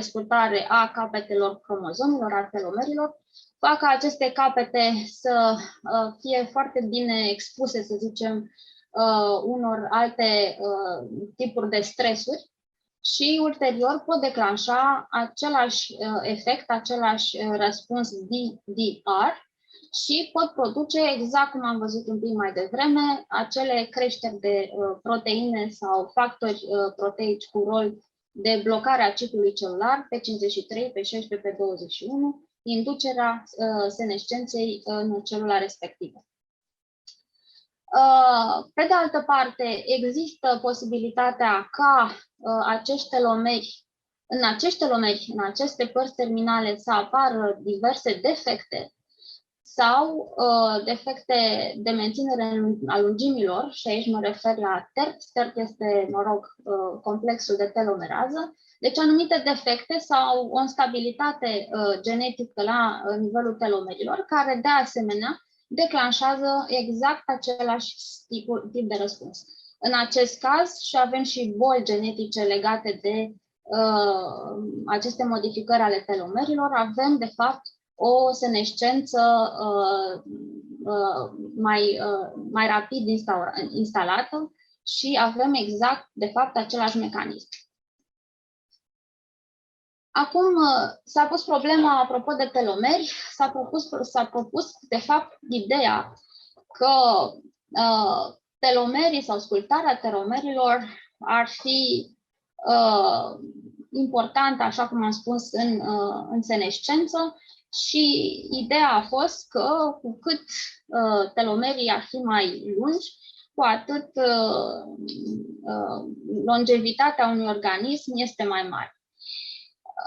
scurtare a capetelor cromozomilor, a telomerilor, fac ca aceste capete să fie foarte bine expuse, să zicem, unor alte tipuri de stresuri și ulterior pot declanșa același efect, același răspuns DDR, și pot produce, exact cum am văzut un pic mai devreme, acele creșteri de proteine sau factori proteici cu rol de blocare a ciclului celular pe 53, pe 16, pe 21, inducerea senescenței în celula respectivă. Pe de altă parte, există posibilitatea ca în aceste părți terminale, să apară diverse defecte sau defecte de menținere a lungimilor, și aici mă refer la TERT. TERT este, mă rog, complexul de telomerază, deci anumite defecte sau o instabilitate genetică la nivelul telomerilor, care de asemenea declanșează exact același tip de răspuns. În acest caz și avem și boli genetice legate de aceste modificări ale telomerilor, avem de fapt o senescență mai rapid instalată și avem exact, de fapt, același mecanism. Acum s-a pus problema, apropo de telomeri, s-a propus, de fapt, ideea că telomerii sau scurtarea telomerilor ar fi importantă, așa cum am spus, în senescență. Și ideea a fost că cu cât telomerii ar fi mai lungi, cu atât longevitatea unui organism este mai mare.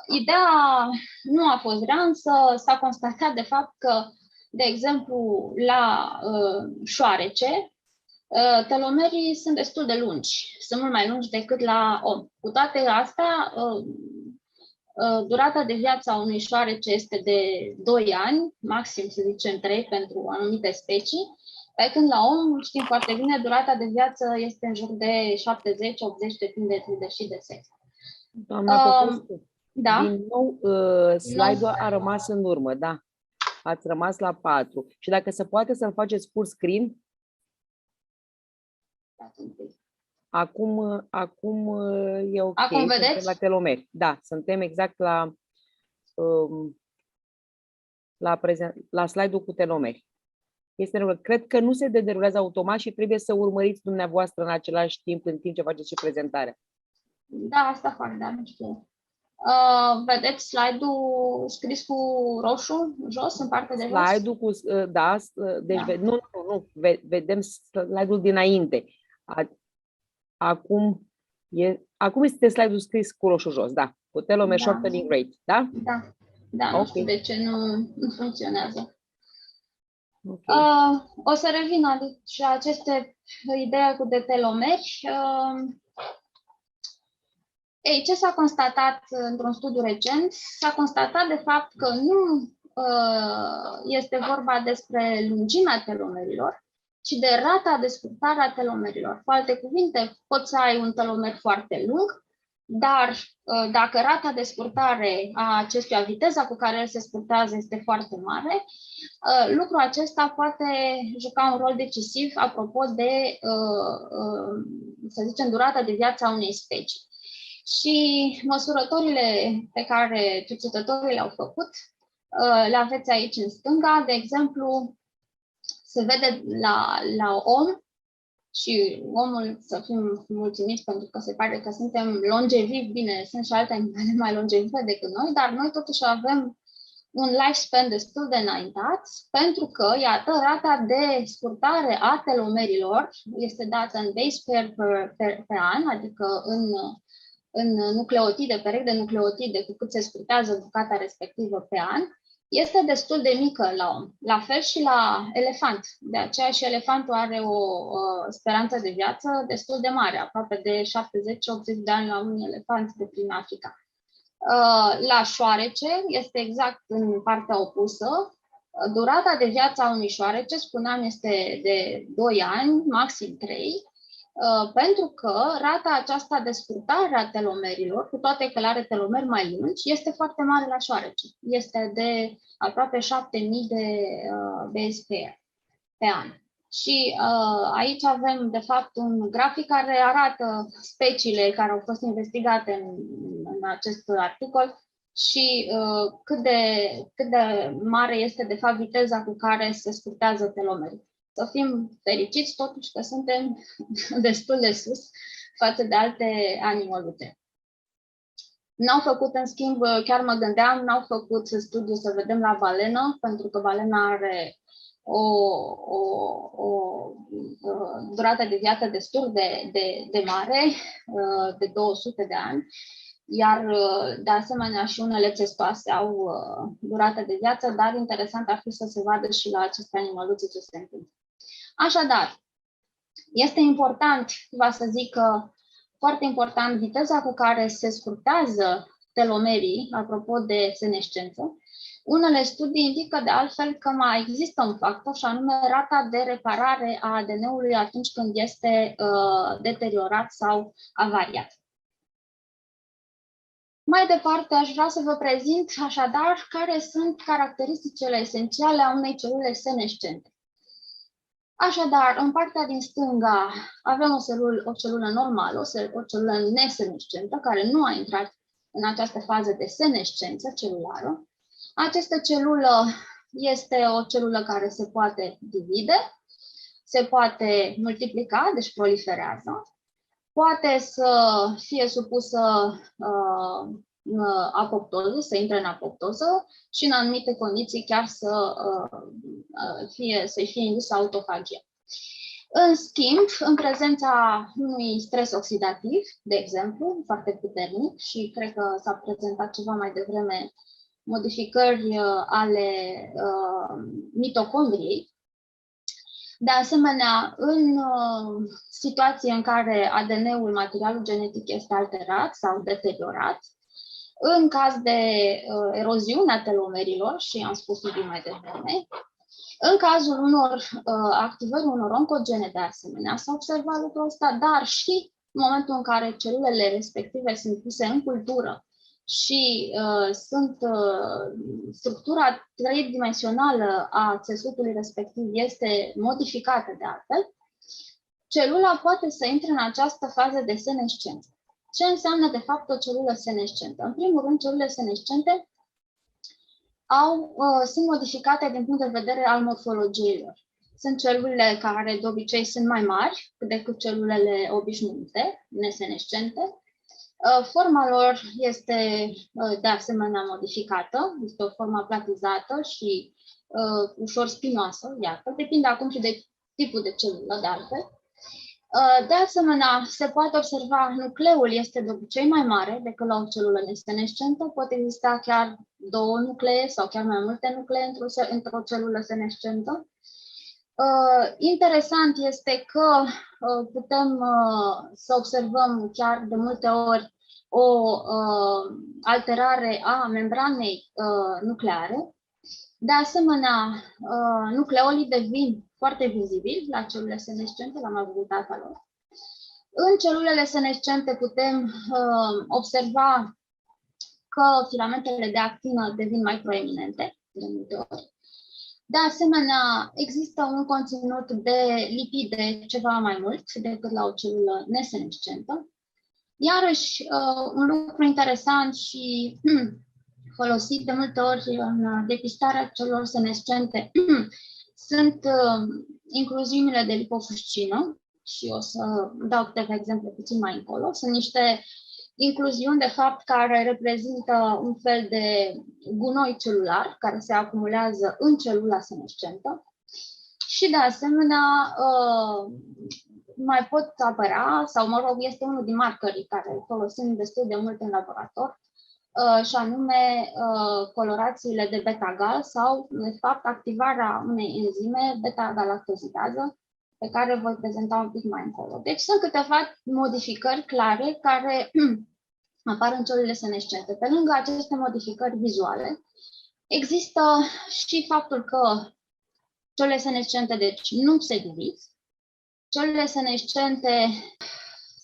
Ideea nu a fost rea, însă s-a constatat de fapt că, de exemplu, la șoarece, telomerii sunt destul de lungi, sunt mult mai lungi decât la om. Cu toate astea, durata de viață a unui șoarece este de 2 ani, maxim să zicem 3 pentru anumite specii, pe când la om, știm foarte bine, durata de viață este în jur de 70-80, depinde și de sex. Doamna Popescu, da? Din nou, slide-ul a rămas în urmă, da. Ați rămas la 4. Și dacă se poate să-l faceți full screen? Acum e ok. Acum vedeți? La telomeri. Da, suntem exact la slide-ul cu telomeri. Cred că nu se derulează automat și trebuie să urmăriți dumneavoastră în același timp, în timp ce faceți și prezentarea. Da, asta fac, dar nu știu. Vedeți slide-ul scris cu roșu jos, în partea de jos? Slide-ul cu, da, deci Da. nu, vedem slide-ul dinainte. Acum este slide-ul scris cu roșu jos, da. Cu telomere Da. shortening rate, da? Da, nu Ok. știu de ce nu funcționează. Okay. O să revin la aceste idei cu de telomeri. Ce s-a constatat într-un studiu recent? S-a constatat de fapt că nu este vorba despre lungimea telomerilor, ci de rata de scurtare a telomerilor. Cu alte cuvinte, poți să ai un telomer foarte lung, dar dacă rata de scurtare a acestuia, viteza cu care el se scurtează este foarte mare, lucrul acesta poate juca un rol decisiv apropo de, să zicem, durata de viață a unei specii. Și măsurătorile pe care cercetătorii le-au făcut, le aveți aici în stânga. De exemplu, se vede la om, și omul, să fim mulțumiți pentru că se pare că suntem longevivi, bine, sunt și alte animale mai longevive decât noi, dar noi totuși avem un lifespan destul de înaintat, pentru că, iată, rata de scurtare a telomerilor este dată în base pair pe an, adică în nucleotide, perechi de nucleotide, cu cât se scurtează bucata respectivă pe an, este destul de mică la om. La fel și la elefant. De aceea și elefantul are o speranță de viață destul de mare, aproape de 70-80 de ani la un elefant de prin Africa. La șoarece este exact în partea opusă. Durata de viață a unui șoarece, spuneam, este de 2 ani, maxim 3, pentru că rata aceasta de scurtare a telomerilor, cu toate că are telomeri mai lungi, este foarte mare la șoarece. Este de aproape 7000 de base pair pe an. Și aici avem, de fapt, un grafic care arată speciile care au fost investigate în acest articol și cât de mare este, de fapt, viteza cu care se scurtează telomerii. Să fim fericiți, totuși, că suntem destul de sus față de alte animăluțe. N-au făcut, în schimb, chiar mă gândeam, n-au făcut studiu să vedem la balenă, pentru că balena are o durată de viață destul de mare, de 200 de ani, iar de asemenea și unele țestoase au durată de viață, dar interesant ar fi să se vadă și la aceste animăluțe ce se întâmplă. Așadar, este important, va să zic că foarte important, viteza cu care se scurtează telomerii, apropo de senescență. Unele studii indică de altfel că mai există un factor, și anume rata de reparare a ADN-ului atunci când este deteriorat sau avariat. Mai departe, aș vrea să vă prezint așadar care sunt caracteristicile esențiale a unei celule senescente. Așadar, în partea din stânga avem o celulă normală, o celulă nesenescentă, care nu a intrat în această fază de senescență celulară. Această celulă este o celulă care se poate divide, se poate multiplica, deci proliferează, poate să fie supusă apoptoză, să intre în apoptoză și în anumite condiții chiar să-i fie indusă autofagia. În schimb, în prezența unui stres oxidativ, de exemplu, foarte puternic, și cred că s-a prezentat ceva mai devreme modificări ale mitocondriei, de asemenea, în situații în care ADN-ul, materialul genetic, este alterat sau deteriorat, în caz de eroziune a telomerilor, și am spus un pic mai devreme, în cazul unor activări unor oncogene, de asemenea, s-a observat lucrul ăsta, dar și în momentul în care celulele respective sunt puse în cultură și structura tridimensională a țesutului respectiv este modificată de altfel, celula poate să intre în această fază de senescență. Ce înseamnă, de fapt, o celulă senescentă? În primul rând, celulele senescente sunt modificate din punct de vedere al morfologiei lor. Sunt celulele care, de obicei, sunt mai mari decât celulele obișnuite, nesenescente. Forma lor este de asemenea modificată, este o formă aplatizată și ușor spinoasă, iată, depinde acum și de tipul de celulă, de altfel. De asemenea, se poate observa, nucleul este de obicei mai mare decât la o celulă nesenescentă, pot exista chiar 2 nuclee sau chiar mai multe nuclee într-o celulă senescentă. Interesant este că putem să observăm chiar de multe ori o alterare a membranei nucleare. De asemenea, nucleolii devin foarte vizibili la celulele senescente, la majoritatea lor. În celulele senescente putem observa că filamentele de actină devin mai proeminente de multe ori. De asemenea, există un conținut de lipide ceva mai mult decât la o celulă nesenescentă. Iarăși, un lucru interesant și folosit de multe ori în depistarea celulelor senescente sunt incluziunile de lipofuscină și o să dau câteva exemple puțin mai încolo. Sunt niște incluziuni, de fapt, care reprezintă un fel de gunoi celular care se acumulează în celula senescentă și, de asemenea, mai pot apărea, sau mă rog, este unul din marcării care folosim destul de mult în laborator, și anume colorațiile de beta-gal sau, de fapt, activarea unei enzime beta-galactozidază, pe care voi prezenta un pic mai încolo. Deci sunt câteva modificări clare care apar în celulele senescente. Pe lângă aceste modificări vizuale, există și faptul că celulele senescente, deci, nu se divid. Celulele senescente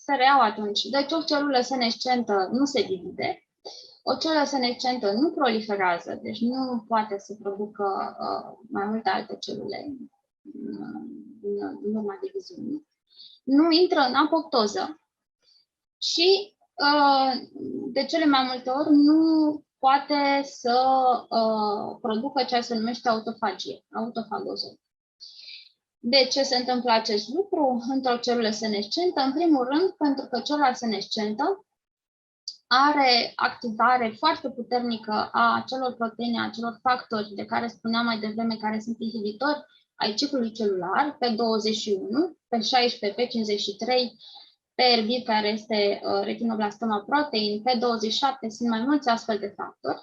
se reiau atunci. Deci o celulă senescentă nu se divide. O celulă senescentă nu proliferează, deci nu poate să producă mai multe alte celule în urma diviziunii. Nu intră în apoptoză și de cele mai multe ori nu poate să producă ceea ce se numește autofagie, autofagoză. De ce se întâmplă acest lucru într-o celulă senescentă? În primul rând, pentru că celula senescentă are activare foarte puternică a acelor proteine, a acelor factori de care spuneam mai devreme, care sunt inhibitori ai ciclului celular, pe 21, pe 16, pe 53, pe erbir, care este retinoblastoma protein, pe 27 sunt mai mulți astfel de factori.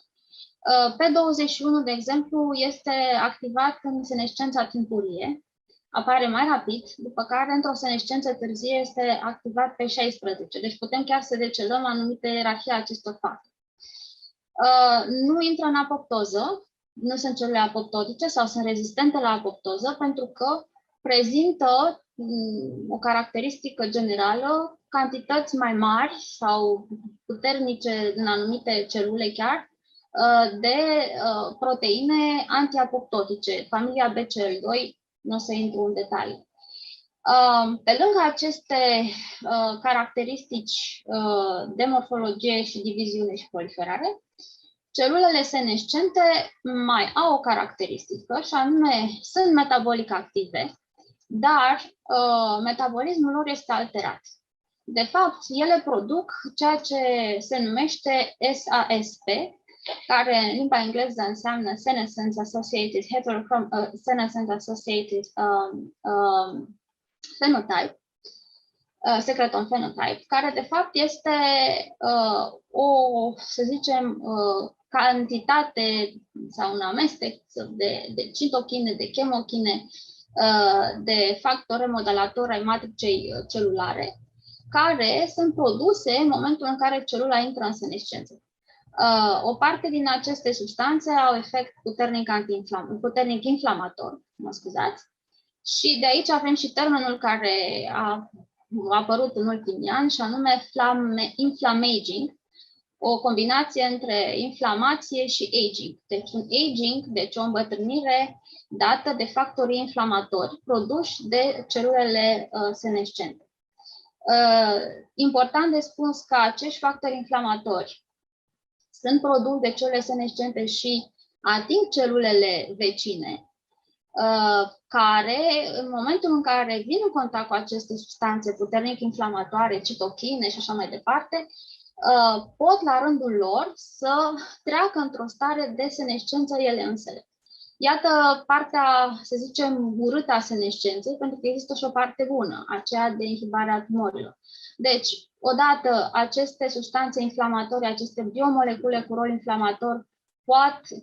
Pe 21, de exemplu, este activat în senescența timpurie, apare mai rapid, după care într-o senescență târzie este activat pe 16. Deci putem chiar să decelăm anumite ierarhii acestor factori. Nu intră în apoptoză, nu sunt celule apoptotice sau sunt rezistente la apoptoză pentru că prezintă o caracteristică generală, cantități mai mari sau puternice în anumite celule chiar, de proteine antiapoptotice, familia BCL2, nu o să intru în detalii. Pe lângă aceste caracteristici de morfologie și diviziune și proliferare, celulele senescente mai au o caracteristică și anume sunt metabolic active, dar metabolismul lor este alterat. De fapt, ele produc ceea ce se numește SASP, care în limba engleză înseamnă Senescence Associated Phenotype, secreton phenotype, care de fapt este o, să zicem, cantitate sau un amestec de citochine, de chemochine, de factori remodelatori ai matricei celulare, care sunt produse în momentul în care celula intră în senescență. O parte din aceste substanțe au efect puternic inflamator, mă scuzați, și de aici avem și termenul care a apărut în ultimii ani, și anume inflammaging, o combinație între inflamație și aging. Deci un aging, deci o îmbătrânire dată de factorii inflamatori produși de celulele senescente. Important de spus că acești factori inflamatori sunt produși de celule senescente și ating celulele vecine, care, în momentul în care vin în contact cu aceste substanțe puternic inflamatoare, citochine și așa mai departe, pot la rândul lor să treacă într-o stare de senescență ele însele. Iată partea, să zicem, urâtă a senescenței, pentru că există și o parte bună, aceea de inhibare a tumorilor. Deci, odată, aceste substanțe inflamatorii, aceste biomolecule cu rol inflamator,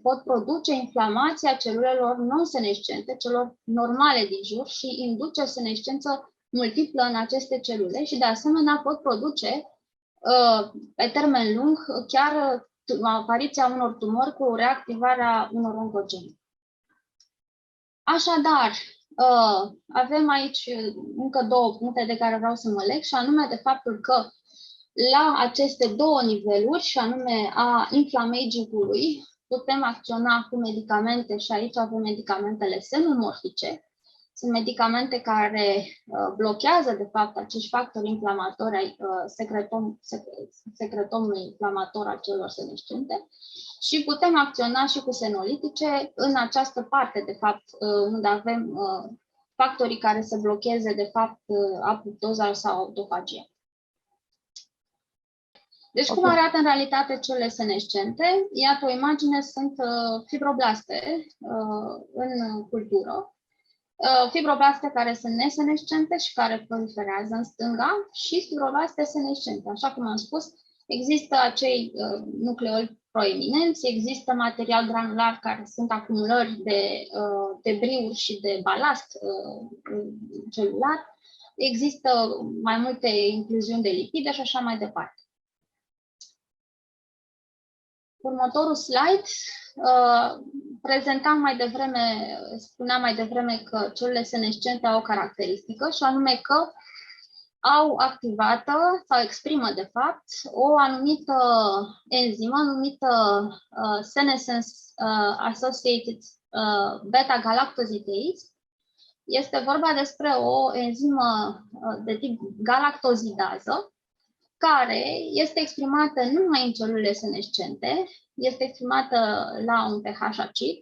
pot produce inflamația celulelor non-senescente, celor normale din jur și induce senescență multiplă în aceste celule și, de asemenea, pot produce, pe termen lung, chiar apariția unor tumori cu reactivarea unor oncogene. Așadar, avem aici încă două puncte de care vreau să mă leg, și anume de faptul că la aceste două niveluri, și anume a inflamaging-ului, putem acționa cu medicamente, și aici avem medicamentele semimorfice. Sunt medicamente care blochează, de fapt, acești factori inflamatori ai secretomului inflamator al celor senescente, și putem acționa și cu senolitice în această parte, de fapt, unde avem factorii care să blocheze, de fapt, apoptoza sau autofagia. Deci, cum arată în realitate celule senescente? Iată o imagine, sunt fibroblaste în cultură. Fibroblaste care sunt nesenescente și care proliferează în stânga și fibroblaste senescente. Așa cum am spus, există acei nucleoli proeminenți, există material granular care sunt acumulări de debriuri și de balast celular, există mai multe incluziuni de lipide și așa mai departe. Următorul slide, prezentam mai devreme, spuneam mai devreme că celulele senescente au o caracteristică, și anume că au activată sau exprimă, de fapt, o anumită enzimă numită senescence associated beta-galactosidase. Este vorba despre o enzimă de tip galactozidază, care este exprimată nu numai în celulele senescente, este exprimată la un pH acid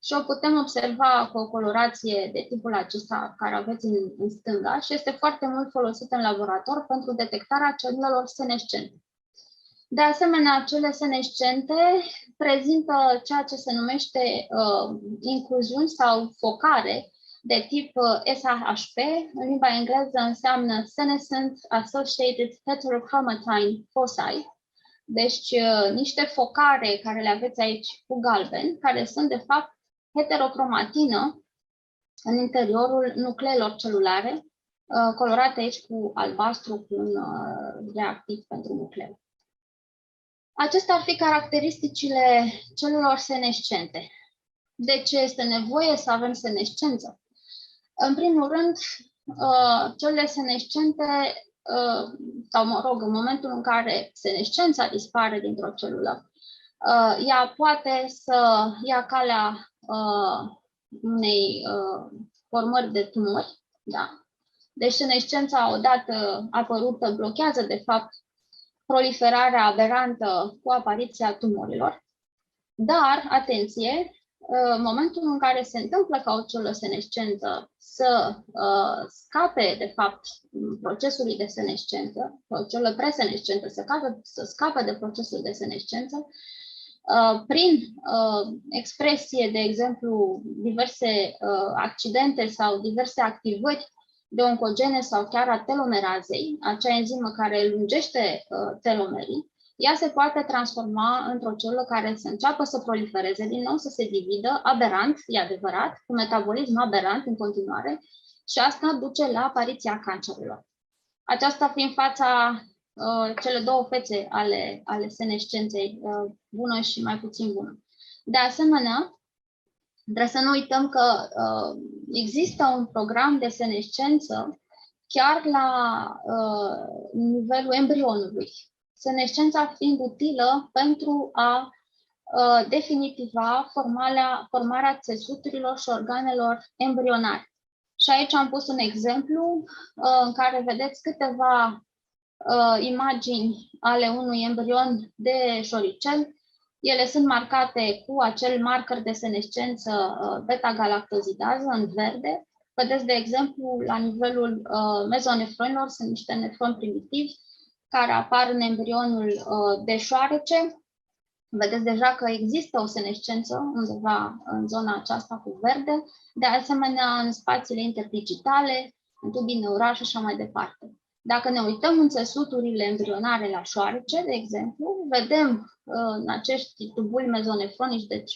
și o putem observa cu o colorație de tipul acesta care aveți în stânga și este foarte mult folosită în laborator pentru detectarea celulelor senescente. De asemenea, celulele senescente prezintă ceea ce se numește incluziuni sau focare de tip SAHP, în limba engleză înseamnă Senescent Associated Heterochromatine Foci, deci niște focare care le aveți aici cu galben, care sunt de fapt heterocromatină în interiorul nucleelor celulare, colorate aici cu albastru, cu un reactiv pentru nucleu. Acestea ar fi caracteristicile celulelor senescente. De ce este nevoie să avem senescență? În primul rând, celulele senescente, sau mă rog, în momentul în care senescența dispare dintr-o celulă, ea poate să ia calea unei formări de tumori. Da? Deci senescența odată apărută blochează, de fapt, proliferarea aberantă cu apariția tumorilor. Dar, atenție, în momentul în care se întâmplă ca o celulă senescentă să scape, de fapt, procesului de senescență, o celulă presenescentă să scape de procesul de senescență, prin expresie, de exemplu, diverse accidente sau diverse activări de oncogene sau chiar a telomerazei, acea enzimă care lungește telomerii, ea se poate transforma într-o celulă care să înceapă să prolifereze din nou, să se dividă, aberant, e adevărat, cu metabolism aberant în continuare, și asta duce la apariția cancerelor. Aceasta fiind fața, cele două fețe ale senescenței, bună și mai puțin bună. De asemenea, trebuie să nu uităm că există un program de senescență chiar la nivelul embrionului. Senescența fiind utilă pentru a definitiva formarea țesuturilor și organelor embrionare. Și aici am pus un exemplu în care vedeți câteva imagini ale unui embrion de șoricel. Ele sunt marcate cu acel marker de senescență beta-galactozidază în verde. Vedeți, de exemplu, la nivelul mezonefronilor sunt niște nefroni primitivi care apar în embrionul de șoarece. Vedeți deja că există o senescență undeva în zona aceasta cu verde, de asemenea în spațiile interdigitale, în tubii neurali și așa mai departe. Dacă ne uităm în țesuturile embrionare la șoarece, de exemplu, vedem în acești tubuli mezonefronici, deci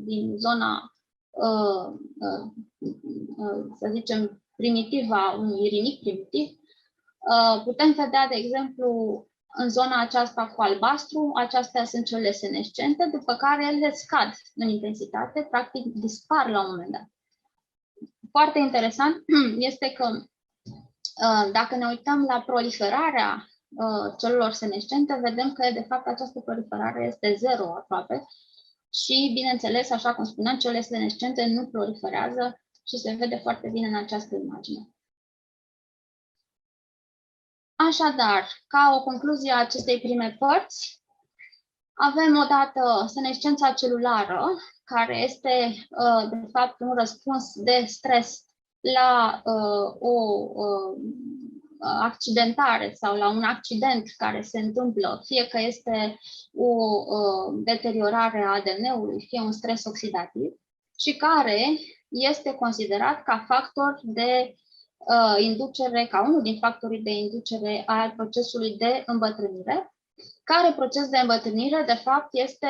din zona, să zicem, primitivă a unui rinic primitiv, putem vedea, de exemplu, în zona aceasta cu albastru, acestea sunt cele senescente, după care ele scad în intensitate, practic dispar la un moment dat. Foarte interesant este că dacă ne uităm la proliferarea celulelor senescente, vedem că, de fapt, această proliferare este zero aproape și, bineînțeles, așa cum spuneam, celule senescente nu proliferează și se vede foarte bine în această imagine. Așadar, ca o concluzie a acestei prime părți, avem odată senescența celulară, care este, de fapt, un răspuns de stres la o accidentare sau la un accident care se întâmplă, fie că este o deteriorare a ADN-ului, fie un stres oxidativ, și care este considerat ca factor de inducere, ca unul din factorii de inducere al procesului de îmbătrânire, care proces de îmbătrânire, de fapt, este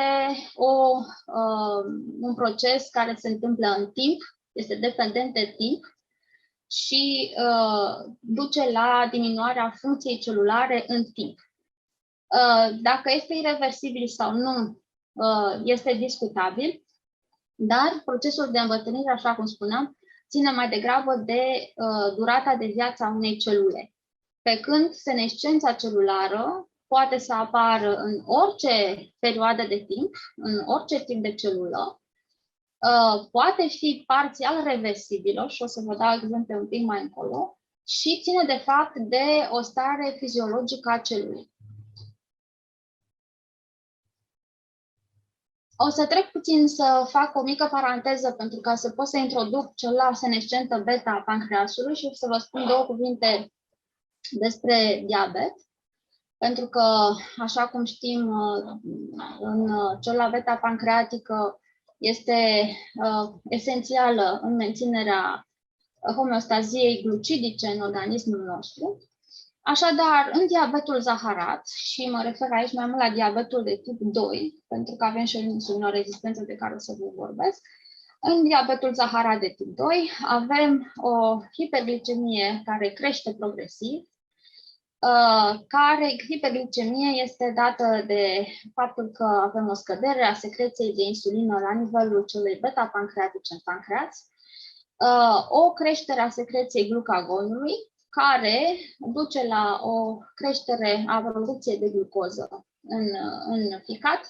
un proces care se întâmplă în timp, este dependent de timp și duce la diminuarea funcției celulare în timp. Dacă este ireversibil sau nu, este discutabil, dar procesul de îmbătrânire, așa cum spuneam, ține mai degrabă de durata de viață a unei celule. Pe când senescența celulară poate să apară în orice perioadă de timp, în orice tip de celulă, poate fi parțial reversibilă, și o să vă dau exemple un pic mai încolo, și ține de fapt de o stare fiziologică a celulei. O să trec puțin să fac o mică paranteză pentru ca să pot să introduc celula senescentă beta a pancreasului și să vă spun două cuvinte despre diabet. Pentru că, așa cum știm, în celula beta pancreatică este esențială în menținerea homeostaziei glucidice în organismul nostru. Așadar, în diabetul zaharat, și mă refer aici mai mult la diabetul de tip 2, pentru că avem și o insulinorezistență de care o să vă vorbesc, în diabetul zaharat de tip 2 avem o hiperglicemie care crește progresiv, care hiperglicemie este dată de faptul că avem o scădere a secreției de insulină la nivelul celei beta-pancreatice în pancreas, o creștere a secreției glucagonului, care duce la o creștere a producției de glucoză în ficat,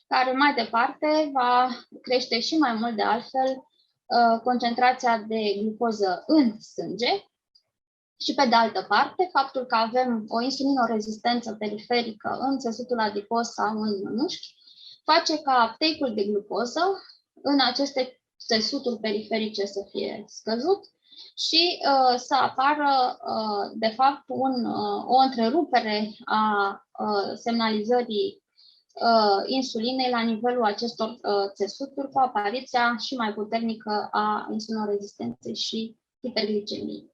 care mai departe va crește și mai mult de altfel concentrația de glucoză în sânge. Și pe de altă parte, faptul că avem o insulinorezistență periferică în țesutul adipos sau în mânușchi face ca uptake-ul de glucoză în aceste țesuturi periferice să fie scăzut și să apară, de fapt, o întrerupere a semnalizării insulinei la nivelul acestor țesuturi cu apariția și mai puternică a insulinorezistenței și hiperglicemiei.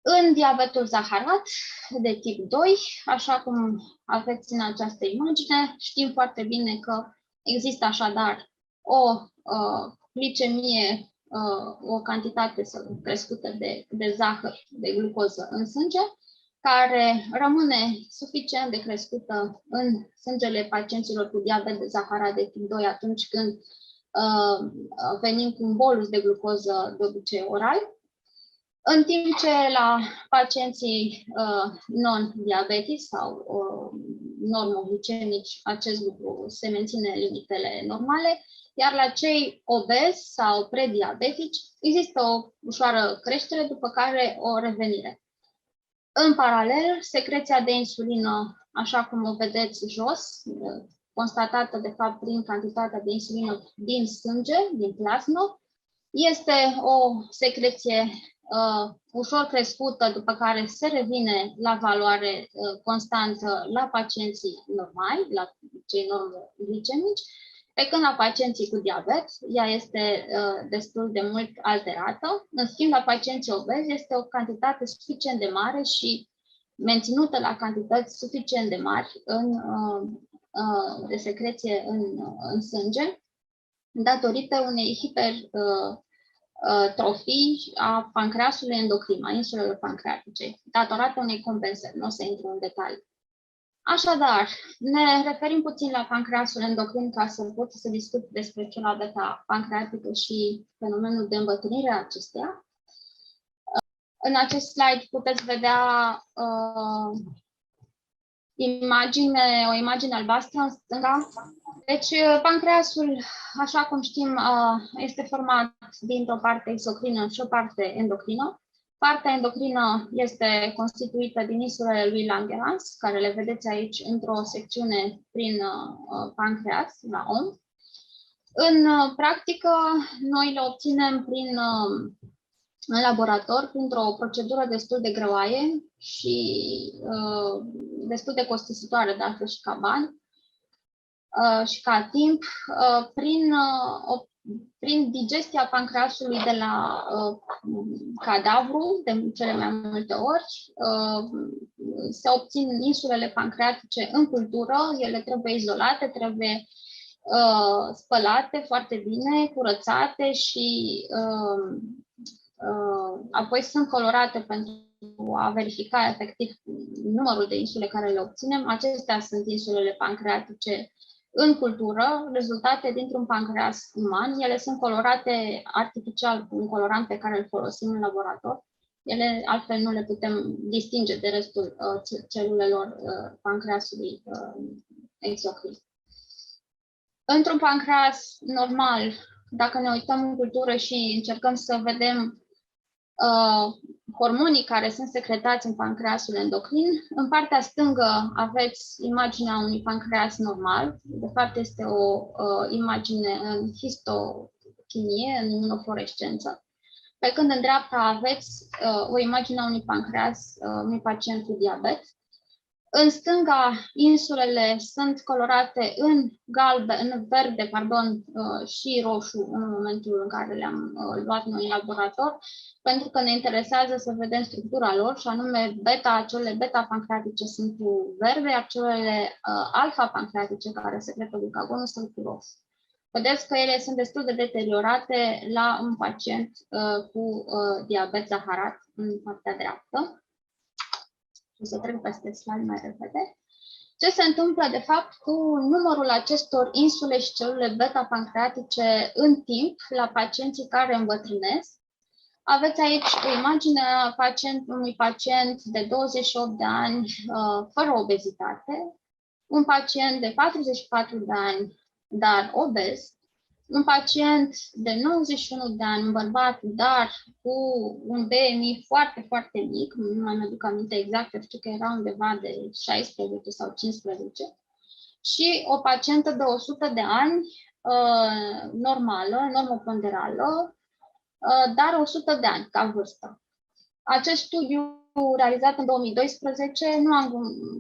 În diabetul zaharat de tip 2, așa cum aveți în această imagine, știm foarte bine că există așadar o glicemie, o cantitate crescută de zahăr, de glucoză în sânge, care rămâne suficient de crescută în sângele pacienților cu diabet de zaharat de tip 2 atunci când venim cu un bolus de glucoză de obicei oral. În timp ce la pacienții non-diabetici sau normoglicemici acest lucru se menține limitele normale, iar la cei obezi sau prediabetici există o ușoară creștere, după care o revenire. În paralel, secreția de insulină, așa cum o vedeți jos, constatată de fapt prin cantitatea de insulină din sânge, din plasmă, Este o secreție ușor crescută, după care se revine la valoare constantă la pacienții normali, la cei normo-glicemici, pe când la pacienții cu diabet, ea este destul de mult alterată. În schimb, la pacienții obezi este o cantitate suficient de mare și menținută la cantități suficient de mari de secreție în sânge, datorită unei hipertrofii a pancreasului endocrin, a insulelor pancreatice, datorată unei compensări. Nu o să intru în detalii. Așadar, ne referim puțin la pancreasul endocrin ca să pot să discut despre cela beta pancreatică și fenomenul de îmbătrânire a acesteia. În acest slide puteți vedea o imagine albastră în stânga. Deci, pancreasul, așa cum știm, este format dintr-o parte exocrină și o parte endocrină. Partea endocrină este constituită din insulele lui Langerhans, care le vedeți aici într-o secțiune prin pancreas, la om. În practică, noi le obținem în laborator, printr-o procedură destul de greoaie și destul de costisitoare, de altfel și ca bani și ca timp, prin digestia pancreasului de la cadavru, de cele mai multe ori, se obțin insulele pancreatice în cultură, ele trebuie izolate, trebuie spălate foarte bine, curățate și apoi sunt colorate pentru a verifica efectiv numărul de insule care le obținem. Acestea sunt insulele pancreatice în cultură, rezultate dintr-un pancreas uman. Ele sunt colorate artificial cu un colorant pe care îl folosim în laborator. Ele altfel nu le putem distinge de restul celulelor pancreasului exocrin. Într-un pancreas normal, dacă ne uităm în cultură și încercăm să vedem hormonii care sunt secretați în pancreasul endocrin, în partea stângă aveți imaginea unui pancreas normal, de fapt este o imagine în histochimie, în imunofluorescență, pe când în dreapta aveți o imagine a unui pancreas, unui pacient cu diabet. În stânga, insulele sunt colorate în verde și roșu în momentul în care le-am luat noi în laborator, pentru că ne interesează să vedem structura lor, și anume celulele beta-pancreatice sunt cu verde, iar celulele alfa-pancreatice, care secretă glucagonul, sunt cu roșu. Vedeți că ele sunt destul de deteriorate la un pacient cu diabet zaharat în partea dreaptă. O să trec peste slide mai repede. Ce se întâmplă, de fapt, cu numărul acestor insule și celule beta-pancreatice în timp la pacienții care îmbătrânesc? Aveți aici o imagine a unui pacient de 28 de ani fără obezitate, un pacient de 44 de ani, dar obez, un pacient de 91 de ani, un bărbat, dar cu un BMI foarte, foarte mic, nu mai mi-aduc aminte exact, știu că era undeva de 16 sau 15, și o pacientă de 100 de ani, normală, normoponderală, dar 100 de ani ca vârstă. Acest studiu realizat în 2012 nu a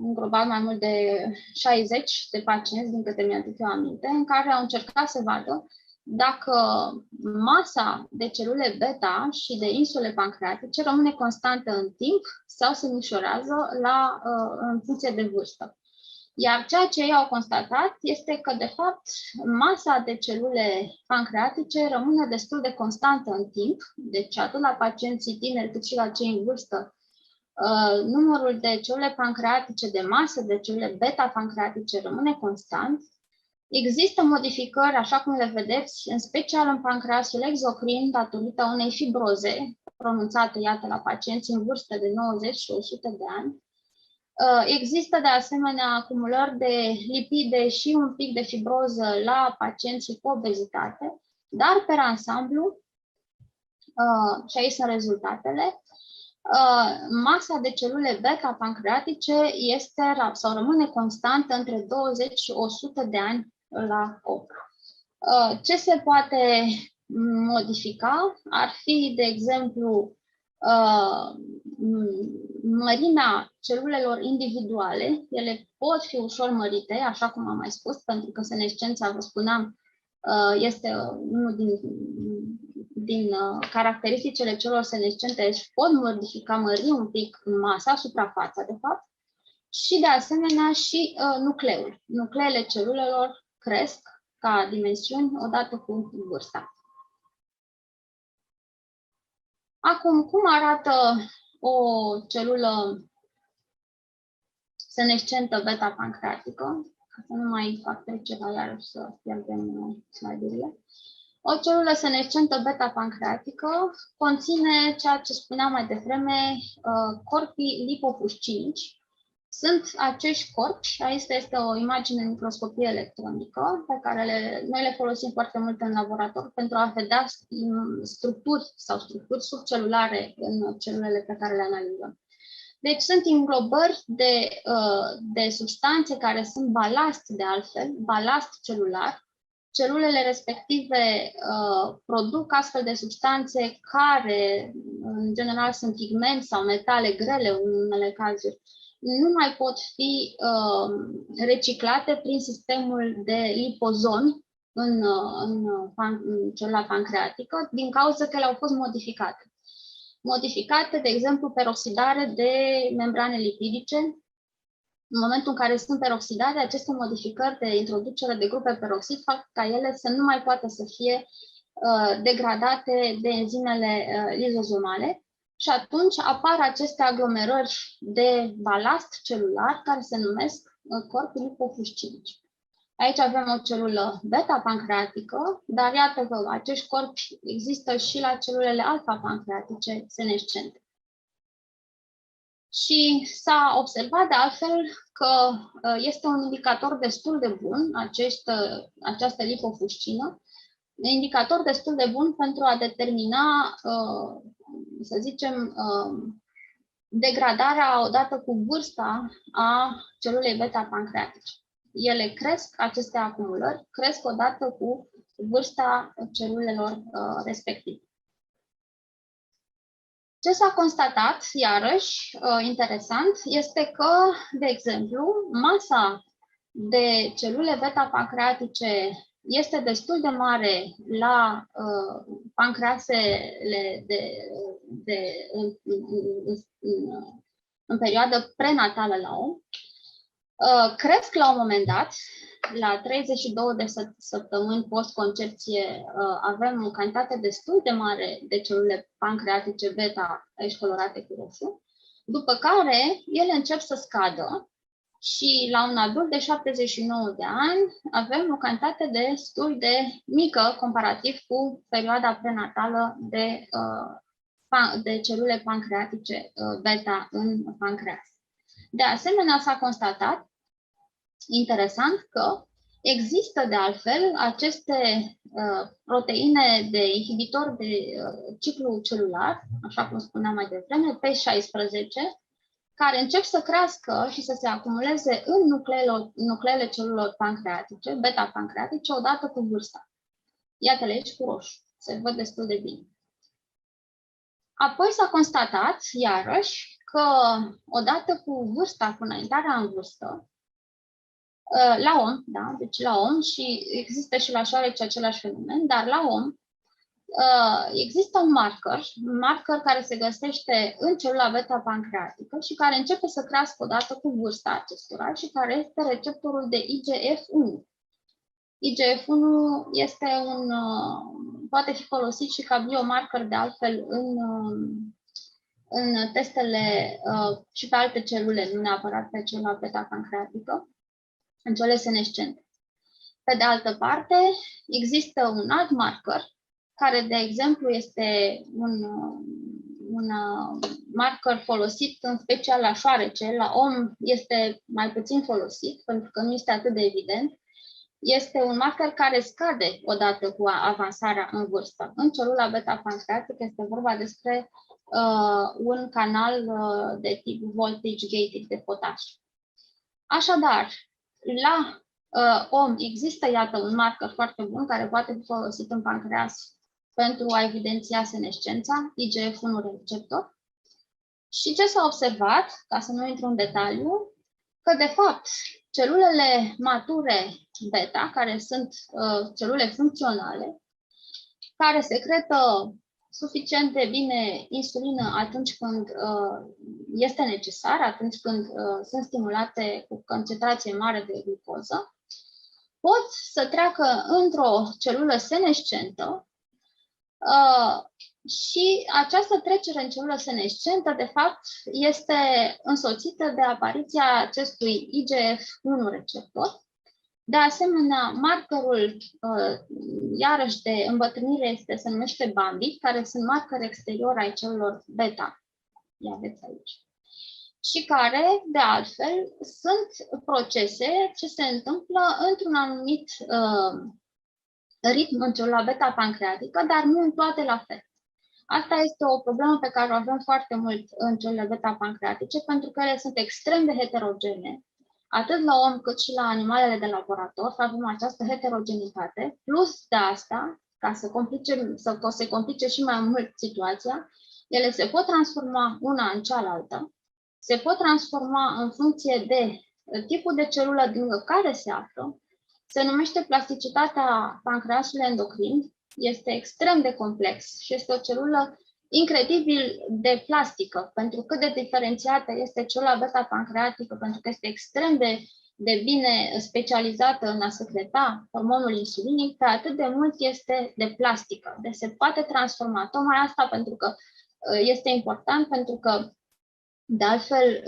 înglobat mai mult de 60 de pacienți, din câte mi-aduc eu aminte, în care au încercat să vadă dacă masa de celule beta și de insule pancreatice rămâne constantă în timp sau se micșorează în funcție de vârstă. Iar ceea ce ei au constatat este că, de fapt, masa de celule pancreatice rămâne destul de constantă în timp, deci atât la pacienții tineri cât și la cei în vârstă, numărul de celule pancreatice, de masă de celule beta-pancreatice rămâne constant. Există modificări, așa cum le vedeți, în special în pancreasul exocrin, datorită unei fibroze pronunțate, iată, la pacienți în vârstă de 90 și 100 de ani. Există, de asemenea, acumulări de lipide și un pic de fibroză la pacienții cu obezitate, dar, pe ansamblu, și aici sunt rezultatele, masa de celule beta-pancreatice este sau rămâne constantă între 20 și 100 de ani la om. Ce se poate modifica ar fi, de exemplu, mărimea celulelor individuale. Ele pot fi ușor mărite, așa cum am mai spus, pentru că senescența, vă spuneam, este unul din caracteristicile celor senescente, își pot mări un pic masa, suprafața, de fapt, și de asemenea și nucleul. Nucleele celulelor cresc ca dimensiuni odată cu vârsta. Acum, cum arată o celulă senescentă beta-pancreatică? Ca să nu mai fac trecerea iarăși să pierdem slide-urile. O celulă senescentă beta-pancreatică conține ceea ce spuneam mai devreme, corpii lipofuscinici. Sunt acești corpi, aici este o imagine în microscopie electronică, pe care noi le folosim foarte mult în laborator pentru a vedea structuri sau structuri subcelulare în celulele pe care le analizăm. Deci sunt înglobări de substanțe care sunt balast, de altfel, balast celular. Celulele respective produc astfel de substanțe care, în general, sunt pigmente sau metale grele în unele cazuri, nu mai pot fi reciclate prin sistemul de lipozomi în celula pancreatică, din cauza că ele au fost modificate. Modificate, de exemplu, peroxidare de membrane lipidice. În momentul în care sunt peroxidate, aceste modificări de introducere de grupe peroxid fac ca ele să nu mai poată să fie degradate de enzimele lizozomale și atunci apar aceste aglomerări de balast celular care se numesc corpi lipofuscinici. Aici avem o celulă beta-pancreatică, dar iată că acești corpi există și la celulele alfa-pancreatice senescente. Și s-a observat de altfel că este un indicator destul de bun, această lipofuscină, un indicator destul de bun pentru a determina, să zicem, degradarea odată cu vârsta a celulei beta-pancreatice. Ele cresc, aceste acumulări, cresc odată cu vârsta celulelor respective. Ce s-a constatat, iarăși, interesant, este că, de exemplu, masa de celule beta-pancreatice este destul de mare la pancreasele în perioadă prenatală la om. Cresc la un moment dat, la 32 de săptămâni post-concepție, avem o cantitate destul de mare de celule pancreatice beta, aici colorate cu roșu, după care ele încep să scadă și la un adult de 79 de ani avem o cantitate destul de mică comparativ cu perioada prenatală de celule pancreatice beta în pancreas. De asemenea, s-a constatat, interesant, că există de altfel aceste proteine de inhibitor de ciclu celular, așa cum spuneam mai devreme, P16, care încep să crească și să se acumuleze în nucleele celulelor pancreatice, beta-pancreatice, odată cu vârsta. Iată-le aici cu roșu, se văd destul de bine. Apoi s-a constatat, iarăși, că odată cu vârsta, cu înaintarea în vârstă, la om, da, deci la om, și există și la șoareci același fenomen, dar la om există un marker care se găsește în celula beta-pancreatică și care începe să crească odată cu vârsta acestora și care este receptorul de IGF-1. IGF-1 este poate fi folosit și ca biomarker de altfel în testele și pe alte celule, nu neapărat pe celula beta-pancreatică, în cele senescente. Pe de altă parte, există un alt marker, care, de exemplu, este un marker folosit în special la șoarece. La om este mai puțin folosit, pentru că nu este atât de evident. Este un marker care scade odată cu avansarea în vârstă. În celula beta-pancreatică este vorba despre un canal de tip voltage gated de potaș. Așadar, la om există, iată, un marker foarte bun care poate fi folosit în pancreas pentru a evidenția senescența, IGF-1 receptor. Și ce s-a observat, ca să nu intru în detaliu, că de fapt celulele mature beta, care sunt celule funcționale, care secretă suficient de bine insulină atunci când este necesar, atunci când sunt stimulate cu concentrație mare de glucoză, pot să treacă într-o celulă senescentă și această trecere în celulă senescentă, de fapt, este însoțită de apariția acestui IGF-1 receptor. De asemenea, markerul, iarăși, de îmbătrânire se numește BAMBI, care sunt marcări exteriori ai celulor beta. Ia vedeți aici. Și care, de altfel, sunt procese ce se întâmplă într-un anumit ritm în celula beta-pancreatică, dar nu în toate la fel. Asta este o problemă pe care o avem foarte mult în celulele beta-pancreatice, pentru că ele sunt extrem de heterogene, atât la om cât și la animalele de laborator, avem această heterogenitate, plus de asta, ca să se complice și mai mult situația, ele se pot transforma una în cealaltă, se pot transforma în funcție de tipul de celulă din care se află, se numește plasticitatea pancreasului endocrin, este extrem de complex și este o celulă incredibil de plastică, pentru cât de diferențiată este celula beta-pancreatică, pentru că este extrem de bine specializată în a secreta hormonul insulinic, pe atât de mult este de plastică, deci se poate transforma. Tocmai asta pentru că este important, pentru că de altfel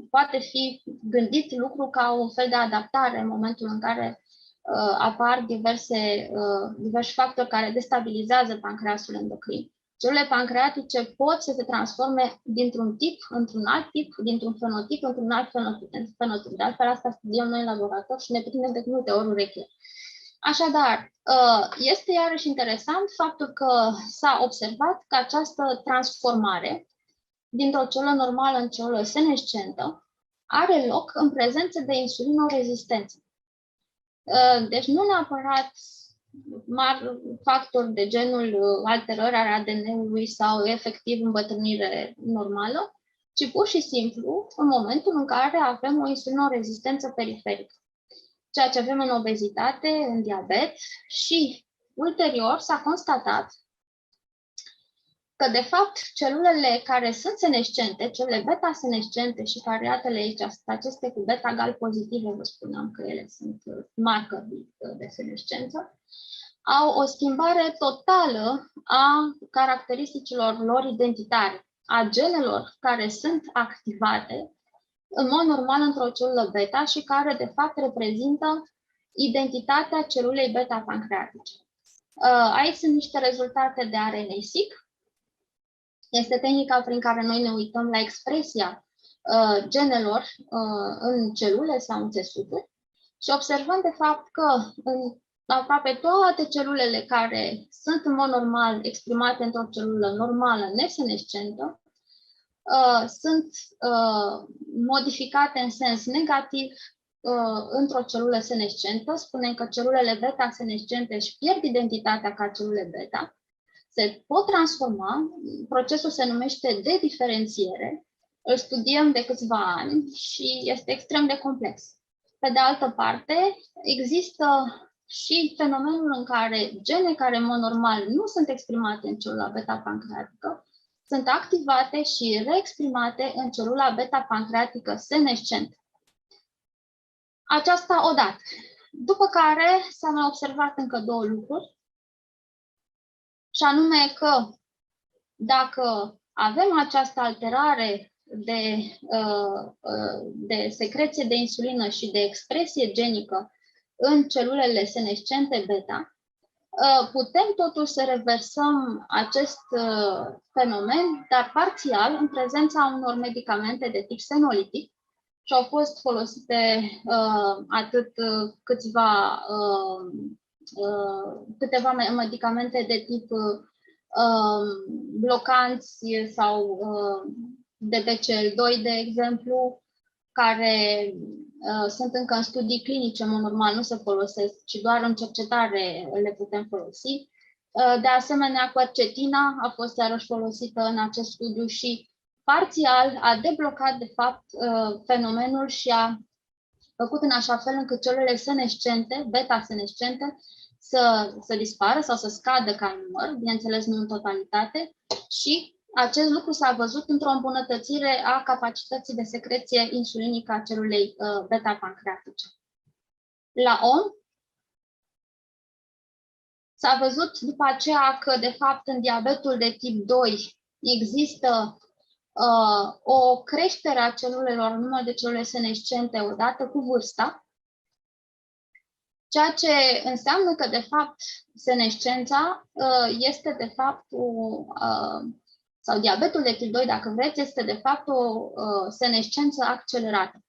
poate fi gândit lucru ca un fel de adaptare în momentul în care apar diversi factori care destabilizează pancreasul endocrin. Celulele pancreatice pot să se transforme dintr-un tip într-un alt tip, dintr-un fenotip într-un alt fenotip. De altfel, asta studiem noi în laborator și ne prindem de multe ori urechile. Așadar, este iarăși interesant faptul că s-a observat că această transformare dintr-o celulă normală în celulă senescentă are loc în prezență de insulinorezistență. Deci nu neapărat mari factori de genul alterări ale ADN-ului sau efectiv îmbătrânire normală, ci pur și simplu în momentul în care avem o insulinorezistență periferică. Ceea ce avem în obezitate, în diabet și ulterior s-a constatat că de fapt celulele care sunt senescente, celulele beta-senescente și care, iată-le aici, aceste cu beta-gal pozitive, vă spuneam că ele sunt marcări de senescență, au o schimbare totală a caracteristicilor lor identitare, a genelor care sunt activate în mod normal într-o celulă beta și care de fapt reprezintă identitatea celulei beta-pancreatice. Aici sunt niște rezultate de RNA-seq. Este tehnica prin care noi ne uităm la expresia genelor în celule sau în țesuturi și observăm de fapt că în aproape toate celulele care sunt în mod normal exprimate într-o celulă normală nesenescentă sunt modificate în sens negativ într-o celulă senescentă. Spunem că celulele beta-senescente își pierd identitatea ca celule beta, se pot transforma, procesul se numește de diferențiere, îl studiem de câțiva ani și este extrem de complex. Pe de altă parte, există și fenomenul în care gene care în mod normal nu sunt exprimate în celula beta-pancreatică sunt activate și reexprimate în celula beta-pancreatică senescentă. Aceasta odată. După care s-a mai observat încă două lucruri, și anume că dacă avem această alterare de secreție de insulină și de expresie genică în celulele senescente beta, putem totuși să reversăm acest fenomen, dar parțial, în prezența unor medicamente de tip senolitic și au fost folosite câteva medicamente de tip blocanți sau de BCL2, de exemplu, care sunt încă în studii clinice, în mod normal nu se folosesc, ci doar în cercetare le putem folosi. De asemenea, quercetina a fost iarăși folosită în acest studiu și parțial a deblocat, de fapt, fenomenul și a făcut în așa fel încât celulele senescente, beta-senescente, să dispară sau să scadă ca număr, bineînțeles nu în totalitate, și acest lucru s-a văzut într-o îmbunătățire a capacității de secreție insulinică a celulei beta-pancreatice. La om, s-a văzut după aceea că, de fapt, în diabetul de tip 2 există o creștere a celulelor, număr de celule senescente odată cu vârsta, ceea ce înseamnă că, de fapt, senescența este, de fapt, sau diabetul de tip 2, dacă vreți, este, de fapt, o senescență accelerată.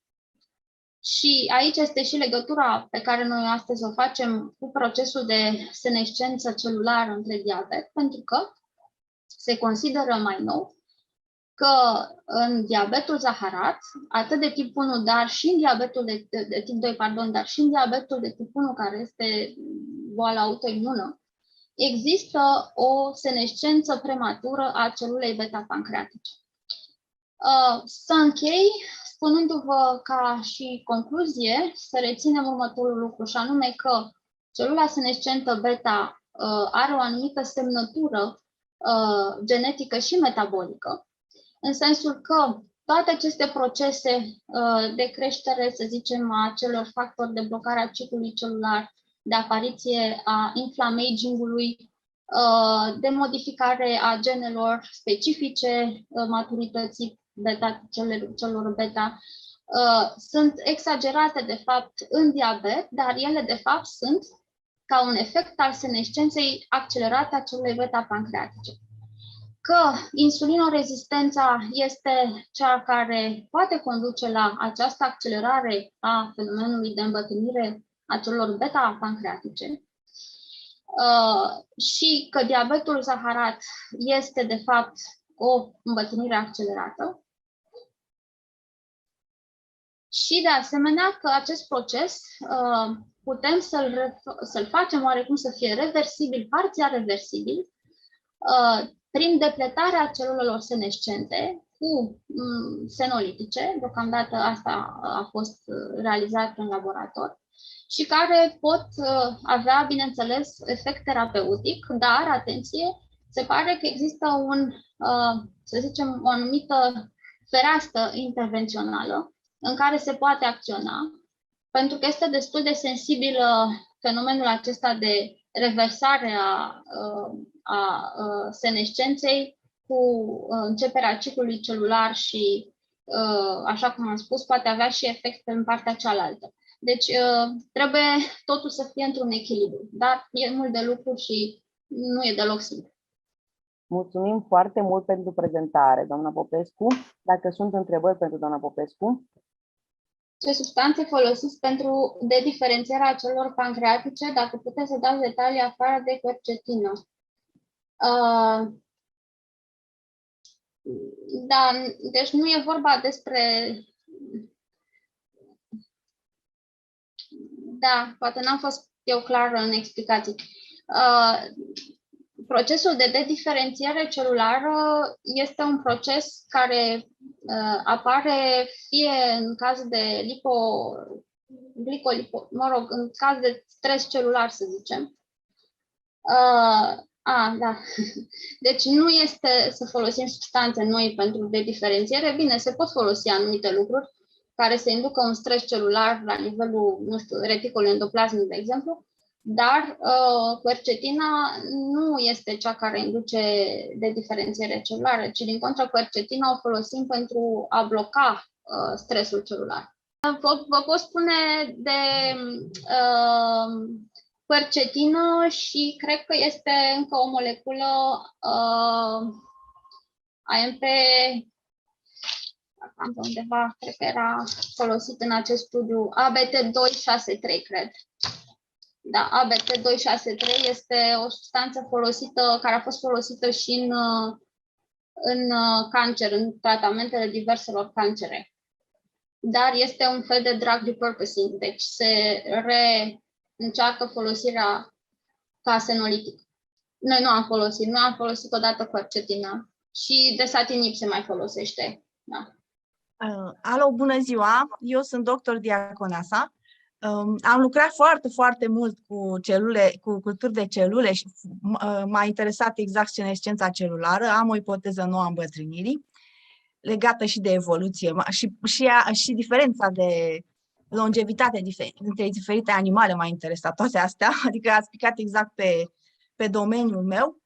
Și aici este și legătura pe care noi astăzi o facem cu procesul de senescență celulară între diabet, pentru că se consideră mai nou că în diabetul zaharat, atât de tip 1, dar și în diabetul de tip 2, pardon, dar și în diabetul de tip 1, care este boala autoimună, există o senescență prematură a celulei beta-pancreatice. Să închei spunându-vă ca și concluzie să reținem următorul lucru, și anume că celula senescentă beta are o anumită semnătură genetică și metabolică, în sensul că toate aceste procese de creștere, să zicem, a celor factori de blocare a ciclului celular, de apariție a inflamaging-ului, de modificare a genelor specifice maturității beta, celor beta, sunt exagerate, de fapt, în diabet, dar ele, de fapt, sunt ca un efect al senescenței accelerate a celulei beta-pancreatice. Că insulinorezistența este cea care poate conduce la această accelerare a fenomenului de îmbătrânire a celulor beta-pancreatice și că diabetul zaharat este, de fapt, o îmbătrânire accelerată și, de asemenea, că acest proces putem să-l facem oarecum să fie reversibil, parțial reversibil, prin depletarea celulelor senescente cu senolitice, deocamdată asta a fost realizat în laborator, și care pot avea, bineînțeles, efect terapeutic, dar, atenție, se pare că există să zicem, o anumită fereastră intervențională în care se poate acționa, pentru că este destul de sensibil fenomenul acesta de reversare a senescenței cu începerea ciclului celular și, așa cum am spus, poate avea și efecte în partea cealaltă. Deci trebuie totul să fie într-un echilibru, dar e mult de lucru și nu e deloc simplu. Mulțumim foarte mult pentru prezentare, doamna Popescu. Dacă sunt întrebări pentru doamna Popescu. Ce substanțe folosiți pentru diferențierea celulelor pancreatice, dacă puteți să dați detalii afară de quercetină? Da, deci nu e vorba despre... Da, poate n-am fost eu clară în explicații. Procesul de dediferențiere celulară este un proces care apare fie în caz de în caz de stres celular, să zicem. Da. Deci nu este să folosim substanțe noi pentru dediferențiere. Bine, se pot folosi anumite lucruri care să inducă un stres celular la nivelul, nu știu, reticulului endoplasmic, de exemplu, dar quercetina nu este cea care induce dediferențiere celulară, ci din contră quercetina o folosim pentru a bloca stresul celular. Vă pot spune de quercetină și cred că este încă o moleculă AMP, am pe undeva, cred că era folosit în acest studiu, ABT263, cred. Da, ABT263 este o substanță folosită, care a fost folosită și în cancer, în tratamentele diverselor cancere. Dar este un fel de drug repurposing, deci se încearcă folosirea ca senolitic. Noi nu am folosit. Noi am folosit odată quercetina și desatinib se mai folosește. Da. Alo, bună ziua! Eu sunt doctor Diaconasa. Am lucrat foarte, foarte mult cu celule, cu culturi de celule și m-a interesat exact senescența celulară. Am o ipoteză nouă a îmbătrânirii, legată și de evoluție și diferența de longevitate între diferite animale m-a interesat toate astea, adică ați picat exact pe domeniul meu.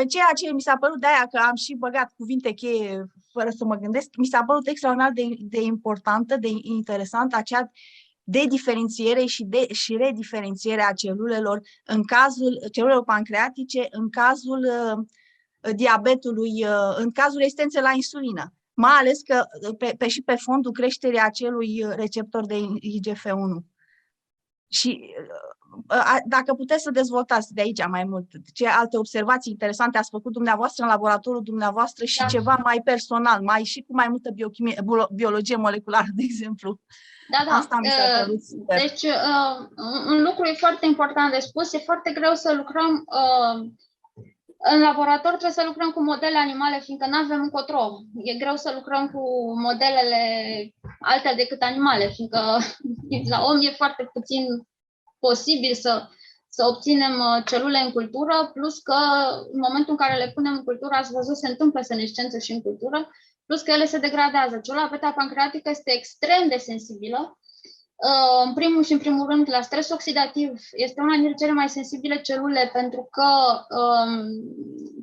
Ceea ce mi s-a părut, de-aia că am și băgat cuvinte cheie fără să mă gândesc, mi s-a părut extraordinar de importantă, de interesantă acea de diferențiere și rediferențiere a celulelor în cazul celulelor pancreatice, în cazul diabetului, în cazul rezistenței la insulină, mai ales că și pe fondul creșterii acelui receptor de IGF-1. Și dacă puteți să dezvoltați de aici mai mult, ce alte observații interesante ați făcut dumneavoastră în laboratorul dumneavoastră și da. Ceva mai personal, și cu mai multă biologie moleculară, de exemplu. Da. Asta mi s-a părut super. Deci, un lucru e foarte important de spus, e foarte greu să lucrăm în laborator, trebuie să lucrăm cu modele animale, fiindcă nu avem încotro. E greu să lucrăm cu modelele alte decât animale, fiindcă la om e foarte puțin posibil să obținem celule în cultură, plus că în momentul în care le punem în cultură, ați văzut, se întâmplă senescență și în cultură, plus că ele se degradează. Celula beta pancreatică este extrem de sensibilă, în primul și în primul rând la stres oxidativ. Este una dintre cele mai sensibile celule pentru că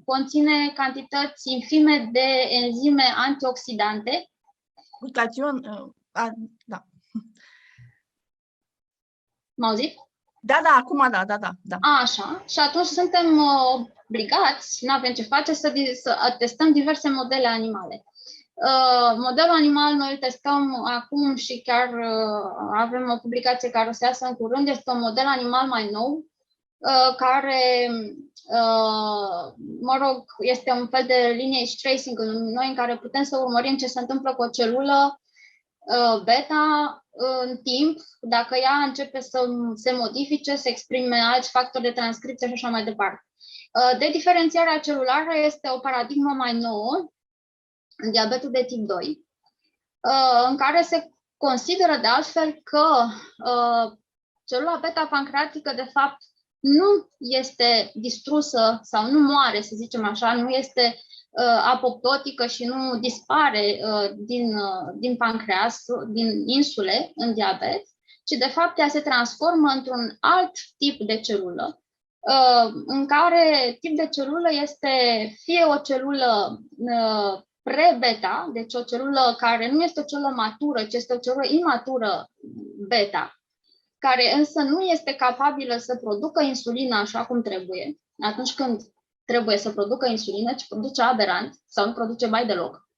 conține cantități infime de enzime antioxidante. Da. M-au auzit? Da, acum da. Așa, și atunci suntem obligați, nu avem ce face, să testăm diverse modele animale. Modelul animal noi îl testăm acum și chiar avem o publicație care o să iasă în curând. Este un model animal mai nou, care, este un fel de lineage tracing în noi, în care putem să urmărim ce se întâmplă cu o celulă beta în timp, dacă ea începe să se modifice, să exprime alți factori de transcripție și așa mai departe. De diferențiarea celulară este o paradigmă mai nouă în diabetul de tip 2, în care se consideră de altfel că celula beta pancreatică de fapt nu este distrusă sau nu moare, să zicem așa, nu este apoptotică și nu dispare din pancreas, din insule în diabet, ci de fapt ea se transformă într-un alt tip de celulă, în care tip de celulă este fie o celulă pre-beta, deci o celulă care nu este o celulă matură, ci este o celulă imatură beta, care însă nu este capabilă să producă insulină așa cum trebuie, atunci când trebuie să producă insulină, ci produce aberant sau nu produce mai deloc.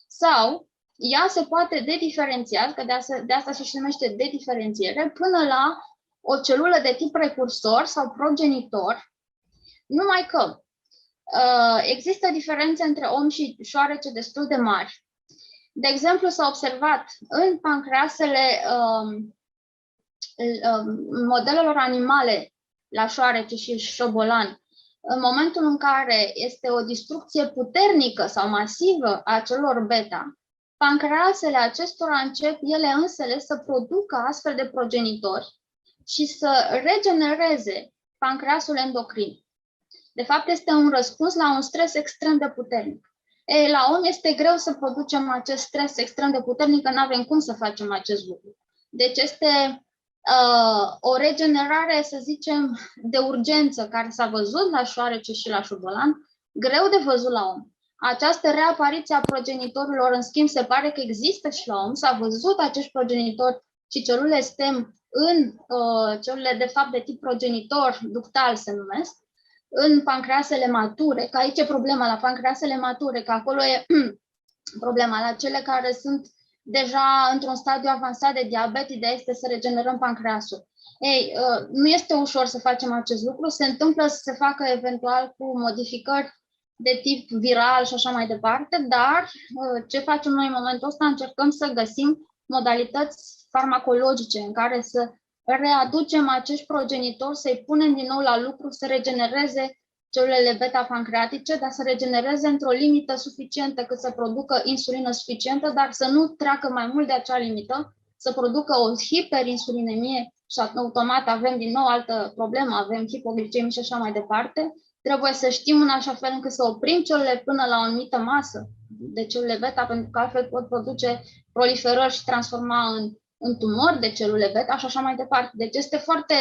Sau ea se poate dediferenția, că de asta se numește dediferențiere, până la o celulă de tip precursor sau progenitor, numai că există diferențe între om și șoarece destul de mari. De exemplu, s-a observat în pancreasele modelelor animale la șoarece și șobolan, în momentul în care este o distrucție puternică sau masivă a celulor beta, pancreasele acestora încep ele însele să producă astfel de progenitori și să regenereze pancreasul endocrin. De fapt, este un răspuns la un stres extrem de puternic. La om este greu să producem acest stres extrem de puternic, că nu avem cum să facem acest lucru. Deci este o regenerare, să zicem, de urgență, care s-a văzut la șoarece și la șobolan, greu de văzut la om. Această reapariție a progenitorilor, în schimb, se pare că există și la om. S-a văzut acești progenitori și celule stem în celule, de fapt, de tip progenitor ductal, se numesc, în pancreasele mature, că aici e problema la pancreasele mature, că acolo e problema la cele care sunt deja într-un stadiu avansat de diabet, ideea este să regenerăm pancreasul. Nu este ușor să facem acest lucru, se întâmplă să se facă eventual cu modificări de tip viral și așa mai departe, dar ce facem noi în momentul ăsta? Încercăm să găsim modalități farmacologice în care să readucem acești progenitori, să-i punem din nou la lucru, să regenereze celulele beta-pancreatice, dar să regenereze într-o limită suficientă cât să producă insulină suficientă, dar să nu treacă mai mult de acea limită, să producă o hiperinsulinemie și automat avem din nou altă problemă, avem hipoglicemie și așa mai departe. Trebuie să știm în așa fel încât să oprim celulele până la o anumită masă de celule beta, pentru că altfel pot produce proliferări și transforma în tumori de celule beta și așa mai departe. Deci este foarte,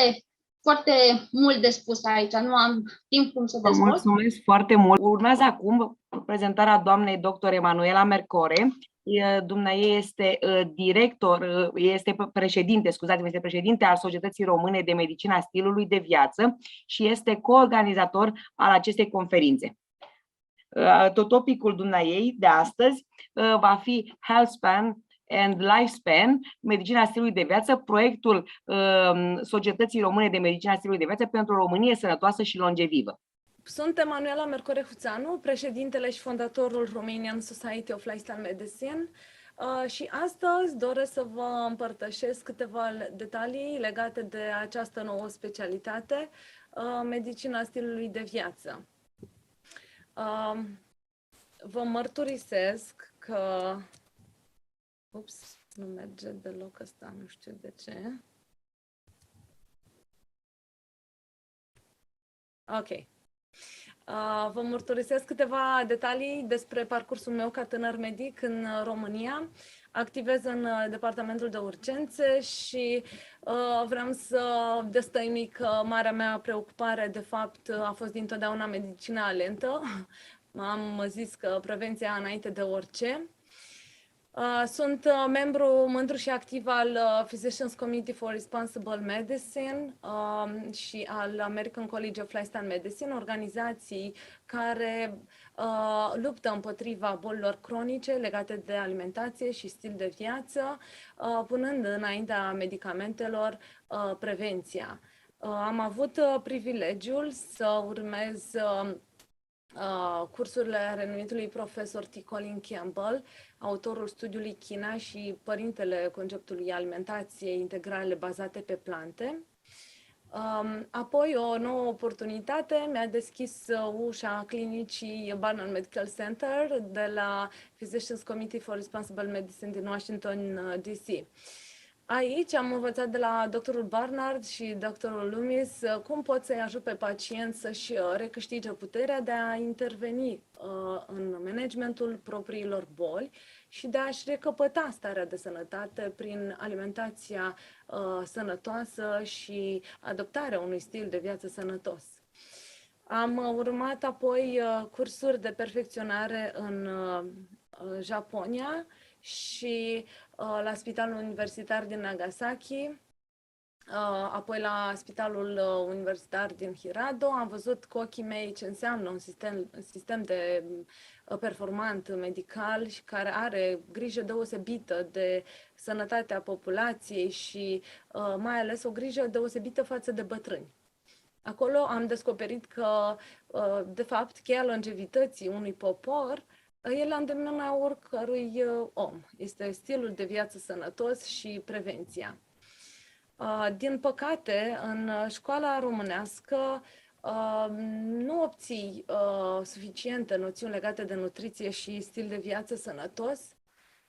foarte mult de spus aici, nu am timp cum să dezvolt. Mulțumesc foarte mult. Urmează acum prezentarea doamnei dr. Emanuela Mercore. Dumneaei este este președinte al Societății Române de Medicină a Stilului de Viață și este coorganizator al acestei conferințe. Topicul dumneaei de astăzi va fi Health Span and Lifespan, Medicina Stilului de Viață, proiectul Societății Române de Medicină a Stilului de Viață pentru o Românie sănătoasă și longevivă. Sunt Emanuela Mercore Huțanu, președintele și fondatorul Romanian Society of Lifestyle Medicine și astăzi doresc să vă împărtășesc câteva detalii legate de această nouă specialitate, Medicina Stilului de Viață. Vă mărturisesc că... Ups, nu merge deloc ăsta, nu știu de ce. Ok. Vă mărturisesc câteva detalii despre parcursul meu ca tânăr medic în România. Activez în departamentul de urgențe și vreau să destăinuic că marea mea preocupare, de fapt, a fost dintotdeauna medicina lentă. Am zis că prevenția înainte de orice. Sunt membru mândru și activ al Physicians Committee for Responsible Medicine și al American College of Lifestyle Medicine, organizații care luptă împotriva bolilor cronice legate de alimentație și stil de viață, punând înaintea medicamentelor prevenția. Am avut privilegiul să urmez cursurile renumitului profesor T. Colin Campbell, autorul studiului China și părintele conceptului alimentației integrale bazate pe plante. Apoi, o nouă oportunitate mi-a deschis ușa clinicii Barnard Medical Center de la Physicians Committee for Responsible Medicine din Washington, D.C. Aici am învățat de la doctorul Barnard și doctorul Loomis cum pot să-i ajut pe pacient să-și recâștige puterea de a interveni în managementul propriilor boli și de a-și recăpăta starea de sănătate prin alimentația sănătoasă și adoptarea unui stil de viață sănătos. Am urmat apoi cursuri de perfecționare în Japonia și la Spitalul Universitar din Nagasaki, apoi la Spitalul Universitar din Hirado. Am văzut cu ochii mei ce înseamnă un sistem de performant medical și care are grijă deosebită de sănătatea populației și mai ales o grijă deosebită față de bătrâni. Acolo am descoperit că, de fapt, cheia longevității unui popor e la îndemâna oricărui om. Este stilul de viață sănătos și prevenția. Din păcate, în școala românească nu obții suficiente noțiuni legate de nutriție și stil de viață sănătos,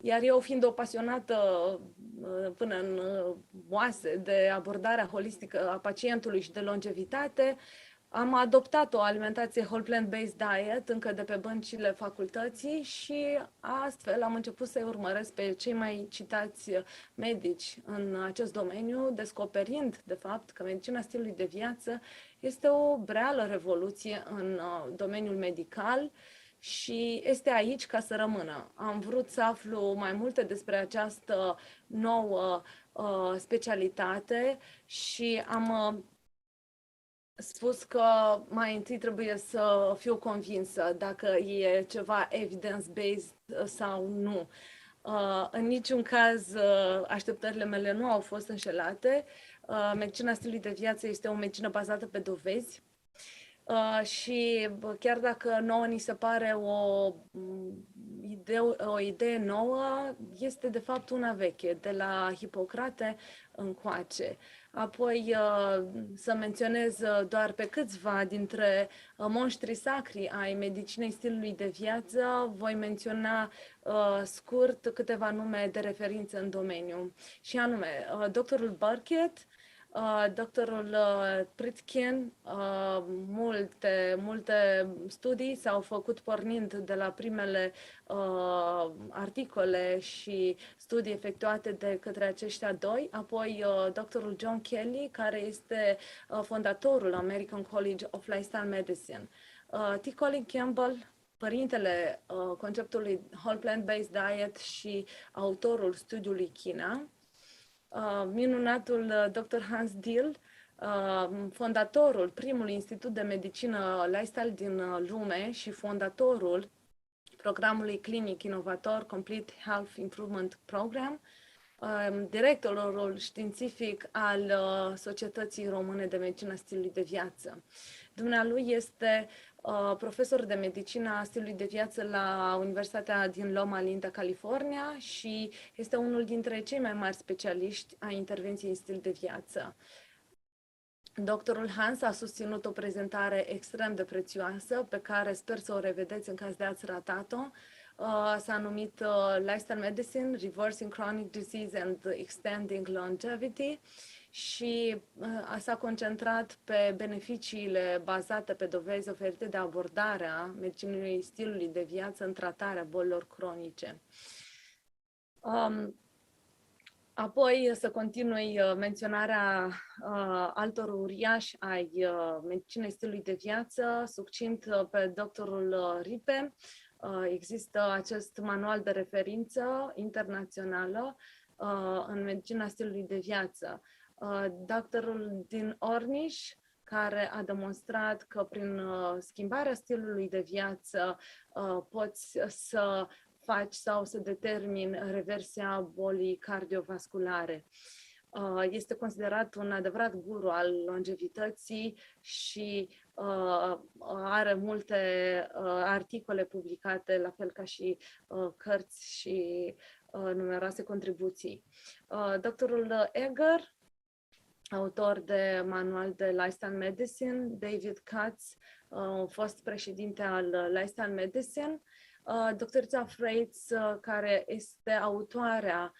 iar eu, fiind o pasionată până în oase de abordarea holistică a pacientului și de longevitate, am adoptat o alimentație whole plant-based diet încă de pe băncile facultății și astfel am început să-i urmăresc pe cei mai citați medici în acest domeniu, descoperind, de fapt, că medicina stilului de viață este o reală revoluție în domeniul medical și este aici ca să rămână. Am vrut să aflu mai multe despre această nouă specialitate și am spus că mai întâi trebuie să fiu convinsă dacă e ceva evidence-based sau nu. În niciun caz, așteptările mele nu au fost înșelate. Medicina stilului de viață este o medicină bazată pe dovezi și chiar dacă nouă ni se pare o idee nouă, este de fapt una veche, de la Hipocrate încoace. Apoi să menționez doar pe câțiva dintre monștrii sacri ai medicinei stilului de viață. Voi menționa scurt câteva nume de referință în domeniu, și anume doctorul Burkett, doctorul Pritkin. Multe studii s-au făcut pornind de la primele articole și studii efectuate de către aceștia doi. Apoi doctorul John Kelly, care este fondatorul American College of Lifestyle Medicine. T. Colin Campbell, părintele conceptului Whole Plant-Based Diet și autorul studiului China. Minunatul Dr. Hans Dill, fondatorul primului institut de medicină lifestyle din lume și fondatorul programului clinic inovator Complete Health Improvement Program, directorul științific al Societății Române de Medicină Stilului de Viață. Dumnealui este profesor de medicină a stilului de viață la Universitatea din Loma Linda, California, și este unul dintre cei mai mari specialiști a intervenției în stil de viață. Doctorul Hans a susținut o prezentare extrem de prețioasă, pe care sper să o revedeți în caz de ați ratat-o. S-a numit Lifestyle Medicine, Reversing Chronic Disease and Extending Longevity, și s-a concentrat pe beneficiile bazate pe dovezi oferite de abordarea medicinei stilului de viață în tratarea bolilor cronice. Apoi să continui menționarea altor uriași ai medicinei stilului de viață, succint pe doctorul Ripe. Există acest manual de referință internațională în medicina stilului de viață. Doctorul din Orniș, care a demonstrat că prin schimbarea stilului de viață poți să faci sau să determini reversia bolii cardiovasculare. Este considerat un adevărat guru al longevității și are multe articole publicate, la fel ca și cărți și numeroase contribuții. Doctorul Egger, autor de manual de Lifestyle Medicine, David Katz, fost președinte al Lifestyle Medicine, doctorița Freitz, care este autoarea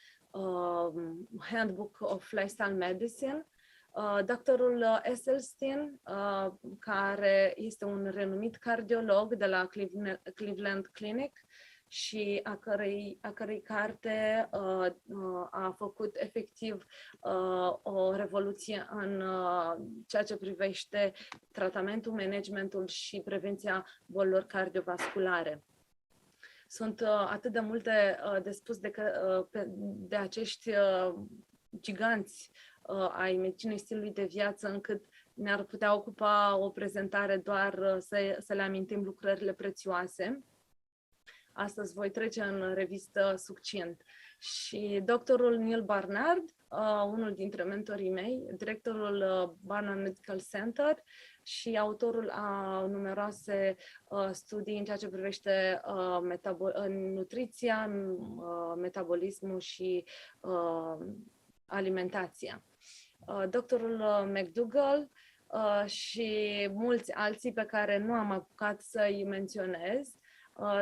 Handbook of Lifestyle Medicine, doctorul Esselstyn, care este un renumit cardiolog de la Cleveland Clinic și a cărei carte a făcut efectiv o revoluție în ceea ce privește tratamentul, managementul și prevenția bolilor cardiovasculare. Sunt atât de multe de spus de acești giganți ai medicinei stilului de viață, încât ne-ar putea ocupa o prezentare doar să le amintim lucrările prețioase. Astăzi voi trece în revistă succint. Și doctorul Neil Barnard, unul dintre mentorii mei, directorul Barnard Medical Center și autorul a numeroase studii în ceea ce privește nutriția, metabolismul și alimentația. Doctorul McDougall și mulți alții pe care nu am apucat să-i menționez,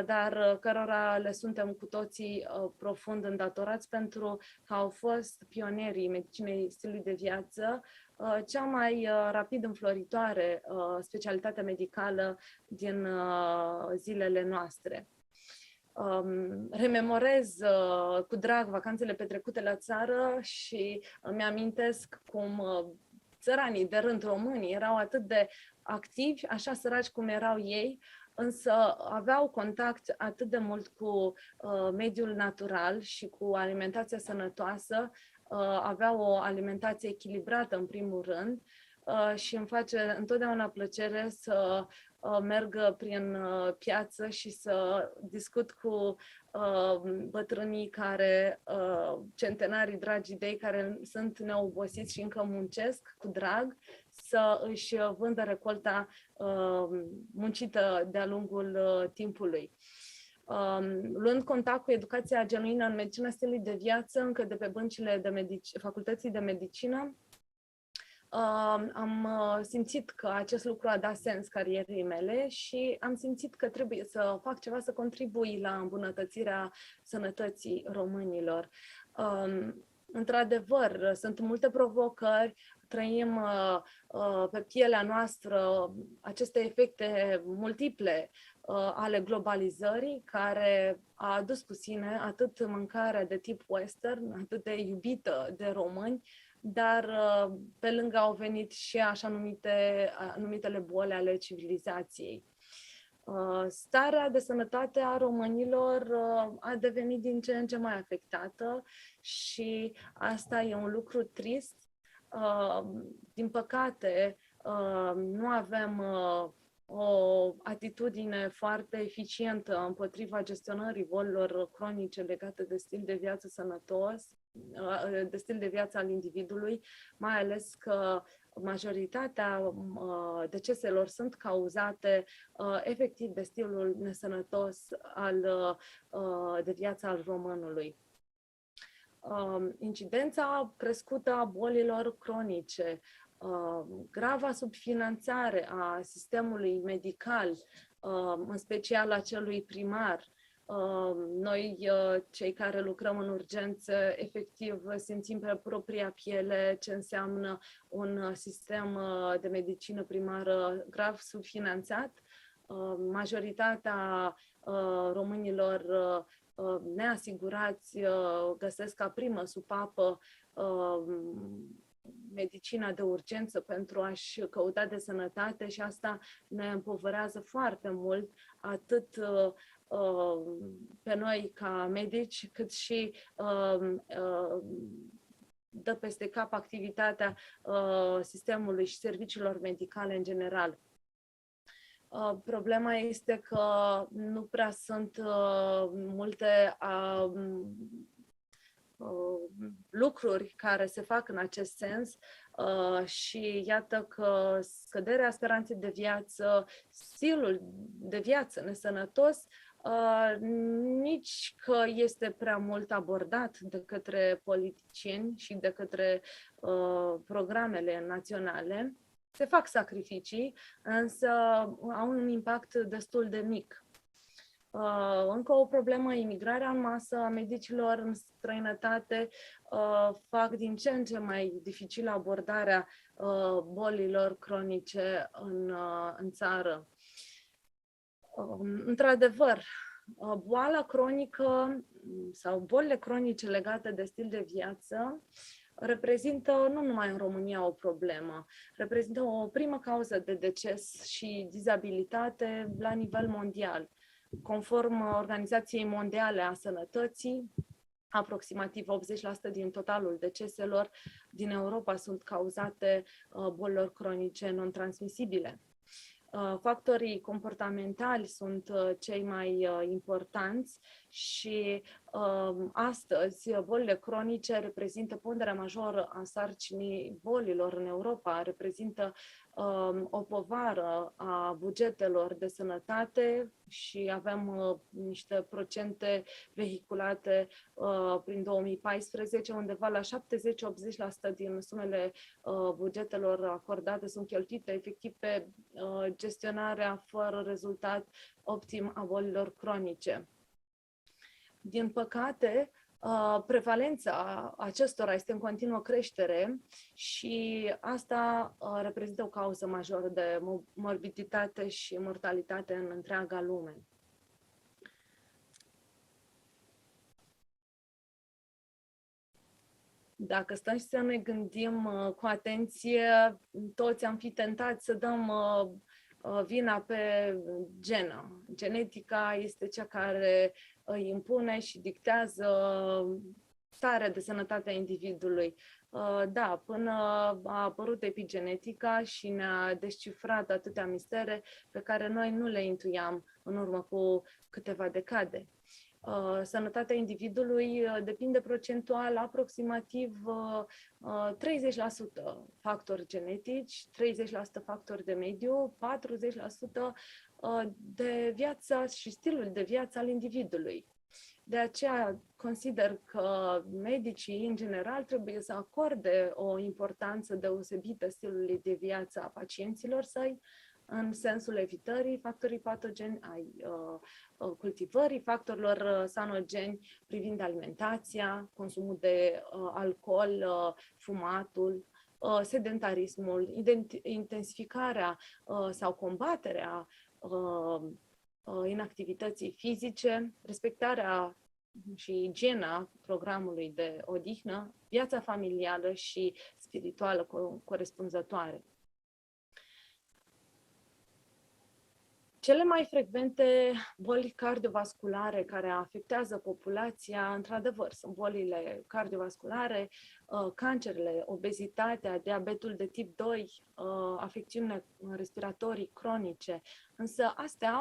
dar cărora le suntem cu toții profund îndatorați pentru că au fost pionierii medicinei stilului de viață, cea mai rapid înfloritoare specialitate medicală din zilele noastre. Rememorez cu drag vacanțele petrecute la țară și îmi amintesc cum țăranii de rând românii erau atât de activi, așa săraci cum erau ei, însă aveau contact atât de mult cu mediul natural și cu alimentația sănătoasă, aveau o alimentație echilibrată în primul rând și îmi face întotdeauna plăcere să merg prin piață și să discut cu bătrânii care, centenarii dragii de ei, care sunt neobosiți și încă muncesc cu drag, să își vândă recolta muncită de-a lungul timpului. Luând contact cu educația genuină în medicina stilului de viață, încă de pe băncile de facultății de medicină, am simțit că acest lucru a dat sens carierei mele și am simțit că trebuie să fac ceva să contribui la îmbunătățirea sănătății românilor. Într-adevăr, sunt multe provocări, trăim pe pielea noastră aceste efecte multiple ale globalizării, care a adus cu sine atât mâncarea de tip western, atât de iubită de români, dar pe lângă au venit și așa numitele boli ale civilizației. Starea de sănătate a românilor a devenit din ce în ce mai afectată și asta e un lucru trist. Din păcate, nu avem o atitudine foarte eficientă împotriva gestionării bolilor cronice legate de stil de viață sănătos, de stil de viață al individului, mai ales că majoritatea deceselor sunt cauzate efectiv de stilul nesănătos de viață al românului. Incidența crescută a bolilor cronice, grava subfinanțare a sistemului medical, în special a celui primar. Noi, cei care lucrăm în urgență, efectiv simțim pe propria piele ce înseamnă un sistem de medicină primară grav subfinanțat. Majoritatea românilor neasigurați găsesc ca primă supapă medicina de urgență pentru a-și căuta de sănătate și asta ne împovărează foarte mult, atât pe noi ca medici, cât și dă peste cap activitatea sistemului și serviciilor medicale în general. Problema este că nu prea sunt multe lucruri care se fac în acest sens și iată că scăderea speranței de viață, stilul de viață nesănătos, nici că este prea mult abordat de către politicieni și de către programele naționale. Se fac sacrificii, însă au un impact destul de mic. Încă o problemă, imigrarea în masă a medicilor în străinătate fac din ce în ce mai dificilă abordarea bolilor cronice în țară. Într-adevăr, boala cronică sau bolile cronice legate de stil de viață reprezintă nu numai în România o problemă, reprezintă o primă cauză de deces și dizabilitate la nivel mondial. Conform Organizației Mondiale a Sănătății, aproximativ 80% din totalul deceselor din Europa sunt cauzate bolilor cronice non-transmisibile. Factorii comportamentali sunt cei mai importanți și astăzi bolile cronice reprezintă ponderea majoră a sarcinii bolilor în Europa, reprezintă o povară a bugetelor de sănătate și avem niște procente vehiculate prin 2014, undeva la 70-80% din sumele bugetelor acordate sunt cheltuite efectiv pe gestionarea fără rezultat optim a bolilor cronice. Din păcate, prevalența acestora este în continuă creștere și asta reprezintă o cauză majoră de morbiditate și mortalitate în întreaga lume. Dacă stăm și să ne gândim cu atenție, toți am fi tentați să dăm vina pe genă. Genetica este cea care îi impune și dictează starea de sănătate a individului. Da, până a apărut epigenetica și ne-a descifrat atâtea mistere pe care noi nu le intuiam în urmă cu câteva decade. Sănătatea individului depinde procentual aproximativ 30% factori genetici, 30% factori de mediu, 40% de viața și stilul de viață al individului. De aceea consider că medicii, în general, trebuie să acorde o importanță deosebită stilului de viață a pacienților săi, în sensul evitării factorii patogeni, ai cultivării factorilor sanogeni, privind alimentația, consumul de alcool, fumatul, sedentarismul, intensificarea sau combaterea inactivității fizice, respectarea și igiena programului de odihnă, viața familială și spirituală corespunzătoare. Cele mai frecvente boli cardiovasculare care afectează populația, într-adevăr, sunt bolile cardiovasculare, cancerele, obezitatea, diabetul de tip 2, afecțiunile respiratorii cronice. Însă astea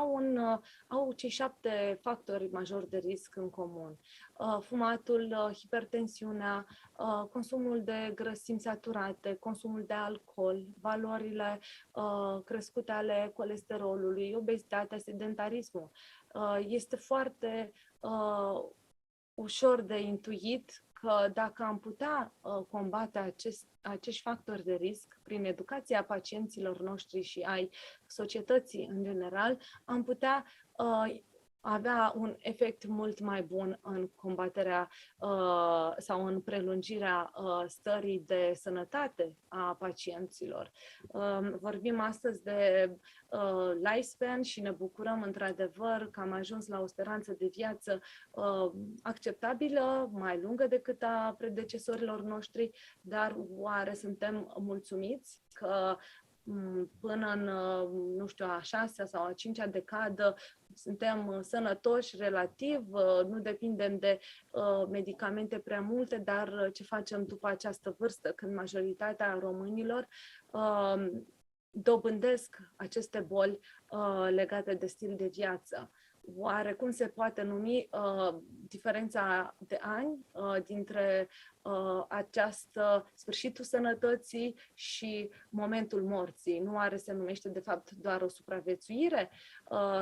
au cei 7 factori majori de risc în comun. Fumatul, hipertensiunea, consumul de grăsimi saturate, consumul de alcool, valorile crescute ale colesterolului, obezitatea, sedentarismul. Este foarte ușor de intuit că dacă am putea combate acești factori de risc prin educația pacienților noștri și ai societății în general, am putea avea un efect mult mai bun în combaterea sau în prelungirea stării de sănătate a pacienților. Vorbim astăzi de lifespan și ne bucurăm într-adevăr că am ajuns la o speranță de viață acceptabilă, mai lungă decât a predecesorilor noștri, dar oare suntem mulțumiți că până în, nu știu, a 6-a sau a 5-a decadă suntem sănătoși relativ, nu depindem de medicamente prea multe, dar ce facem după această vârstă, când majoritatea românilor dobândesc aceste boli legate de stil de viață? Oare cum se poate numi diferența de ani dintre această sfârșitul sănătății și momentul morții? Nu oare se numește de fapt doar o supraviețuire?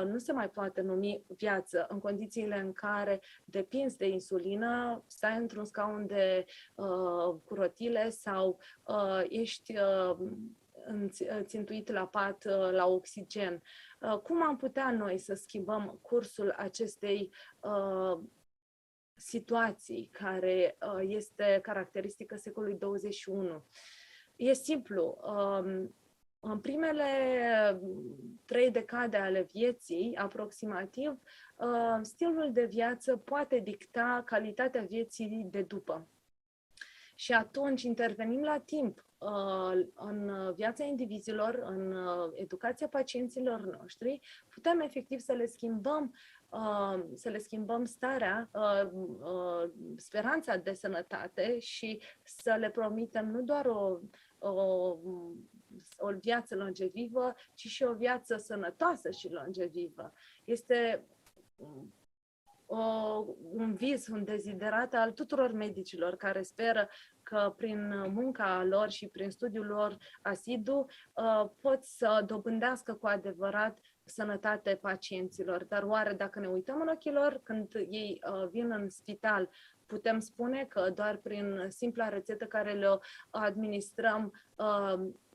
Nu se mai poate numi viață în condițiile în care depinzi de insulină, stai într-un scaun de cu rotile sau ești țintuit la pat la oxigen. Cum am putea noi să schimbăm cursul acestei situații care este caracteristică secolului 21? E simplu. În primele 3 decade ale vieții, aproximativ, stilul de viață poate dicta calitatea vieții de după. Și atunci intervenim la timp în viața indivizilor, în educația pacienților noștri, putem efectiv să le schimbăm starea, speranța de sănătate și să le promitem nu doar o viață longevivă, ci și o viață sănătoasă și longevivă. Este un vis, un deziderat al tuturor medicilor care speră că prin munca lor și prin studiul lor asidu pot să dobândească cu adevărat sănătate pacienților. Dar oare dacă ne uităm în ochii lor când ei vin în spital, putem spune că doar prin simpla rețetă care le administrăm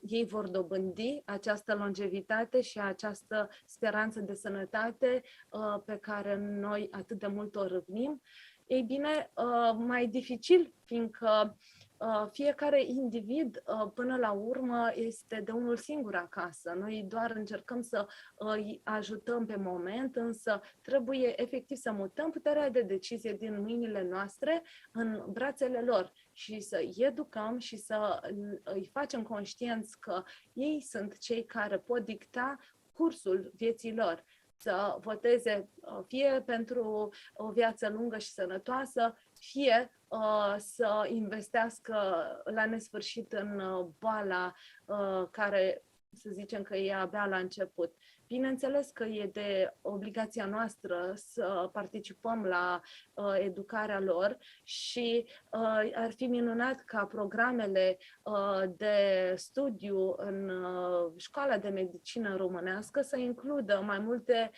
ei vor dobândi această longevitate și această speranță de sănătate pe care noi atât de mult o râvnim? Ei bine, mai dificil, fiindcă fiecare individ, până la urmă, este de unul singur acasă. Noi doar încercăm să îi ajutăm pe moment, însă trebuie efectiv să mutăm puterea de decizie din mâinile noastre în brațele lor și să îi educăm și să îi facem conștienți că ei sunt cei care pot dicta cursul vieții lor, să voteze fie pentru o viață lungă și sănătoasă, fie să investească la nesfârșit în boala care, să zicem că e abia la început. Bineînțeles că e de obligația noastră să participăm la educarea lor și ar fi minunat ca programele de studiu în școala de medicină românească să includă mai multe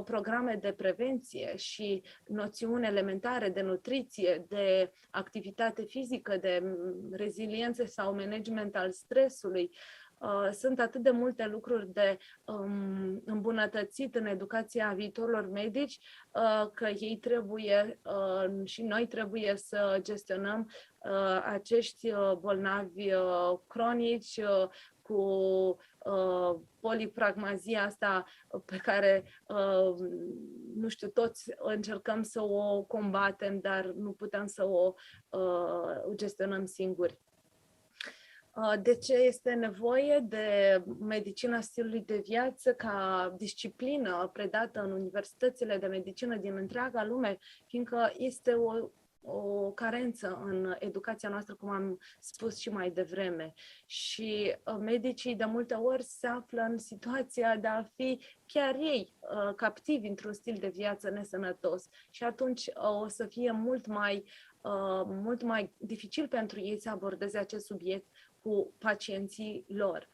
programe de prevenție și noțiuni elementare de nutriție, de activitate fizică, de reziliență sau management al stresului. Sunt atât de multe lucruri de îmbunătățit în educația viitorilor medici că ei trebuie și noi trebuie să gestionăm acești bolnavi cronici cu polipragmazia asta pe care, nu știu, toți încercăm să o combatem, dar nu putem să o gestionăm singuri. De ce este nevoie de medicina stilului de viață ca disciplină predată în universitățile de medicină din întreaga lume, fiindcă este o carență în educația noastră, cum am spus și mai devreme. Și medicii de multe ori se află în situația de a fi chiar ei captivi într-un stil de viață nesănătos. Și atunci o să fie mult mai dificil pentru ei să abordeze acest subiect cu pacienții lor.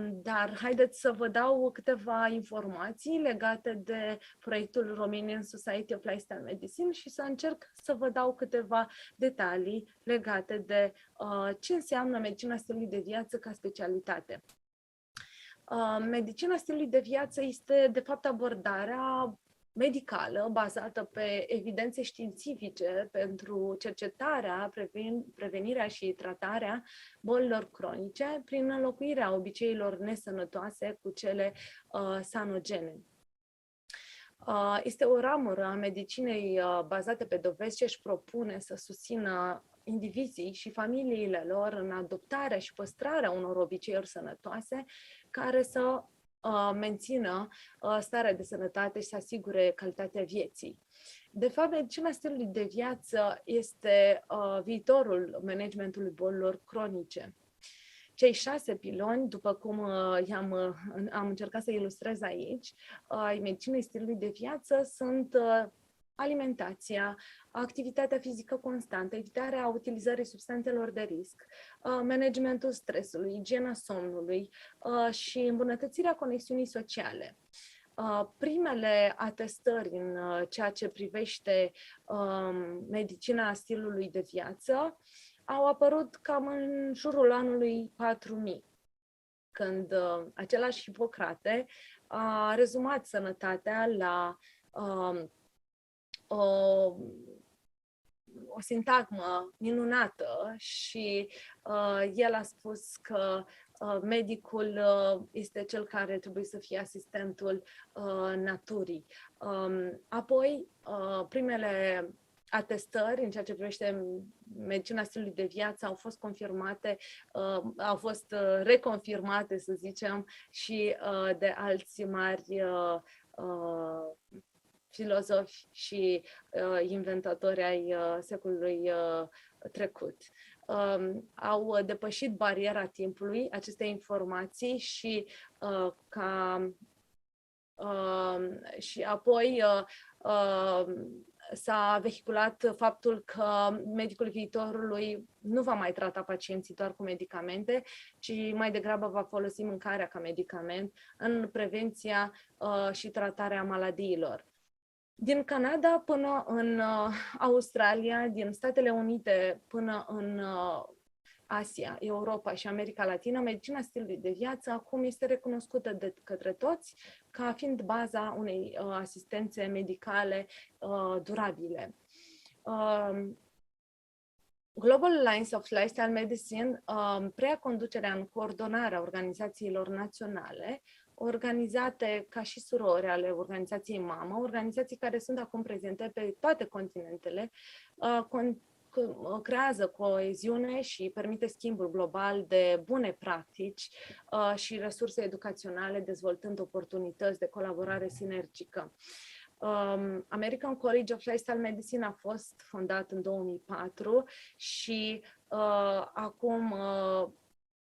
Dar haideți să vă dau câteva informații legate de proiectul Romanian Society of Lifestyle Medicine și să încerc să vă dau câteva detalii legate de ce înseamnă medicina stilului de viață ca specialitate. Medicina stilului de viață este, de fapt, abordarea medicală bazată pe evidențe științifice pentru cercetarea, prevenirea și tratarea bolilor cronice prin înlocuirea obiceiilor nesănătoase cu cele sanogene. Este o ramură a medicinei bazate pe dovezi ce își propune să susțină indivizii și familiile lor în adoptarea și păstrarea unor obiceiuri sănătoase care să mențină starea de sănătate și să asigure calitatea vieții. De fapt, medicina stilului de viață este viitorul managementului bolilor cronice. Cei 6 piloni, după cum am încercat să ilustrez aici, ai medicinei stilului de viață sunt alimentația, activitatea fizică constantă, evitarea utilizării substanțelor de risc, managementul stresului, igiena somnului și îmbunătățirea conexiunii sociale. Primele atestări în ceea ce privește medicina stilului de viață au apărut cam în jurul anului 4000, când același Hipocrate a rezumat sănătatea la o sintagmă minunată și el a spus că medicul este cel care trebuie să fie asistentul naturii. Apoi, primele atestări în ceea ce privește medicina stilului de viață au fost confirmate, au fost reconfirmate, să zicem, și de alți mari filozofi și inventatori ai secolului trecut. Au depășit bariera timpului aceste informații și și apoi s-a vehiculat faptul că medicul viitorului nu va mai trata pacienții doar cu medicamente, ci mai degrabă va folosi mâncarea ca medicament în prevenția și tratarea maladiilor. Din Canada până în Australia, din Statele Unite până în Asia, Europa și America Latină, medicina stilului de viață acum este recunoscută de către toți ca fiind baza unei asistențe medicale durabile. Global Alliance of Lifestyle Medicine preia conducerea în coordonarea organizațiilor naționale, organizate ca și surori ale organizației mamă, organizații care sunt acum prezente pe toate continentele, creează coeziune și permite schimbul global de bune practici și resurse educaționale, dezvoltând oportunități de colaborare sinergică. American College of Lifestyle Medicine a fost fondat în 2004 și acum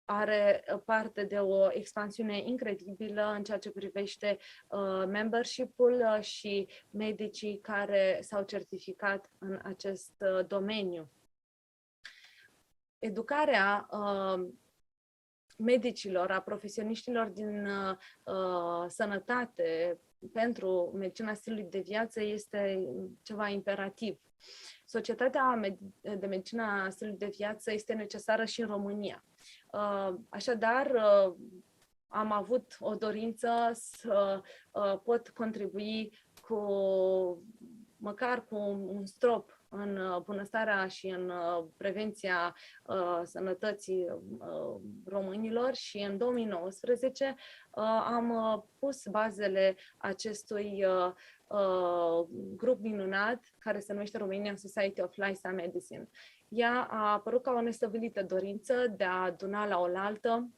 are parte de o expansiune incredibilă în ceea ce privește membership-ul și medicii care s-au certificat în acest domeniu. Educarea medicilor, a profesioniștilor din sănătate pentru medicina stilului de viață este ceva imperativ. Societatea de medicină a stilului de viață este necesară și în România. Așadar, am avut o dorință să pot contribui măcar cu un strop în bunăstarea și în prevenția sănătății românilor și în 2019 am pus bazele acestui grup minunat care se numește Romanian Society of Lifestyle Medicine. Ea a apărut ca o nestăvilită dorință de a aduna la oaltă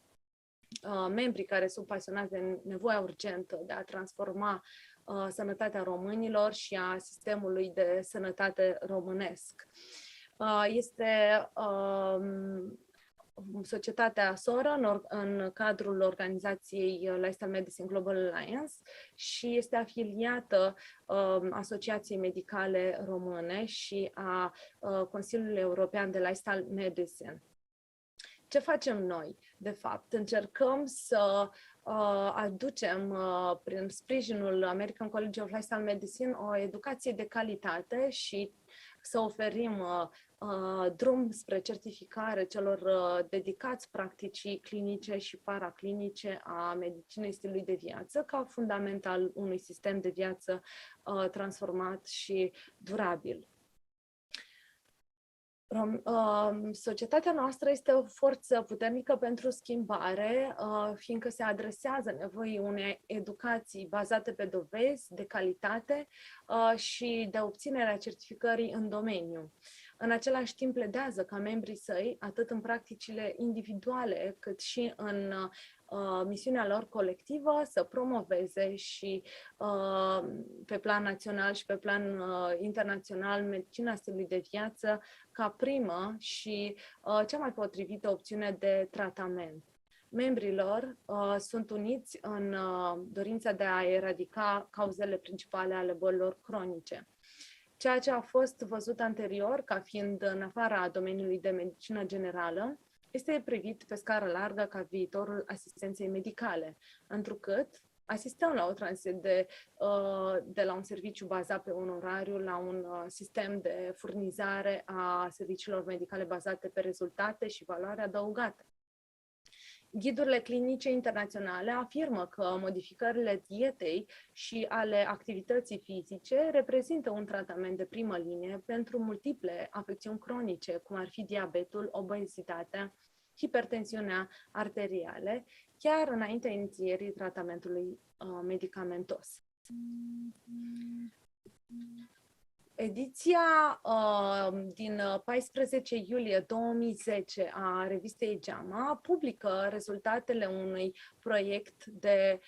membrii care sunt pasionați de nevoia urgentă de a transforma sănătatea românilor și a sistemului de sănătate românesc. Este societatea soră în cadrul organizației Lifestyle Medicine Global Alliance și este afiliată Asociației Medicale Române și a Consiliului European de Lifestyle Medicine. Ce facem noi? De fapt, încercăm să aducem prin sprijinul American College of Lifestyle Medicine o educație de calitate și să oferim drum spre certificare celor dedicați practicii clinice și paraclinice a medicinei stilului de viață ca fundament al unui sistem de viață transformat și durabil. Societatea noastră este o forță puternică pentru schimbare, fiindcă se adresează nevoii unei educații bazate pe dovezi, de calitate și de obținerea certificării în domeniu. În același timp pledează ca membrii săi, atât în practicile individuale, cât și în misiunea lor colectivă, să promoveze și pe plan național și pe plan internațional medicina stilului de viață ca primă și cea mai potrivită opțiune de tratament. Membrilor sunt uniți în dorința de a eradica cauzele principale ale bolilor cronice. Ceea ce a fost văzut anterior ca fiind în afara domeniului de medicină generală este privit pe scară largă ca viitorul asistenței medicale, întrucât asistăm la o tranziție de la un serviciu bazat pe onorariu la un sistem de furnizare a serviciilor medicale bazate pe rezultate și valoare adăugată. Ghidurile clinice internaționale afirmă că modificările dietei și ale activității fizice reprezintă un tratament de primă linie pentru multiple afecțiuni cronice, cum ar fi diabetul, obezitatea, hipertensiunea arteriale, chiar înaintea inițierii tratamentului medicamentos. Ediția din 14 iulie 2010 a revistei JAMA publică rezultatele unui proiect de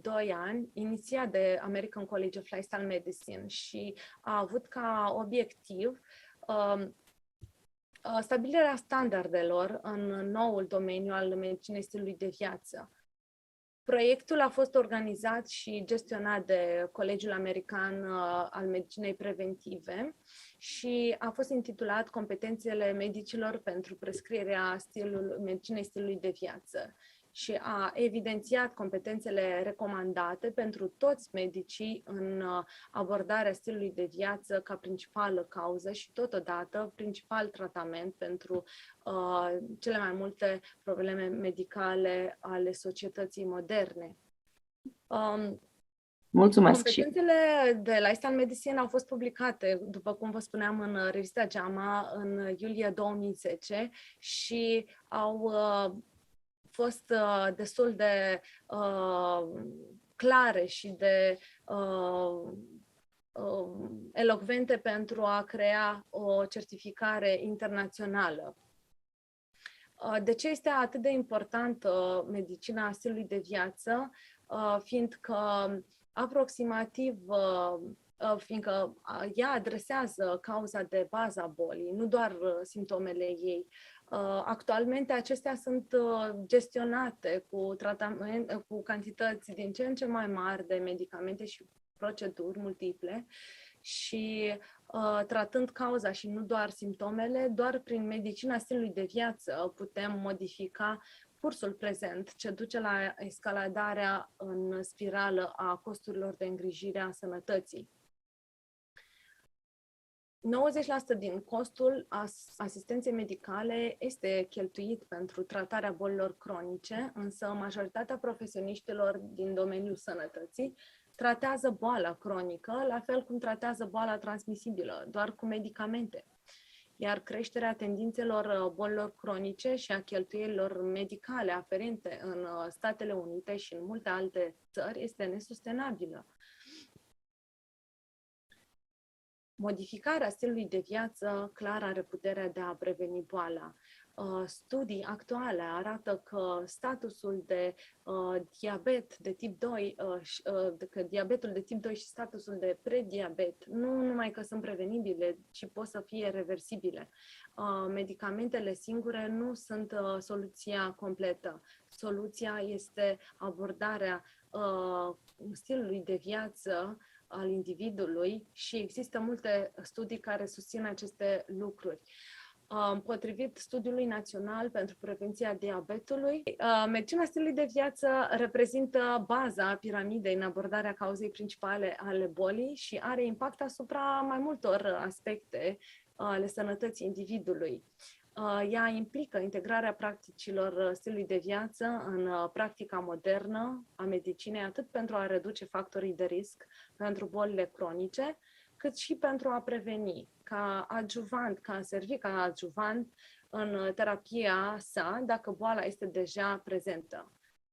2 ani, inițiat de American College of Lifestyle Medicine și a avut ca obiectiv stabilirea standardelor în noul domeniu al medicinei stilului de viață. Proiectul a fost organizat și gestionat de Colegiul American al Medicinei Preventive și a fost intitulat Competențele medicilor pentru prescrierea medicinei stilului de viață și a evidențiat competențele recomandate pentru toți medicii în abordarea stilului de viață ca principală cauză și totodată principal tratament pentru cele mai multe probleme medicale ale societății moderne. Mulțumesc. Competențele de Lifestyle Medicine au fost publicate, după cum vă spuneam, în revista JAMA în iulie 2010 și au fost destul de clare și de elocvente pentru a crea o certificare internațională. De ce este atât de importantă medicina stilului de viață? Fiindcă ea adresează cauza de bază a bolii, nu doar simptomele ei. Actualmente acestea sunt gestionate cu cantități din ce în ce mai mari de medicamente și proceduri multiple și tratând cauza și nu doar simptomele, doar prin medicina stilului de viață putem modifica cursul prezent ce duce la escaladarea în spirală a costurilor de îngrijire a sănătății. 90% din costul asistenței medicale este cheltuit pentru tratarea bolilor cronice, însă majoritatea profesioniștilor din domeniul sănătății tratează boala cronică, la fel cum tratează boala transmisibilă, doar cu medicamente. Iar creșterea tendințelor bolilor cronice și a cheltuielilor medicale aferente în Statele Unite și în multe alte țări este nesustenabilă. Modificarea stilului de viață clar are puterea de a preveni boala. Studii actuale arată că statusul de diabet de tip 2, că diabetul de tip 2 și statusul de prediabet nu numai că sunt prevenibile, ci pot să fie reversibile. Medicamentele singure nu sunt soluția completă. Soluția este abordarea stilului de viață al individului și există multe studii care susțin aceste lucruri. Potrivit Studiului Național pentru Prevenția Diabetului, medicina stilului de viață reprezintă baza piramidei în abordarea cauzei principale ale bolii și are impact asupra mai multor aspecte ale sănătății individului. Ea implică integrarea practicilor stilului de viață în practica modernă a medicinei, atât pentru a reduce factorii de risc pentru bolile cronice, cât și pentru a preveni, ca adjuvant, ca a servi ca adjuvant în terapia sa, dacă boala este deja prezentă.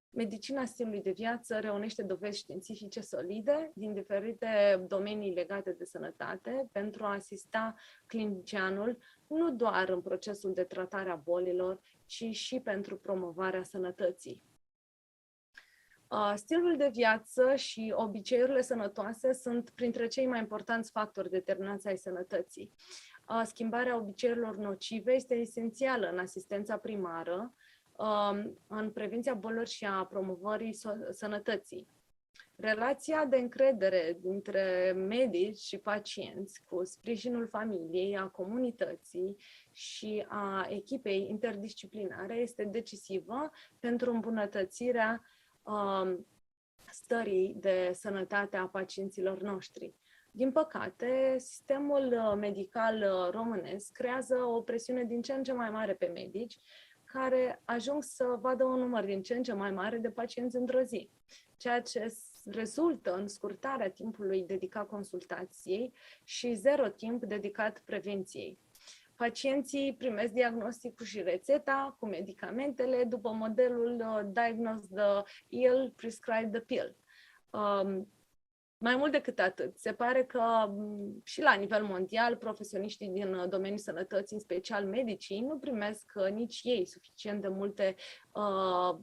Medicina stilului de viață reunește dovezi științifice solide din diferite domenii legate de sănătate pentru a asista clinicianul nu doar în procesul de tratare a bolilor, ci și pentru promovarea sănătății. Stilul de viață și obiceiurile sănătoase sunt printre cei mai importanți factori determinanți ai sănătății. Schimbarea obiceiurilor nocive este esențială în asistența primară, în prevenția bolilor și a promovării sănătății. Relația de încredere dintre medici și pacienți cu sprijinul familiei, a comunității și a echipei interdisciplinare este decisivă pentru îmbunătățirea stării de sănătate a pacienților noștri. Din păcate, sistemul medical românesc creează o presiune din ce în ce mai mare pe medici, care ajung să vadă un număr din ce în ce mai mare de pacienți într-o zi, ceea ce rezultă în scurtarea timpului dedicat consultației și zero timp dedicat prevenției. Pacienții primesc diagnosticul și rețeta cu medicamentele după modelul diagnose the ill, prescribe the pill. Mai mult decât atât, se pare că și la nivel mondial, profesioniștii din domeniul sănătății, în special medicii, nu primesc nici ei suficient de multe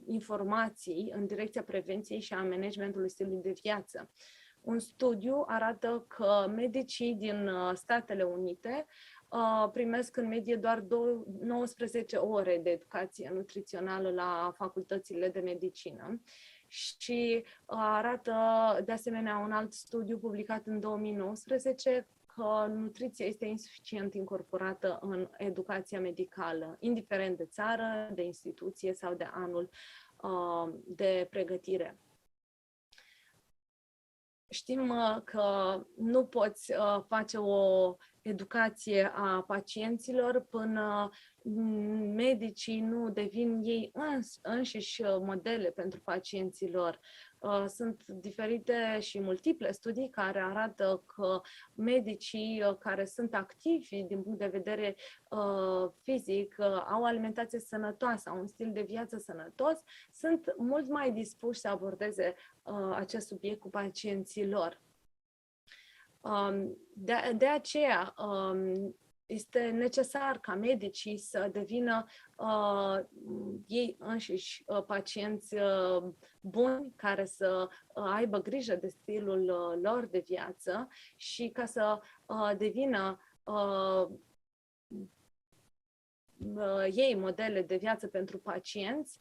informații în direcția prevenției și a managementului stilului de viață. Un studiu arată că medicii din Statele Unite primesc în medie doar 19 ore de educație nutrițională la facultățile de medicină. Și arată, de asemenea, un alt studiu publicat în 2019 că nutriția este insuficient incorporată în educația medicală, indiferent de țară, de instituție sau de anul de pregătire. Știm că nu poți face o educație a pacienților până medicii nu devin ei înșiși modele pentru pacienților. Sunt diferite și multiple studii care arată că medicii care sunt activi din punct de vedere fizic, au o alimentație sănătoasă, au un stil de viață sănătos, sunt mult mai dispuși să abordeze acest subiect cu pacienții lor. De aceea este necesar ca medicii să devină ei înșiși pacienți buni, care să aibă grijă de stilul lor de viață și ca să devină iei modele de viață pentru pacienți,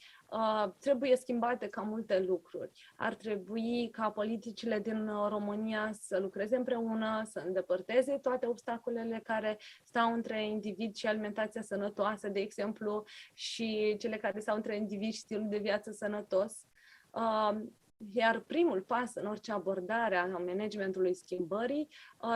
trebuie schimbate ca multe lucruri. Ar trebui ca politicile din România să lucreze împreună, să îndepărteze toate obstacolele care stau între individ și alimentația sănătoasă, de exemplu, și cele care stau între individ și stilul de viață sănătos. Iar primul pas în orice abordare a managementului schimbării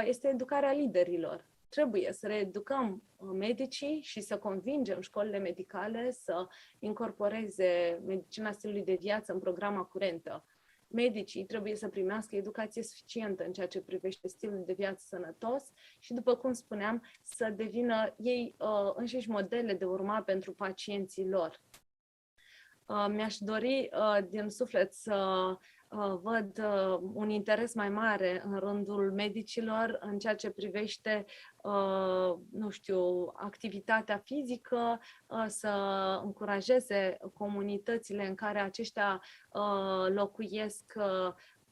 este educarea liderilor. Trebuie să reeducăm medicii și să convingem școlile medicale să incorporeze medicina stilului de viață în programa curentă. Medicii trebuie să primească educație suficientă în ceea ce privește stilul de viață sănătos și, după cum spuneam, să devină ei înșiși modele de urma pentru pacienții lor. Mi-aș dori din suflet să văd un interes mai mare în rândul medicilor în ceea ce privește, nu știu, activitatea fizică, să încurajeze comunitățile în care aceștia locuiesc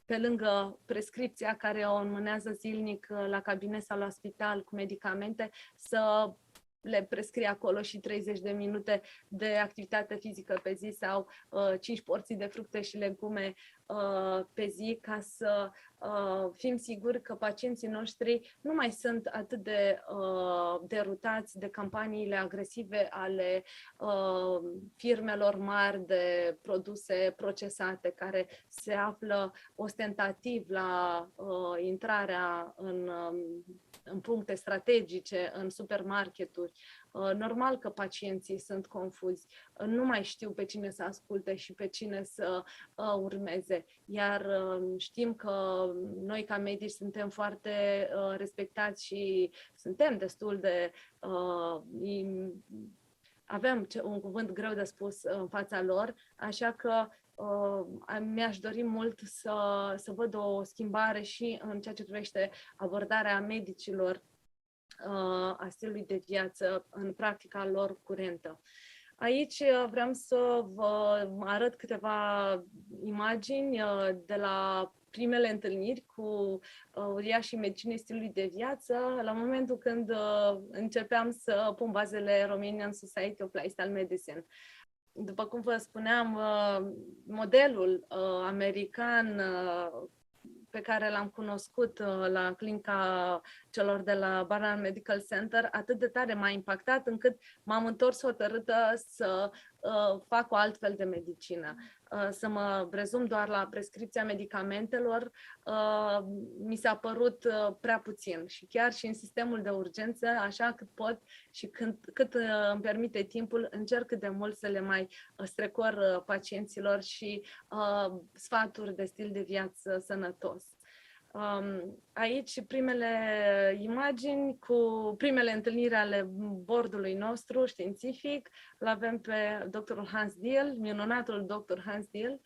pe lângă prescripția care o înmânează zilnic la cabinet sau la spital cu medicamente, să le prescrie acolo și 30 de minute de activitate fizică pe zi sau 5 porții de fructe și legume pe zi, ca să fim siguri că pacienții noștri nu mai sunt atât de derutați de campaniile agresive ale firmelor mari de produse procesate, care se află ostentativ la intrarea în puncte strategice, în supermarketuri. Normal că pacienții sunt confuzi, nu mai știu pe cine să asculte și pe cine să urmeze. Iar știm că noi ca medici suntem foarte respectați și suntem destul de... avem un cuvânt greu de spus în fața lor, așa că mi-aș dori mult să văd o schimbare și în ceea ce privește abordarea medicilor a stilului de viață în practica lor curentă. Aici vreau să vă arăt câteva imagini de la primele întâlniri cu uriașii medicinei stilului de viață, la momentul când începeam să pun bazele Romanian Society of Lifestyle Medicine. După cum vă spuneam, modelul american pe care l-am cunoscut la clinica celor de la Barnard Medical Center atât de tare m-a impactat încât m-am întors hotărâtă să fac o altfel de medicină. Să mă rezum doar la prescripția medicamentelor mi s-a părut prea puțin și chiar și în sistemul de urgență, așa cât pot și cât îmi permite timpul, încerc cât de mult să le mai strecor pacienților și sfaturi de stil de viață sănătos. Aici primele imagini cu primele întâlniri ale bordului nostru științific. L-avem pe doctorul Hans Diel, minunatul doctor Hans Diel,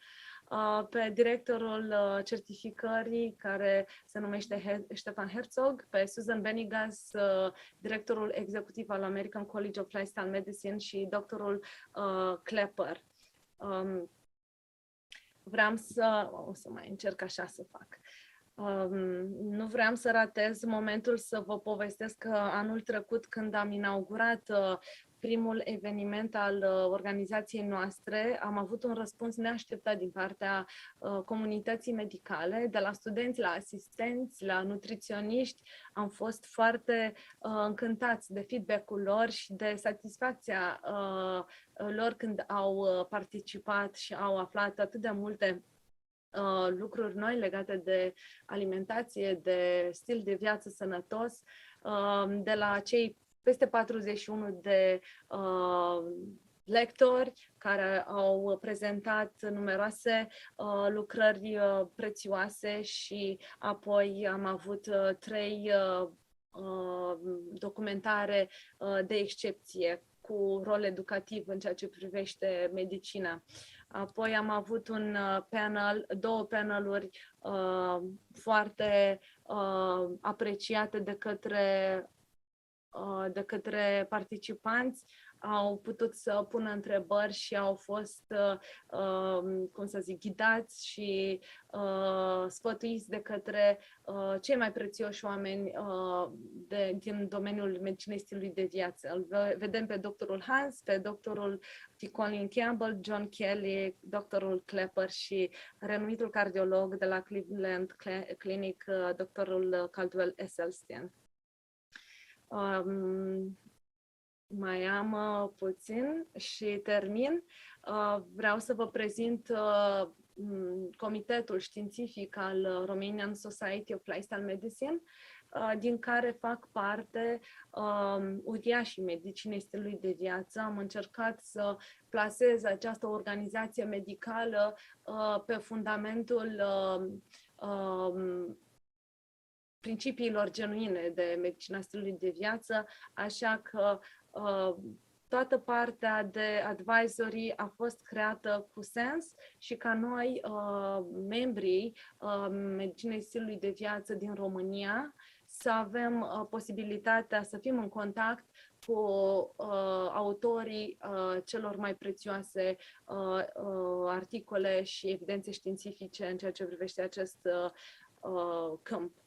pe directorul certificării care se numește Stefan Herzog, pe Susan Benigas, directorul executiv al American College of Lifestyle Medicine și doctorul Klepper. O să mai încerc așa să fac. Nu vreau să ratez momentul să vă povestesc că anul trecut, când am inaugurat primul eveniment al organizației noastre, am avut un răspuns neașteptat din partea comunității medicale, de la studenți la asistenți, la nutriționiști. Am fost foarte încântați de feedback-ul lor și de satisfacția lor când au participat și au aflat atât de multe lucruri noi legate de alimentație, de stil de viață sănătos, de la cei peste 41 de lectori care au prezentat numeroase lucrări prețioase și apoi am avut 3 documentare de excepție cu rol educativ în ceea ce privește medicina. Apoi am avut un panel, 2 paneluri foarte apreciate de către de către participanți au putut să pună întrebări și au fost, cum să zic, ghidați și sfătuiți de către cei mai prețioși oameni din domeniul medicinei stilului de viață. Îl vedem pe doctorul Hans, pe doctorul Colin Campbell, John Kelly, doctorul Klepper și renumitul cardiolog de la Cleveland Clinic, doctorul Caldwell Esselstyn. Mai am puțin și termin. Vreau să vă prezint Comitetul Științific al Romanian Society of Lifestyle Medicine, din care fac parte uriașii medicinei stilului de viață. Am încercat să plasez această organizație medicală pe fundamentul principiilor genuine de medicina stilului de viață, așa că toată partea de advisory a fost creată cu sens și ca noi, membrii medicinei stilului de viață din România, să avem posibilitatea să fim în contact cu autorii celor mai prețioase articole și evidențe științifice în ceea ce privește acest câmp.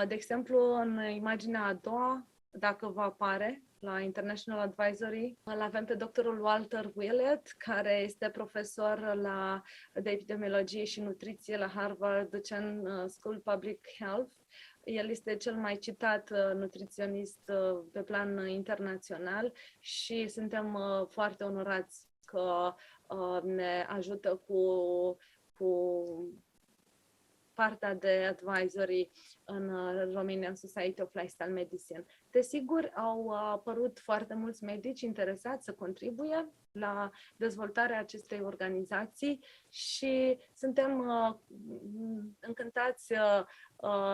De exemplu, în imaginea a doua, dacă vă apare, la International Advisory, îl avem pe doctorul Walter Willett, care este profesor de epidemiologie și nutriție la Harvard Duchenne School Public Health. El este cel mai citat nutriționist pe plan internațional și suntem foarte onorați că ne ajută cu partea de advisory în Romanian Society of Lifestyle Medicine. Desigur, au apărut foarte mulți medici interesați să contribuie la dezvoltarea acestei organizații și suntem încântați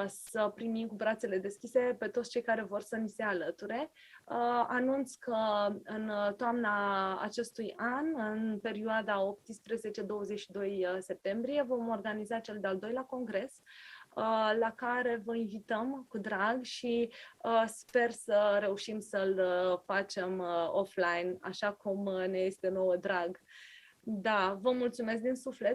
să primim cu brațele deschise pe toți cei care vor să ni se alăture. Anunț că în toamna acestui an, în perioada 18-22 septembrie, vom organiza cel de-al doilea congres, la care vă invităm cu drag și sper să reușim să-l facem offline, așa cum ne este nouă drag. Da, vă mulțumesc din suflet